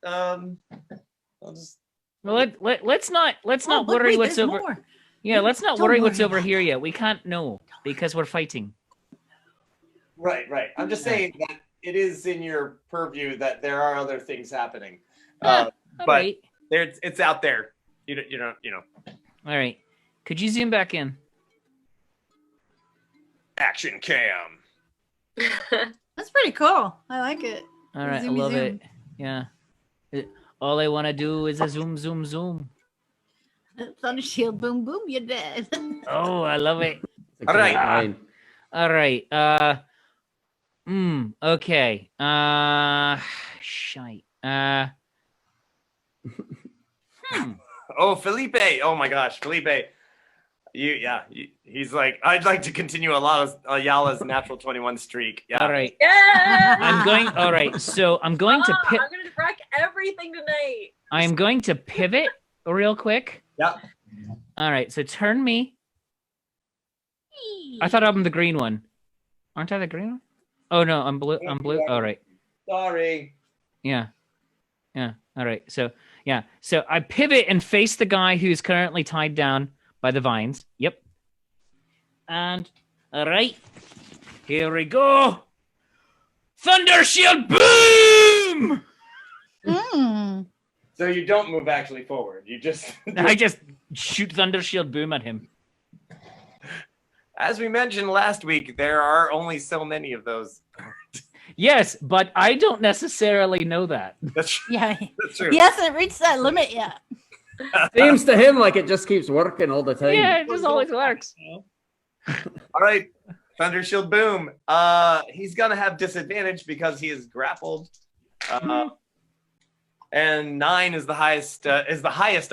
[SPEAKER 1] I'll just.
[SPEAKER 4] Well, let's not
[SPEAKER 3] Oh,
[SPEAKER 4] worry
[SPEAKER 3] wait,
[SPEAKER 4] what's
[SPEAKER 3] there's
[SPEAKER 4] over.
[SPEAKER 3] more.
[SPEAKER 4] Yeah, let's not
[SPEAKER 3] Don't
[SPEAKER 4] worry
[SPEAKER 3] worry
[SPEAKER 4] what's over
[SPEAKER 3] about
[SPEAKER 4] here yet. We can't know because we're fighting.
[SPEAKER 1] Right. I'm just saying that it is in your purview that there are other things happening.
[SPEAKER 4] All
[SPEAKER 1] But
[SPEAKER 4] right.
[SPEAKER 1] it's out there. You know.
[SPEAKER 4] All right. Could you zoom back in?
[SPEAKER 1] Action cam.
[SPEAKER 3] That's pretty cool. I like it.
[SPEAKER 4] All right, I
[SPEAKER 3] Zoomy
[SPEAKER 4] love
[SPEAKER 3] zoom.
[SPEAKER 4] it. Yeah. All I want to do is a zoom, zoom, zoom.
[SPEAKER 3] Thunder shield, boom, boom, you're dead.
[SPEAKER 4] Oh, I love it.
[SPEAKER 1] All right.
[SPEAKER 2] Fine.
[SPEAKER 4] All right. Okay. Shite.
[SPEAKER 1] Oh, Felipe. Oh my gosh, Felipe. He's like, I'd like to continue Ayala's natural 21 streak. Yeah.
[SPEAKER 4] All right.
[SPEAKER 5] Yeah.
[SPEAKER 4] All right. So I'm going to
[SPEAKER 5] I'm going to wreck everything tonight.
[SPEAKER 4] I'm going to pivot real quick.
[SPEAKER 1] Yep.
[SPEAKER 4] All right. So turn me. I thought I'm the green one. Aren't I the green one? Oh no, I'm blue. I'm blue. All right.
[SPEAKER 1] Sorry.
[SPEAKER 4] Yeah. All right. So I pivot and face the guy who's currently tied down by the vines. Yep. And all right. Here we go. Thunder shield boom!
[SPEAKER 1] So you don't move actually forward. You just
[SPEAKER 4] I just shoot thunder shield boom at him.
[SPEAKER 1] as we mentioned last week, there are only so many of those.
[SPEAKER 4] Yes, but I don't necessarily know that.
[SPEAKER 1] That's,
[SPEAKER 3] Yeah,
[SPEAKER 1] that's true.
[SPEAKER 3] he hasn't reached that limit yet.
[SPEAKER 2] Seems to him like it just keeps working all the time.
[SPEAKER 4] Yeah, it just always works.
[SPEAKER 1] All right, Thunder Shield Boom. He's gonna have disadvantage because he is grappled. And 9 is the highest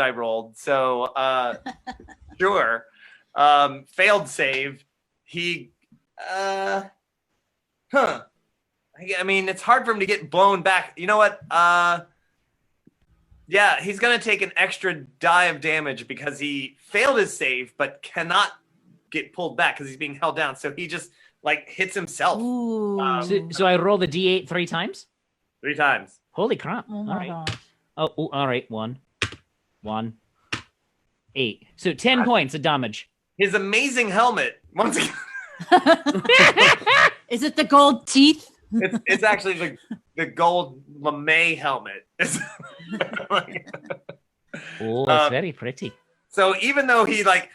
[SPEAKER 1] I rolled. So sure. Failed save. He I mean, it's hard for him to get blown back. You know what? Yeah, he's gonna take an extra die of damage because he failed his save, but cannot get pulled back because he's being held down. So he just like hits himself
[SPEAKER 3] Ooh.
[SPEAKER 4] So I roll the d8 3 times?
[SPEAKER 1] 3 times.
[SPEAKER 4] Holy crap.
[SPEAKER 3] Oh
[SPEAKER 4] All
[SPEAKER 3] my
[SPEAKER 4] right.
[SPEAKER 3] gosh.
[SPEAKER 4] Oh, all right. 1, 8. So 10 points of damage.
[SPEAKER 1] His amazing helmet. Once again,
[SPEAKER 3] Is it the gold teeth?
[SPEAKER 1] it's actually the gold lame helmet.
[SPEAKER 4] Oh, it's very pretty.
[SPEAKER 1] So even though he like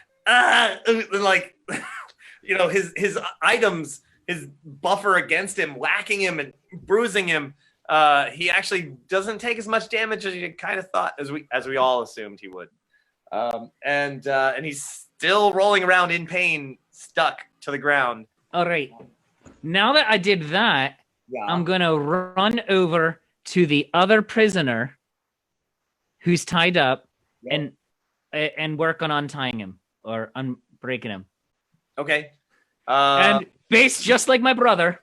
[SPEAKER 1] you know, his items, his buffer against him, whacking him and bruising him, he actually doesn't take as much damage as you kind of thought, as we all assumed he would. And he's still rolling around in pain, stuck to the ground.
[SPEAKER 4] All right. Now that I did that,
[SPEAKER 1] Yeah.
[SPEAKER 4] I'm going to run over to the other prisoner who's tied up and work on untying him or unbreaking him.
[SPEAKER 1] Okay.
[SPEAKER 4] And based just like my brother,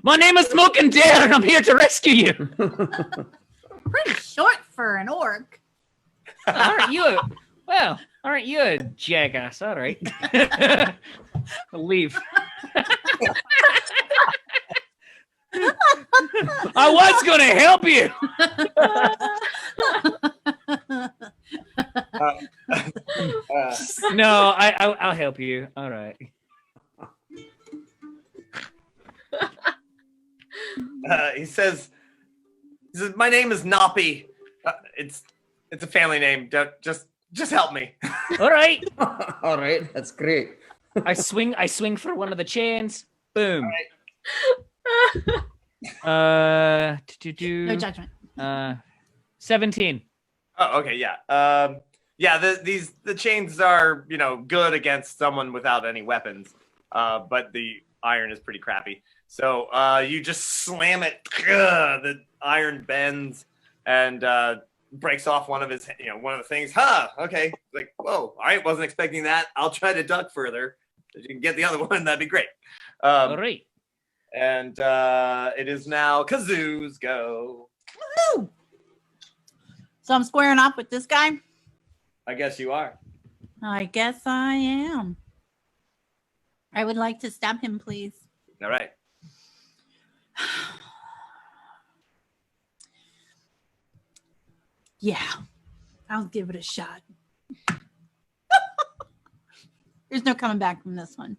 [SPEAKER 4] my name is Smoking Dare and I'm here to rescue you.
[SPEAKER 3] Pretty short for an orc.
[SPEAKER 4] Aren't you a jackass? All right. I'll leave. I was going to help you. No, I'll help you. All right.
[SPEAKER 1] He says, my name is Noppy. It's a family name. Just help me.
[SPEAKER 4] All right.
[SPEAKER 2] All right, that's great.
[SPEAKER 4] I swing for one of the chains. Boom.
[SPEAKER 3] No judgment.
[SPEAKER 4] 17.
[SPEAKER 1] Oh, okay, yeah. Yeah, the chains are, you know, good against someone without any weapons. But the iron is pretty crappy. So you just slam it. The iron bends and breaks off one of his, one of the things. Okay. Like, whoa, all right, wasn't expecting that. I'll try to duck further. If you can get the other one, that'd be great.
[SPEAKER 4] All right.
[SPEAKER 1] And it is now Kazoo's go.
[SPEAKER 3] Woohoo! So I'm squaring off with this guy?
[SPEAKER 1] I guess you are.
[SPEAKER 3] I guess I am. I would like to stab him, please.
[SPEAKER 1] All right.
[SPEAKER 3] Yeah, I'll give it a shot. There's no coming back from this one.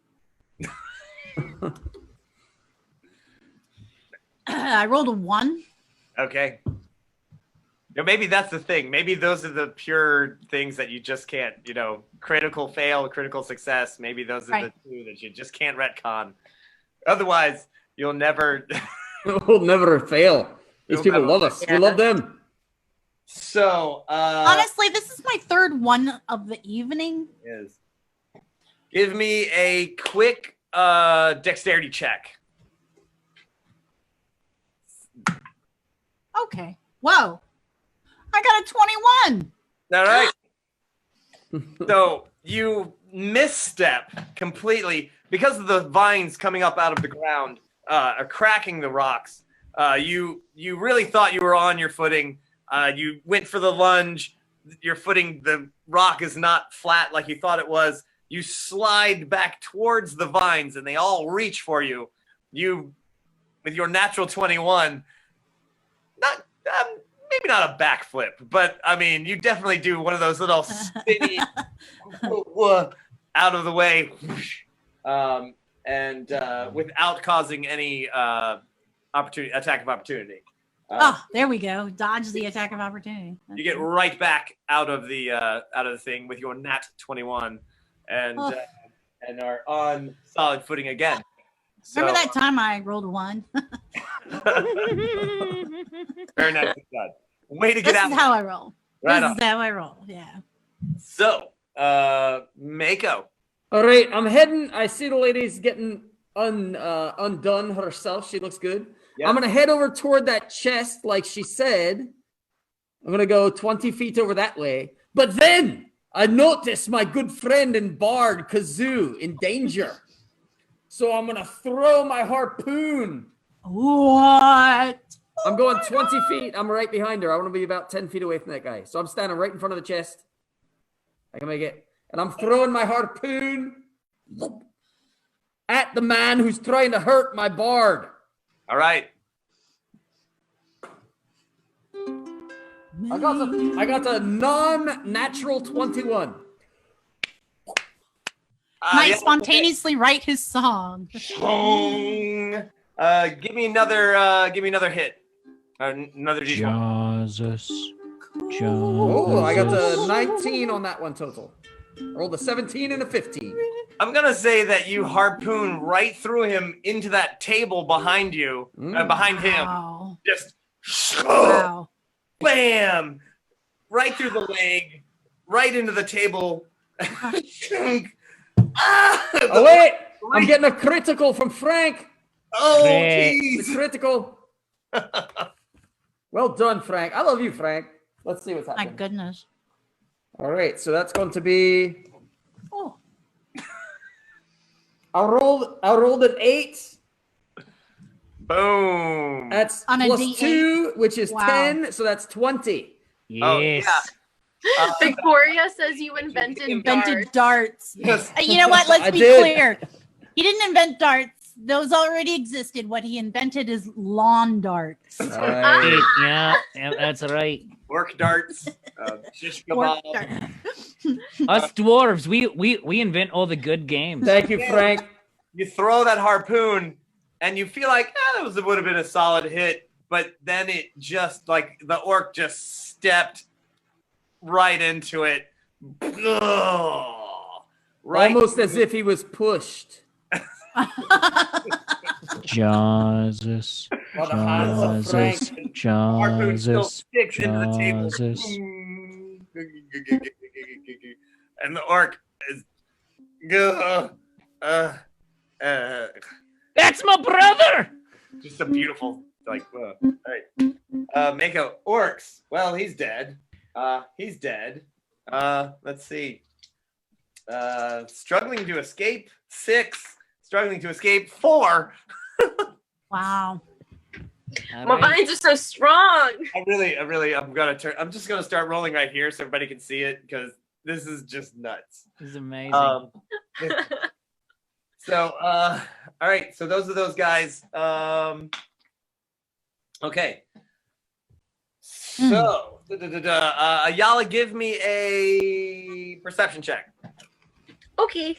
[SPEAKER 3] I rolled a 1.
[SPEAKER 1] Okay. Maybe that's the thing. Maybe those are the pure things that you just can't, critical fail, critical success. Maybe those are the two that you just can't retcon. Otherwise, you'll never...
[SPEAKER 2] We'll never fail. These people love us.
[SPEAKER 5] Yeah.
[SPEAKER 2] We love them.
[SPEAKER 1] So,
[SPEAKER 3] honestly, this is my third one of the evening.
[SPEAKER 1] Is. Give me a quick dexterity check.
[SPEAKER 3] Okay. Whoa. I got a 21.
[SPEAKER 1] All right. So you misstep completely because of the vines coming up out of the ground, are cracking the rocks. You really thought you were on your footing. You went for the lunge. Your footing, the rock is not flat like you thought it was. You slide back towards the vines, and they all reach for you. You, with your natural 21, maybe not a backflip, but I mean, you definitely do one of those little spinny out of the way, and without causing any attack of opportunity.
[SPEAKER 3] There we go. Dodge the attack of opportunity.
[SPEAKER 1] You get right back out of the thing with your nat 21, and and are on solid footing again.
[SPEAKER 3] Remember that time I rolled a 1?
[SPEAKER 1] Very nice, God. Way to get
[SPEAKER 3] This
[SPEAKER 1] out.
[SPEAKER 3] is how I roll.
[SPEAKER 1] Right
[SPEAKER 3] This
[SPEAKER 1] on.
[SPEAKER 3] is how I roll. Yeah.
[SPEAKER 1] So, Mako.
[SPEAKER 2] All right, I'm heading. I see the lady's getting undone herself. She looks good.
[SPEAKER 1] Yep.
[SPEAKER 2] I'm gonna head over toward that chest, like she said. I'm gonna go 20 feet over that way. But then I notice my good friend and bard Kazoo in danger. So I'm gonna throw my harpoon.
[SPEAKER 3] What?
[SPEAKER 2] I'm going 20 feet. I'm right behind her. I want to be about 10 feet away from that guy. So I'm standing right in front of the chest. I can make it. And I'm throwing my harpoon at the man who's trying to hurt my bard.
[SPEAKER 1] All right.
[SPEAKER 2] I got a non-natural 21.
[SPEAKER 3] Might spontaneously write his song.
[SPEAKER 1] Give me another hit. Another D20.
[SPEAKER 4] Jesus.
[SPEAKER 2] Oh, I got the 19 on that one total. I rolled a 17 and a 15.
[SPEAKER 1] I'm gonna say that you harpoon right through him into that table behind you, behind him.
[SPEAKER 3] Wow.
[SPEAKER 1] Just
[SPEAKER 3] Wow.
[SPEAKER 1] bam, right through the leg, right into the table.
[SPEAKER 2] Oh, wait! I'm getting a critical from Frank.
[SPEAKER 1] Oh,
[SPEAKER 2] It's
[SPEAKER 1] jeez.
[SPEAKER 2] critical. Well done, Frank. I love you, Frank. Let's see what's
[SPEAKER 3] My
[SPEAKER 2] happening.
[SPEAKER 3] goodness.
[SPEAKER 2] All right, so that's going to be.
[SPEAKER 3] Oh.
[SPEAKER 2] I rolled an 8.
[SPEAKER 1] Boom.
[SPEAKER 2] That's
[SPEAKER 3] On a
[SPEAKER 2] plus
[SPEAKER 3] D8?
[SPEAKER 2] 2, which is
[SPEAKER 3] Wow.
[SPEAKER 2] 10, so that's 20.
[SPEAKER 1] Oh,
[SPEAKER 4] Yes.
[SPEAKER 1] yeah.
[SPEAKER 5] Victoria says you invented
[SPEAKER 3] Invented
[SPEAKER 5] darts.
[SPEAKER 3] darts.
[SPEAKER 1] Yes.
[SPEAKER 3] You know what? Let's
[SPEAKER 2] I
[SPEAKER 3] be
[SPEAKER 2] did.
[SPEAKER 3] clear. He didn't invent darts. Those already existed. What he invented is lawn darts.
[SPEAKER 2] All right.
[SPEAKER 4] Yeah, that's right.
[SPEAKER 1] Work darts. Shish
[SPEAKER 3] Work
[SPEAKER 1] kebab.
[SPEAKER 3] darts.
[SPEAKER 4] Us dwarves, we invent all the good games.
[SPEAKER 2] Thank you, Frank.
[SPEAKER 1] You throw that harpoon, and you feel like would have been a solid hit, but then it just like the orc just stepped right into it. Ugh. Right.
[SPEAKER 2] Almost as if he was pushed.
[SPEAKER 4] Jesus.
[SPEAKER 2] By the hands of Frank.
[SPEAKER 1] Harpoon still
[SPEAKER 4] Jesus.
[SPEAKER 1] sticks into the table.
[SPEAKER 4] Jesus.
[SPEAKER 1] And the orc is.
[SPEAKER 4] That's my brother!
[SPEAKER 1] Just a beautiful, like, all right. Mako, orcs. Well, he's dead. He's dead. Let's see. Struggling to escape, 6. Struggling to escape, 4.
[SPEAKER 3] Wow.
[SPEAKER 4] All
[SPEAKER 5] My
[SPEAKER 4] right.
[SPEAKER 5] vines are so strong.
[SPEAKER 1] I'm just gonna start rolling right here so everybody can see it because this is just nuts.
[SPEAKER 4] This is amazing.
[SPEAKER 1] So, all right. So those are those guys. Okay. So, Ayala, give me a perception check.
[SPEAKER 5] Okay.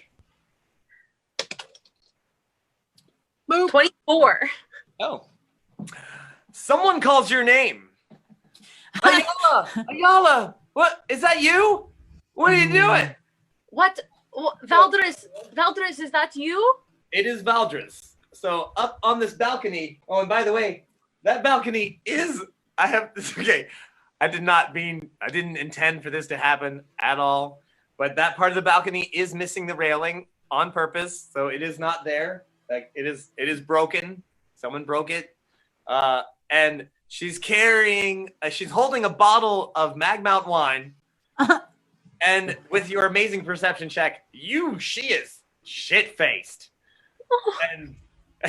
[SPEAKER 5] 24.
[SPEAKER 1] Oh. Someone calls your name. Ayala, what is that? You? What are you doing?
[SPEAKER 5] What? Valdris, is that you?
[SPEAKER 1] It is Valdris. So up on this balcony. Oh, and by the way, that balcony is. Okay. I didn't intend for this to happen at all. But that part of the balcony is missing the railing on purpose, so it is not there. Like it is broken. Someone broke it. And she's she's holding a bottle of Magmount wine. And with your amazing perception check, she is shit-faced. And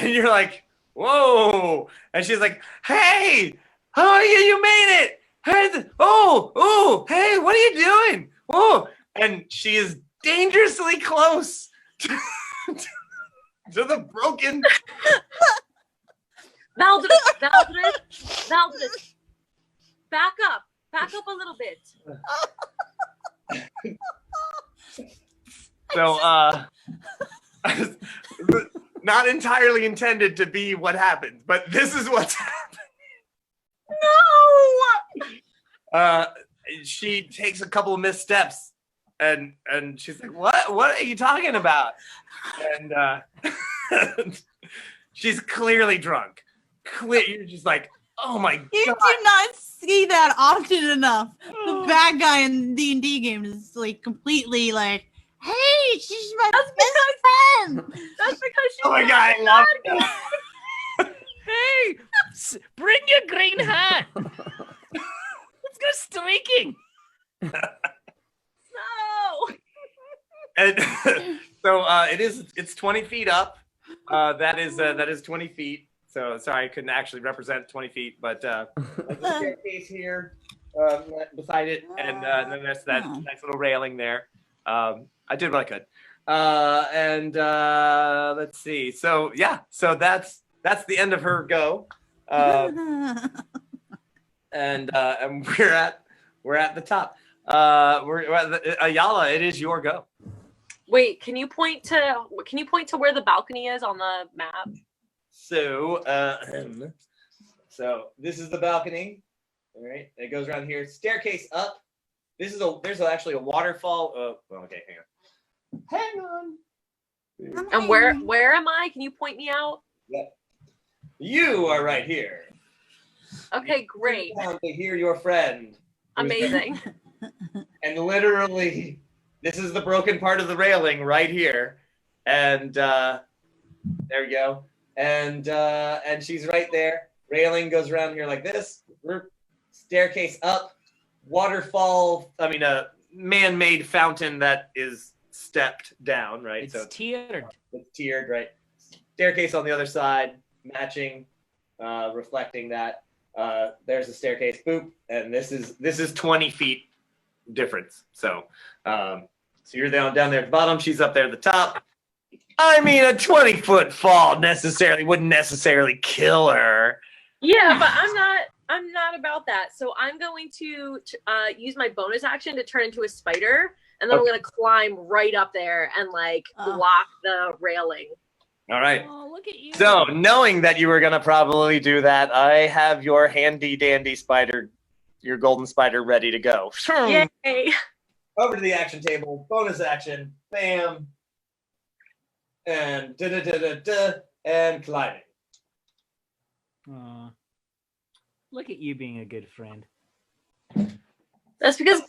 [SPEAKER 1] you're like, whoa. And she's like, hey, how are you? You made it. Hey, hey, what are you doing? Oh, and she is dangerously close to the broken.
[SPEAKER 5] Valdris, back up a little bit.
[SPEAKER 1] So, not entirely intended to be what happened, but this is what's happened.
[SPEAKER 5] No.
[SPEAKER 1] She takes a couple of missteps and she's like, what are you talking about? And she's clearly drunk. You're just like, oh my
[SPEAKER 3] You
[SPEAKER 1] god.
[SPEAKER 3] do not see that often enough. The bad guy in D&D games is like completely like, hey, she's my best friend.
[SPEAKER 5] That's because she's
[SPEAKER 1] Oh my
[SPEAKER 5] not
[SPEAKER 1] god, I
[SPEAKER 5] a
[SPEAKER 1] love
[SPEAKER 5] bad guy.
[SPEAKER 4] Hey, bring your green hat. Let's go streaking.
[SPEAKER 5] No.
[SPEAKER 1] And so it's 20 feet up. That is 20 feet. So sorry, I couldn't actually represent 20 feet, but there's a staircase here beside it, and then there's that nice little railing there. I did what I could. And let's see. So yeah, so that's the end of her go. And we're at the top. We're at the, Ayala. It is your go.
[SPEAKER 5] Wait, can you point to where the balcony is on the map?
[SPEAKER 1] So this is the balcony. All right, it goes around here. Staircase up. There's actually a waterfall. Oh, okay, hang on.
[SPEAKER 5] And where am I? Can you point me out?
[SPEAKER 1] Yep. You are right here.
[SPEAKER 5] Okay, great.
[SPEAKER 1] Down to hear your friend.
[SPEAKER 5] Amazing.
[SPEAKER 1] And literally, this is the broken part of the railing right here. And there we go. And she's right there. Railing goes around here like this. Staircase up. Waterfall. I mean, a man-made fountain that is stepped down, right?
[SPEAKER 4] It's tiered.
[SPEAKER 1] It's tiered, right? Staircase on the other side, matching, reflecting that. There's a staircase, boop, and this is 20 feet difference. So you're down there at the bottom. She's up there at the top. I mean, a 20-foot fall wouldn't necessarily kill her.
[SPEAKER 5] Yeah, but I'm not about that. So I'm going to use my bonus action to turn into a spider, and then I'm going to climb right up there and like block the railing.
[SPEAKER 1] All right.
[SPEAKER 4] Oh, look at you.
[SPEAKER 1] So, knowing that you were going to probably do that, I have your handy-dandy spider, your golden spider, ready to go.
[SPEAKER 5] Yay!
[SPEAKER 1] Over to the action table. Bonus action. Bam. And da-da-da-da-da. And climbing.
[SPEAKER 4] Aw. Look at you being a good friend.
[SPEAKER 5] That's because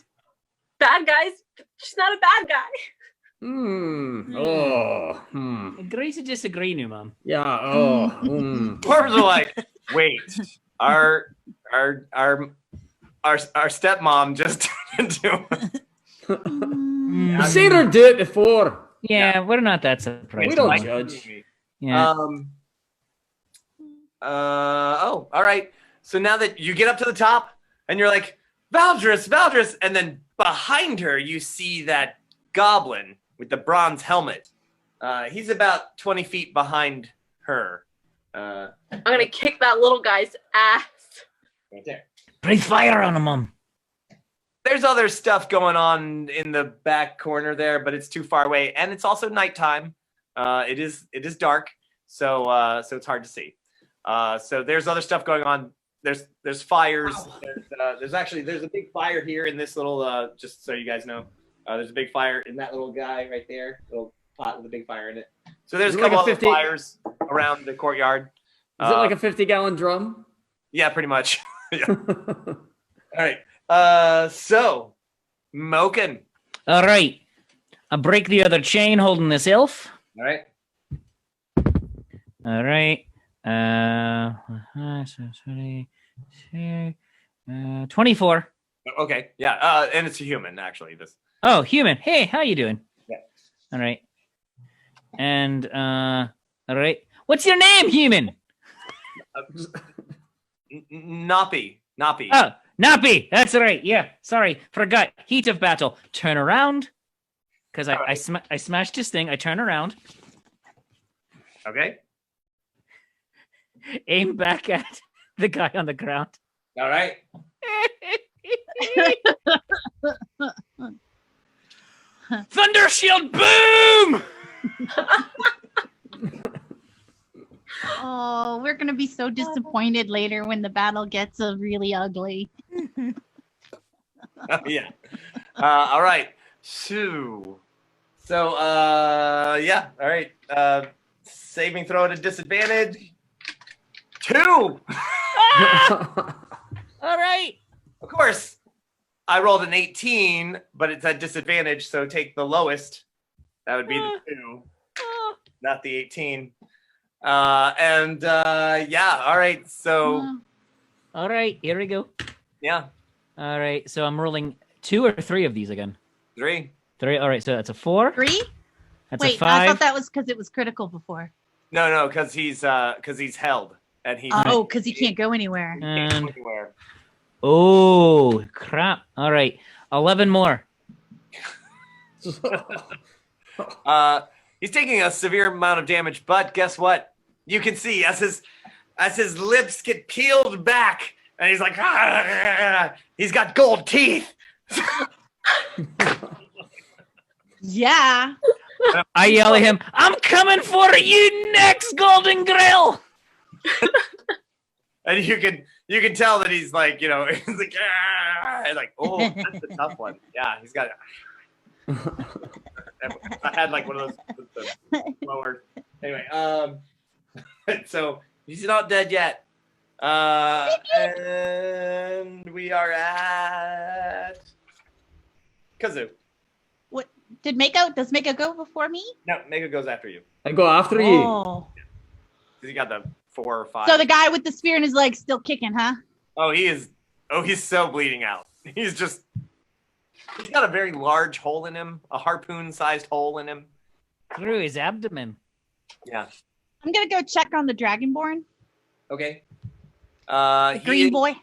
[SPEAKER 5] bad guys, she's not a bad guy.
[SPEAKER 4] Agree to disagree, new mom.
[SPEAKER 2] Yeah.
[SPEAKER 1] Dwarves are like, wait, our stepmom just turned into.
[SPEAKER 2] I've seen her do it before.
[SPEAKER 4] Yeah, we're not that surprised.
[SPEAKER 2] We don't judge.
[SPEAKER 4] Yeah.
[SPEAKER 1] All right. So now that you get up to the top and you're like, Valdris, and then behind her you see that goblin with the bronze helmet. He's about 20 feet behind her.
[SPEAKER 5] I'm gonna kick that little guy's ass.
[SPEAKER 1] Right there.
[SPEAKER 4] Breathe fire on him, mom.
[SPEAKER 1] There's other stuff going on in the back corner there, but it's too far away, and it's also nighttime. It is dark, so it's hard to see. So there's other stuff going on. There's fires. There's a big fire here in this little. Just so you guys know, there's a big fire in that little guy right there, little pot with a big fire in it. So there's a couple of fires around the courtyard.
[SPEAKER 2] Is it like a 50-gallon drum?
[SPEAKER 1] Yeah, pretty much. Yeah. All right. So, Moken.
[SPEAKER 4] All right. I'll break the other chain holding this elf.
[SPEAKER 1] All right.
[SPEAKER 4] All right. 24.
[SPEAKER 1] Okay. Yeah. And it's a human, actually. This.
[SPEAKER 4] Oh, human. Hey, how you doing?
[SPEAKER 1] Yeah.
[SPEAKER 4] All right. And all right. What's your name, human?
[SPEAKER 1] Nappy.
[SPEAKER 4] Oh, Nappy. That's right. Yeah. Sorry. Forgot. Heat of battle. Turn around. Because I smashed his thing. I turn around.
[SPEAKER 1] Okay.
[SPEAKER 4] Aim back at the guy on the ground.
[SPEAKER 1] All right.
[SPEAKER 4] Thunder shield boom!
[SPEAKER 3] Oh, we're gonna be so disappointed later when the battle gets really ugly.
[SPEAKER 1] Yeah. All right. 2. So, yeah. All right. Saving throw at a disadvantage. 2.
[SPEAKER 4] All right.
[SPEAKER 1] Of course, I rolled an 18, but it's at disadvantage, so take the lowest. That would be the 2, not the 18. Yeah, all right, so...
[SPEAKER 4] All right, here we go.
[SPEAKER 1] Yeah.
[SPEAKER 4] All right, so I'm rolling 2 or 3 of these again.
[SPEAKER 1] 3.
[SPEAKER 4] 3, all right, so that's a 4.
[SPEAKER 3] 3?
[SPEAKER 4] That's a
[SPEAKER 3] Wait,
[SPEAKER 4] 5.
[SPEAKER 3] I thought that was because it was critical before.
[SPEAKER 1] No, because he's held. And he
[SPEAKER 3] Oh, because he can't go anywhere.
[SPEAKER 1] can't go
[SPEAKER 4] And,
[SPEAKER 1] anywhere.
[SPEAKER 4] oh, crap. All right, 11 more.
[SPEAKER 1] He's taking a severe amount of damage, but guess what? You can see as his lips get peeled back, and he's like, he's got gold teeth.
[SPEAKER 3] Yeah.
[SPEAKER 4] I yell at him, I'm coming for you next, Golden Grill!
[SPEAKER 1] And you can tell that he's like, he's like, and like, oh, that's a tough one. Yeah, he's got it. I had like one of those lower. Anyway, so he's not dead yet. And we are at Kazoo.
[SPEAKER 3] What did Mako? Does Mako go before me?
[SPEAKER 1] No, Mega goes after you.
[SPEAKER 2] I go after you.
[SPEAKER 3] Oh.
[SPEAKER 1] He got the 4 or 5.
[SPEAKER 3] So the guy with the spear in his leg still kicking, huh?
[SPEAKER 1] Oh, he is. Oh, he's so bleeding out. He's got a very large hole in him, a harpoon-sized hole in him.
[SPEAKER 4] Through his abdomen.
[SPEAKER 1] Yeah.
[SPEAKER 3] I'm gonna go check on the Dragonborn.
[SPEAKER 1] Okay.
[SPEAKER 3] The green boy.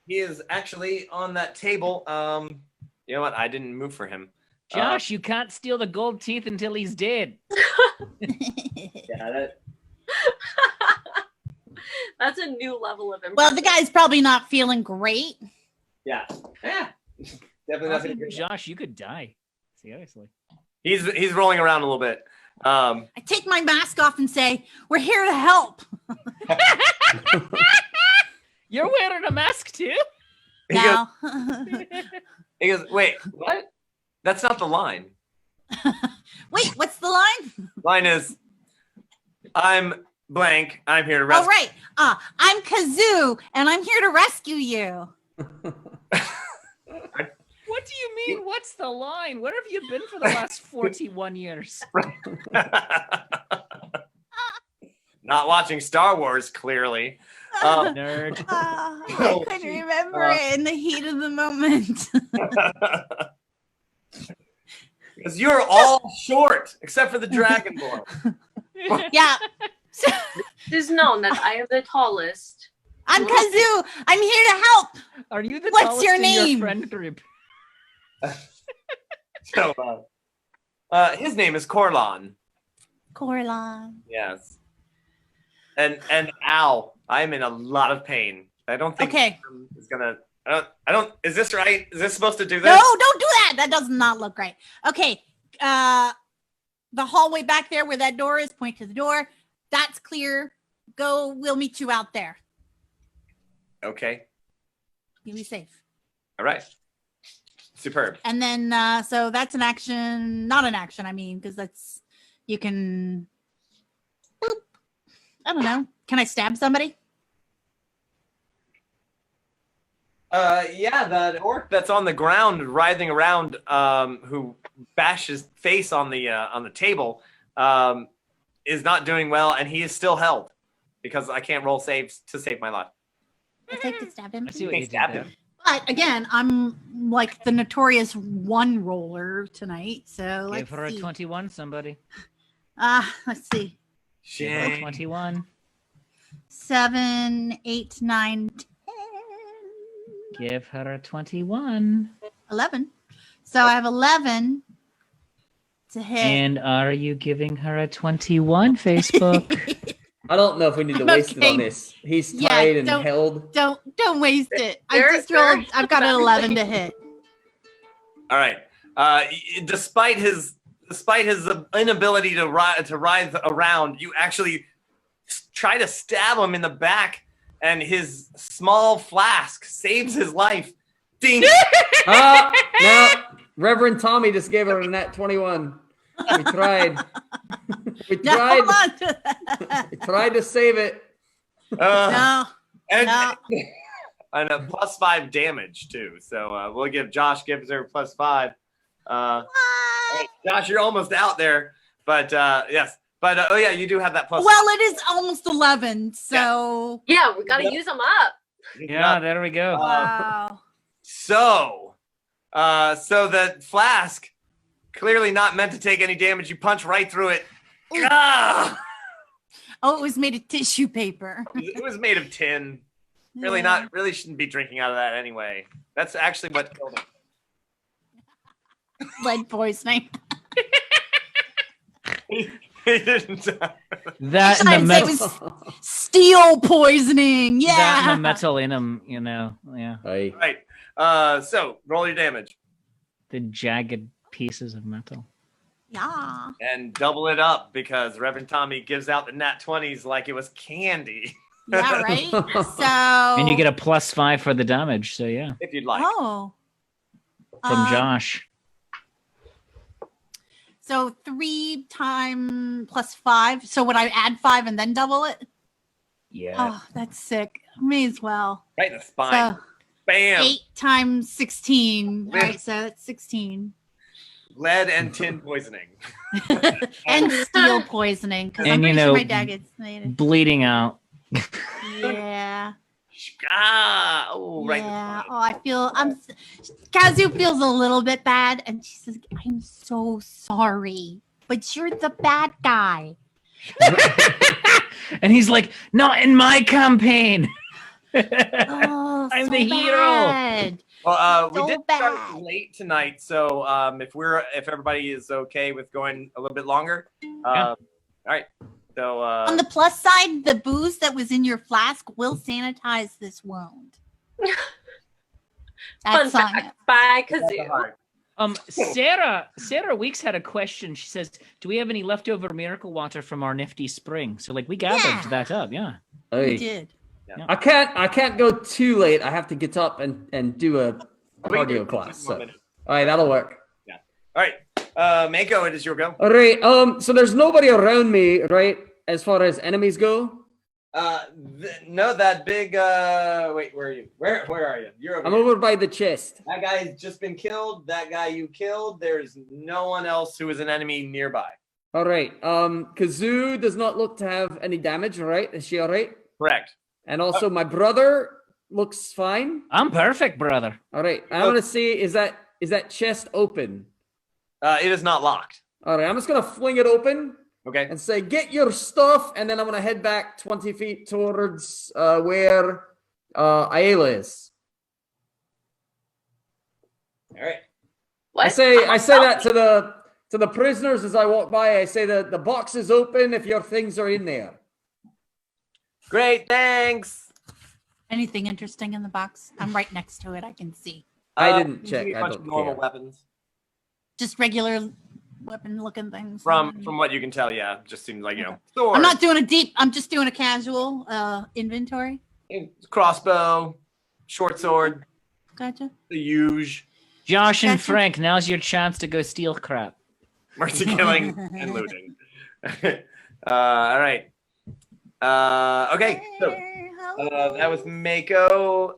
[SPEAKER 1] He is actually on that table. You know what? I didn't move for him.
[SPEAKER 4] Josh, you can't steal the gold teeth until he's dead.
[SPEAKER 1] Yeah,
[SPEAKER 5] That's a new level of
[SPEAKER 3] Well, the guy's probably not feeling great.
[SPEAKER 1] yeah. Definitely nothing.
[SPEAKER 4] Josh, you could die. Seriously.
[SPEAKER 1] He's rolling around a little bit.
[SPEAKER 3] I take my mask off and say, "We're here to help."
[SPEAKER 4] You're wearing a mask too?
[SPEAKER 1] He
[SPEAKER 3] Now,
[SPEAKER 1] goes, wait, what? That's not the line.
[SPEAKER 3] wait, what's the line?
[SPEAKER 1] Line is, I'm blank. I'm here to
[SPEAKER 3] Oh,
[SPEAKER 1] rescue.
[SPEAKER 3] right. I'm Kazoo, and I'm here to rescue you.
[SPEAKER 4] What do you mean, what's the line? Where have you been for the last 41 years?
[SPEAKER 1] Not watching Star Wars, clearly.
[SPEAKER 4] Nerd.
[SPEAKER 3] I couldn't remember it in the heat of the moment.
[SPEAKER 1] Because you're all short, except for the Dragonborn.
[SPEAKER 3] Yeah. So,
[SPEAKER 5] It is known that I am the tallest.
[SPEAKER 3] I'm Kazoo. I'm here to help.
[SPEAKER 4] Are you the
[SPEAKER 3] What's
[SPEAKER 4] tallest
[SPEAKER 3] your
[SPEAKER 4] in
[SPEAKER 3] name?
[SPEAKER 4] your friend group?
[SPEAKER 1] So, his name is Corlon.
[SPEAKER 3] Corlon.
[SPEAKER 1] Yes. And ow, I'm in a lot of pain. I don't think
[SPEAKER 3] Okay.
[SPEAKER 1] it's gonna. I don't. Is this right? Is this supposed to do this?
[SPEAKER 3] No, don't do that. That does not look right. Okay. The hallway back there where that door is, point to the door. That's clear. Go. We'll meet you out there.
[SPEAKER 1] Okay.
[SPEAKER 3] You'll be safe.
[SPEAKER 1] All right. Superb.
[SPEAKER 3] And then, so that's an action, not an action, I mean, because that's, you can, boop. I don't know. Can I stab somebody?
[SPEAKER 1] Yeah, the orc that's on the ground, writhing around, who bashed his face on the table, is not doing well, and he is still held because I can't roll saves to save my life.
[SPEAKER 3] I'd like to stab him.
[SPEAKER 4] I see what you did
[SPEAKER 1] Stab
[SPEAKER 4] there.
[SPEAKER 1] him.
[SPEAKER 3] But again, I'm like the notorious one roller tonight. So let's
[SPEAKER 4] Give her a
[SPEAKER 3] see.
[SPEAKER 4] 21, somebody.
[SPEAKER 3] Let's see.
[SPEAKER 4] Give her a
[SPEAKER 1] Shame.
[SPEAKER 4] 21.
[SPEAKER 3] 7, 8, 9, 10,
[SPEAKER 4] Give her a 21.
[SPEAKER 3] 11. So I have 11 to hit.
[SPEAKER 4] And are you giving her a 21, Facebook?
[SPEAKER 2] I don't know if we need to waste it
[SPEAKER 3] Okay.
[SPEAKER 2] on this. He's
[SPEAKER 3] Yeah,
[SPEAKER 2] tied and
[SPEAKER 3] don't-
[SPEAKER 2] held.
[SPEAKER 3] Don't waste it. I
[SPEAKER 5] There-
[SPEAKER 3] just rolled.
[SPEAKER 5] there-
[SPEAKER 3] I've got an 11 to hit.
[SPEAKER 1] All right. Despite his inability to writhe around, you actually try to stab him in the back, and his small flask saves his life. Ding!
[SPEAKER 2] No, Reverend Tommy just gave her a nat 21. We tried. We
[SPEAKER 3] No,
[SPEAKER 2] tried.
[SPEAKER 3] hold on to that.
[SPEAKER 2] We tried to save it.
[SPEAKER 3] No.
[SPEAKER 1] And,
[SPEAKER 3] No.
[SPEAKER 1] and a +5 damage too. So we'll give Josh gives her +5.
[SPEAKER 3] What?
[SPEAKER 1] Josh, you're almost out there, but yes. But oh yeah, you do have that +.
[SPEAKER 3] Well, it is almost 11, so
[SPEAKER 5] Yeah, we gotta use them up.
[SPEAKER 4] Yeah, there we go.
[SPEAKER 3] wow.
[SPEAKER 1] So the flask, clearly not meant to take any damage. You punch right through it.
[SPEAKER 3] Ooh.
[SPEAKER 1] Ah!
[SPEAKER 3] Oh, it was made of tissue paper.
[SPEAKER 1] It was made of tin. Really really shouldn't be drinking out of that anyway. That's actually what killed him.
[SPEAKER 3] Lead poisoning.
[SPEAKER 1] He didn't.
[SPEAKER 4] That and the
[SPEAKER 3] Sometimes it
[SPEAKER 4] metal,
[SPEAKER 3] was steel poisoning.
[SPEAKER 4] that
[SPEAKER 3] Yeah.
[SPEAKER 4] and the metal in him, you know. Yeah,
[SPEAKER 2] Hey.
[SPEAKER 1] Right. So roll your damage
[SPEAKER 4] the jagged pieces of metal.
[SPEAKER 3] Yeah.
[SPEAKER 1] and double it up because Reverend Tommy gives out the nat 20s like it was candy.
[SPEAKER 3] Yeah, right? So
[SPEAKER 4] And you get a +5 for the damage. So yeah,
[SPEAKER 1] If you'd like.
[SPEAKER 3] Oh.
[SPEAKER 4] from Josh.
[SPEAKER 3] So 3 times +5. So would I add 5 and then double it?
[SPEAKER 4] Yeah.
[SPEAKER 3] Oh, that's sick. May as well.
[SPEAKER 1] Right in the spine.
[SPEAKER 3] So
[SPEAKER 1] Bam.
[SPEAKER 3] 8 times 16. All
[SPEAKER 1] Yeah.
[SPEAKER 3] right, so that's 16.
[SPEAKER 1] Lead and tin poisoning.
[SPEAKER 3] And steel poisoning, because I'm
[SPEAKER 4] And, you
[SPEAKER 3] pretty sure
[SPEAKER 4] know,
[SPEAKER 3] my dad gets made.
[SPEAKER 4] Bleeding out.
[SPEAKER 3] Yeah.
[SPEAKER 1] Oh, right.
[SPEAKER 3] Yeah. Oh, I feel Kazu feels a little bit bad, and she says, "I'm so sorry, but you're the bad guy."
[SPEAKER 4] And he's like, not in my campaign.
[SPEAKER 3] Oh,
[SPEAKER 4] I'm
[SPEAKER 3] so
[SPEAKER 4] the hero.
[SPEAKER 3] bad.
[SPEAKER 1] Well, we
[SPEAKER 3] So
[SPEAKER 1] did start
[SPEAKER 3] bad.
[SPEAKER 1] late tonight, so if everybody is okay with going a little bit longer,
[SPEAKER 4] Yeah.
[SPEAKER 1] all right. So
[SPEAKER 3] On the plus side, the booze that was in your flask will sanitize this wound.
[SPEAKER 5] Fun
[SPEAKER 3] That's on it.
[SPEAKER 5] fact by
[SPEAKER 1] that's
[SPEAKER 5] Kazoo.
[SPEAKER 1] hard.
[SPEAKER 4] Sarah Weeks had a question. She says, "Do we have any leftover miracle water from our nifty spring?" So like we gathered
[SPEAKER 3] Yeah.
[SPEAKER 4] that up. Yeah.
[SPEAKER 3] We
[SPEAKER 2] Hey.
[SPEAKER 3] did.
[SPEAKER 2] I can't go too late. I have to get up and do a
[SPEAKER 1] We can do
[SPEAKER 2] cardio class.
[SPEAKER 1] 2 more
[SPEAKER 2] So.
[SPEAKER 1] minutes.
[SPEAKER 2] All right, that'll work.
[SPEAKER 1] All right, Mako, it is your go.
[SPEAKER 2] All right. So there's nobody around me, right? As far as enemies go,
[SPEAKER 1] No, that big. Wait, where are you? Where are you? You're over
[SPEAKER 2] I'm
[SPEAKER 1] here.
[SPEAKER 2] over by the chest.
[SPEAKER 1] That guy's just been killed. That guy you killed. There's no one else who is an enemy nearby.
[SPEAKER 2] All right. Kazoo does not look to have any damage. Right? Is she all right?
[SPEAKER 1] Correct.
[SPEAKER 2] And also, my brother looks fine.
[SPEAKER 4] I'm perfect, brother.
[SPEAKER 2] All right. I'm gonna see. Is that chest open?
[SPEAKER 1] It is not locked.
[SPEAKER 2] All right. I'm just gonna fling it open
[SPEAKER 1] Okay.
[SPEAKER 2] and say, "Get your stuff," and then I'm gonna head back 20 feet towards where Ayla is.
[SPEAKER 1] All right.
[SPEAKER 5] What?
[SPEAKER 2] I say that to the prisoners as I walk by. I say that the box is open if your things are in there.
[SPEAKER 1] Great. Thanks.
[SPEAKER 3] Anything interesting in the box? I'm right next to it. I can see.
[SPEAKER 2] I didn't check.
[SPEAKER 1] usually a
[SPEAKER 2] I
[SPEAKER 1] bunch
[SPEAKER 2] don't
[SPEAKER 1] of normal
[SPEAKER 2] care.
[SPEAKER 1] weapons.
[SPEAKER 3] Just regular weapon-looking things.
[SPEAKER 1] From what you can tell, yeah, just seems like sword,
[SPEAKER 3] I'm not doing a deep. I'm just doing a casual inventory.
[SPEAKER 1] crossbow, short sword,
[SPEAKER 3] Gotcha.
[SPEAKER 1] the huge,
[SPEAKER 4] Josh and
[SPEAKER 3] Gotcha.
[SPEAKER 4] Frank, now's your chance to go steal crap.
[SPEAKER 1] mercy killing, and looting. All right. Okay. So that was Mako.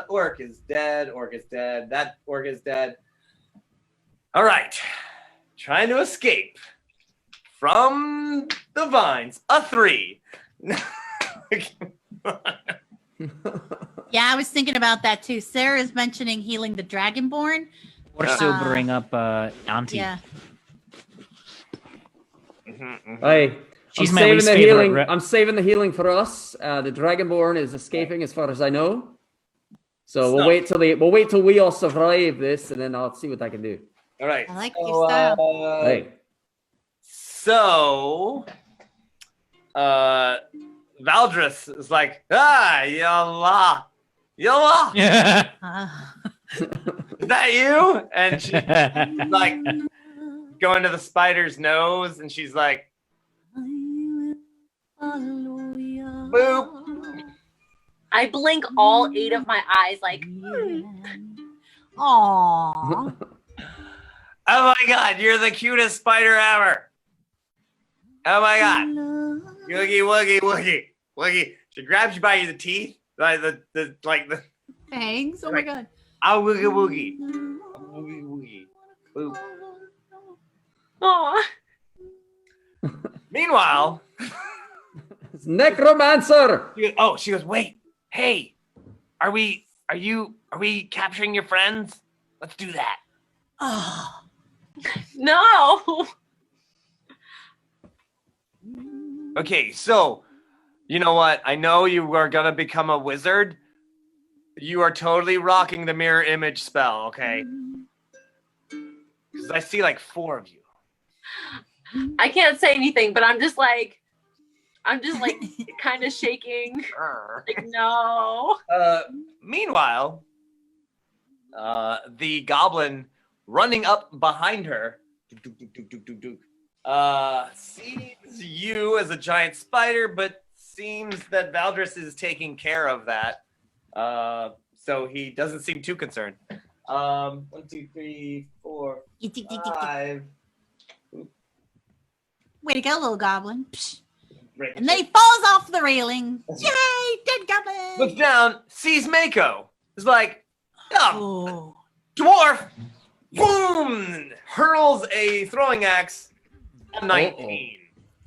[SPEAKER 1] Orc is dead. Orc is dead. That orc is dead. All right. Trying to escape from the vines. A 3.
[SPEAKER 3] Yeah, I was thinking about that too. Sarah's mentioning healing the Dragonborn.
[SPEAKER 4] Or sobering up Auntie.
[SPEAKER 3] Yeah.
[SPEAKER 2] Hey,
[SPEAKER 4] She's
[SPEAKER 2] I'm
[SPEAKER 4] my
[SPEAKER 2] saving
[SPEAKER 4] least
[SPEAKER 2] the
[SPEAKER 4] favorite
[SPEAKER 2] healing.
[SPEAKER 4] rep.
[SPEAKER 2] I'm saving the healing for us. The Dragonborn is escaping, as far as I know. So we'll wait till we all survive this, and then I'll see what I can do.
[SPEAKER 1] All right.
[SPEAKER 3] I like your style.
[SPEAKER 2] Hey,
[SPEAKER 1] So, Valdris is like, yalla.
[SPEAKER 4] Yeah.
[SPEAKER 1] Is that you? And she's like going to the spider's nose, and she's like, boop.
[SPEAKER 5] I blink all 8 of my eyes like,
[SPEAKER 3] Aww.
[SPEAKER 1] Oh my god, you're the cutest spider ever. Oh my god. Woogie, woogie, woogie, woogie. She grabs you by the teeth, like the
[SPEAKER 3] Thanks. Oh my god.
[SPEAKER 1] oh woogie woogie. Woogie woogie. Boop.
[SPEAKER 5] Aw.
[SPEAKER 1] Meanwhile,
[SPEAKER 2] It's necromancer.
[SPEAKER 1] she goes, wait, hey, are we capturing your friends? Let's do that.
[SPEAKER 3] Oh.
[SPEAKER 5] No.
[SPEAKER 1] Okay, so you know what? I know you are gonna become a wizard. You are totally rocking the mirror image spell, okay? Because I see like 4 of you.
[SPEAKER 5] I can't say anything, but I'm just like kind of shaking. Like, no.
[SPEAKER 1] Meanwhile, the goblin running up behind her sees you as a giant spider, but seems that Valdris is taking care of that. So he doesn't seem too concerned. 1, 2, 3, 4, 5.
[SPEAKER 3] Way to go, little goblin. Psh.
[SPEAKER 1] Right.
[SPEAKER 3] And then he falls off the railing. Yay, dead goblin.
[SPEAKER 1] Looks down, sees Mako. Is like,
[SPEAKER 3] Oh.
[SPEAKER 1] dwarf! Boom! Hurls a throwing axe. 19.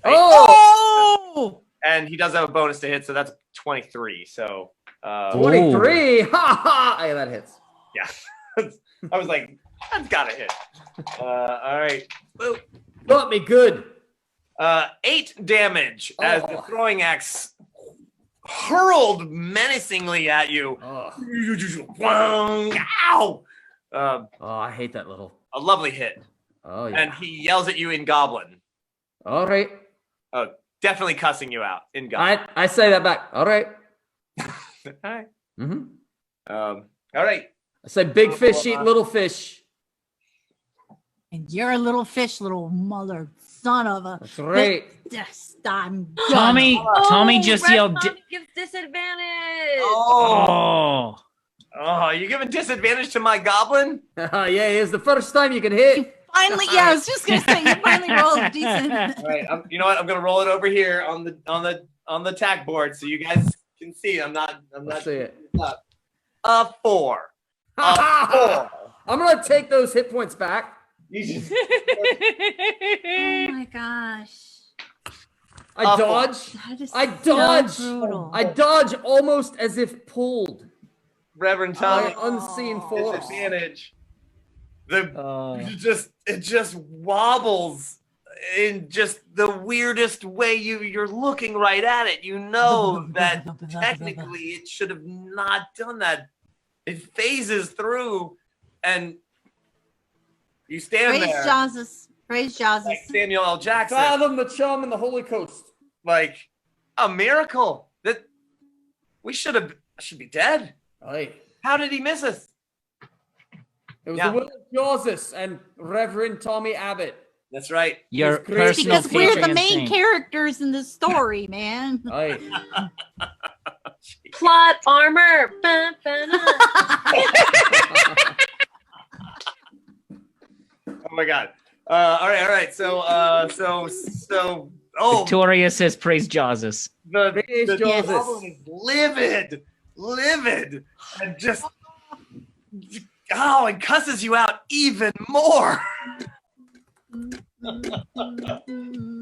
[SPEAKER 2] Oh,
[SPEAKER 1] And he does have a bonus to hit, so that's 23. So,
[SPEAKER 2] 23. Ha ha. Yeah, that hits.
[SPEAKER 1] yeah. I was like, that's gotta hit. All right. Boop.
[SPEAKER 2] Got me good.
[SPEAKER 1] 8 damage as the throwing axe hurled menacingly at you. Ow!
[SPEAKER 2] Oh, I hate that little.
[SPEAKER 1] A lovely hit.
[SPEAKER 2] Oh, yeah.
[SPEAKER 1] And he yells at you in Goblin.
[SPEAKER 2] All right.
[SPEAKER 1] Oh, definitely cussing you out in Goblin.
[SPEAKER 2] I say that back. All right.
[SPEAKER 1] All right.
[SPEAKER 2] Mm-hmm.
[SPEAKER 1] All right.
[SPEAKER 2] I say big fish eat little fish.
[SPEAKER 3] And you're a little fish, little mother son of a.
[SPEAKER 2] That's right.
[SPEAKER 3] Yes, I'm done.
[SPEAKER 4] Tommy just
[SPEAKER 5] Red
[SPEAKER 4] yelled.
[SPEAKER 5] Tommy gives disadvantage.
[SPEAKER 1] Oh.
[SPEAKER 4] Oh,
[SPEAKER 1] You're giving disadvantage to my Goblin?
[SPEAKER 2] Yeah, it's the first time you can hit.
[SPEAKER 3] Finally, yeah, I was just gonna say you finally rolled decent.
[SPEAKER 1] All right. You know what? I'm gonna roll it over here on the tack board so you guys can see. I'm not.
[SPEAKER 2] Let's see it.
[SPEAKER 1] 4.
[SPEAKER 2] I'm gonna take those hit points back.
[SPEAKER 1] You just,
[SPEAKER 3] Oh my gosh.
[SPEAKER 2] I dodge.
[SPEAKER 3] That is
[SPEAKER 2] I
[SPEAKER 3] so
[SPEAKER 2] dodge.
[SPEAKER 3] brutal.
[SPEAKER 2] I dodge almost as if pulled
[SPEAKER 1] Reverend
[SPEAKER 2] by
[SPEAKER 1] Tommy,
[SPEAKER 2] unseen force.
[SPEAKER 1] disadvantage. It just wobbles in just the weirdest way. You're looking right at it. You know that technically it should have not done that. It phases through, and you stand
[SPEAKER 3] Praise
[SPEAKER 1] there
[SPEAKER 3] Jesus. Praise Jesus.
[SPEAKER 1] like Samuel L. Jackson,
[SPEAKER 2] Fathom the chum in the Holy Coast.
[SPEAKER 1] like a miracle that we should be dead.
[SPEAKER 2] Aye.
[SPEAKER 1] How did he miss us?
[SPEAKER 2] It was
[SPEAKER 1] Yeah.
[SPEAKER 2] the will of Jesus and Reverend Tommy Abbott.
[SPEAKER 1] That's right.
[SPEAKER 4] your
[SPEAKER 2] It's great.
[SPEAKER 4] personal
[SPEAKER 3] Because we're the
[SPEAKER 4] patron
[SPEAKER 3] main
[SPEAKER 4] saint.
[SPEAKER 3] characters in the story, man.
[SPEAKER 2] Aye.
[SPEAKER 5] Plot armor. Ba, ba, da.
[SPEAKER 1] Oh my God. All right. So,
[SPEAKER 4] Victoria says, "Praise Jesus."
[SPEAKER 1] the
[SPEAKER 2] Jesus.
[SPEAKER 1] goblin is livid, and just and cusses you out even more.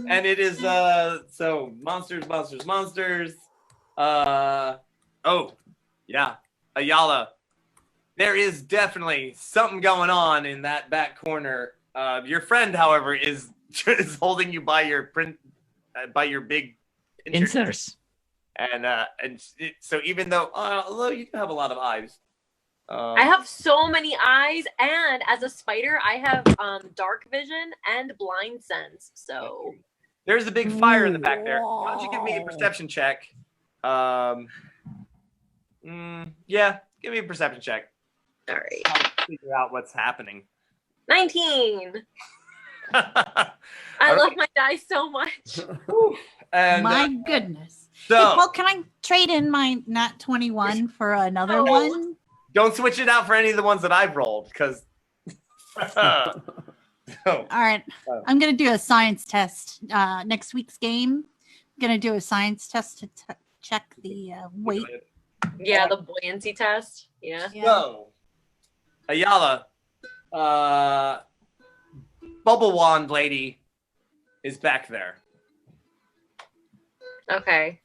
[SPEAKER 1] And it is so monsters. Yeah, Ayala. There is definitely something going on in that back corner. Your friend, however, is holding you by your big
[SPEAKER 4] Insers.
[SPEAKER 1] so even though although you do have a lot of eyes,
[SPEAKER 5] I have so many eyes, and as a spider, I have dark vision and blind sense. So
[SPEAKER 1] there's a big fire in the back there. Why don't you give me a perception check? Yeah, give me a perception check.
[SPEAKER 5] all right,
[SPEAKER 1] I'll figure out what's happening.
[SPEAKER 5] 19. I love my dice so much.
[SPEAKER 1] And
[SPEAKER 3] My goodness.
[SPEAKER 1] so
[SPEAKER 3] Well, can I trade in my Nat21 for another
[SPEAKER 5] Oh.
[SPEAKER 3] one?
[SPEAKER 1] don't switch it out for any of the ones that I've rolled, because Oh,
[SPEAKER 3] All right.
[SPEAKER 1] Oh.
[SPEAKER 3] I'm going to do a science test. Next week's game, I'm going to do a science test to check the weight.
[SPEAKER 5] Yeah, the buoyancy test. Yeah.
[SPEAKER 1] So, Ayala, Bubble Wand Lady is back there.
[SPEAKER 5] Okay.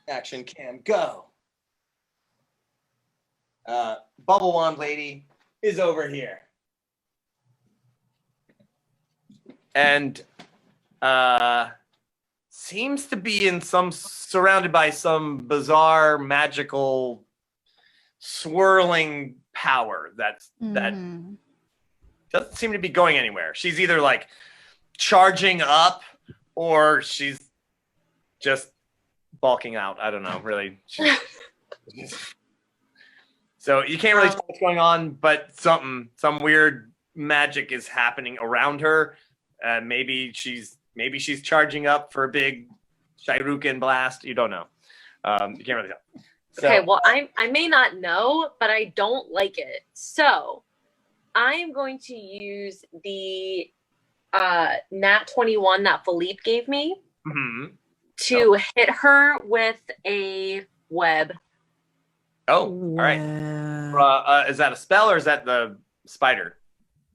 [SPEAKER 1] Action cam, go. Bubble Wand Lady is over here. And seems to be surrounded by some bizarre magical swirling power that
[SPEAKER 3] Mhm.
[SPEAKER 1] doesn't seem to be going anywhere. She's either like charging up or she's just bulking out. I don't know, really. So you can't really tell what's going on, but some weird magic is happening around her. Maybe she's charging up for a big Shuriken blast. You don't know. You can't really tell. So,
[SPEAKER 5] Okay, well, I may not know, but I don't like it. So I am going to use the Nat21 that Philippe gave me to hit her with a web.
[SPEAKER 1] Oh, all right. Is that a spell or is that the spider?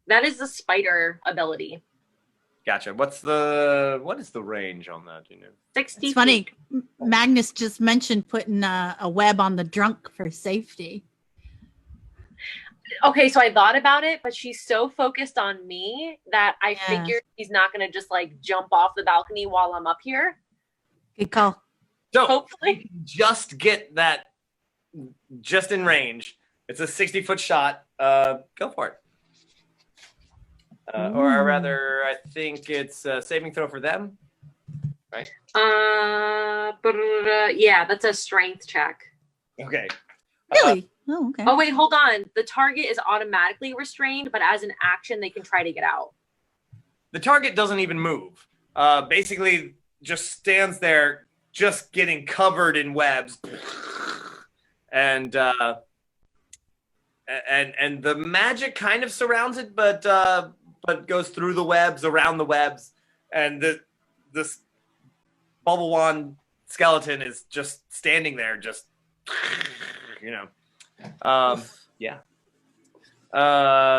[SPEAKER 5] That is the spider ability.
[SPEAKER 1] Gotcha. What is the range on that? Do you know?
[SPEAKER 5] 60
[SPEAKER 3] It's funny.
[SPEAKER 5] feet.
[SPEAKER 3] Magnus just mentioned putting a web on the drunk for safety.
[SPEAKER 5] Okay, so I thought about it, but she's so focused on me that I figured she's not going to just like jump off the balcony while I'm up here.
[SPEAKER 3] Good call.
[SPEAKER 1] So
[SPEAKER 5] Hopefully.
[SPEAKER 1] just get that just in range. It's a 60-foot shot. Go for it. Or rather, I think it's a saving throw for them, right?
[SPEAKER 5] Yeah, that's a strength check.
[SPEAKER 1] Okay.
[SPEAKER 3] Really? Oh, okay.
[SPEAKER 5] Oh, wait, hold on. The target is automatically restrained, but as an action, they can try to get out.
[SPEAKER 1] The target doesn't even move. Basically, just stands there, just getting covered in webs, and the magic kind of surrounds it, but goes through the webs, around the webs, and this bubble wand skeleton is just standing there, just yeah.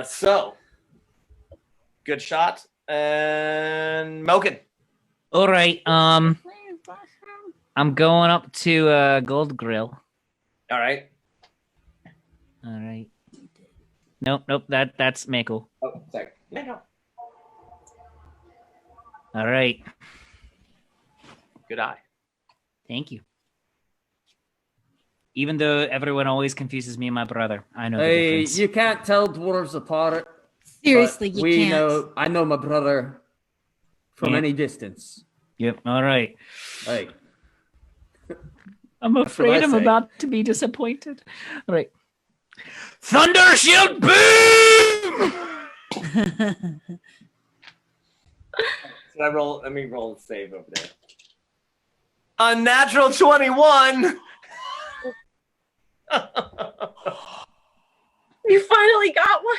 [SPEAKER 1] So good shot, and Moken.
[SPEAKER 4] All right. I'm going up to Gold Grill.
[SPEAKER 1] All right.
[SPEAKER 4] All right. Nope. That's Mako.
[SPEAKER 1] Oh, sorry. No.
[SPEAKER 4] All right.
[SPEAKER 1] Good eye.
[SPEAKER 4] Thank you. Even though everyone always confuses me and my brother, I know the
[SPEAKER 2] Hey,
[SPEAKER 4] difference.
[SPEAKER 2] you can't tell dwarves apart.
[SPEAKER 3] Seriously,
[SPEAKER 2] but
[SPEAKER 3] you
[SPEAKER 2] we
[SPEAKER 3] can't.
[SPEAKER 2] know. I know my brother from
[SPEAKER 4] Yeah.
[SPEAKER 2] any distance.
[SPEAKER 4] Yep. All right.
[SPEAKER 2] Like,
[SPEAKER 4] I'm
[SPEAKER 2] what
[SPEAKER 4] afraid
[SPEAKER 2] I
[SPEAKER 4] I'm
[SPEAKER 2] say.
[SPEAKER 4] about to be disappointed. All right. Thunder Shield Boom!
[SPEAKER 1] Should I roll? Let me roll the save over there. A natural 21.
[SPEAKER 5] You finally got one.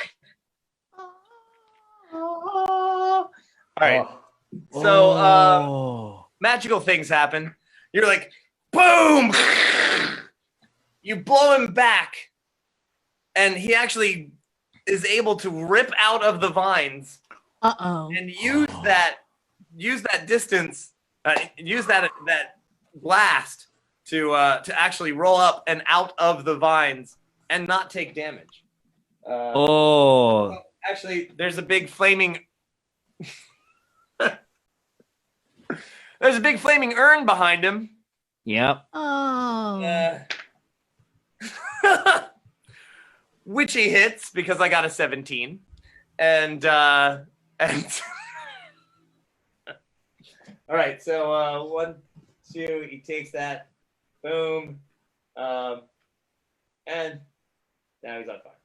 [SPEAKER 1] All right. So magical things happen. You're like, boom! You blow him back, and he actually is able to rip out of the vines and use that distance, use that blast to actually roll up and out of the vines and not take damage. Actually, there's a big flaming there's a big flaming urn behind him.
[SPEAKER 4] Yep.
[SPEAKER 3] Oh.
[SPEAKER 1] Which he hits because I got a 17. And all right, so 1, 2, he takes that, boom, and now he's on fire.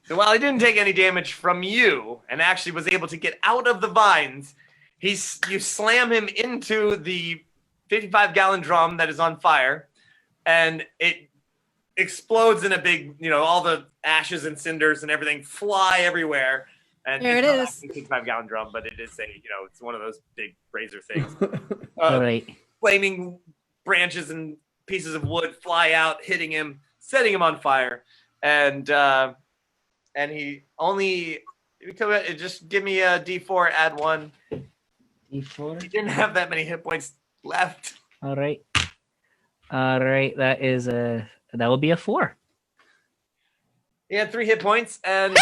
[SPEAKER 1] So while he didn't take any damage from you and actually was able to get out of the vines, you slam him into the 55-gallon drum that is on fire, and it explodes in a big, all the ashes and cinders and everything fly everywhere. And
[SPEAKER 3] There it
[SPEAKER 1] it's not
[SPEAKER 3] is.
[SPEAKER 1] actually a 65-gallon drum, but it is it's one of those big razor things.
[SPEAKER 4] All right.
[SPEAKER 1] Flaming branches and pieces of wood fly out, hitting him, setting him on fire, and he only just give me a D4, add 1.
[SPEAKER 4] D4.
[SPEAKER 1] He didn't have that many hit points left.
[SPEAKER 4] All right. That will be a 4.
[SPEAKER 1] He had 3 hit points, and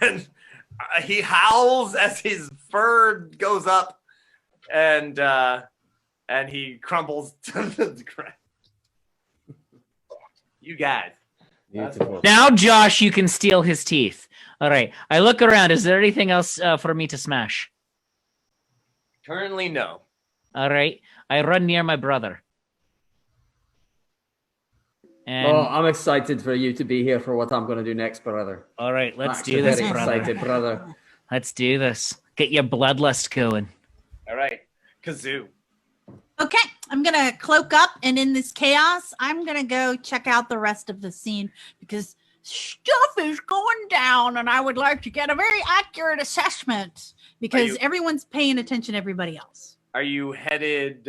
[SPEAKER 1] and he howls as his fur goes up, and he crumbles to the ground. You guys.
[SPEAKER 2] Beautiful.
[SPEAKER 4] Now, Josh, you can steal his teeth. All right. I look around. Is there anything else for me to smash?
[SPEAKER 1] Currently, no.
[SPEAKER 4] All right. I run near my brother. And
[SPEAKER 2] Oh, I'm excited for you to be here for what I'm going to do next, brother.
[SPEAKER 4] all right, let's
[SPEAKER 2] Actually,
[SPEAKER 4] do this,
[SPEAKER 2] very
[SPEAKER 4] brother.
[SPEAKER 2] excited, brother.
[SPEAKER 4] Let's do this. Get your bloodlust going.
[SPEAKER 1] All right. Kazoo.
[SPEAKER 3] Okay, I'm gonna cloak up, and in this chaos, I'm gonna go check out the rest of the scene because stuff is going down, and I would like to get a very accurate assessment because everyone's paying attention to everybody else.
[SPEAKER 1] Are you headed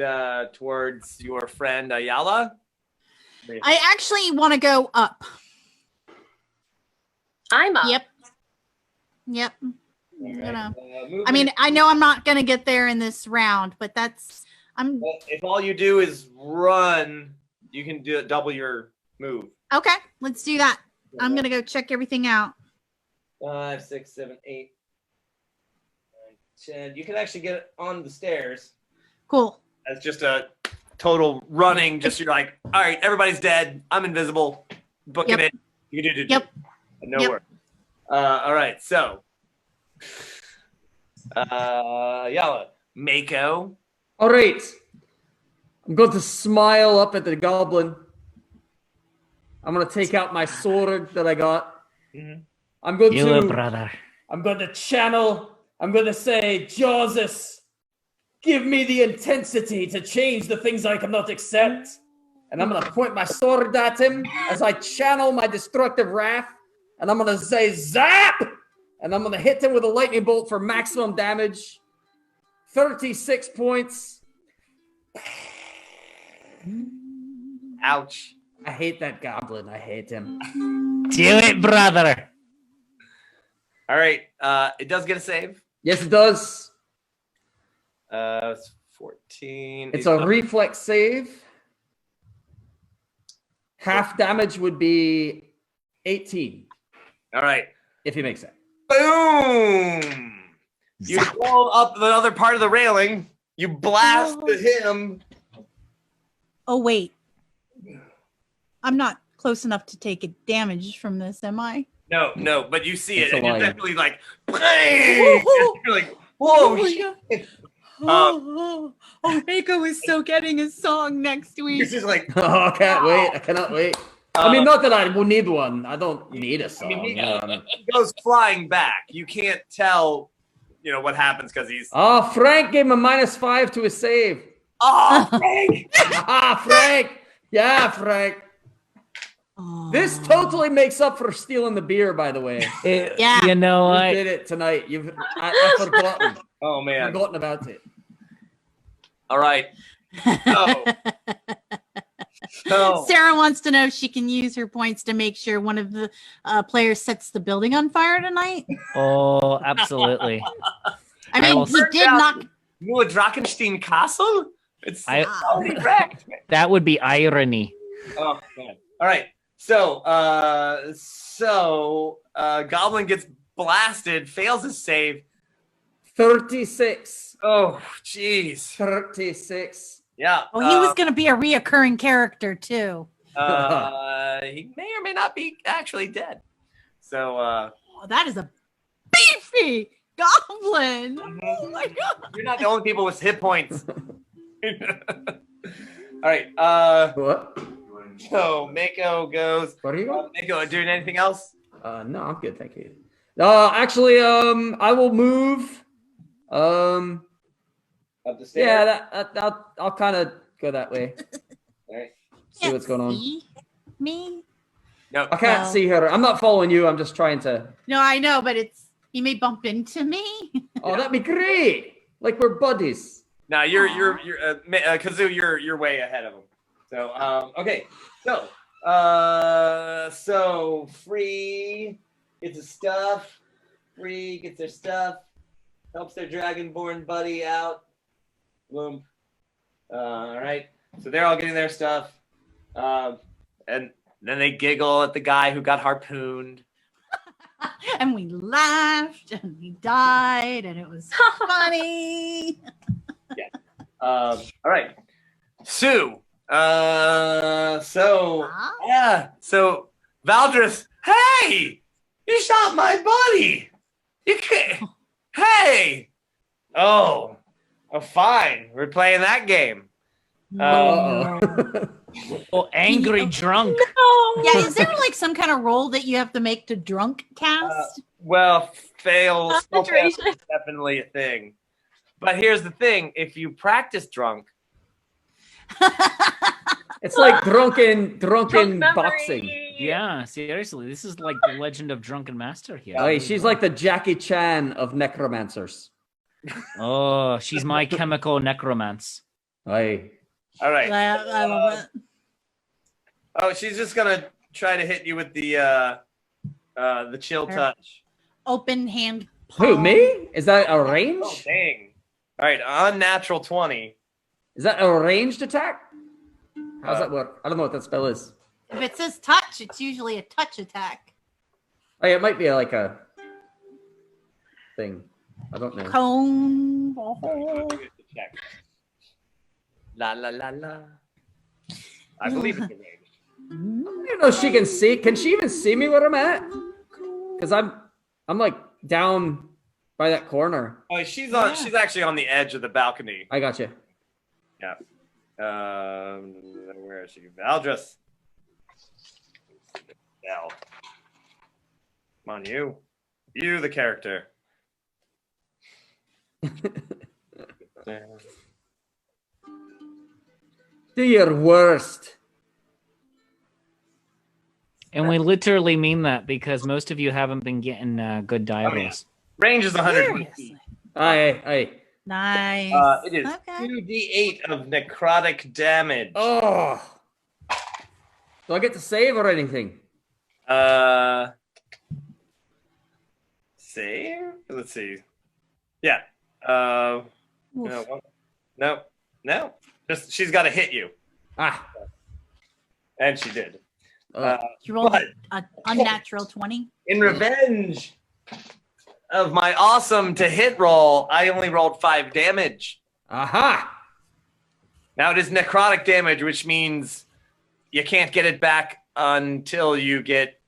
[SPEAKER 1] towards your friend Ayala?
[SPEAKER 3] I actually want to go up.
[SPEAKER 5] I'm up.
[SPEAKER 3] Yep.
[SPEAKER 1] Right.
[SPEAKER 3] I mean, I know I'm not gonna get there in this round, but
[SPEAKER 1] if all you do is run, you can double your move.
[SPEAKER 3] okay. Let's do that. I'm gonna go check everything out.
[SPEAKER 1] 5, 6, 7, 8, 9, 10. You can actually get on the stairs.
[SPEAKER 3] Cool.
[SPEAKER 1] That's just a total running. Just you're like, all right, everybody's dead. I'm invisible. Booking it. You do.
[SPEAKER 3] Yep.
[SPEAKER 1] No work. All right. So, Yala, Mako.
[SPEAKER 2] All right. I'm going to smile up at the goblin. I'm going to take out my sword that I got.
[SPEAKER 1] Mm-hmm.
[SPEAKER 2] I'm going
[SPEAKER 4] brother.
[SPEAKER 2] to channel. I'm going to say, Joseph, give me the intensity to change the things I cannot accept. And I'm going to point my sword at him as I channel my destructive wrath. And I'm going to say, zap! And I'm going to hit him with a lightning bolt for maximum damage. 36 points.
[SPEAKER 1] Ouch.
[SPEAKER 2] I hate that goblin. I hate him.
[SPEAKER 4] Do it, brother.
[SPEAKER 1] All right. It does get a save.
[SPEAKER 2] Yes, it does.
[SPEAKER 1] It's 14.
[SPEAKER 2] It's a reflex save. Half damage would be 18.
[SPEAKER 1] All right.
[SPEAKER 2] If he makes it.
[SPEAKER 1] Boom! You blow up the other part of the railing. You blast him.
[SPEAKER 3] Oh wait, I'm not close enough to take a damage from this, am I?
[SPEAKER 1] No, but you see
[SPEAKER 2] It's
[SPEAKER 1] it, and
[SPEAKER 2] a
[SPEAKER 1] you're
[SPEAKER 2] lion.
[SPEAKER 1] definitely like, bang! You're like, whoa! shit.
[SPEAKER 3] Mako is so getting a song next week.
[SPEAKER 1] It's just like,
[SPEAKER 2] Oh, I can't wait. I cannot wait. I mean, not that I will need one. I don't need a song.
[SPEAKER 1] he goes flying back. You can't tell, what happens because he's.
[SPEAKER 2] Oh, Frank gave him a -5 to his save.
[SPEAKER 1] Oh, Frank!
[SPEAKER 2] Frank. Yeah, Frank. This totally makes up for stealing the beer, by the way.
[SPEAKER 3] Yeah.
[SPEAKER 4] You know
[SPEAKER 2] You
[SPEAKER 4] what?
[SPEAKER 2] did it tonight. I forgotten.
[SPEAKER 1] Oh man!
[SPEAKER 2] Forgotten about it.
[SPEAKER 1] All right. So,
[SPEAKER 3] Sarah wants to know if she can use her points to make sure one of the players sets the building on fire tonight.
[SPEAKER 4] Oh, absolutely.
[SPEAKER 3] I mean, he did knock.
[SPEAKER 1] Neue DrachenStein Castle? It's
[SPEAKER 4] I-
[SPEAKER 1] already wrecked.
[SPEAKER 4] That would be irony.
[SPEAKER 1] Oh man! All right. So, Goblin gets blasted, fails his save.
[SPEAKER 2] 36.
[SPEAKER 1] Oh, jeez.
[SPEAKER 2] 36.
[SPEAKER 1] Yeah.
[SPEAKER 3] Oh, he was going to be a reoccurring character too.
[SPEAKER 1] He may or may not be actually dead. So,
[SPEAKER 3] Oh, that is a beefy goblin. Oh my god!
[SPEAKER 1] you're not the only people with hit points. All right.
[SPEAKER 2] What?
[SPEAKER 1] So Mako goes.
[SPEAKER 2] What are you going?
[SPEAKER 1] Mako, doing anything else?
[SPEAKER 2] No, I'm good, thank you. Actually, I will move.
[SPEAKER 1] Up the stairs.
[SPEAKER 2] Yeah, I'll kind of go that way.
[SPEAKER 1] All right.
[SPEAKER 2] see what's going on.
[SPEAKER 3] See me?
[SPEAKER 1] No.
[SPEAKER 2] I can't
[SPEAKER 3] No.
[SPEAKER 2] see her. I'm not following you. I'm just trying to.
[SPEAKER 3] No, I know, but he may bump into me.
[SPEAKER 2] Oh, that'd be great. Like we're buddies.
[SPEAKER 1] No, you're Kazoo, you're way ahead of him. So okay. So Free gets his stuff. Free gets their stuff. Helps their dragonborn buddy out. Boom. All right. So they're all getting their stuff. And then they giggle at the guy who got harpooned.
[SPEAKER 3] And we laughed and we died and it was funny.
[SPEAKER 1] All right. Sue. So Valdris, hey! You shot my buddy! You can't. Hey! Oh, fine. We're playing that game.
[SPEAKER 4] Oh, angry drunk.
[SPEAKER 3] Yeah, is there like some kind of roll that you have to make to drunk cast?
[SPEAKER 1] Well, fail.
[SPEAKER 5] Concentration.
[SPEAKER 1] Is definitely a thing. But here's the thing: if you practice drunk,
[SPEAKER 2] It's like drunken
[SPEAKER 5] Drunk memory.
[SPEAKER 2] boxing.
[SPEAKER 4] Yeah, seriously, this is like the Legend of Drunken Master here.
[SPEAKER 2] Hey, she's like the Jackie Chan of necromancers.
[SPEAKER 4] Oh, she's my chemical necromance.
[SPEAKER 2] Hey.
[SPEAKER 1] all right.
[SPEAKER 3] I love it.
[SPEAKER 1] Oh, she's just gonna try to hit you with the chill touch.
[SPEAKER 3] Open hand.
[SPEAKER 2] Who,
[SPEAKER 3] palm.
[SPEAKER 2] me? Is that a range?
[SPEAKER 1] Oh, dang! All right, unnatural 20.
[SPEAKER 2] Is that a ranged attack? How's that work? I don't know what that spell is.
[SPEAKER 3] If it says touch, it's usually a touch attack.
[SPEAKER 2] Oh, yeah, it might be like a thing. I don't know.
[SPEAKER 3] Cone.
[SPEAKER 1] Check. La la la la. I believe it's a range.
[SPEAKER 2] I don't know if she can see. Can she even see me where I'm at? Because I'm like down by that corner.
[SPEAKER 1] Oh, she's on. She's actually on the edge of the balcony.
[SPEAKER 2] I got you.
[SPEAKER 1] Yeah. Where is she? Valdris. Val. Come on, you. You, the character.
[SPEAKER 2] Do your worst.
[SPEAKER 4] And we literally mean that because most of you haven't been getting good die
[SPEAKER 1] Oh, yeah.
[SPEAKER 4] rolls.
[SPEAKER 1] Range is 120 feet.
[SPEAKER 3] Seriously.
[SPEAKER 2] Aye.
[SPEAKER 3] Nice.
[SPEAKER 1] It is
[SPEAKER 3] Okay.
[SPEAKER 1] 2d8 of necrotic damage.
[SPEAKER 2] Oh. Do I get to save or anything?
[SPEAKER 1] Save? Let's see. Yeah. No. Just she's got to hit you,
[SPEAKER 2] Ah.
[SPEAKER 1] and she did.
[SPEAKER 3] You rolled
[SPEAKER 1] But-
[SPEAKER 3] an unnatural 20.
[SPEAKER 1] In revenge of my awesome to hit roll, I only rolled 5 damage.
[SPEAKER 2] Aha.
[SPEAKER 1] Now it is necrotic damage, which means you can't get it back until you get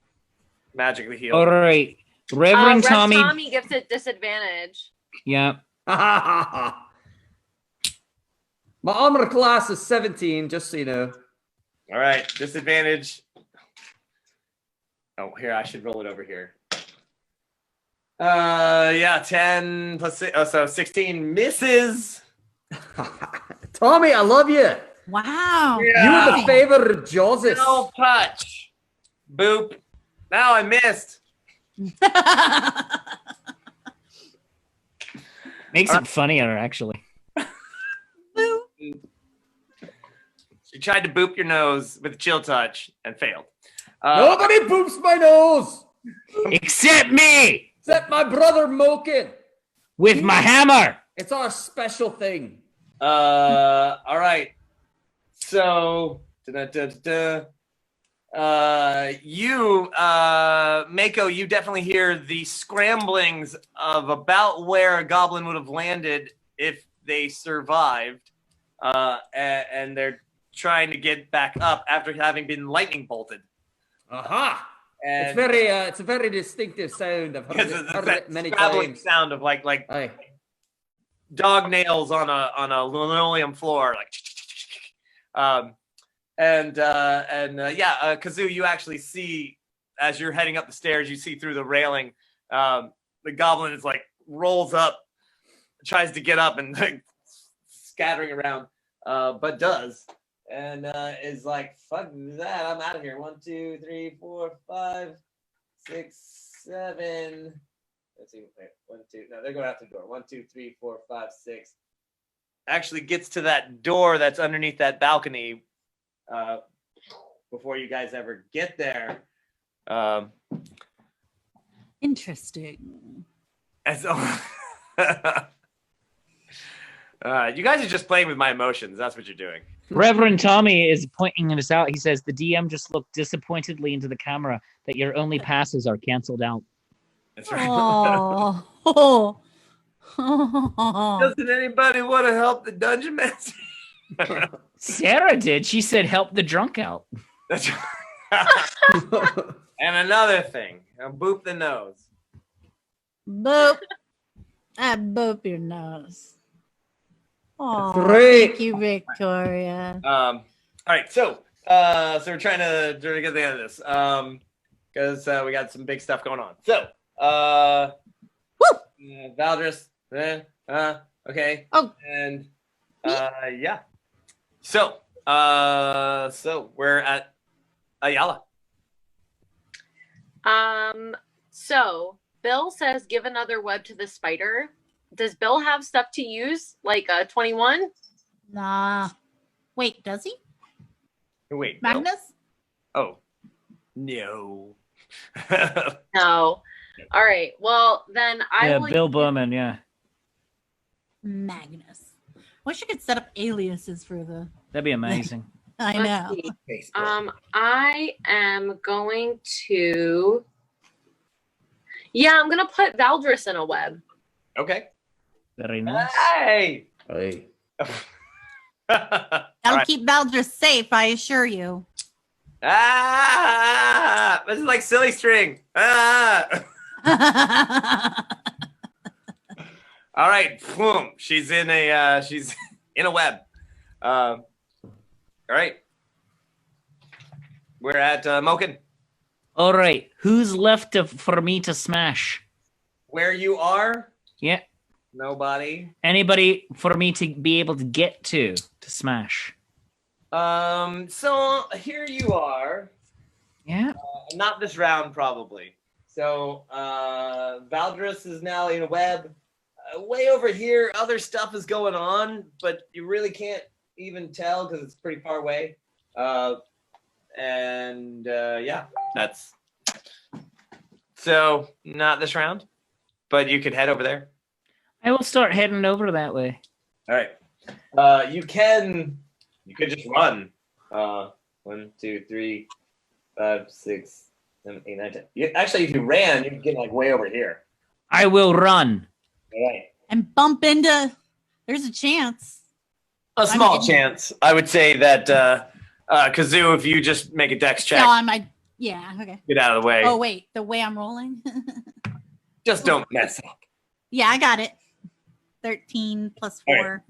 [SPEAKER 1] magically healed.
[SPEAKER 4] All right, Reverend Tommy.
[SPEAKER 5] Tommy gets a disadvantage.
[SPEAKER 4] Yeah.
[SPEAKER 2] My armor class is 17, just so you know.
[SPEAKER 1] All right, disadvantage. Oh, here, I should roll it over here. Yeah, 10 plus 6, so 16 misses.
[SPEAKER 2] Tommy, I love you.
[SPEAKER 3] Wow.
[SPEAKER 2] You were the favorite Joseph.
[SPEAKER 1] No touch. Boop. Now I missed.
[SPEAKER 4] Makes it funnier, actually.
[SPEAKER 1] She tried to boop your nose with a chill touch and failed.
[SPEAKER 2] Nobody boops my nose
[SPEAKER 4] Except me
[SPEAKER 2] except my brother Moken.
[SPEAKER 4] with my hammer.
[SPEAKER 2] It's our special thing.
[SPEAKER 1] All right. So, you, Mako, you definitely hear the scramblings of about where a goblin would have landed if they survived. And they're trying to get back up after having been lightning bolted.
[SPEAKER 2] Aha.
[SPEAKER 1] And
[SPEAKER 2] It's a very distinctive sound. I've
[SPEAKER 1] because
[SPEAKER 2] heard
[SPEAKER 1] it's
[SPEAKER 2] it
[SPEAKER 1] that
[SPEAKER 2] many
[SPEAKER 1] scrabbling
[SPEAKER 2] times.
[SPEAKER 1] sound of like
[SPEAKER 2] Aye.
[SPEAKER 1] dog nails on a linoleum floor, like. Kazoo, you actually see as you're heading up the stairs, you see through the railing, the goblin is like rolls up, tries to get up and like, scattering around, but does. and is like, fuck that, I'm out of here. 1, 2, 3, 4, 5, 6, 7. Let's see, wait, 1, 2. No, they're going out the door. 1, 2, 3, 4, 5, 6. Actually gets to that door that's underneath that balcony before you guys ever get there.
[SPEAKER 3] Interesting.
[SPEAKER 1] And so, you guys are just playing with my emotions. That's what you're doing.
[SPEAKER 4] Reverend Tommy is pointing this out. He says the DM just looked disappointedly into the camera that your only passes are canceled out.
[SPEAKER 1] That's right.
[SPEAKER 3] Oh.
[SPEAKER 1] Doesn't anybody want to help the dungeon master?
[SPEAKER 4] Sarah did. She said, "Help the drunk out."
[SPEAKER 1] That's right. And another thing, boop the nose.
[SPEAKER 3] Boop. I boop your nose. Oh,
[SPEAKER 2] Great.
[SPEAKER 3] thank you, Victoria.
[SPEAKER 1] All right, so we're trying to get the end of this, because we got some big stuff going on. So, Valdris, okay.
[SPEAKER 3] Oh.
[SPEAKER 1] And yeah. So we're at Ayala.
[SPEAKER 5] So Bill says give another web to the spider. Does Bill have stuff to use, like 21?
[SPEAKER 3] Nah. Wait, does he?
[SPEAKER 1] Wait, no?
[SPEAKER 3] Magnus?
[SPEAKER 1] Oh, no.
[SPEAKER 5] No. All right. Well, then I will.
[SPEAKER 4] Bill Berman, yeah.
[SPEAKER 3] Magnus. Wish I could set up aliases for the.
[SPEAKER 4] That'd be amazing.
[SPEAKER 3] I
[SPEAKER 5] Let's
[SPEAKER 3] know.
[SPEAKER 5] see. I am going to. Yeah, I'm gonna put Valdris in a web.
[SPEAKER 1] Okay.
[SPEAKER 4] Very nice.
[SPEAKER 1] Hey.
[SPEAKER 2] Hey.
[SPEAKER 3] That'll keep Valdris safe, I assure you.
[SPEAKER 1] This is like silly string. All right, boom. She's in a web. All right. We're at Moken.
[SPEAKER 4] All right. Who's left for me to smash?
[SPEAKER 1] Where you are?
[SPEAKER 4] Yeah.
[SPEAKER 1] Nobody.
[SPEAKER 4] Anybody for me to be able to get to smash?
[SPEAKER 1] So here you are.
[SPEAKER 4] Yeah.
[SPEAKER 1] Not this round, probably. So Valdris is now in a web. Way over here, other stuff is going on, but you really can't even tell because it's pretty far away. Yeah, that's so not this round, but you could head over there.
[SPEAKER 4] I will start heading over that way.
[SPEAKER 1] All right. You could just run. 1, 2, 3, 5, 6, 7, 8, 9, 10. Actually, if you ran, you'd get like way over here.
[SPEAKER 4] I will run.
[SPEAKER 1] All right.
[SPEAKER 3] And bump into. There's a chance.
[SPEAKER 1] A small chance. I would say that Kazoo, if you just make a dex check,
[SPEAKER 3] No, I might. Yeah. Okay.
[SPEAKER 1] get out of the way.
[SPEAKER 3] Oh wait, the way I'm rolling.
[SPEAKER 1] Just don't mess up.
[SPEAKER 3] Yeah, I got it. 13 plus 4.
[SPEAKER 1] All right.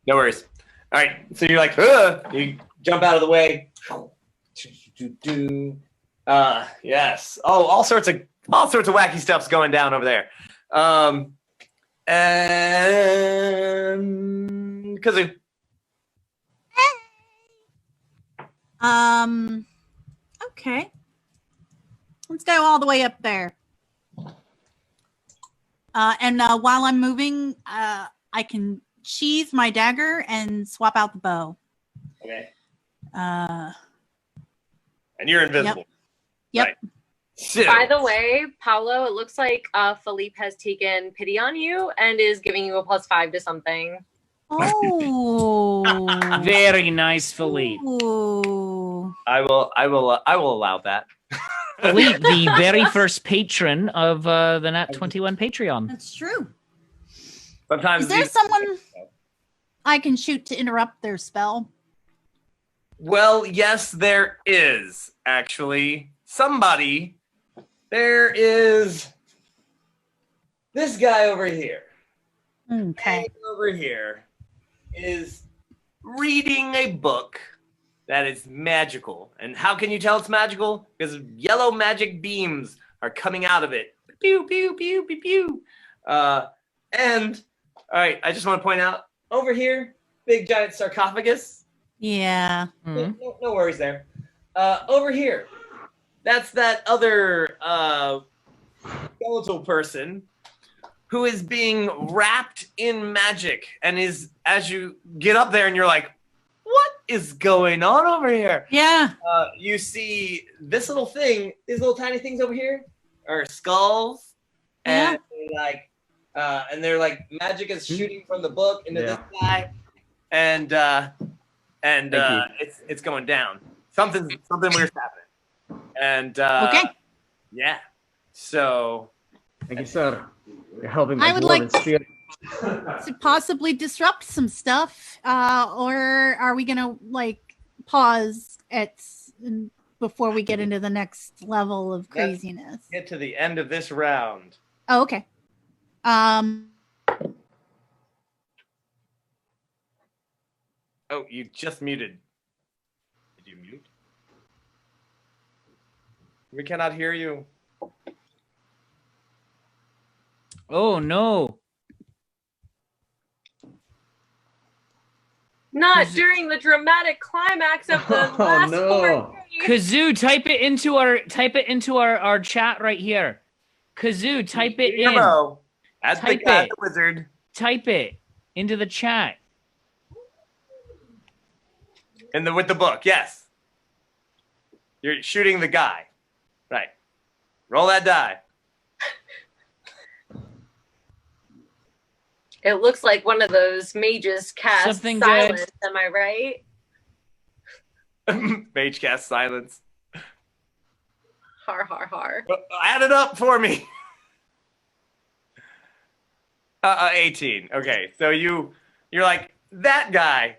[SPEAKER 1] No worries. All right. So you're like, you jump out of the way. Yes. Oh, all sorts of wacky stuff's going down over there. And Kazoo.
[SPEAKER 3] Okay. Let's go all the way up there. And while I'm moving, I can sheath my dagger and swap out the bow.
[SPEAKER 1] Okay.
[SPEAKER 3] And
[SPEAKER 1] you're invisible.
[SPEAKER 3] Yep.
[SPEAKER 1] Right. So,
[SPEAKER 5] By the way, Paolo, it looks like Philippe has taken pity on you and is giving you a +5 to something.
[SPEAKER 3] Oh.
[SPEAKER 4] Very nice, Philippe.
[SPEAKER 3] Ooh.
[SPEAKER 1] I will allow that.
[SPEAKER 4] Philippe, the very first patron of the Nat21 Patreon.
[SPEAKER 3] That's true.
[SPEAKER 1] Sometimes
[SPEAKER 3] Is there someone I can shoot to interrupt their spell?
[SPEAKER 1] Well, yes, there is actually somebody. There is this guy over here.
[SPEAKER 3] Okay.
[SPEAKER 1] Over here is reading a book that is magical. And how can you tell it's magical? Because yellow magic beams are coming out of it. Pew, pew, pew, pew, pew. And, all right, I just want to point out, over here, big giant sarcophagus.
[SPEAKER 3] Yeah.
[SPEAKER 1] No worries there. Over here, that's that other skeletal person who is being wrapped in magic and is, as you get up there and you're like, what is going on over here?
[SPEAKER 3] Yeah.
[SPEAKER 1] You see this little thing, these little tiny things over here are skulls, and they're like magic is shooting from the book into this guy, and it's going down. Something weird's happening, and
[SPEAKER 3] Okay.
[SPEAKER 1] yeah. So
[SPEAKER 2] Thank you, sir. You're helping my
[SPEAKER 3] I would like
[SPEAKER 2] spirit.
[SPEAKER 3] to possibly disrupt some stuff, or are we gonna like pause before we get into the next level of craziness?
[SPEAKER 1] Get to the end of this round.
[SPEAKER 3] Oh, okay.
[SPEAKER 1] Oh, you just muted. Did you mute? We cannot hear you.
[SPEAKER 4] Oh no.
[SPEAKER 5] Not during the dramatic climax of the last four games.
[SPEAKER 4] Kazoo, type it into our chat right here. Kazoo, type it in.
[SPEAKER 1] As
[SPEAKER 4] Type
[SPEAKER 1] the
[SPEAKER 4] it.
[SPEAKER 1] wizard.
[SPEAKER 4] Type it into the chat.
[SPEAKER 1] With the book, yes. You're shooting the guy. Right. Roll that die.
[SPEAKER 5] It looks like one of those mages cast
[SPEAKER 4] Something
[SPEAKER 5] silence.
[SPEAKER 4] good.
[SPEAKER 5] Am I right?
[SPEAKER 1] Mage cast silence.
[SPEAKER 5] Har har har.
[SPEAKER 1] Add it up for me. 18. Okay, so you're like that guy.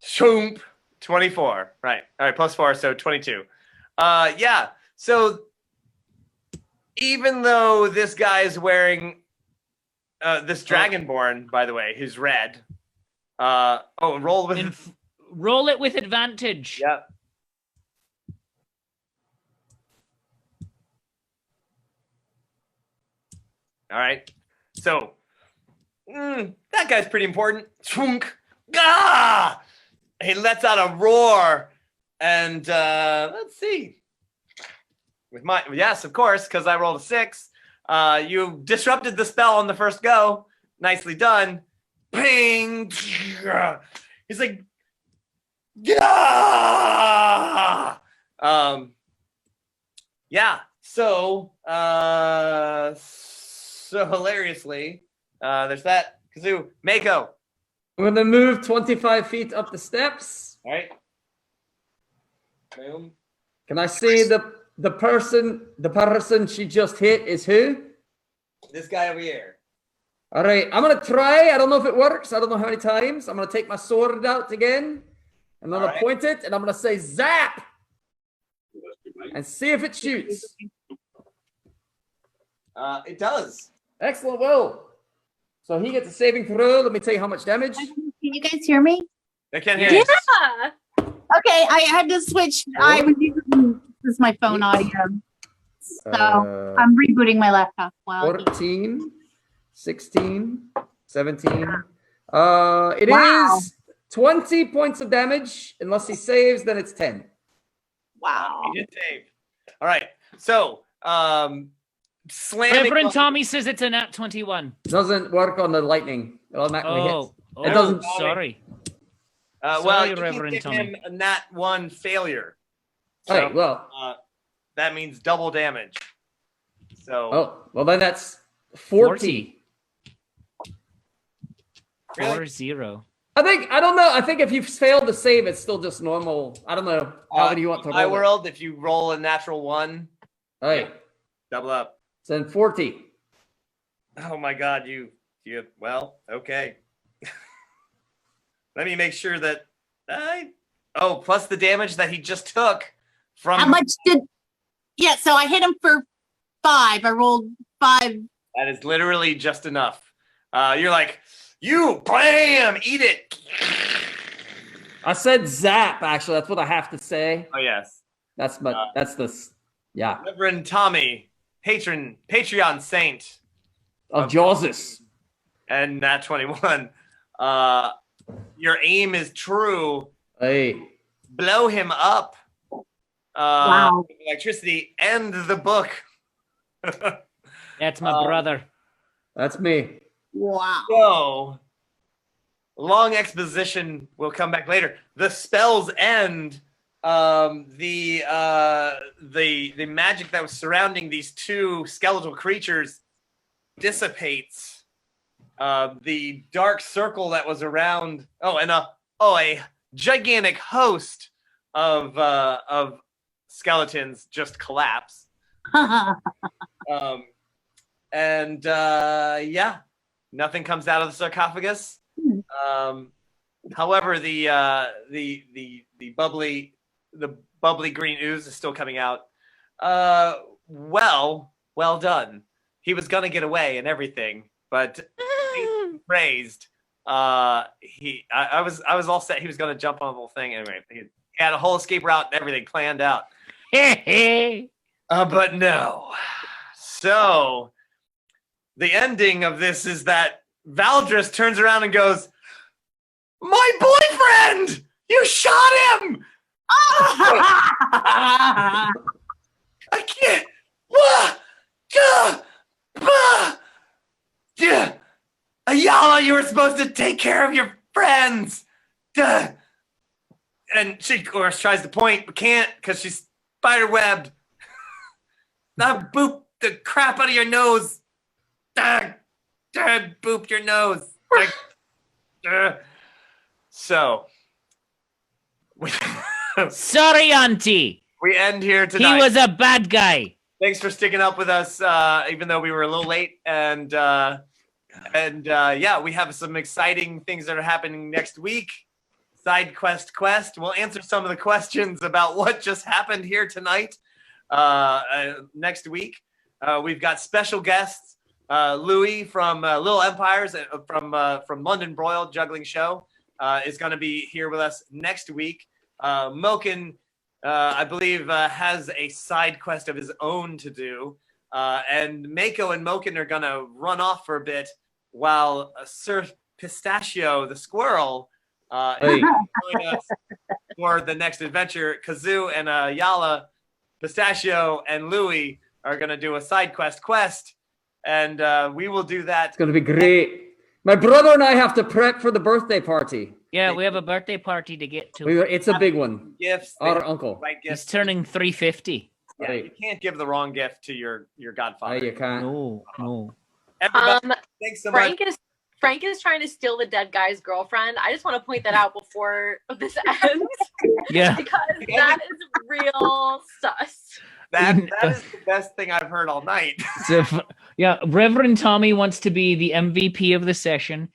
[SPEAKER 1] Shoomp. 24. Right. All right. +4, so 22. Yeah. So even though this guy is wearing this Dragonborn, by the way, who's red. Roll with
[SPEAKER 4] roll it with advantage.
[SPEAKER 1] Yep. All right. So that guy's pretty important. Twunk. Gah! He lets out a roar, and let's see. Yes, of course, because I rolled a 6. You disrupted the spell on the first go. Nicely done. Ping. He's like, yeah. Yeah. So hilariously, there's that. Kazoo, Mako.
[SPEAKER 2] I'm gonna move 25 feet up the steps.
[SPEAKER 1] All right. Boom.
[SPEAKER 2] Can I see the person she just hit is who?
[SPEAKER 1] This guy over here.
[SPEAKER 2] All right, I'm gonna try. I don't know if it works. I don't know how many times. I'm gonna take my sword out again. I'm gonna point it, and I'm gonna say zap, and see if it shoots.
[SPEAKER 1] It does.
[SPEAKER 2] Excellent, Will. So he gets a saving throw. Let me tell you how much damage.
[SPEAKER 3] Can you guys hear me?
[SPEAKER 1] I can't hear you.
[SPEAKER 5] Yeah.
[SPEAKER 3] Okay, I had to switch. I was using this is my phone audio, so I'm rebooting my laptop.
[SPEAKER 2] 14, 16, 17. It is 20 points of damage. Unless he saves, then it's 10.
[SPEAKER 3] Wow.
[SPEAKER 1] He did save. All right. So, slamming.
[SPEAKER 4] Reverend Tommy says it's a Nat21.
[SPEAKER 2] Doesn't work on the lightning. It automatically hits.
[SPEAKER 4] Oh,
[SPEAKER 2] It doesn't.
[SPEAKER 4] Sorry.
[SPEAKER 1] Well, you
[SPEAKER 4] Reverend
[SPEAKER 1] can give
[SPEAKER 4] Tommy.
[SPEAKER 1] him a Nat1 failure. So,
[SPEAKER 2] All right, well.
[SPEAKER 1] that means double damage. So.
[SPEAKER 2] Oh, well, then that's 40.
[SPEAKER 4] 4-0.
[SPEAKER 2] I don't know. I think if you failed to save, it's still just normal. I don't know. How do you want to roll
[SPEAKER 1] my
[SPEAKER 2] it?
[SPEAKER 1] world, if you roll a natural 1,
[SPEAKER 2] All right.
[SPEAKER 1] double up.
[SPEAKER 2] So then 40.
[SPEAKER 1] Oh my God, you well, okay. Let me make sure that plus the damage that he just took from.
[SPEAKER 3] How much did? Yeah, so I hit him for 5. I rolled 5.
[SPEAKER 1] That is literally just enough. You're like, you blam, eat it.
[SPEAKER 2] I said zap, actually. That's what I have to say.
[SPEAKER 1] Oh yes.
[SPEAKER 2] That's yeah.
[SPEAKER 1] Reverend Tommy, Patreon saint
[SPEAKER 2] Of Jawses.
[SPEAKER 1] and Nat21. Your aim is true.
[SPEAKER 2] Hey.
[SPEAKER 1] blow him up.
[SPEAKER 3] Wow.
[SPEAKER 1] With electricity and the book.
[SPEAKER 4] That's my brother.
[SPEAKER 2] That's me.
[SPEAKER 3] Wow.
[SPEAKER 1] So, long exposition will come back later. The spells end. The magic that was surrounding these two skeletal creatures dissipates. The dark circle that was around. A gigantic host of skeletons just collapse. Yeah, nothing comes out of the sarcophagus. However, the bubbly green ooze is still coming out. Well done. He was gonna get away and everything, but praised. I was all set. He was gonna jump on the whole thing anyway. He had a whole escape route and everything planned out. But no. So the ending of this is that Valdris turns around and goes, "My boyfriend! You shot him! I can't. Ayala, you were supposed to take care of your friends. Duh." And she, of course, tries to point, but can't because she's spider-webbed. Now boop the crap out of your nose. Boop your nose. So,
[SPEAKER 4] Sorry, Auntie.
[SPEAKER 1] we end here tonight.
[SPEAKER 4] He was a bad guy.
[SPEAKER 1] Thanks for sticking up with us, even though we were a little late. And yeah, we have some exciting things that are happening next week. Side quest. We'll answer some of the questions about what just happened here tonight. Next week, we've got special guests. Louis from Little Empires, from London Broil Juggling Show, is going to be here with us next week. Moken, I believe, has a side quest of his own to do. And Mako and Moken are going to run off for a bit while Sir Pistachio, the squirrel, is joining us for the next adventure. Kazoo and Yala, Pistachio, and Louis are going to do a side quest. And we will do that.
[SPEAKER 2] It's going to be great. My brother and I have to prep for the birthday party.
[SPEAKER 4] Yeah, we have a birthday party to get to.
[SPEAKER 2] It's a big one.
[SPEAKER 1] Gifts.
[SPEAKER 2] Our uncle.
[SPEAKER 1] Right
[SPEAKER 4] He's
[SPEAKER 1] gifts.
[SPEAKER 4] turning 350.
[SPEAKER 1] Yeah,
[SPEAKER 2] Right.
[SPEAKER 1] you can't give the wrong gift to your godfather.
[SPEAKER 2] You can't.
[SPEAKER 4] No.
[SPEAKER 1] Everybody, thanks so much.
[SPEAKER 5] Frank is trying to steal the dead guy's girlfriend. I just want to point that out before this ends.
[SPEAKER 4] Yeah.
[SPEAKER 5] Because that is real sus.
[SPEAKER 1] That is the best thing I've heard all night.
[SPEAKER 4] So, yeah, Reverend Tommy wants to be the MVP of the session,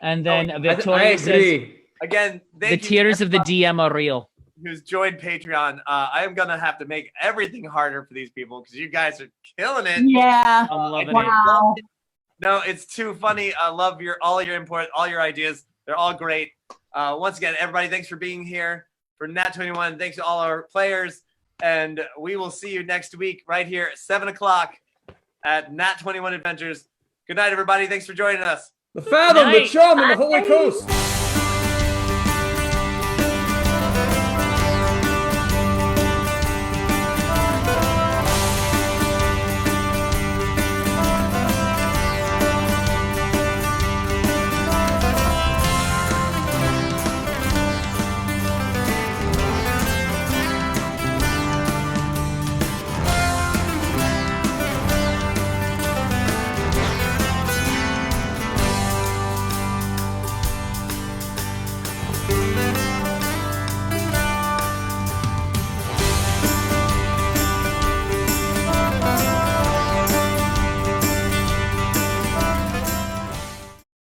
[SPEAKER 4] and then
[SPEAKER 2] I
[SPEAKER 4] Victoria says
[SPEAKER 2] agree.
[SPEAKER 1] Again,
[SPEAKER 4] the
[SPEAKER 1] thank you
[SPEAKER 4] tears of the
[SPEAKER 1] everybody
[SPEAKER 4] DM are real.
[SPEAKER 1] who's joined Patreon. I am gonna have to make everything harder for these people because you guys are killing it.
[SPEAKER 3] Yeah.
[SPEAKER 4] I'm loving it.
[SPEAKER 3] Wow.
[SPEAKER 1] No, it's too funny. I love all your input, all your ideas. They're all great. Once again, everybody, thanks for being here for Nat21. Thanks to all our players. And we will see you next week right here at 7 o'clock at Nat21 Adventures. Good night, everybody. Thanks for joining us.
[SPEAKER 2] The Fathom, the
[SPEAKER 4] Night.
[SPEAKER 2] Chum, and the Holy Coast.